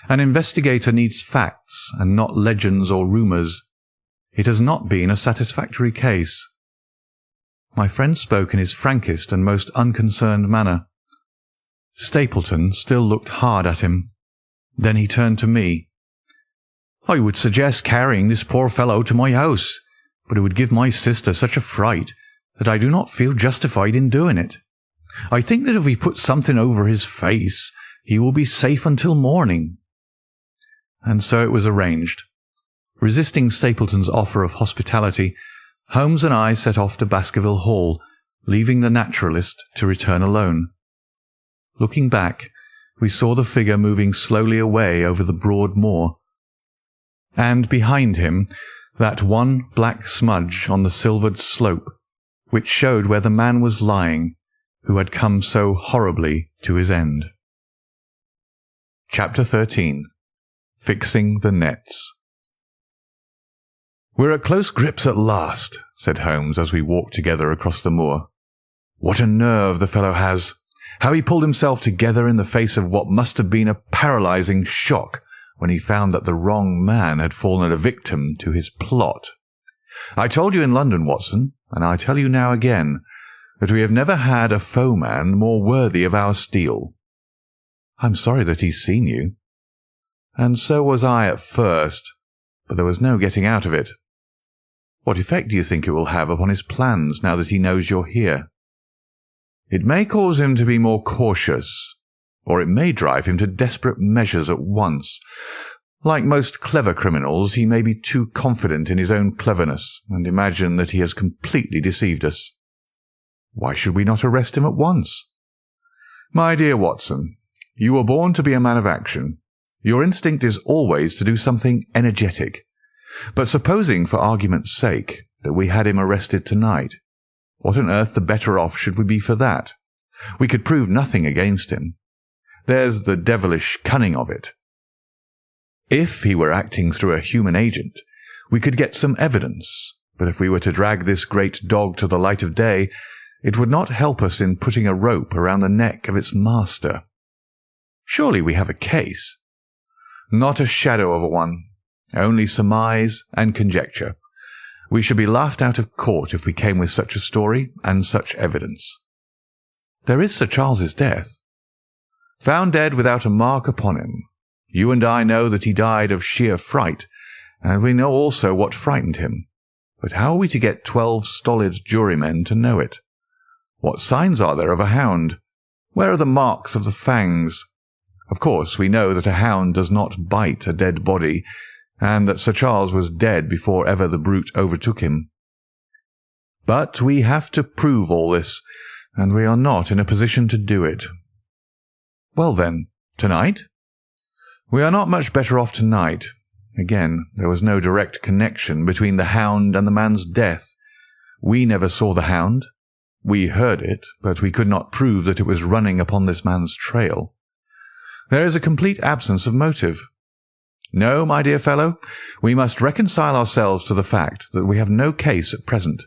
An investigator needs facts, and not legends or rumours. It has not been a satisfactory case." My friend spoke in his frankest and most unconcerned manner, Stapleton still looked hard at him. Then he turned to me. "I would suggest carrying this poor fellow to my house, but it would give my sister such a fright that I do not feel justified in doing it. I think that if we put something over his face, he will be safe until morning." And so it was arranged. Resisting Stapleton's offer of hospitality, Holmes and I set off to Baskerville Hall, leaving the naturalist to return alone. Looking back, we saw the figure moving slowly away over the broad moor, and behind him that one black smudge on the silvered slope, which showed where the man was lying who had come so horribly to his end. Chapter 13. Fixing the Nets. "We're at close grips at last," said Holmes as we walked together across the moor. "What a nerve the fellow has! How he pulled himself together in the face of what must have been a paralysing shock when he found that the wrong man had fallen a victim to his plot. I told you in London, Watson, and I tell you now again, that we have never had a foeman more worthy of our steel." "I'm sorry that he's seen you." "And so was I at first, but there was no getting out of it. What effect do you think it will have upon his plans now that he knows you're here?" "It may cause him to be more cautious, or it may drive him to desperate measures at once. Like most clever criminals, he may be too confident in his own cleverness and imagine that he has completely deceived us." "Why should we not arrest him at once?" "My dear Watson, you were born to be a man of action. Your instinct is always to do something energetic. But supposing, for argument's sake, that we had him arrested tonight, what on earth the better off should we be for that? We could prove nothing against him. There's the devilish cunning of it. If he were acting through a human agent, we could get some evidence, but if we were to drag this great dog to the light of day, it would not help us in putting a rope around the neck of its master. Surely we have a case?" "Not a shadow of a one. Only surmise and conjecture. We should be laughed out of court if we came with such a story and such evidence." "There is Sir Charles's death." "Found dead without a mark upon him. You and I know that he died of sheer fright, and we know also what frightened him. But how are we to get 12 stolid jurymen to know it? What signs are there of a hound? Where are the marks of the fangs? Of course, we know that a hound does not bite a dead body, and that Sir Charles was dead before ever the brute overtook him. But we have to prove all this, and we are not in a position to do it." "Well then, tonight?" "We are not much better off tonight. Again, there was no direct connection between the hound and the man's death. We never saw the hound. We heard it, but we could not prove that it was running upon this man's trail. There is a complete absence of motive. No, my dear fellow, we must reconcile ourselves to the fact that we have no case at present,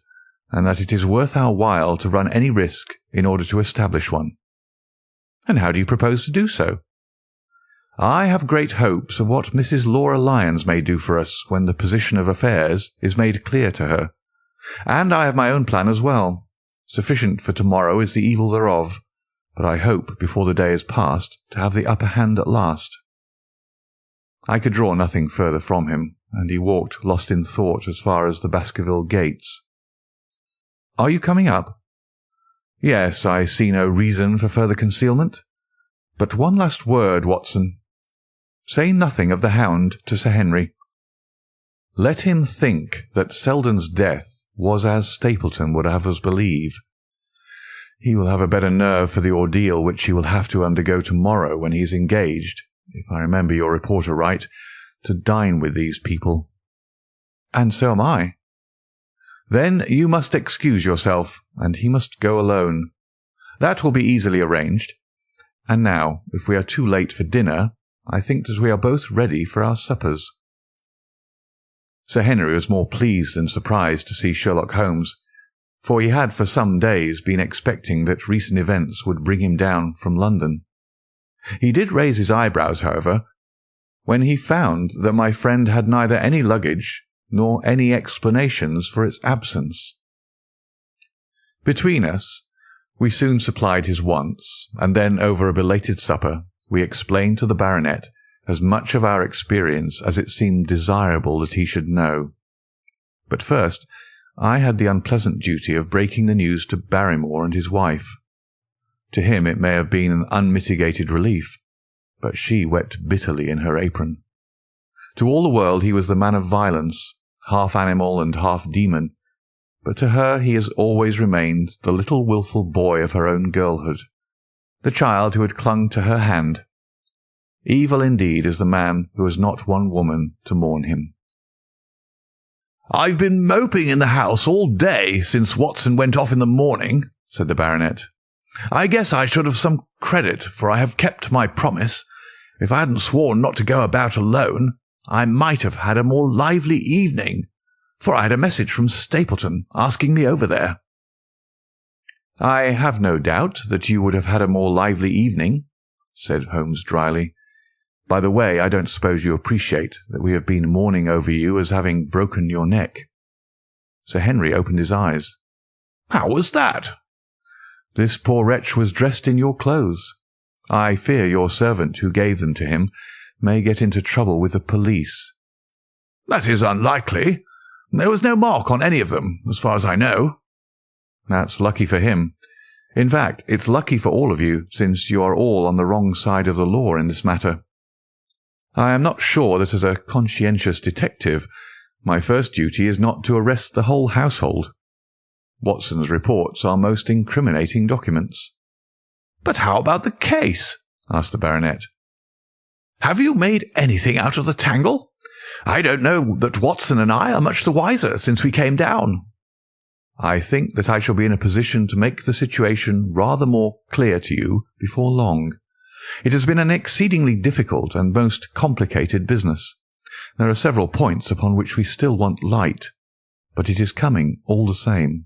and that it is worth our while to run any risk in order to establish one." "And how do you propose to do so?" "I have great hopes of what Mrs. Laura Lyons may do for us when the position of affairs is made clear to her. And I have my own plan as well. Sufficient for tomorrow is the evil thereof, but I hope before the day is past to have the upper hand at last." I could draw nothing further from him, and he walked lost in thought as far as the Baskerville gates. "Are you coming up?" "Yes, I see no reason for further concealment. But one last word, Watson. Say nothing of the hound to Sir Henry. Let him think that Selden's death was as Stapleton would have us believe. He will have a better nerve for the ordeal which he will have to undergo tomorrow when he is engaged, if I remember your reporter right, to dine with these people." "And so am I." "Then you must excuse yourself, and he must go alone. That will be easily arranged. And now, if we are too late for dinner, I think that we are both ready for our suppers." Sir Henry was more pleased than surprised to see Sherlock Holmes, for he had for some days been expecting that recent events would bring him down from London. He did raise his eyebrows, however, when he found that my friend had neither any luggage nor any explanations for its absence. Between us, We soon supplied his wants, and then over a belated supper we explained to the baronet as much of our experience as it seemed desirable that he should know. But first I had the unpleasant duty of breaking the news to Barrymore and his wife. To him it may have been an unmitigated relief, but she wept bitterly in her apron. To all the world he was the man of violence, half animal and half demon, but to her he has always remained the little wilful boy of her own girlhood, the child who had clung to her hand. Evil indeed is the man who has not one woman to mourn him. "I've been moping in the house all day since Watson went off in the morning," said the baronet. "I guess I should have some credit, for I have kept my promise. If I hadn't sworn not to go about alone, I might have had a more lively evening, for I had a message from Stapleton asking me over there." "I have no doubt that you would have had a more lively evening," said Holmes dryly. "By the way, I don't suppose you appreciate that we have been mourning over you as having broken your neck." Sir Henry opened his eyes. "How was that?" "This poor wretch was dressed in your clothes. I fear your servant who gave them to him may get into trouble with the police." "That is unlikely. There was no mark on any of them, as far as I know." "That's lucky for him. In fact, it's lucky for all of you, since you are all on the wrong side of the law in this matter. I am not sure that as a conscientious detective, my first duty is not to arrest the whole household. Watson's reports are most incriminating documents." "But how about the case?" asked the baronet. "Have you made anything out of the tangle? I don't know that Watson and I are much the wiser since we came down." "I think that I shall be in a position to make the situation rather more clear to you before long. It has been an exceedingly difficult and most complicated business. There are several points upon which we still want light, but it is coming all the same."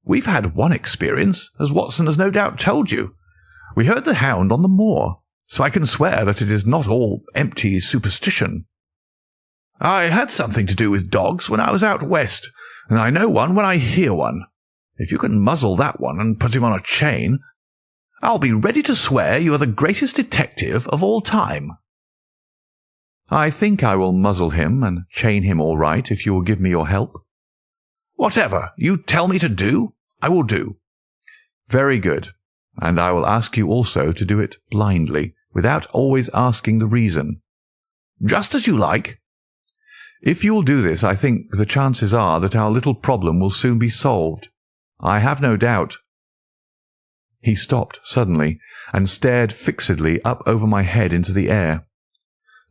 "We've had one experience, as Watson has no doubt told you. We heard the Hound on the moor, so I can swear that it is not all empty superstition. I had something to do with dogs when I was out west, and I know one when I hear one. If you can muzzle that one and put him on a chain, I'll be ready to swear you are the greatest detective of all time." "I think I will muzzle him and chain him all right if you will give me your help." "Whatever you tell me to do, I will do." "Very good, and I will ask you also to do it blindly, without always asking the reason." "Just as you like." "If you will do this, I think the chances are that our little problem will soon be solved. I have no doubt—" He stopped suddenly and stared fixedly up over my head into the air.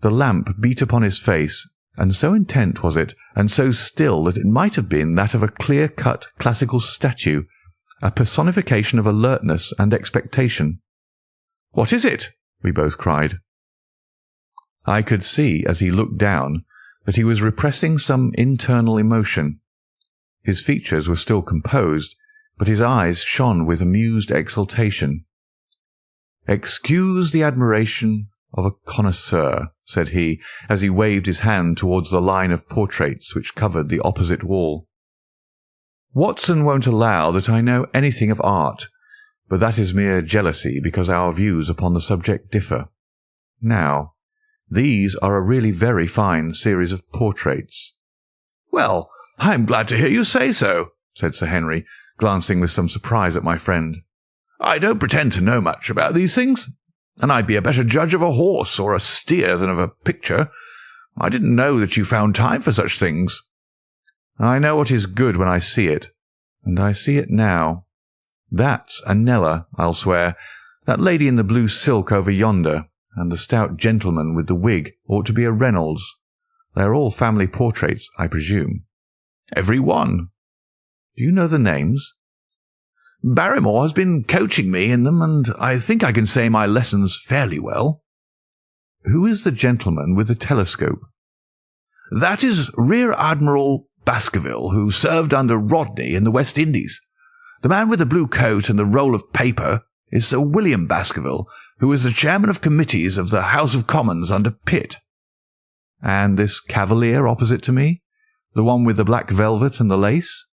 The lamp beat upon his face, and so intent was it, and so still, that it might have been that of a clear-cut classical statue, a personification of alertness and expectation. "What is it?" we both cried. I could see, as he looked down, that he was repressing some internal emotion. His features were still composed, but his eyes shone with amused exultation. "Excuse the admiration of a connoisseur," said he, as he waved his hand towards the line of portraits which covered the opposite wall. "Watson won't allow that I know anything of art, but that is mere jealousy because our views upon the subject differ. Now, these are a really very fine series of portraits." "Well, I am glad to hear you say so," said Sir Henry, glancing with some surprise at my friend. "I don't pretend to know much about these things, and I'd be a better judge of a horse or a steer than of a picture. I didn't know that you found time for such things." "I know what is good when I see it, and I see it now. That's a Nella, I'll swear. That lady in the blue silk over yonder, and the stout gentleman with the wig ought to be a Reynolds. They are all family portraits, I presume." "Every one." "Do you know the names?" "Barrymore has been coaching me in them, and I think I can say my lessons fairly well." "Who is the gentleman with the telescope?" "That is Rear Admiral Baskerville, who served under Rodney in the West Indies. The man with the blue coat and the roll of paper is Sir William Baskerville, who is the chairman of committees of the House of Commons under Pitt." "And this cavalier opposite to me? The one with the black velvet and the lace?"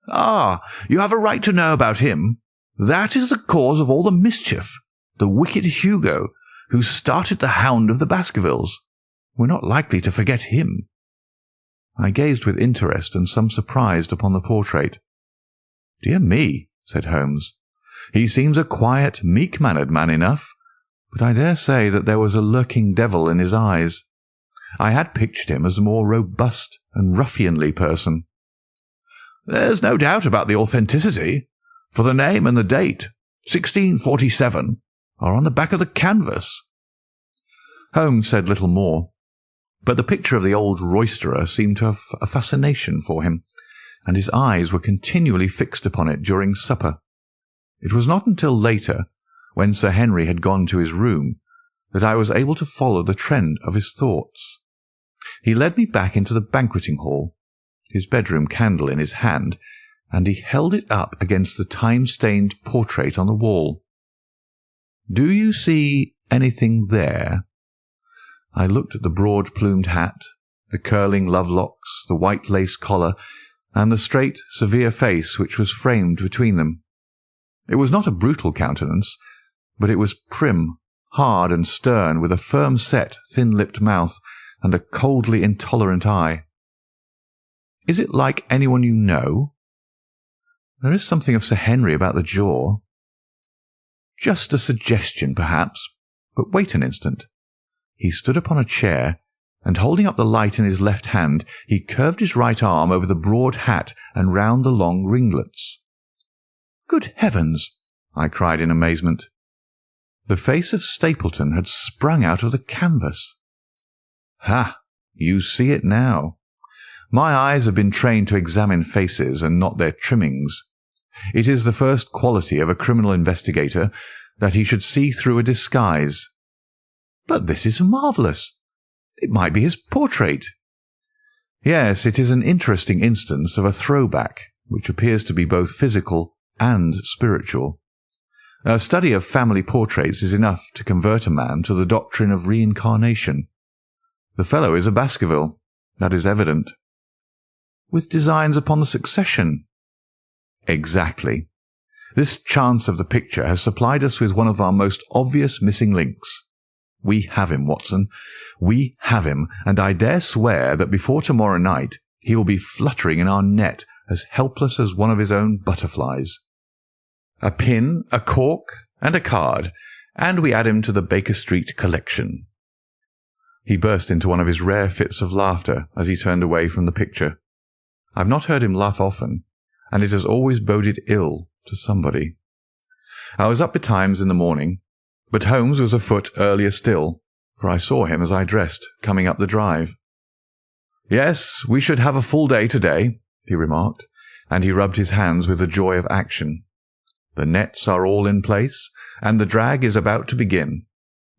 "Ah, you have a right to know about him. That is the cause of all the mischief. The wicked Hugo, who started the Hound of the Baskervilles. We're not likely to forget him." I gazed with interest and some surprise upon the portrait. "Dear me," said Holmes. "He seems a quiet, meek-mannered man enough, but I dare say that there was a lurking devil in his eyes. I had pictured him as a more robust and ruffianly person." "There's no doubt about the authenticity, for the name and the date, 1647, are on the back of the canvas." Holmes said little more, but the picture of the old roisterer seemed to have a fascination for him, and his eyes were continually fixed upon it during supper. It was not until later, when Sir Henry had gone to his room, that I was able to follow the trend of his thoughts. He led me back into the banqueting hall, his bedroom candle in his hand, and he held it up against the time-stained portrait on the wall. "Do you see anything there?" I looked at the broad-plumed hat, the curling love-locks, the white lace collar, and the straight, severe face which was framed between them. It was not a brutal countenance, but it was prim, hard, and stern, with a firm-set, thin-lipped mouth and a coldly intolerant eye. "Is it like anyone you know?" "There is something of Sir Henry about the jaw." "Just a suggestion, perhaps. But wait an instant." He stood upon a chair, and holding up the light in his left hand, he curved his right arm over the broad hat and round the long ringlets. "Good heavens!" I cried in amazement. The face of Stapleton had sprung out of the canvas. "Ha! You see it now. My eyes have been trained to examine faces and not their trimmings. It is the first quality of a criminal investigator that he should see through a disguise. But this is marvellous. It might be his portrait." "Yes, it is an interesting instance of a throwback, which appears to be both physical and spiritual. A study of family portraits is enough to convert a man to the doctrine of reincarnation. The fellow is a Baskerville, that is evident." "With designs upon the succession?" "Exactly. This chance of the picture has supplied us with one of our most obvious missing links. We have him, Watson. We have him, and I dare swear that before tomorrow night he will be fluttering in our net as helpless as one of his own butterflies. A pin, a cork, and a card, and we add him to the Baker Street collection." He burst into one of his rare fits of laughter as he turned away from the picture. I've not heard him laugh often, and it has always boded ill to somebody. I was up betimes in the morning, but Holmes was afoot earlier still, for I saw him as I dressed, coming up the drive. "Yes, we should have a full day today," he remarked, and he rubbed his hands with the joy of action. "The nets are all in place, and the drag is about to begin.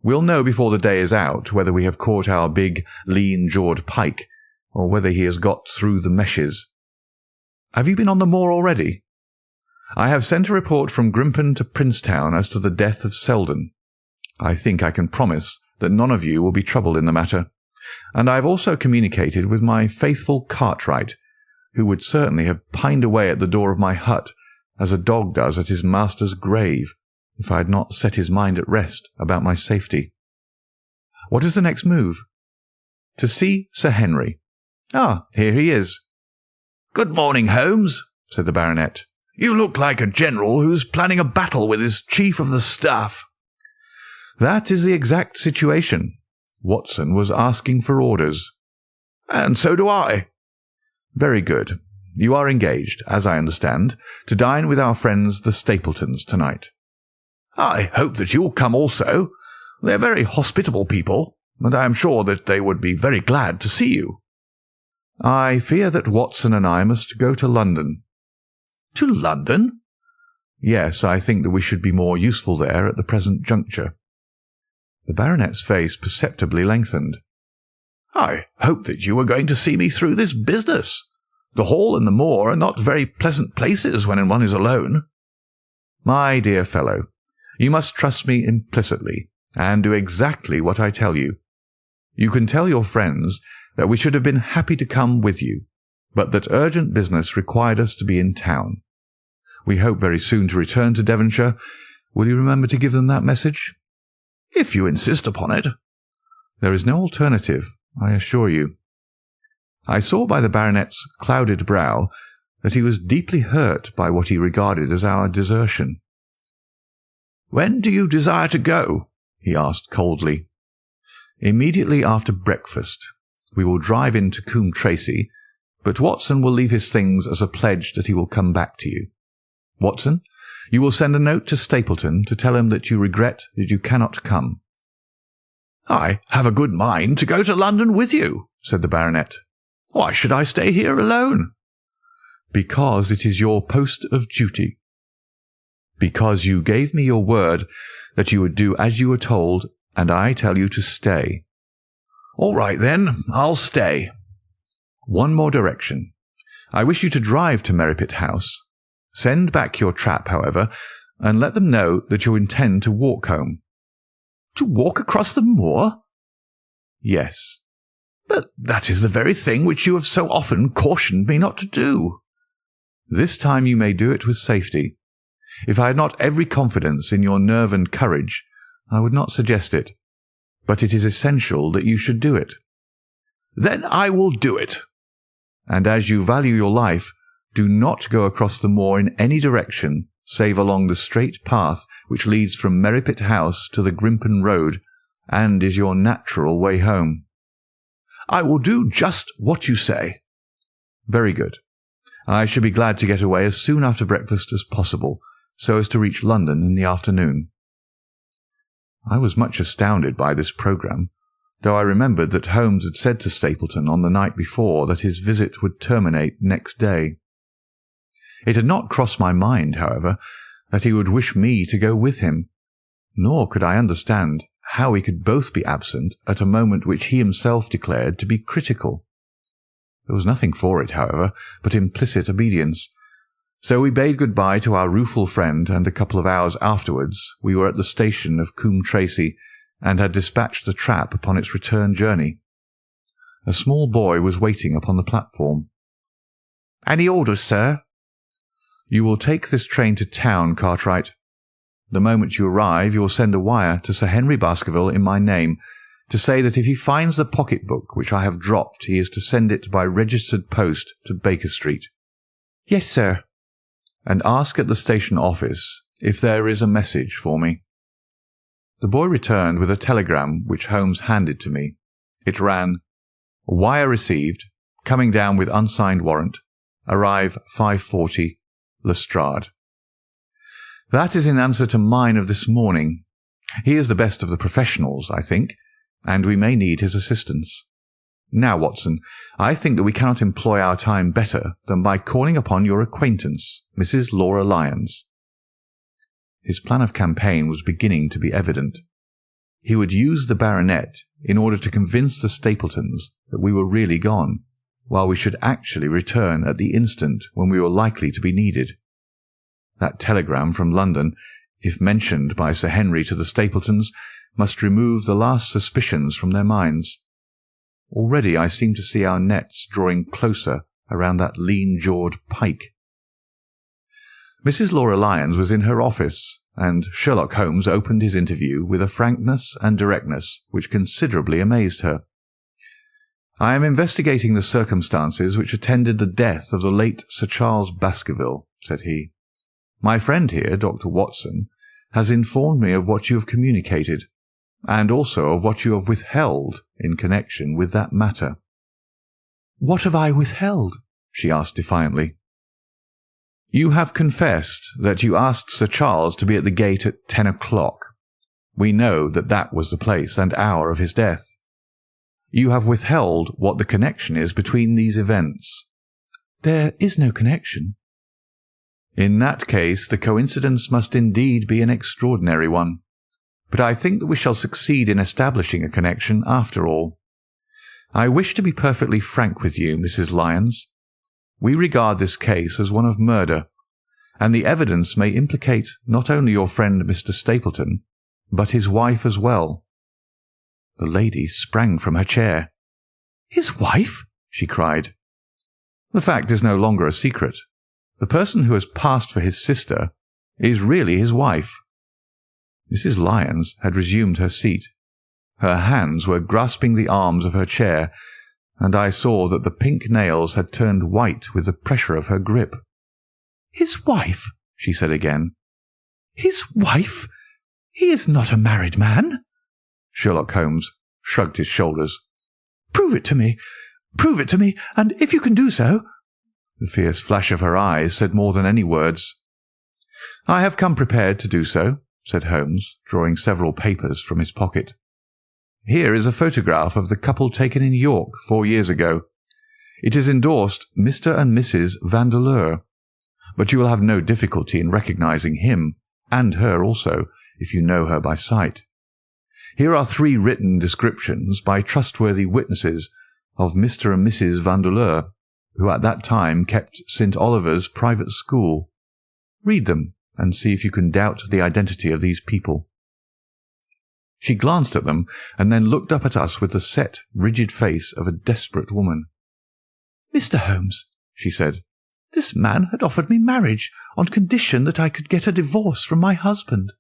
We'll know before the day is out whether we have caught our big, lean-jawed pike, or whether he has got through the meshes. Have you been on the moor already?" "I have sent a report from Grimpen to Princetown as to the death of Selden. I think I can promise that none of you will be troubled in the matter, and I have also communicated with my faithful Cartwright, who would certainly have pined away at the door of my hut as a dog does at his master's grave, if I had not set his mind at rest about my safety." "What is the next move?" "To see Sir Henry. Ah, here he is." "Good morning, Holmes," said the baronet. "You look like a general who's planning a battle with his chief of the staff." "That is the exact situation. Watson was asking for orders." "And so do I." "Very good. You are engaged, as I understand, to dine with our friends the Stapletons tonight." "I hope that you'll come also. They're very hospitable people, and I am sure that they would be very glad to see you." "I fear that Watson and I must go to London." "To London?" "Yes, I think that we should be more useful there at the present juncture." The baronet's face perceptibly lengthened. "I hoped that you were going to see me through this business. The hall and the moor are not very pleasant places when one is alone." "My dear fellow, you must trust me implicitly, and do exactly what I tell you. You can tell your friends that we should have been happy to come with you, but that urgent business required us to be in town. We hope very soon to return to Devonshire. Will you remember to give them that message?" "If you insist upon it." "There is no alternative, I assure you." I saw by the baronet's clouded brow that he was deeply hurt by what he regarded as our desertion. "When do you desire to go?" he asked coldly. "Immediately after breakfast. We will drive into Coombe Tracey, but Watson will leave his things as a pledge that he will come back to you. Watson, you will send a note to Stapleton to tell him that you regret that you cannot come." "I have a good mind to go to London with you," said the baronet. "Why should I stay here alone?" "Because it is your post of duty. Because you gave me your word that you would do as you were told, and I tell you to stay." "All right, then, I'll stay." "One more direction. I wish you to drive to Merripit House. Send back your trap, however, and let them know that you intend to walk home." "To walk across the moor?" "Yes." "But that is the very thing which you have so often cautioned me not to do." "This time you may do it with safety. If I had not every confidence in your nerve and courage, I would not suggest it. But it is essential that you should do it." "Then I will do it." "And as you value your life, do not go across the moor in any direction save along the straight path which leads from Merripit House to the Grimpen Road, and is your natural way home." "I will do just what you say." "Very good. I shall be glad to get away as soon after breakfast as possible, so as to reach London in the afternoon." I was much astounded by this programme, though I remembered that Holmes had said to Stapleton on the night before that his visit would terminate next day. It had not crossed my mind, however, that he would wish me to go with him, nor could I understand how we could both be absent at a moment which he himself declared to be critical. There was nothing for it, however, but implicit obedience, so we bade good-bye to our rueful friend, and a couple of hours afterwards we were at the station of Coombe Tracey, and had dispatched the trap upon its return journey. A small boy was waiting upon the platform. "Any orders, sir?" "You will take this train to town, Cartwright. The moment you arrive, you will send a wire to Sir Henry Baskerville in my name, to say that if he finds the pocket-book which I have dropped, he is to send it by registered post to Baker Street." "Yes, sir." "And ask at the station office if there is a message for me." The boy returned with a telegram which Holmes handed to me. It ran, "Wire received, coming down with unsigned warrant. Arrive 5:40, Lestrade." "That is in answer to mine of this morning. He is the best of the professionals, I think, and we may need his assistance. Now, Watson, I think that we cannot employ our time better than by calling upon your acquaintance, Mrs. Laura Lyons." His plan of campaign was beginning to be evident. He would use the baronet in order to convince the Stapletons that we were really gone, while we should actually return at the instant when we were likely to be needed. That telegram from London, if mentioned by Sir Henry to the Stapletons, must remove the last suspicions from their minds. Already I seem to see our nets drawing closer around that lean-jawed pike. Mrs. Laura Lyons was in her office, and Sherlock Holmes opened his interview with a frankness and directness which considerably amazed her. "I am investigating the circumstances which attended the death of the late Sir Charles Baskerville," said he. "My friend here, Dr. Watson, has informed me of what you have communicated, and also of what you have withheld in connection with that matter." "What have I withheld?" she asked defiantly. "You have confessed that you asked Sir Charles to be at the gate at 10 o'clock. We know that that was the place and hour of his death. You have withheld what the connection is between these events." "There is no connection." "In that case, the coincidence must indeed be an extraordinary one. But I think that we shall succeed in establishing a connection after all. I wish to be perfectly frank with you, Mrs. Lyons. We regard this case as one of murder, and the evidence may implicate not only your friend Mr. Stapleton, but his wife as well." The lady sprang from her chair. "His wife?" she cried. "The fact is no longer a secret. The person who has passed for his sister is really his wife." Mrs. Lyons had resumed her seat. Her hands were grasping the arms of her chair, and I saw that the pink nails had turned white with the pressure of her grip. "His wife?" she said again. "His wife? He is not a married man." Sherlock Holmes shrugged his shoulders. "Prove it to me. Prove it to me, and if you can do so—" The fierce flash of her eyes said more than any words. "I have come prepared to do so," said Holmes, drawing several papers from his pocket. "Here is a photograph of the couple taken in York 4 years ago. It is endorsed Mr. and Mrs. Vandeleur, but you will have no difficulty in recognizing him, and her also, if you know her by sight. Here are 3 written descriptions by trustworthy witnesses of Mr. and Mrs. Vandeleur, who at that time kept St. Oliver's private school. Read them, and see if you can doubt the identity of these people." She glanced at them, and then looked up at us with the set, rigid face of a desperate woman. "Mr. Holmes," she said, "this man had offered me marriage on condition that I could get a divorce from my husband.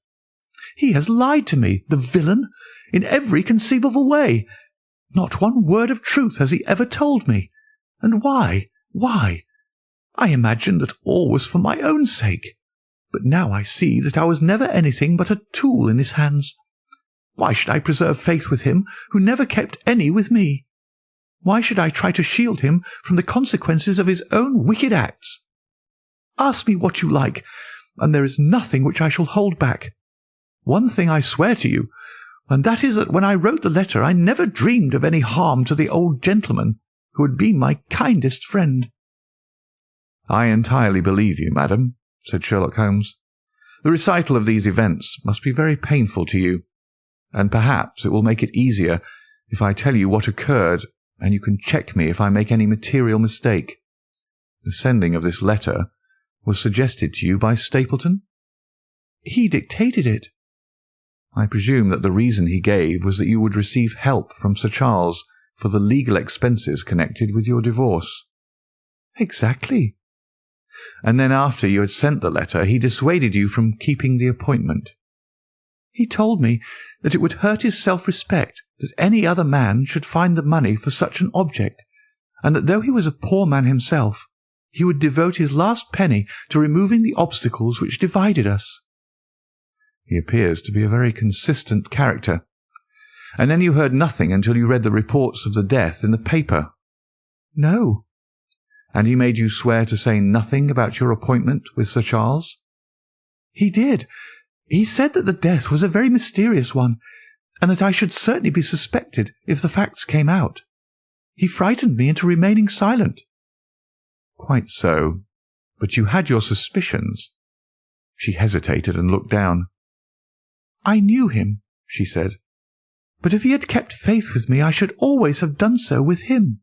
He has lied to me, the villain, in every conceivable way. Not one word of truth has he ever told me. And why? Why? I imagined that all was for my own sake. But now I see that I was never anything but a tool in his hands. Why should I preserve faith with him who never kept any with me? Why should I try to shield him from the consequences of his own wicked acts? Ask me what you like, and there is nothing which I shall hold back. One thing I swear to you, and that is that when I wrote the letter I never dreamed of any harm to the old gentleman, who had been my kindest friend." "I entirely believe you, madam," said Sherlock Holmes. "The recital of these events must be very painful to you, and perhaps it will make it easier if I tell you what occurred, and you can check me if I make any material mistake. The sending of this letter was suggested to you by Stapleton?" "He dictated it." "I presume that the reason he gave was that you would receive help from Sir Charles for the legal expenses connected with your divorce." "Exactly." "And then after you had sent the letter, he dissuaded you from keeping the appointment?" "He told me that it would hurt his self-respect that any other man should find the money for such an object, and that though he was a poor man himself, he would devote his last penny to removing the obstacles which divided us." "He appears to be a very consistent character. And then you heard nothing until you read the reports of the death in the paper?" "No." "And he made you swear to say nothing about your appointment with Sir Charles?" "He did. He said that the death was a very mysterious one, and that I should certainly be suspected if the facts came out. He frightened me into remaining silent." "Quite so. But you had your suspicions." She hesitated and looked down. "I knew him," she said. "But if he had kept faith with me, I should always have done so with him."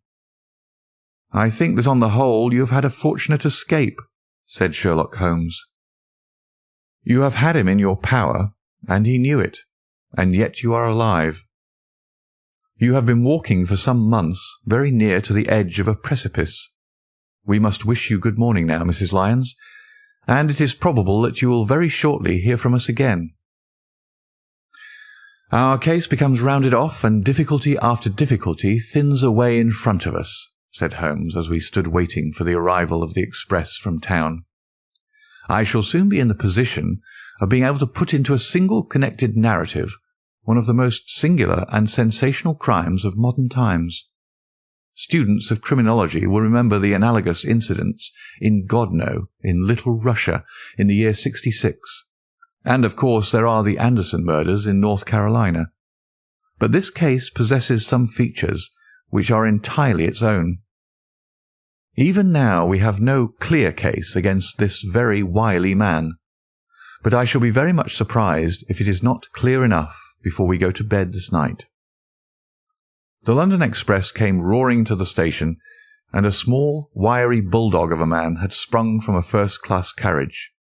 "I think that on the whole you have had a fortunate escape," said Sherlock Holmes. "You have had him in your power, and he knew it, and yet you are alive. You have been walking for some months very near to the edge of a precipice. We must wish you good morning now, Mrs. Lyons, and it is probable that you will very shortly hear from us again. Our case becomes rounded off, and difficulty after difficulty thins away in front of us," said Holmes, as we stood waiting for the arrival of the express from town. "I shall soon be in the position of being able to put into a single connected narrative one of the most singular and sensational crimes of modern times. Students of criminology will remember the analogous incidents in Godno, in Little Russia, in the year 66. And, of course, there are the Anderson murders in North Carolina. But this case possesses some features which are entirely its own. Even now we have no clear case against this very wily man, but I shall be very much surprised if it is not clear enough before we go to bed this night." The London express came roaring to the station, and a small, wiry bulldog of a man had sprung from a first-class carriage.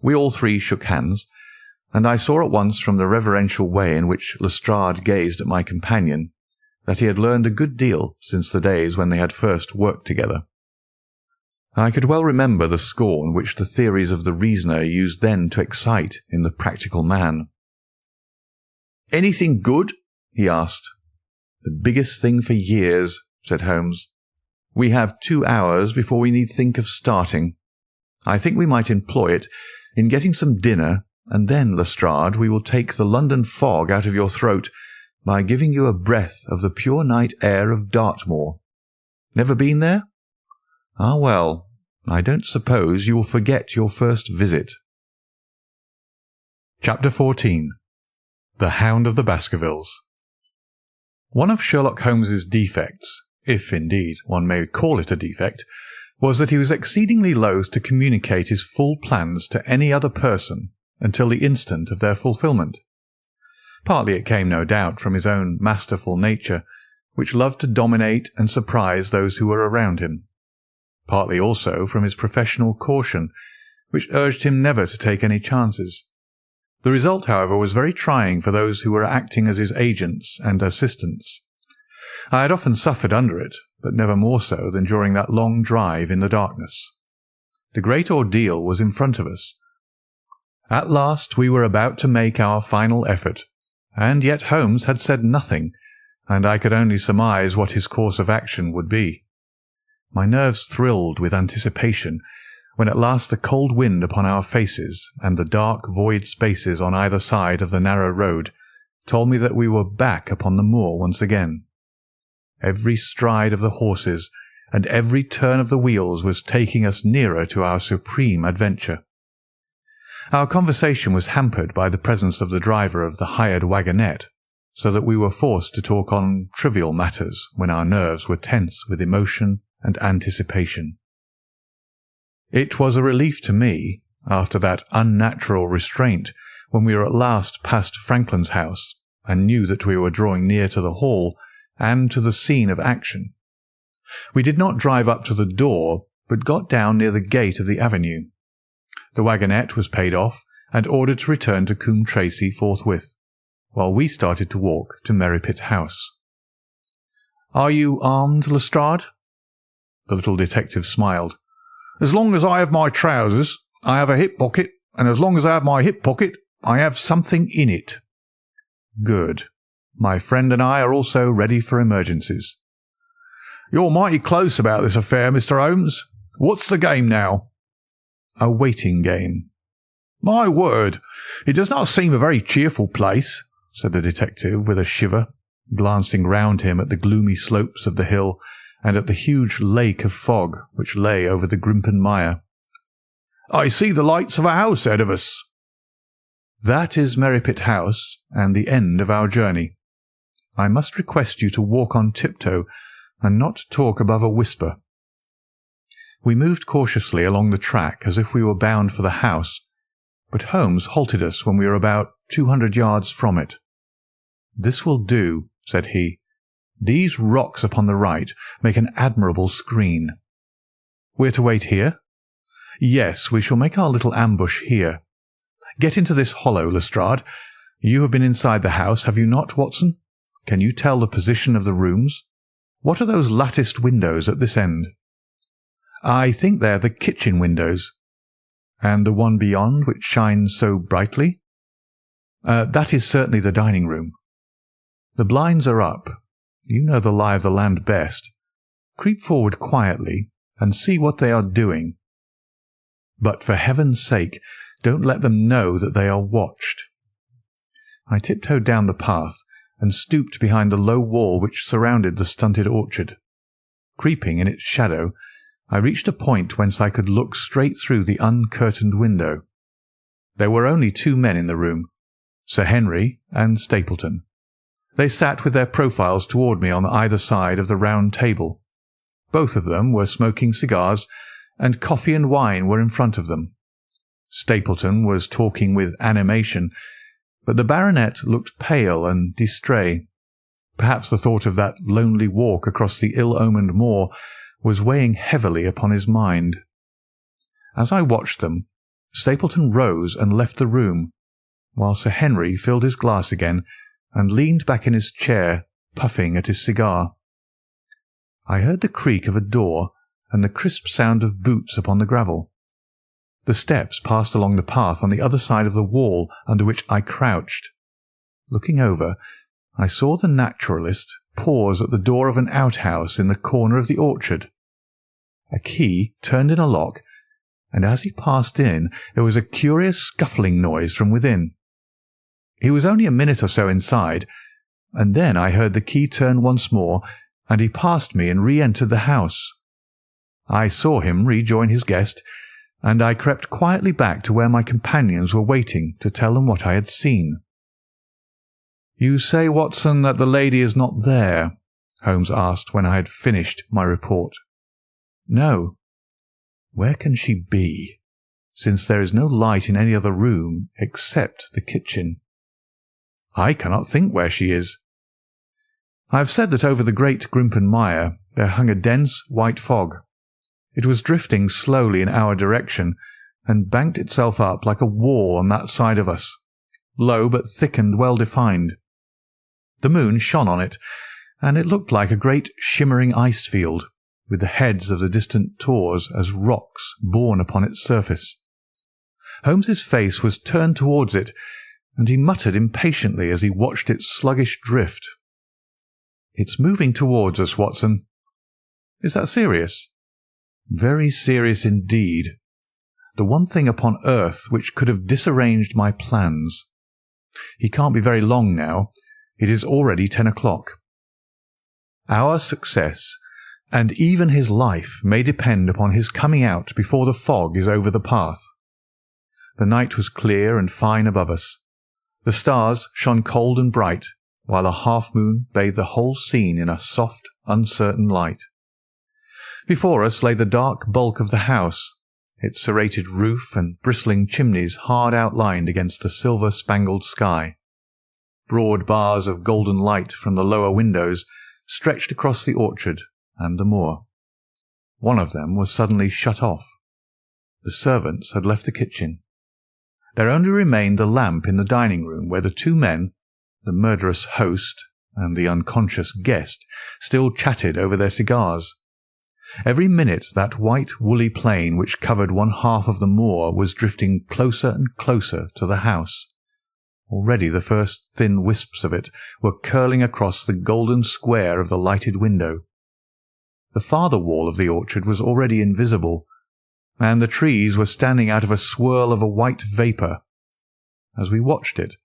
We all 3 shook hands, and I saw at once from the reverential way in which Lestrade gazed at my companion that he had learned a good deal since the days when they had first worked together. I could well remember the scorn which the theories of the reasoner used then to excite in the practical man. "Anything good?" he asked. "The biggest thing for years," said Holmes. "We have 2 hours before we need think of starting. I think we might employ it in getting some dinner, and then, Lestrade, we will take the London fog out of your throat by giving you a breath of the pure night air of Dartmoor. Never been there? Ah, well, I don't suppose you will forget your first visit." Chapter 14. The Hound of the Baskervilles. One of Sherlock Holmes's defects, if indeed one may call it a defect, was that he was exceedingly loath to communicate his full plans to any other person until the instant of their fulfilment. Partly it came, no doubt, from his own masterful nature, which loved to dominate and surprise those who were around him. Partly also from his professional caution, which urged him never to take any chances. The result, however, was very trying for those who were acting as his agents and assistants. I had often suffered under it, but never more so than during that long drive in the darkness. The great ordeal was in front of us. At last we were about to make our final effort, and yet Holmes had said nothing, and I could only surmise what his course of action would be. My nerves thrilled with anticipation when at last the cold wind upon our faces and the dark void spaces on either side of the narrow road told me that we were back upon the moor once again. Every stride of the horses and every turn of the wheels was taking us nearer to our supreme adventure. Our conversation was hampered by the presence of the driver of the hired wagonette, so that we were forced to talk on trivial matters when our nerves were tense with emotion and anticipation. It was a relief to me, after that unnatural restraint, when we were at last past Franklin's house, and knew that we were drawing near to the hall and to the scene of action. We did not drive up to the door, but got down near the gate of the avenue. The wagonette was paid off and ordered to return to Coombe Tracey forthwith, while we started to walk to Merripit House. "Are you armed, Lestrade?" The little detective smiled. "As long as I have my trousers, I have a hip pocket, and as long as I have my hip pocket, I have something in it." "Good. My friend and I are also ready for emergencies." "You're mighty close about this affair, Mr. Holmes. What's the game now?" "A waiting game." "My word, it does not seem a very cheerful place," said the detective with a shiver, glancing round him at the gloomy slopes of the hill and at the huge lake of fog which lay over the Grimpen Mire. "I see the lights of a house ahead of us." "That is Merripit House and the end of our journey. I must request you to walk on tiptoe and not talk above a whisper." We moved cautiously along the track as if we were bound for the house, but Holmes halted us when we were about 200 yards from it. "This will do," said he. "These rocks upon the right make an admirable screen." "We're to wait here?" "Yes, we shall make our little ambush here. Get into this hollow, Lestrade. You have been inside the house, have you not, Watson? Can you tell the position of the rooms? What are those latticed windows at this end?" "I think they are the kitchen windows." "And the one beyond, which shines so brightly?" That is certainly the dining room." "The blinds are up. You know the lie of the land best. Creep forward quietly and see what they are doing. But for heaven's sake, don't let them know that they are watched." I tiptoed down the path and stooped behind the low wall which surrounded the stunted orchard. Creeping in its shadow, I reached a point whence I could look straight through the uncurtained window. There were only 2 men in the room, Sir Henry and Stapleton. They sat with their profiles toward me on either side of the round table. Both of them were smoking cigars, and coffee and wine were in front of them. Stapleton was talking with animation, but the baronet looked pale and distrait. Perhaps the thought of that lonely walk across the ill-omened moor was weighing heavily upon his mind. As I watched them, Stapleton rose and left the room, while Sir Henry filled his glass again and leaned back in his chair, puffing at his cigar. I heard the creak of a door and the crisp sound of boots upon the gravel. The steps passed along the path on the other side of the wall under which I crouched. Looking over, I saw the naturalist pause at the door of an outhouse in the corner of the orchard. A key turned in a lock, and as he passed in there was a curious scuffling noise from within. He was only a minute or so inside, and then I heard the key turn once more, and he passed me and re-entered the house. I saw him rejoin his guest, and I crept quietly back to where my companions were waiting to tell them what I had seen. "You say, Watson, that the lady is not there?" Holmes asked when I had finished my report. "No." "Where can she be, since there is no light in any other room except the kitchen?" "I cannot think where she is." I have said that over the great Grimpen Mire there hung a dense white fog. It was drifting slowly in our direction, and banked itself up like a wall on that side of us, low but thick and well-defined. The moon shone on it, and it looked like a great shimmering ice field, with the heads of the distant tors as rocks borne upon its surface. Holmes's face was turned towards it, and he muttered impatiently as he watched its sluggish drift. "It's moving towards us, Watson." "Is that serious?" "Very serious indeed. The one thing upon earth which could have disarranged my plans. He can't be very long now. It is already 10 o'clock. Our success, and even his life, may depend upon his coming out before the fog is over the path." The night was clear and fine above us. The stars shone cold and bright, while a half-moon bathed the whole scene in a soft, uncertain light. Before us lay the dark bulk of the house, its serrated roof and bristling chimneys hard outlined against the silver-spangled sky. Broad bars of golden light from the lower windows stretched across the orchard and the moor. One of them was suddenly shut off. The servants had left the kitchen. There only remained the lamp in the dining-room, where the two men, the murderous host and the unconscious guest, still chatted over their cigars. Every minute that white woolly plain which covered one half of the moor was drifting closer and closer to the house. Already the first thin wisps of it were curling across the golden square of the lighted window. The farther wall of the orchard was already invisible, and the trees were standing out of a swirl of a white vapour. As we watched it,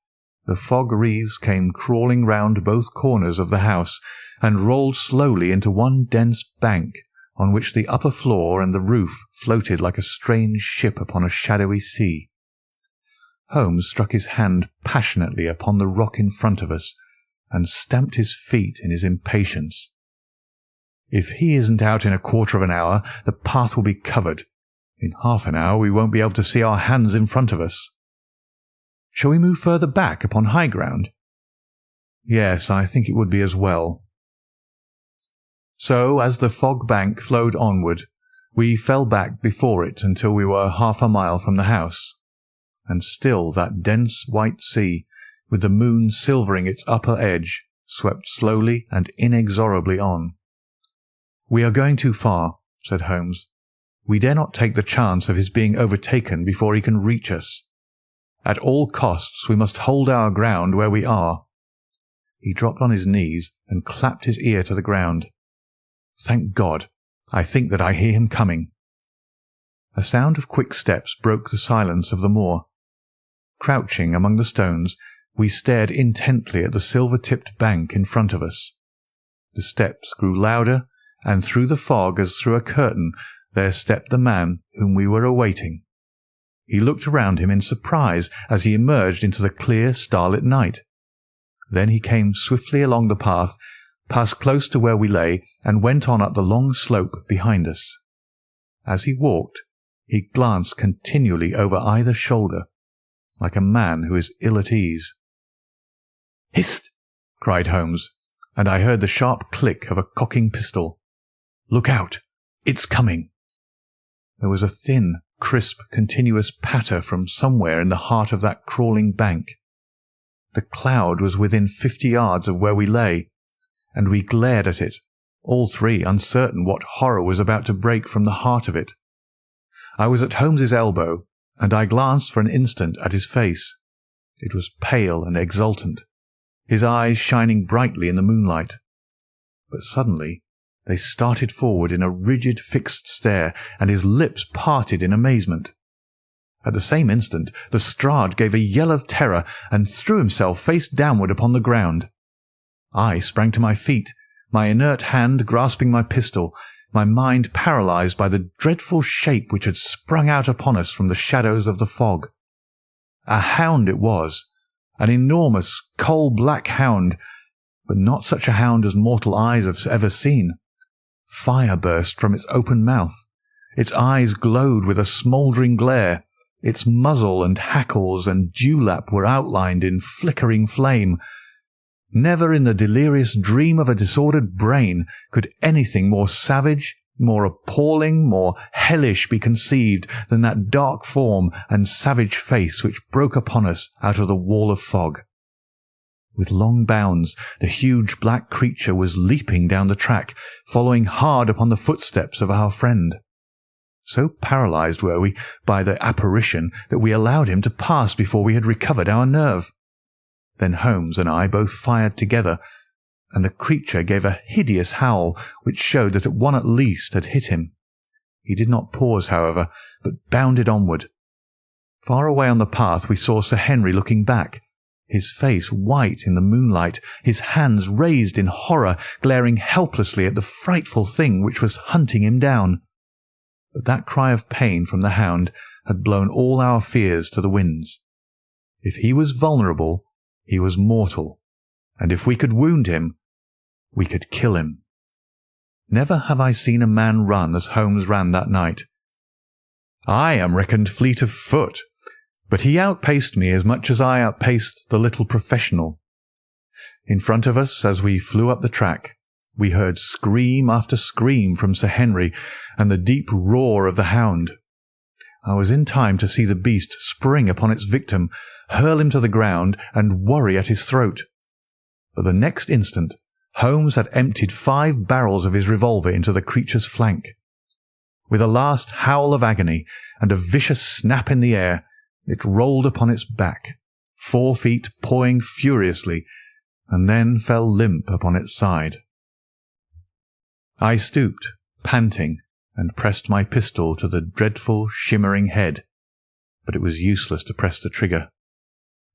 the fog wreaths came crawling round both corners of the house, and rolled slowly into one dense bank, on which the upper floor and the roof floated like a strange ship upon a shadowy sea. Holmes struck his hand passionately upon the rock in front of us, and stamped his feet in his impatience. "If he isn't out in a quarter of an hour, the path will be covered. In half an hour we won't be able to see our hands in front of us." "Shall we move further back upon high ground?" "Yes, I think it would be as well." So, as the fog bank flowed onward, we fell back before it until we were half a mile from the house, and still that dense white sea, with the moon silvering its upper edge, swept slowly and inexorably on. "We are going too far," said Holmes. "We dare not take the chance of his being overtaken before he can reach us. At all costs we must hold our ground where we are." He dropped on his knees and clapped his ear to the ground. "Thank God! I think that I hear him coming." A sound of quick steps broke the silence of the moor. Crouching among the stones, we stared intently at the silver-tipped bank in front of us. The steps grew louder, and through the fog as through a curtain there stepped the man whom we were awaiting. He looked around him in surprise as he emerged into the clear starlit night. Then he came swiftly along the path, passed close to where we lay, and went on up the long slope behind us. As he walked, he glanced continually over either shoulder, like a man who is ill at ease. "Hist!" cried Holmes, and I heard the sharp click of a cocking pistol. "Look out! It's coming!" There was a thin, crisp, continuous patter from somewhere in the heart of that crawling bank. The cloud was within 50 yards of where we lay, and we glared at it, all three uncertain what horror was about to break from the heart of it. I was at Holmes's elbow, and I glanced for an instant at his face. It was pale and exultant, his eyes shining brightly in the moonlight. But suddenly they started forward in a rigid, fixed stare, and his lips parted in amazement. At the same instant the Strad gave a yell of terror and threw himself face downward upon the ground. I sprang to my feet, my inert hand grasping my pistol, my mind paralysed by the dreadful shape which had sprung out upon us from the shadows of the fog. A hound it was, an enormous, coal-black hound, but not such a hound as mortal eyes have ever seen. Fire burst from its open mouth. Its eyes glowed with a smouldering glare. Its muzzle and hackles and dewlap were outlined in flickering flame. Never in the delirious dream of a disordered brain could anything more savage, more appalling, more hellish be conceived than that dark form and savage face which broke upon us out of the wall of fog. With long bounds, the huge black creature was leaping down the track, following hard upon the footsteps of our friend. So paralysed were we by the apparition that we allowed him to pass before we had recovered our nerve. Then Holmes and I both fired together, and the creature gave a hideous howl which showed that one at least had hit him. He did not pause, however, but bounded onward. Far away on the path we saw Sir Henry looking back, his face white in the moonlight, his hands raised in horror, glaring helplessly at the frightful thing which was hunting him down. But that cry of pain from the hound had blown all our fears to the winds. If he was vulnerable, he was mortal, and if we could wound him, we could kill him. Never have I seen a man run as Holmes ran that night. I am reckoned fleet of foot, but he outpaced me as much as I outpaced the little professional. In front of us, as we flew up the track, we heard scream after scream from Sir Henry and the deep roar of the hound. I was in time to see the beast spring upon its victim, hurl him to the ground, and worry at his throat. But the next instant Holmes had emptied 5 barrels of his revolver into the creature's flank. With a last howl of agony and a vicious snap in the air, it rolled upon its back, 4 feet pawing furiously, and then fell limp upon its side. I stooped, panting, and pressed my pistol to the dreadful, shimmering head, but it was useless to press the trigger.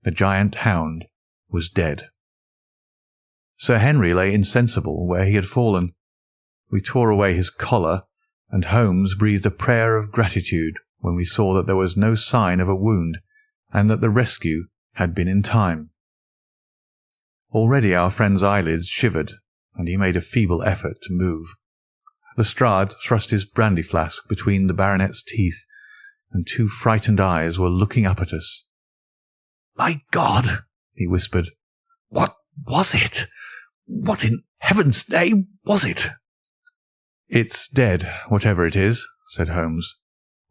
The giant hound was dead. Sir Henry lay insensible where he had fallen. We tore away his collar, and Holmes breathed a prayer of gratitude when we saw that there was no sign of a wound, and that the rescue had been in time. Already our friend's eyelids shivered, and he made a feeble effort to move. Lestrade thrust his brandy flask between the baronet's teeth, and 2 frightened eyes were looking up at us. "My God!" he whispered. "What was it? What in heaven's name was it?" "It's dead, whatever it is," said Holmes.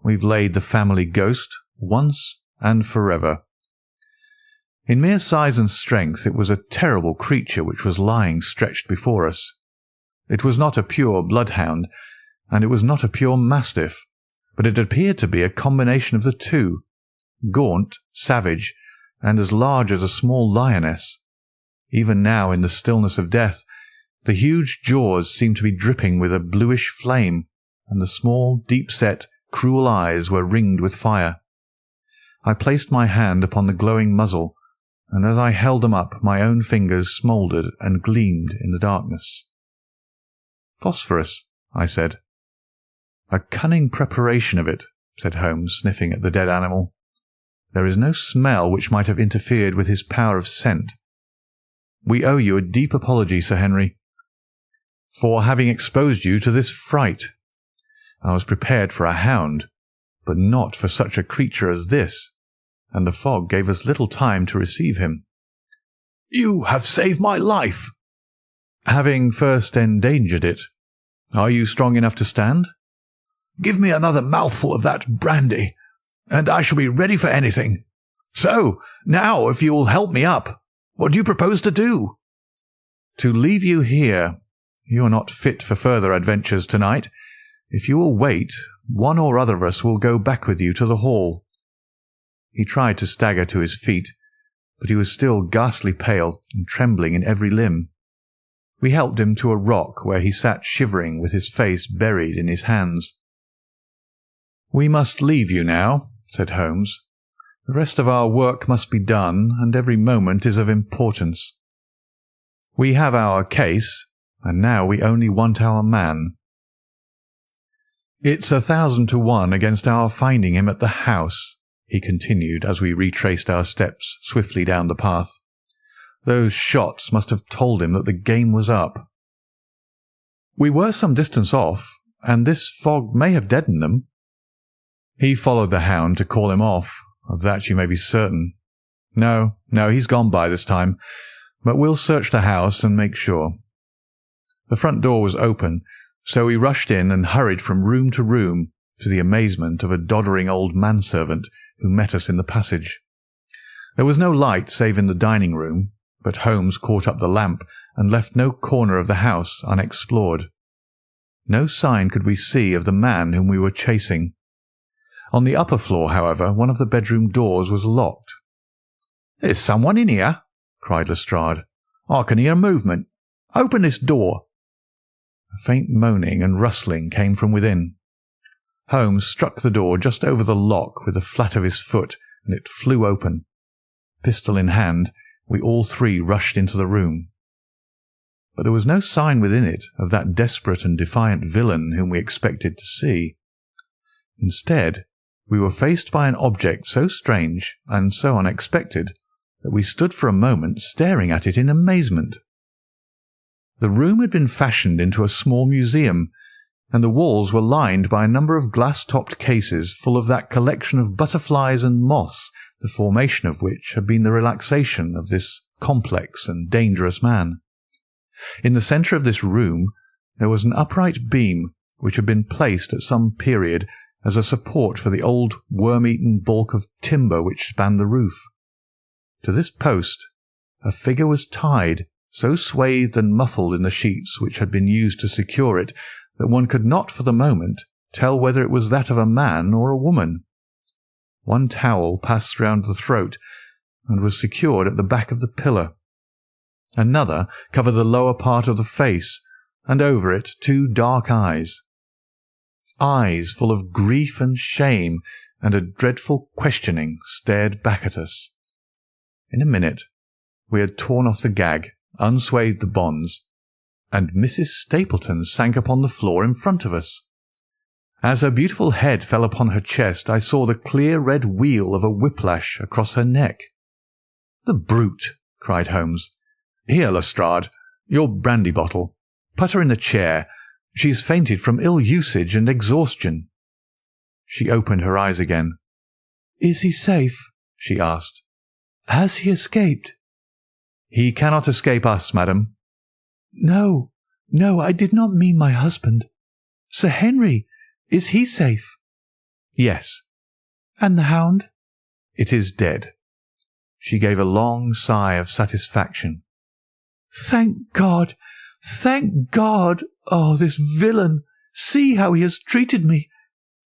"We've laid the family ghost, once and forever." In mere size and strength it was a terrible creature which was lying stretched before us. It was not a pure bloodhound, and it was not a pure mastiff, but it appeared to be a combination of the two, gaunt, savage, and as large as a small lioness. Even now, in the stillness of death, the huge jaws seemed to be dripping with a bluish flame, and the small, deep-set, cruel eyes were ringed with fire. I placed my hand upon the glowing muzzle, and as I held them up, my own fingers smouldered and gleamed in the darkness. "Phosphorus," I said. "A cunning preparation of it," said Holmes, sniffing at the dead animal. "There is no smell which might have interfered with his power of scent. We owe you a deep apology, Sir Henry, for having exposed you to this fright. I was prepared for a hound, but not for such a creature as this, and the fog gave us little time to receive him." "You have saved my life." "Having first endangered it. Are you strong enough to stand?" "Give me another mouthful of that brandy, and I shall be ready for anything. So, now, if you will help me up, what do you propose to do?" "To leave you here. You are not fit for further adventures tonight. If you will wait, one or other of us will go back with you to the hall." He tried to stagger to his feet, but he was still ghastly pale and trembling in every limb. We helped him to a rock where he sat shivering with his face buried in his hands. "We must leave you now," said Holmes. "The rest of our work must be done, and every moment is of importance. We have our case, and now we only want our man. It's 1,000 to 1 against our finding him at the house," he continued as we retraced our steps swiftly down the path. "Those shots must have told him that the game was up. We were some distance off, and this fog may have deadened them. He followed the Hound to call him off, of that you may be certain. No, he's gone by this time, but we'll search the house and make sure." The front door was open, so we rushed in and hurried from room to room, to the amazement of a doddering old manservant who met us in the passage. There was no light save in the dining-room, but Holmes caught up the lamp and left no corner of the house unexplored. No sign could we see of the man whom we were chasing. On the upper floor, however, one of the bedroom doors was locked. "There's someone in here," cried Lestrade. "I can hear movement. Open this door." A faint moaning and rustling came from within. Holmes struck the door just over the lock with the flat of his foot, and it flew open. Pistol in hand, we all three rushed into the room. But there was no sign within it of that desperate and defiant villain whom we expected to see. Instead, we were faced by an object so strange and so unexpected that we stood for a moment staring at it in amazement. The room had been fashioned into a small museum, and the walls were lined by a number of glass-topped cases full of that collection of butterflies and moths, the formation of which had been the relaxation of this complex and dangerous man. In the centre of this room there was an upright beam which had been placed at some period as a support for the old worm-eaten balk of timber which spanned the roof. To this post a figure was tied, so swathed and muffled in the sheets which had been used to secure it that one could not for the moment tell whether it was that of a man or a woman. One towel passed round the throat and was secured at the back of the pillar. Another covered the lower part of the face, and over it 2 dark eyes. Eyes full of grief and shame and a dreadful questioning stared back at us. In a minute we had torn off the gag, unswathed the bonds, and Mrs. Stapleton sank upon the floor in front of us. As her beautiful head fell upon her chest, I saw the clear red wheal of a whiplash across her neck. "The brute!" cried Holmes. "Here, Lestrade, your brandy bottle. Put her in the chair. She has fainted from ill usage and exhaustion." She opened her eyes again. "Is he safe?" she asked. "Has he escaped?" "He cannot escape us, madam." No, I did not mean my husband. Sir Henry, is he safe?" "Yes." "And the Hound?" "It is dead." She gave a long sigh of satisfaction. "Thank God! Thank God! Oh, this villain! See how he has treated me!"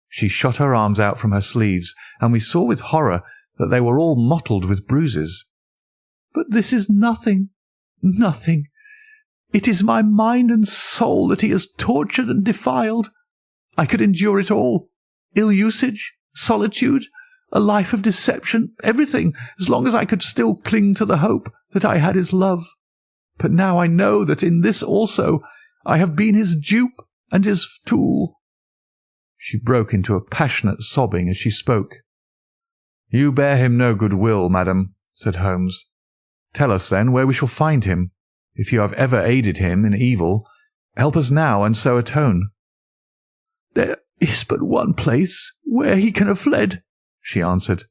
She shot her arms out from her sleeves, and we saw with horror that they were all mottled with bruises. "But this is nothing, nothing. It is my mind and soul that he has tortured and defiled. I could endure it all. Ill usage, solitude, a life of deception, everything, as long as I could still cling to the hope that I had his love. But now I know that in this also I have been his dupe and his tool." She broke into a passionate sobbing as she spoke. "You bear him no good will, madam," said Holmes. "Tell us, then, where we shall find him. If you have ever aided him in evil, help us now and so atone." "There is but one place where he can have fled," she answered.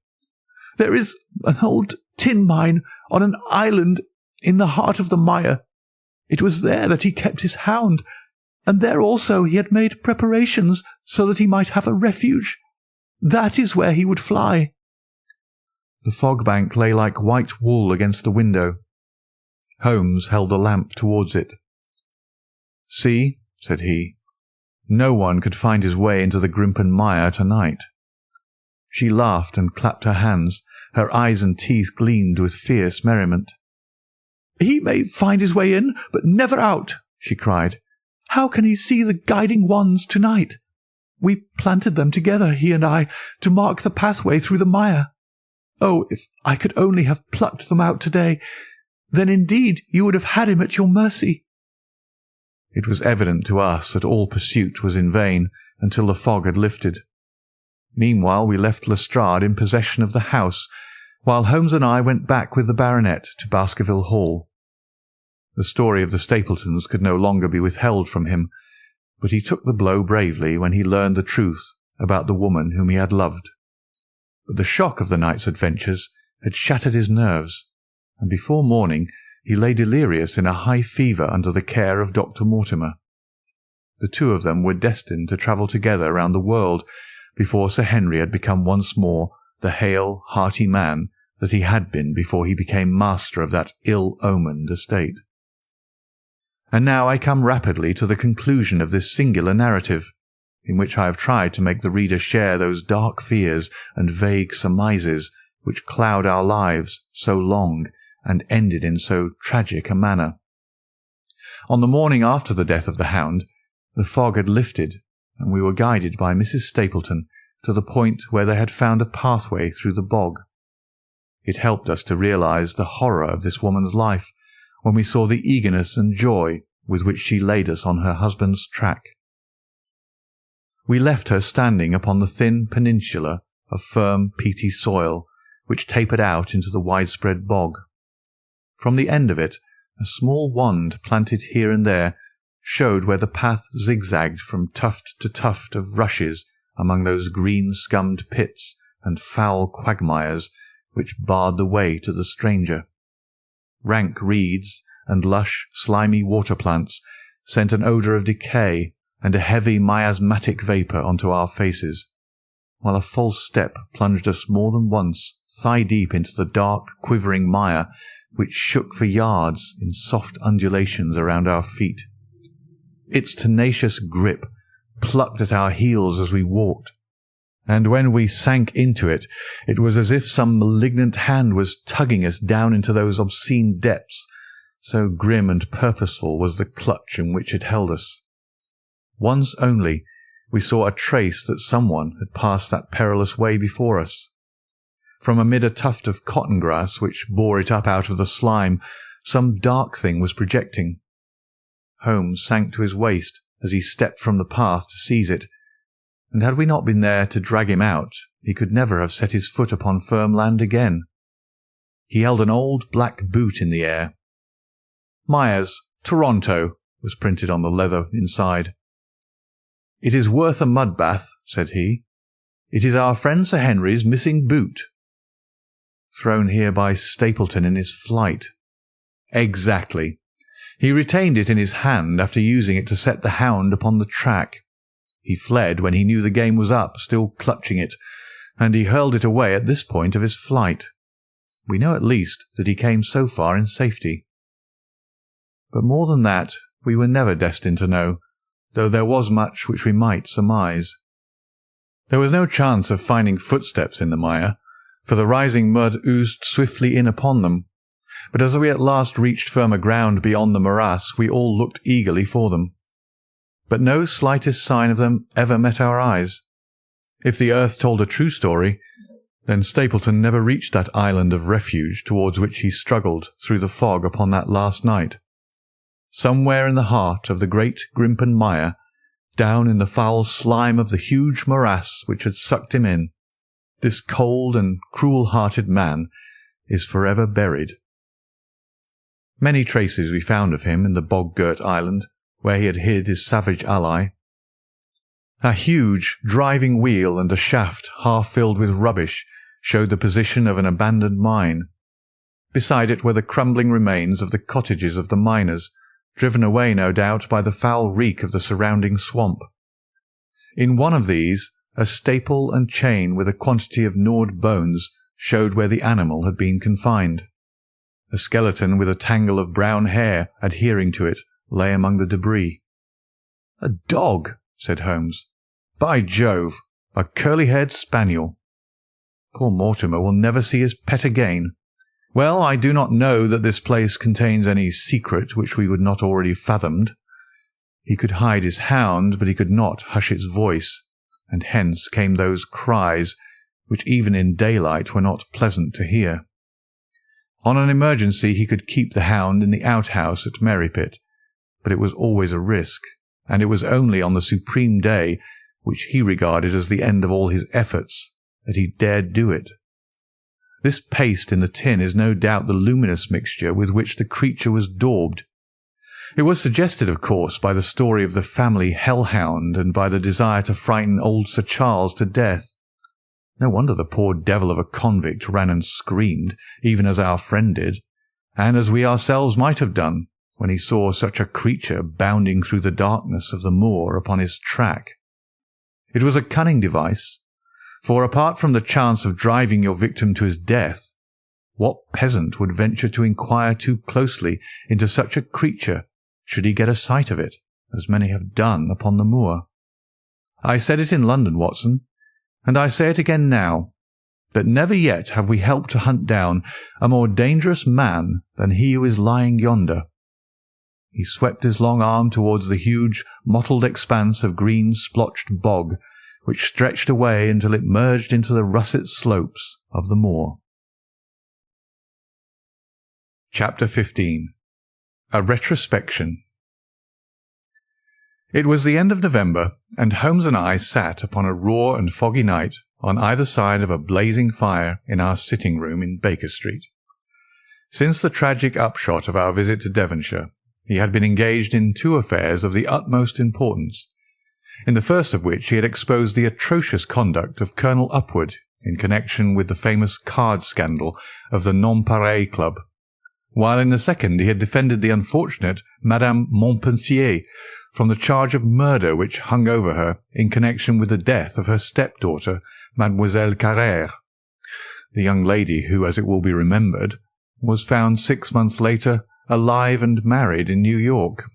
"There is an old tin mine on an island in the heart of the mire. It was there that he kept his hound, and there also he had made preparations so that he might have a refuge. That is where he would fly." The fog bank lay like white wool against the window. Holmes held a lamp towards it. "See," said he, "no one could find his way into the Grimpen Mire tonight." She laughed and clapped her hands. Her eyes and teeth gleamed with fierce merriment. "He may find his way in, but never out," she cried. "How can he see the guiding wands tonight? We planted them together, he and I, to mark the pathway through the mire. Oh, if I could only have plucked them out today, then indeed you would have had him at your mercy." It was evident to us that all pursuit was in vain until the fog had lifted. Meanwhile we left Lestrade in possession of the house, while Holmes and I went back with the baronet to Baskerville Hall. The story of the Stapletons could no longer be withheld from him, but he took the blow bravely when he learned the truth about the woman whom he had loved. But the shock of the night's adventures had shattered his nerves, and before morning he lay delirious in a high fever under the care of Dr. Mortimer. The two of them were destined to travel together round the world before Sir Henry had become once more the hale, hearty man that he had been before he became master of that ill-omened estate. And now I come rapidly to the conclusion of this singular narrative, in which I have tried to make the reader share those dark fears and vague surmises which cloud our lives so long and ended in so tragic a manner. On the morning after the death of the Hound, the fog had lifted, and we were guided by Mrs. Stapleton to the point where they had found a pathway through the bog. It helped us to realize the horror of this woman's life when we saw the eagerness and joy with which she laid us on her husband's track. We left her standing upon the thin peninsula of firm, peaty soil which tapered out into the widespread bog. From the end of it, a small wand planted here and there showed where the path zigzagged from tuft to tuft of rushes among those green-scummed pits and foul quagmires which barred the way to the stranger. Rank reeds and lush, slimy water plants sent an odour of decay and a heavy miasmatic vapour onto our faces, while a false step plunged us more than once thigh-deep into the dark, quivering mire which shook for yards in soft undulations around our feet. Its tenacious grip plucked at our heels as we walked, and when we sank into it, it was as if some malignant hand was tugging us down into those obscene depths, so grim and purposeful was the clutch in which it held us. Once only we saw a trace that someone had passed that perilous way before us. From amid a tuft of cotton grass which bore it up out of the slime, some dark thing was projecting. Holmes sank to his waist as he stepped from the path to seize it, and had we not been there to drag him out, he could never have set his foot upon firm land again. He held an old black boot in the air. "Myers, Toronto," was printed on the leather inside. "It is worth a mud bath," said he. "It is our friend Sir Henry's missing boot." "Thrown here by Stapleton in his flight." "Exactly. He retained it in his hand after using it to set the Hound upon the track. He fled when he knew the game was up, still clutching it, and he hurled it away at this point of his flight. We know at least that he came so far in safety. But more than that we were never destined to know, though there was much which we might surmise. There was no chance of finding footsteps in the mire, for the rising mud oozed swiftly in upon them, but as we at last reached firmer ground beyond the morass, we all looked eagerly for them. But no slightest sign of them ever met our eyes. If the earth told a true story, then Stapleton never reached that island of refuge towards which he struggled through the fog upon that last night. Somewhere in the heart of the great Grimpen Mire, down in the foul slime of the huge morass which had sucked him in, this cold and cruel-hearted man is forever buried. Many traces we found of him in the bog-girt island, where he had hid his savage ally. A huge driving wheel and a shaft half filled with rubbish showed the position of an abandoned mine. Beside it were the crumbling remains of the cottages of the miners, driven away no doubt by the foul reek of the surrounding swamp. In one of these, a staple and chain with a quantity of gnawed bones showed where the animal had been confined. A skeleton with a tangle of brown hair adhering to it lay among the debris. "A dog," said Holmes. "By Jove, a curly-haired spaniel. Poor Mortimer will never see his pet again. Well, I do not know that this place contains any secret which we would not already fathomed. He could hide his hound, but he could not hush its voice, and hence came those cries which even in daylight were not pleasant to hear. On an emergency he could keep the hound in the outhouse at Merripit, but it was always a risk, and it was only on the supreme day, which he regarded as the end of all his efforts, that he dared do it. This paste in the tin is no doubt the luminous mixture with which the creature was daubed. It was suggested, of course, by the story of the family hell-hound and by the desire to frighten old Sir Charles to death. No wonder the poor devil of a convict ran and screamed, even as our friend did, and as we ourselves might have done, when he saw such a creature bounding through the darkness of the moor upon his track. It was a cunning device, for apart from the chance of driving your victim to his death, what peasant would venture to inquire too closely into such a creature should he get a sight of it, as many have done upon the moor? I said it in London, Watson, and I say it again now, that never yet have we helped to hunt down a more dangerous man than he who is lying yonder. He swept his long arm towards the huge, mottled expanse of green splotched bog, which stretched away until it merged into the russet slopes of the moor. Chapter 15. A Retrospection. It was the end of November, and Holmes and I sat upon a raw and foggy night on either side of a blazing fire in our sitting-room in Baker Street. Since the tragic upshot of our visit to Devonshire, he had been engaged in two affairs of the utmost importance, in the first of which he had exposed the atrocious conduct of Colonel Upward in connection with the famous card scandal of the Nonpareil Club, while in the second he had defended the unfortunate Madame Montpensier from the charge of murder which hung over her in connection with the death of her stepdaughter, Mademoiselle Carrère, the young lady who, as it will be remembered, was found 6 months later alive and married in New York.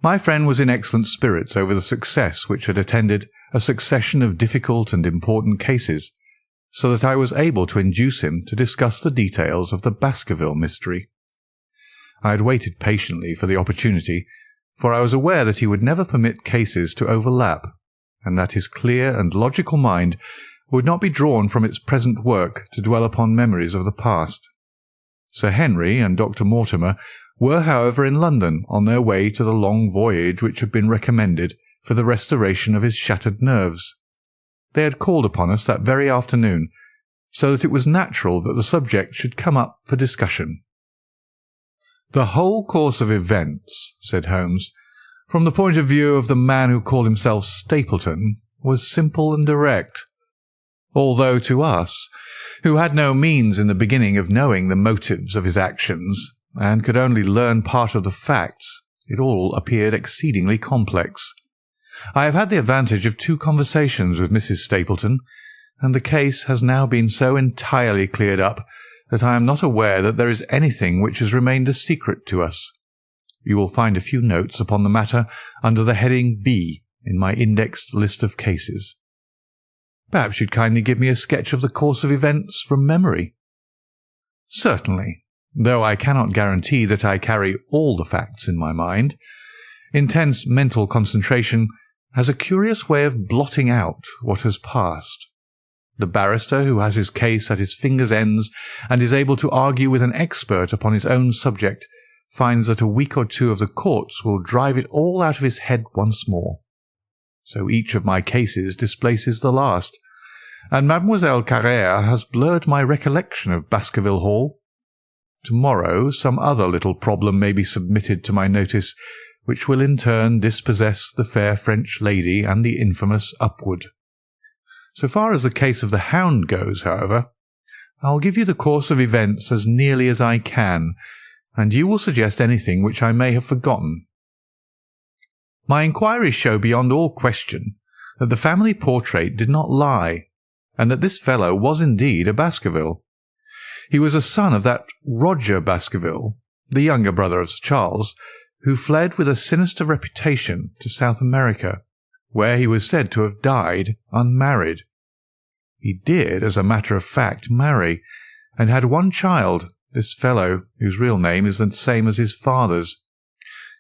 My friend was in excellent spirits over the success which had attended a succession of difficult and important cases, so that I was able to induce him to discuss the details of the Baskerville mystery. I had waited patiently for the opportunity, for I was aware that he would never permit cases to overlap, and that his clear and logical mind would not be drawn from its present work to dwell upon memories of the past. Sir Henry and Dr. Mortimer were, however, in London on their way to the long voyage which had been recommended for the restoration of his shattered nerves. They had called upon us that very afternoon, so that it was natural that the subject should come up for discussion. "The whole course of events," said Holmes, "from the point of view of the man who called himself Stapleton, was simple and direct, although to us, who had no means in the beginning of knowing the motives of his actions, and could only learn part of the facts, it all appeared exceedingly complex. I have had the advantage of 2 conversations with Mrs. Stapleton, and the case has now been so entirely cleared up that I am not aware that there is anything which has remained a secret to us. You will find a few notes upon the matter under the heading B in my indexed list of cases. Perhaps you'd kindly give me a sketch of the course of events from memory." "Certainly, though I cannot guarantee that I carry all the facts in my mind. Intense mental concentration has a curious way of blotting out what has passed. The barrister who has his case at his fingers' ends and is able to argue with an expert upon his own subject finds that a week or 2 of the courts will drive it all out of his head once more. So each of my cases displaces the last, and Mademoiselle Carrère has blurred my recollection of Baskerville Hall. Tomorrow some other little problem may be submitted to my notice, which will in turn dispossess the fair French lady and the infamous Upward. So far as the case of the Hound goes, however, I'll give you the course of events as nearly as I can, and you will suggest anything which I may have forgotten. My inquiries show beyond all question that the family portrait did not lie, and that this fellow was indeed a Baskerville. He was a son of that Roger Baskerville, the younger brother of Sir Charles, who fled with a sinister reputation to South America, where he was said to have died unmarried. He did, as a matter of fact, marry, and had one child, this fellow, whose real name is the same as his father's.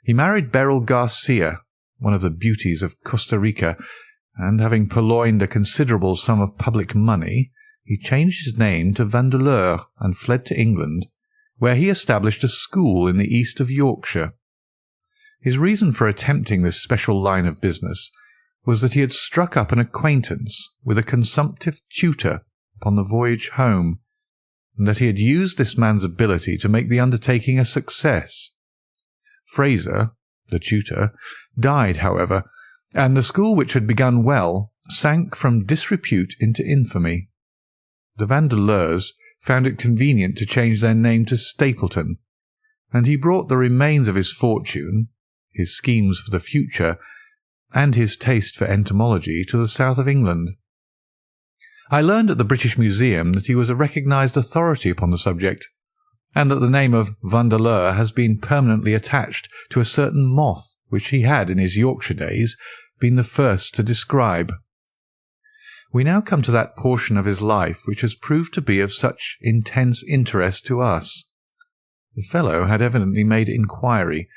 He married Beryl Garcia, one of the beauties of Costa Rica, and having purloined a considerable sum of public money, he changed his name to Vandeleur and fled to England, where he established a school in the east of Yorkshire. His reason for attempting this special line of business was that he had struck up an acquaintance with a consumptive tutor upon the voyage home, and that he had used this man's ability to make the undertaking a success. Fraser, the tutor, died, however, and the school, which had begun well, sank from disrepute into infamy. The Vandeleurs found it convenient to change their name to Stapleton, and he brought the remains of his fortune, his schemes for the future, and his taste for entomology to the south of England. I learned at the British Museum that he was a recognised authority upon the subject, and that the name of Vandeleur has been permanently attached to a certain moth which he had in his Yorkshire days been the first to describe. We now come to that portion of his life which has proved to be of such intense interest to us. The fellow had evidently made inquiry,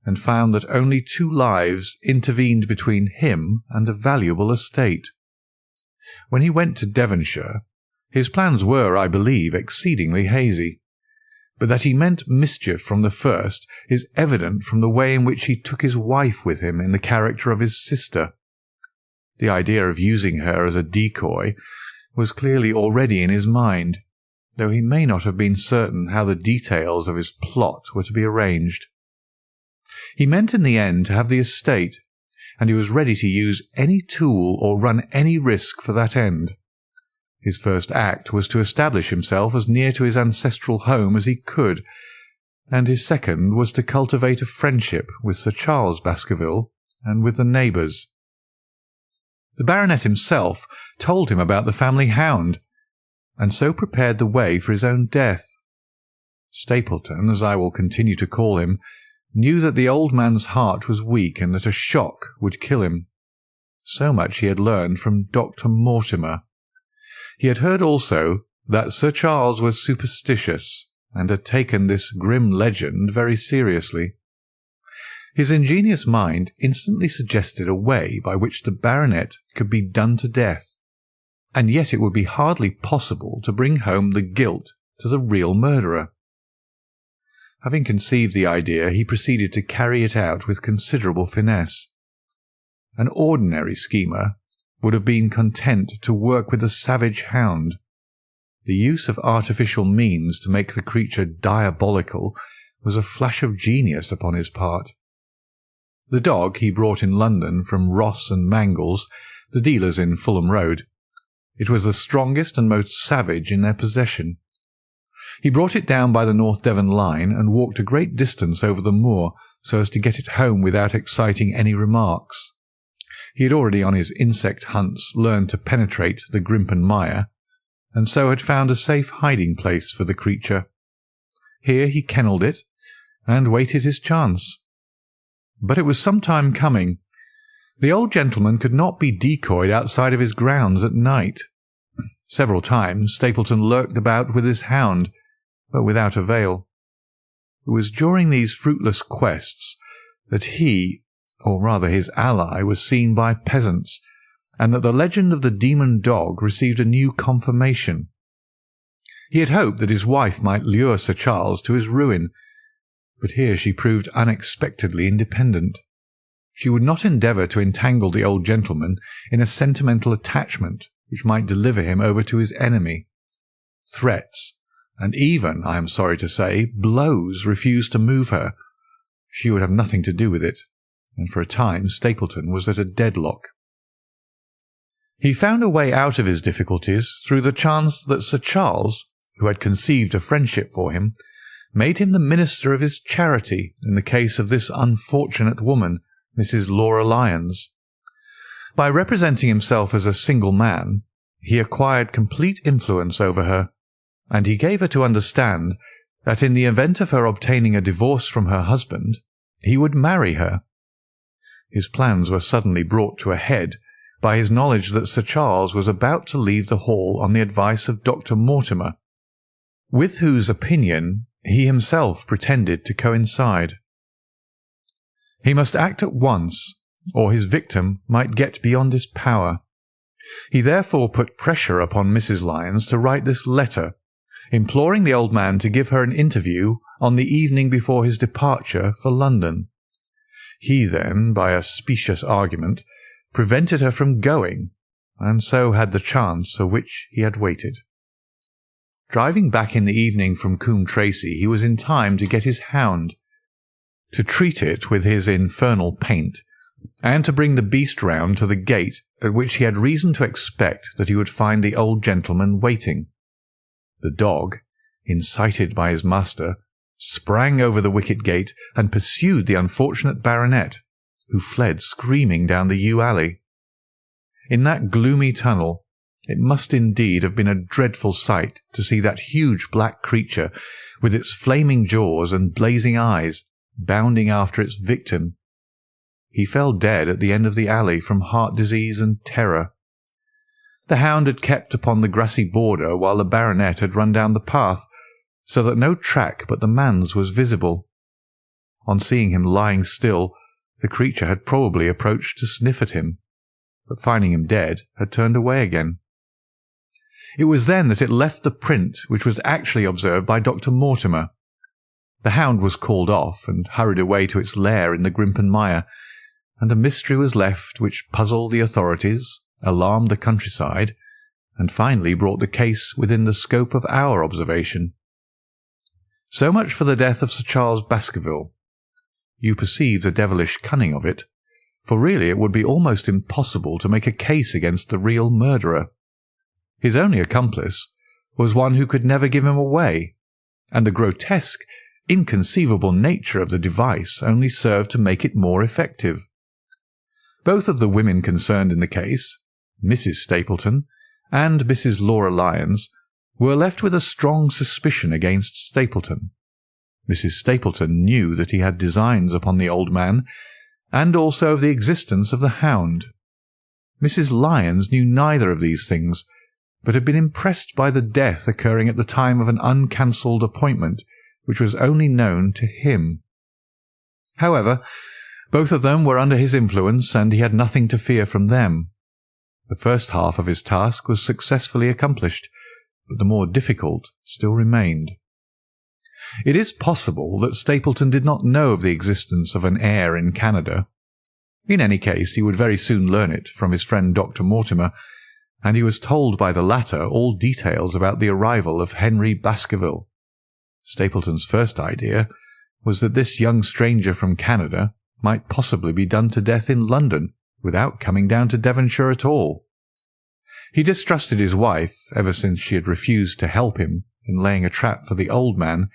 and found that only 2 lives intervened between him and a valuable estate. When he went to Devonshire, his plans were, I believe, exceedingly hazy, but that he meant mischief from the first is evident from the way in which he took his wife with him in the character of his sister. The idea of using her as a decoy was clearly already in his mind, though he may not have been certain how the details of his plot were to be arranged. He meant in the end to have the estate, and he was ready to use any tool or run any risk for that end. His first act was to establish himself as near to his ancestral home as he could, and his second was to cultivate a friendship with Sir Charles Baskerville and with the neighbours. The baronet himself told him about the family hound, and so prepared the way for his own death. Stapleton, as I will continue to call him, knew that the old man's heart was weak and that a shock would kill him. So much he had learned from Dr. Mortimer. He had heard also that Sir Charles was superstitious, and had taken this grim legend very seriously. His ingenious mind instantly suggested a way by which the baronet could be done to death, and yet it would be hardly possible to bring home the guilt to the real murderer. Having conceived the idea, he proceeded to carry it out with considerable finesse. An ordinary schemer would have been content to work with a savage hound. The use of artificial means to make the creature diabolical was a flash of genius upon his part. The dog he brought in London from Ross and Mangles, the dealers in Fulham Road. It was the strongest and most savage in their possession. He brought it down by the North Devon line and walked a great distance over the moor so as to get it home without exciting any remarks. He had already on his insect hunts learned to penetrate the Grimpen mire, and so had found a safe hiding-place for the creature. Here he kennelled it, and waited his chance. But it was some time coming. The old gentleman could not be decoyed outside of his grounds at night. Several times Stapleton lurked about with his hound, but without avail. It was during these fruitless quests that he, or rather his ally, was seen by peasants, and that the legend of the demon dog received a new confirmation. He had hoped that his wife might lure Sir Charles to his ruin, but here she proved unexpectedly independent. She would not endeavour to entangle the old gentleman in a sentimental attachment which might deliver him over to his enemy. Threats, and even, I am sorry to say, blows refused to move her. She would have nothing to do with it, and for a time Stapleton was at a deadlock. He found a way out of his difficulties through the chance that Sir Charles, who had conceived a friendship for him, made him the minister of his charity in the case of this unfortunate woman, Mrs. Laura Lyons. By representing himself as a single man, he acquired complete influence over her, and he gave her to understand that in the event of her obtaining a divorce from her husband, he would marry her. His plans were suddenly brought to a head by his knowledge that Sir Charles was about to leave the hall on the advice of Dr. Mortimer, with whose opinion he himself pretended to coincide. He must act at once, or his victim might get beyond his power. He therefore put pressure upon Mrs. Lyons to write this letter, imploring the old man to give her an interview on the evening before his departure for London. He then, by a specious argument, prevented her from going, and so had the chance for which he had waited. Driving back in the evening from Coombe Tracey, he was in time to get his hound, to treat it with his infernal paint, and to bring the beast round to the gate at which he had reason to expect that he would find the old gentleman waiting. The dog, incited by his master, sprang over the wicket gate and pursued the unfortunate baronet, who fled screaming down the yew alley. In that gloomy tunnel it must indeed have been a dreadful sight to see that huge black creature, with its flaming jaws and blazing eyes, bounding after its victim. He fell dead at the end of the alley from heart disease and terror. The hound had kept upon the grassy border while the baronet had run down the path, so that no track but the man's was visible. On seeing him lying still, the creature had probably approached to sniff at him, but finding him dead, had turned away again. It was then that it left the print which was actually observed by Dr. Mortimer. The hound was called off and hurried away to its lair in the Grimpen Mire, and a mystery was left which puzzled the authorities, alarmed the countryside, and finally brought the case within the scope of our observation. So much for the death of Sir Charles Baskerville. You perceive the devilish cunning of it, for really it would be almost impossible to make a case against the real murderer. His only accomplice was one who could never give him away, and the grotesque, inconceivable nature of the device only served to make it more effective. Both of the women concerned in the case, Mrs. Stapleton and Mrs. Laura Lyons, were left with a strong suspicion against Stapleton. Mrs. Stapleton knew that he had designs upon the old man, and also of the existence of the hound. Mrs. Lyons knew neither of these things, but had been impressed by the death occurring at the time of an uncancelled appointment which was only known to him. However, both of them were under his influence, and he had nothing to fear from them. The first half of his task was successfully accomplished, but the more difficult still remained. It is possible that Stapleton did not know of the existence of an heir in Canada. In any case, he would very soon learn it from his friend Dr. Mortimer, and he was told by the latter all details about the arrival of Henry Baskerville. Stapleton's first idea was that this young stranger from Canada might possibly be done to death in London without coming down to Devonshire at all. He distrusted his wife ever since she had refused to help him in laying a trap for the old man,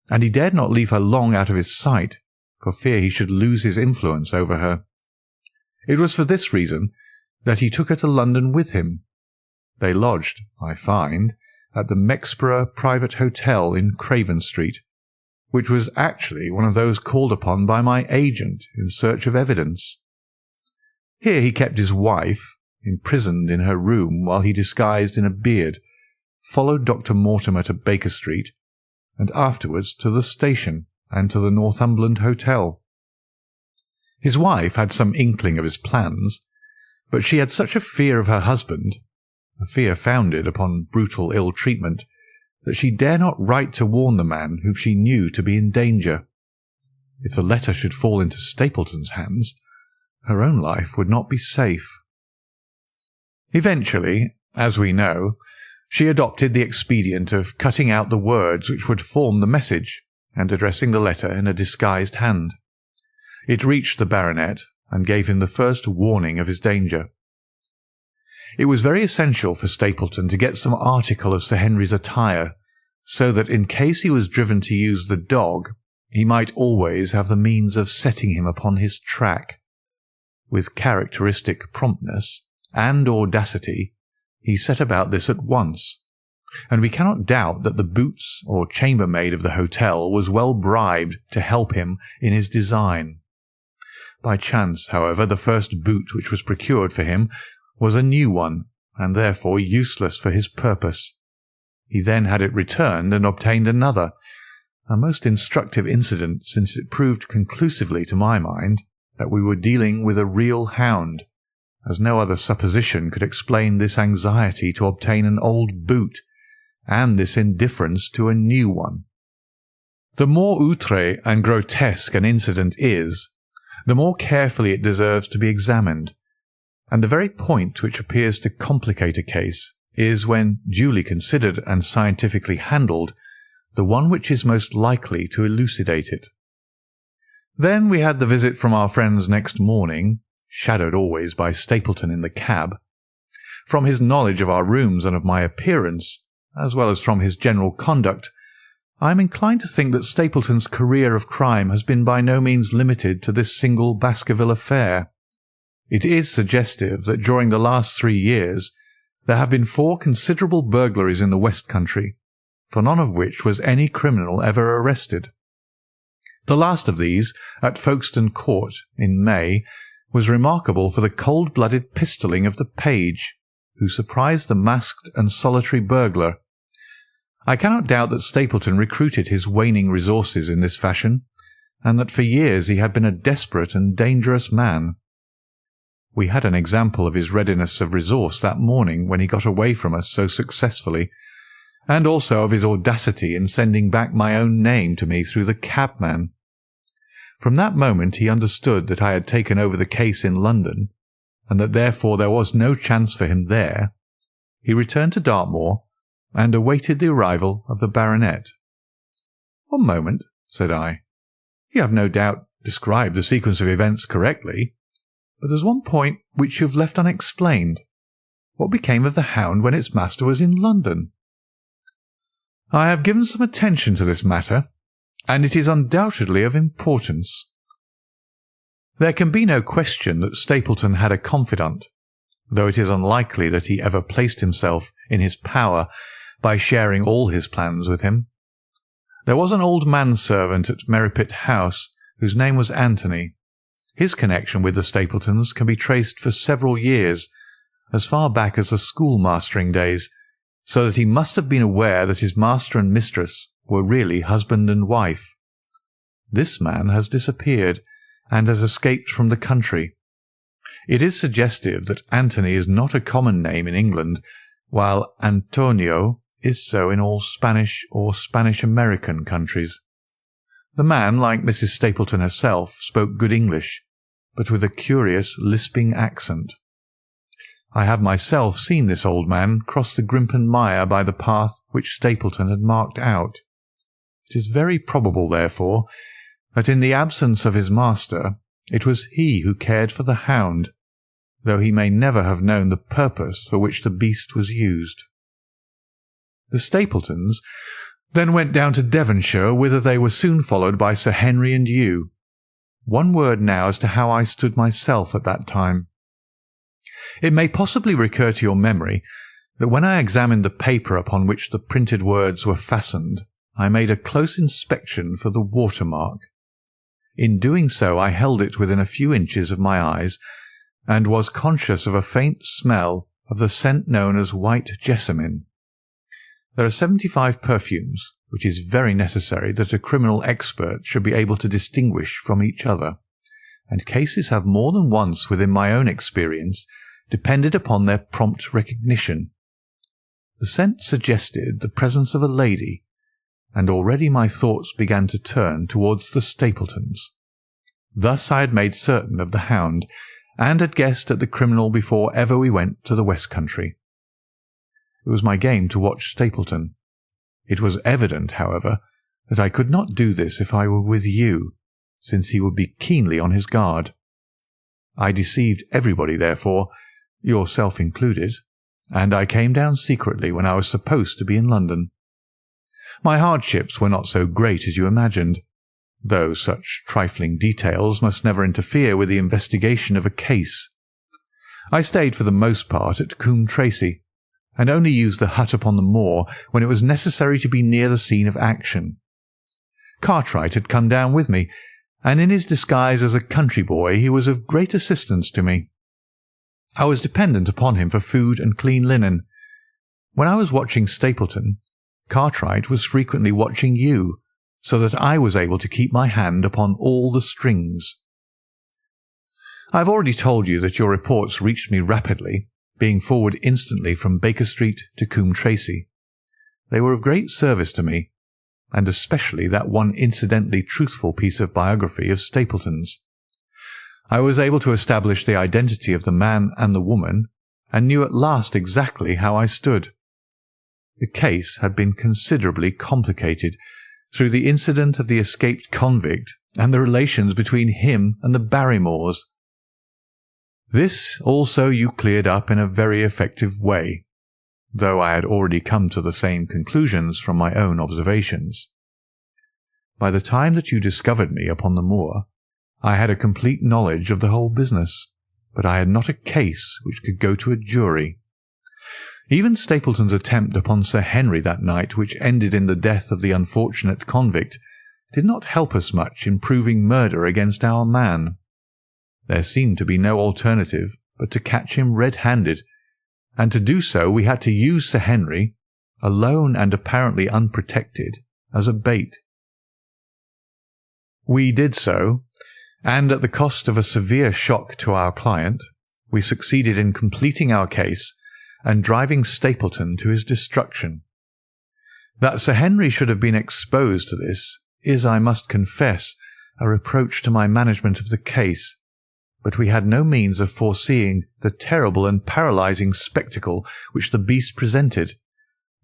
and he dared not leave her long out of his sight, for fear he should lose his influence over her. It was for this reason that he took her to London with him. They lodged, I find, at the Mexborough Private Hotel in Craven Street, which was actually one of those called upon by my agent in search of evidence. Here he kept his wife, imprisoned in her room while he disguised in a beard, followed Dr. Mortimer to Baker Street, and afterwards to the station and to the Northumberland Hotel. His wife had some inkling of his plans, but she had such a fear of her husband, a fear founded upon brutal ill-treatment, that she dare not write to warn the man whom she knew to be in danger. If the letter should fall into Stapleton's hands, her own life would not be safe. Eventually, as we know, she adopted the expedient of cutting out the words which would form the message, and addressing the letter in a disguised hand. It reached the baronet, and gave him the first warning of his danger. It was very essential for Stapleton to get some article of Sir Henry's attire, so that in case he was driven to use the dog, he might always have the means of setting him upon his track. With characteristic promptness and audacity, he set about this at once, and we cannot doubt that the boots or chambermaid of the hotel was well bribed to help him in his design. By chance, however, the first boot which was procured for him was a new one, and therefore useless for his purpose. He then had it returned and obtained another, a most instructive incident, since it proved conclusively to my mind that we were dealing with a real hound, as no other supposition could explain this anxiety to obtain an old boot, and this indifference to a new one. The more outré and grotesque an incident is, the more carefully it deserves to be examined, and the very point which appears to complicate a case is, when duly considered and scientifically handled, the one which is most likely to elucidate it. Then we had the visit from our friends next morning, shadowed always by Stapleton in the cab. From his knowledge of our rooms and of my appearance, as well as from his general conduct, I am inclined to think that Stapleton's career of crime has been by no means limited to this single Baskerville affair. It is suggestive that during the last 3 years there have been 4 considerable burglaries in the West Country, for none of which was any criminal ever arrested. The last of these, at Folkestone Court, in May, was remarkable for the cold-blooded pistolling of the page, who surprised the masked and solitary burglar. I cannot doubt that Stapleton recruited his waning resources in this fashion, and that for years he had been a desperate and dangerous man. We had an example of his readiness of resource that morning when he got away from us so successfully, and also of his audacity in sending back my own name to me through the cabman. From that moment he understood that I had taken over the case in London, and that therefore there was no chance for him there. He returned to Dartmoor, and awaited the arrival of the baronet. "One moment," said I. "You have no doubt described the sequence of events correctly, but there's one point which you have left unexplained. What became of the hound when its master was in London?" "I have given some attention to this matter, and it is undoubtedly of importance. There can be no question that Stapleton had a confidant, though it is unlikely that he ever placed himself in his power by sharing all his plans with him. There was an old manservant at Merripit House whose name was Anthony. His connection with the Stapletons can be traced for several years, as far back as the schoolmastering days, so that he must have been aware that his master and mistress were really husband and wife. This man has disappeared, and has escaped from the country. It is suggestive that Anthony is not a common name in England, while Antonio is so in all Spanish or Spanish-American countries. The man, like Mrs. Stapleton herself, spoke good English, but with a curious lisping accent. I have myself seen this old man cross the Grimpen Mire by the path which Stapleton had marked out. It is very probable, therefore, that in the absence of his master it was he who cared for the hound, though he may never have known the purpose for which the beast was used. The Stapletons then went down to Devonshire, whither they were soon followed by Sir Henry and you. One word now as to how I stood myself at that time. It may possibly recur to your memory that when I examined the paper upon which the printed words were fastened, I made a close inspection for the watermark. In doing so I held it within a few inches of my eyes, and was conscious of a faint smell of the scent known as white jessamine. There are 75 perfumes, which is very necessary that a criminal expert should be able to distinguish from each other, and cases have more than once within my own experience depended upon their prompt recognition. The scent suggested the presence of a lady, and already my thoughts began to turn towards the Stapletons. Thus I had made certain of the hound, and had guessed at the criminal before ever we went to the West Country. It was my game to watch Stapleton. It was evident, however, that I could not do this if I were with you, since he would be keenly on his guard. I deceived everybody, therefore, yourself included, and I came down secretly when I was supposed to be in London. My hardships were not so great as you imagined, though such trifling details must never interfere with the investigation of a case. I stayed for the most part at Coombe Tracey, and only used the hut upon the moor when it was necessary to be near the scene of action. Cartwright had come down with me, and in his disguise as a country boy he was of great assistance to me. I was dependent upon him for food and clean linen. When I was watching Stapleton, Cartwright was frequently watching you, so that I was able to keep my hand upon all the strings. I have already told you that your reports reached me rapidly, being forward instantly from Baker Street to Coombe Tracey. They were of great service to me, and especially that one incidentally truthful piece of biography of Stapleton's. I was able to establish the identity of the man and the woman, and knew at last exactly how I stood. The case had been considerably complicated through the incident of the escaped convict and the relations between him and the Barrymores. This also you cleared up in a very effective way, though I had already come to the same conclusions from my own observations. By the time that you discovered me upon the moor, I had a complete knowledge of the whole business, but I had not a case which could go to a jury. Even Stapleton's attempt upon Sir Henry that night, which ended in the death of the unfortunate convict, did not help us much in proving murder against our man. There seemed to be no alternative but to catch him red-handed, and to do so we had to use Sir Henry, alone and apparently unprotected, as a bait. We did so, and at the cost of a severe shock to our client, we succeeded in completing our case and driving Stapleton to his destruction. That Sir Henry should have been exposed to this is, I must confess, a reproach to my management of the case, but we had no means of foreseeing the terrible and paralysing spectacle which the beast presented,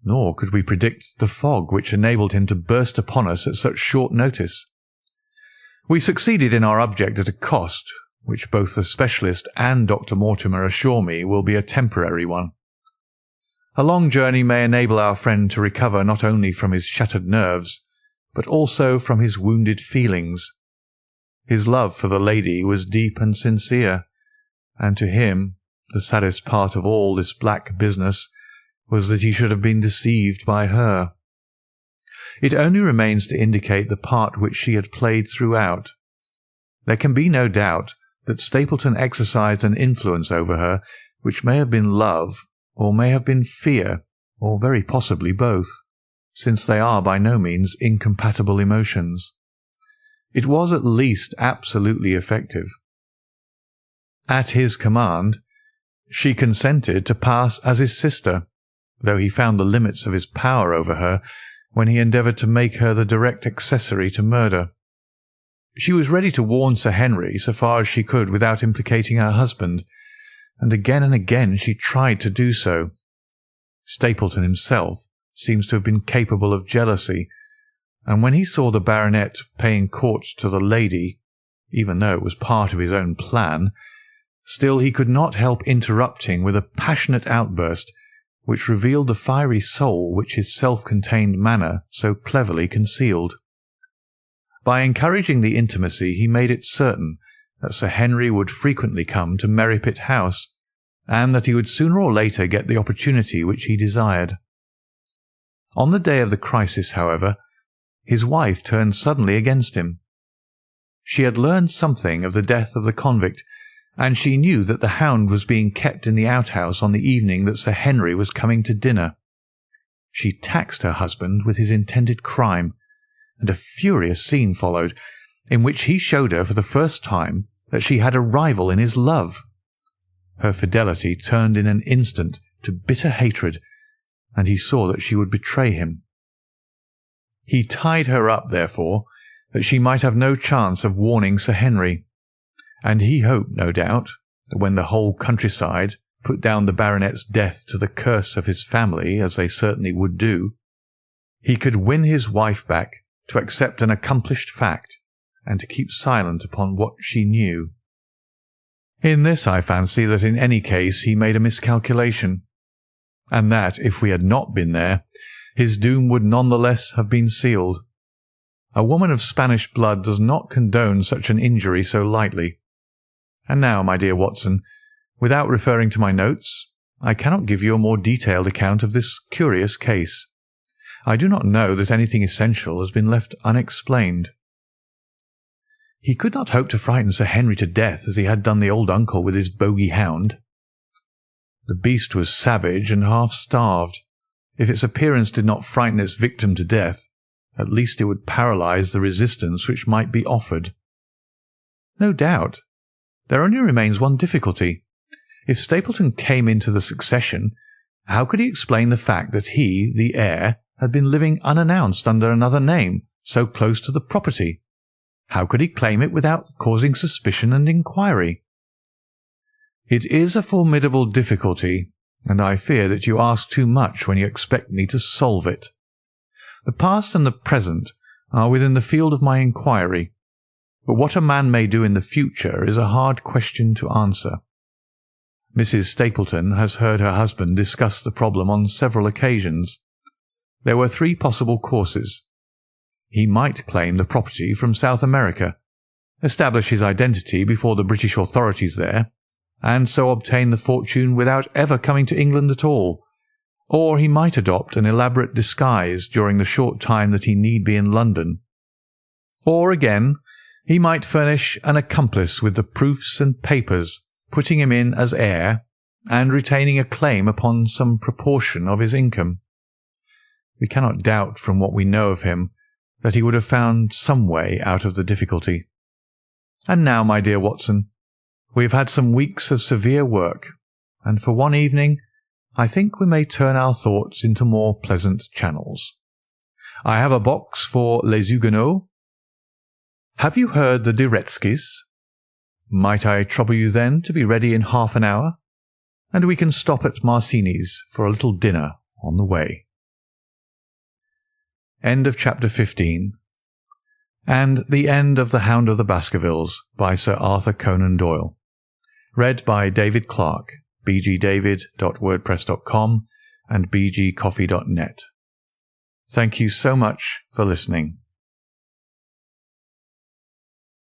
nor could we predict the fog which enabled him to burst upon us at such short notice. We succeeded in our object at a cost, which both the specialist and Dr. Mortimer assure me will be a temporary one. A long journey may enable our friend to recover not only from his shattered nerves, but also from his wounded feelings. His love for the lady was deep and sincere, and to him the saddest part of all this black business was that he should have been deceived by her. It only remains to indicate the part which she had played throughout. There can be no doubt that Stapleton exercised an influence over her which may have been love, or may have been fear, or very possibly both, since they are by no means incompatible emotions. It was at least absolutely effective. At his command, she consented to pass as his sister, though he found the limits of his power over her when he endeavoured to make her the direct accessory to murder. She was ready to warn Sir Henry so far as she could without implicating her husband, and again she tried to do so. Stapleton himself seems to have been capable of jealousy, and when he saw the baronet paying court to the lady, even though it was part of his own plan, still he could not help interrupting with a passionate outburst which revealed the fiery soul which his self-contained manner so cleverly concealed. By encouraging the intimacy he made it certain that Sir Henry would frequently come to Merripit House, and that he would sooner or later get the opportunity which he desired. On the day of the crisis, however, his wife turned suddenly against him. She had learned something of the death of the convict, and she knew that the Hound was being kept in the outhouse on the evening that Sir Henry was coming to dinner. She taxed her husband with his intended crime, and a furious scene followed, in which he showed her for the first time that she had a rival in his love. Her fidelity turned in an instant to bitter hatred, and he saw that she would betray him. He tied her up, therefore, that she might have no chance of warning Sir Henry, and he hoped, no doubt, that when the whole countryside put down the baronet's death to the curse of his family, as they certainly would do, he could win his wife back to accept an accomplished fact, and to keep silent upon what she knew. In this I fancy that in any case he made a miscalculation, and that, if we had not been there, his doom would none the less have been sealed. A woman of Spanish blood does not condone such an injury so lightly. And now, my dear Watson, without referring to my notes, I cannot give you a more detailed account of this curious case. I do not know that anything essential has been left unexplained. He could not hope to frighten Sir Henry to death as he had done the old uncle with his bogey hound. The beast was savage and half-starved. If its appearance did not frighten its victim to death, at least it would paralyse the resistance which might be offered. No doubt. There only remains one difficulty. If Stapleton came into the succession, how could he explain the fact that he, the heir, had been living unannounced under another name, so close to the property? How could he claim it without causing suspicion and inquiry? It is a formidable difficulty, and I fear that you ask too much when you expect me to solve it. The past and the present are within the field of my inquiry, but what a man may do in the future is a hard question to answer. Mrs. Stapleton has heard her husband discuss the problem on several occasions. There were 3 possible courses. He might claim the property from South America, establish his identity before the British authorities there, and so obtain the fortune without ever coming to England at all. Or he might adopt an elaborate disguise during the short time that he need be in London. Or again, he might furnish an accomplice with the proofs and papers, putting him in as heir, and retaining a claim upon some proportion of his income. We cannot doubt from what we know of him that he would have found some way out of the difficulty. And now, my dear Watson, we have had some weeks of severe work, and for one evening I think we may turn our thoughts into more pleasant channels. I have a box for Les Huguenots. Have you heard the De Retskys? Might I trouble you then to be ready in half an hour, and we can stop at Marcini's for a little dinner on the way. End of Chapter 15, and the end of The Hound of the Baskervilles by Sir Arthur Conan Doyle. Read by David Clark, bgdavid.wordpress.com and bgcoffee.net. Thank you so much for listening.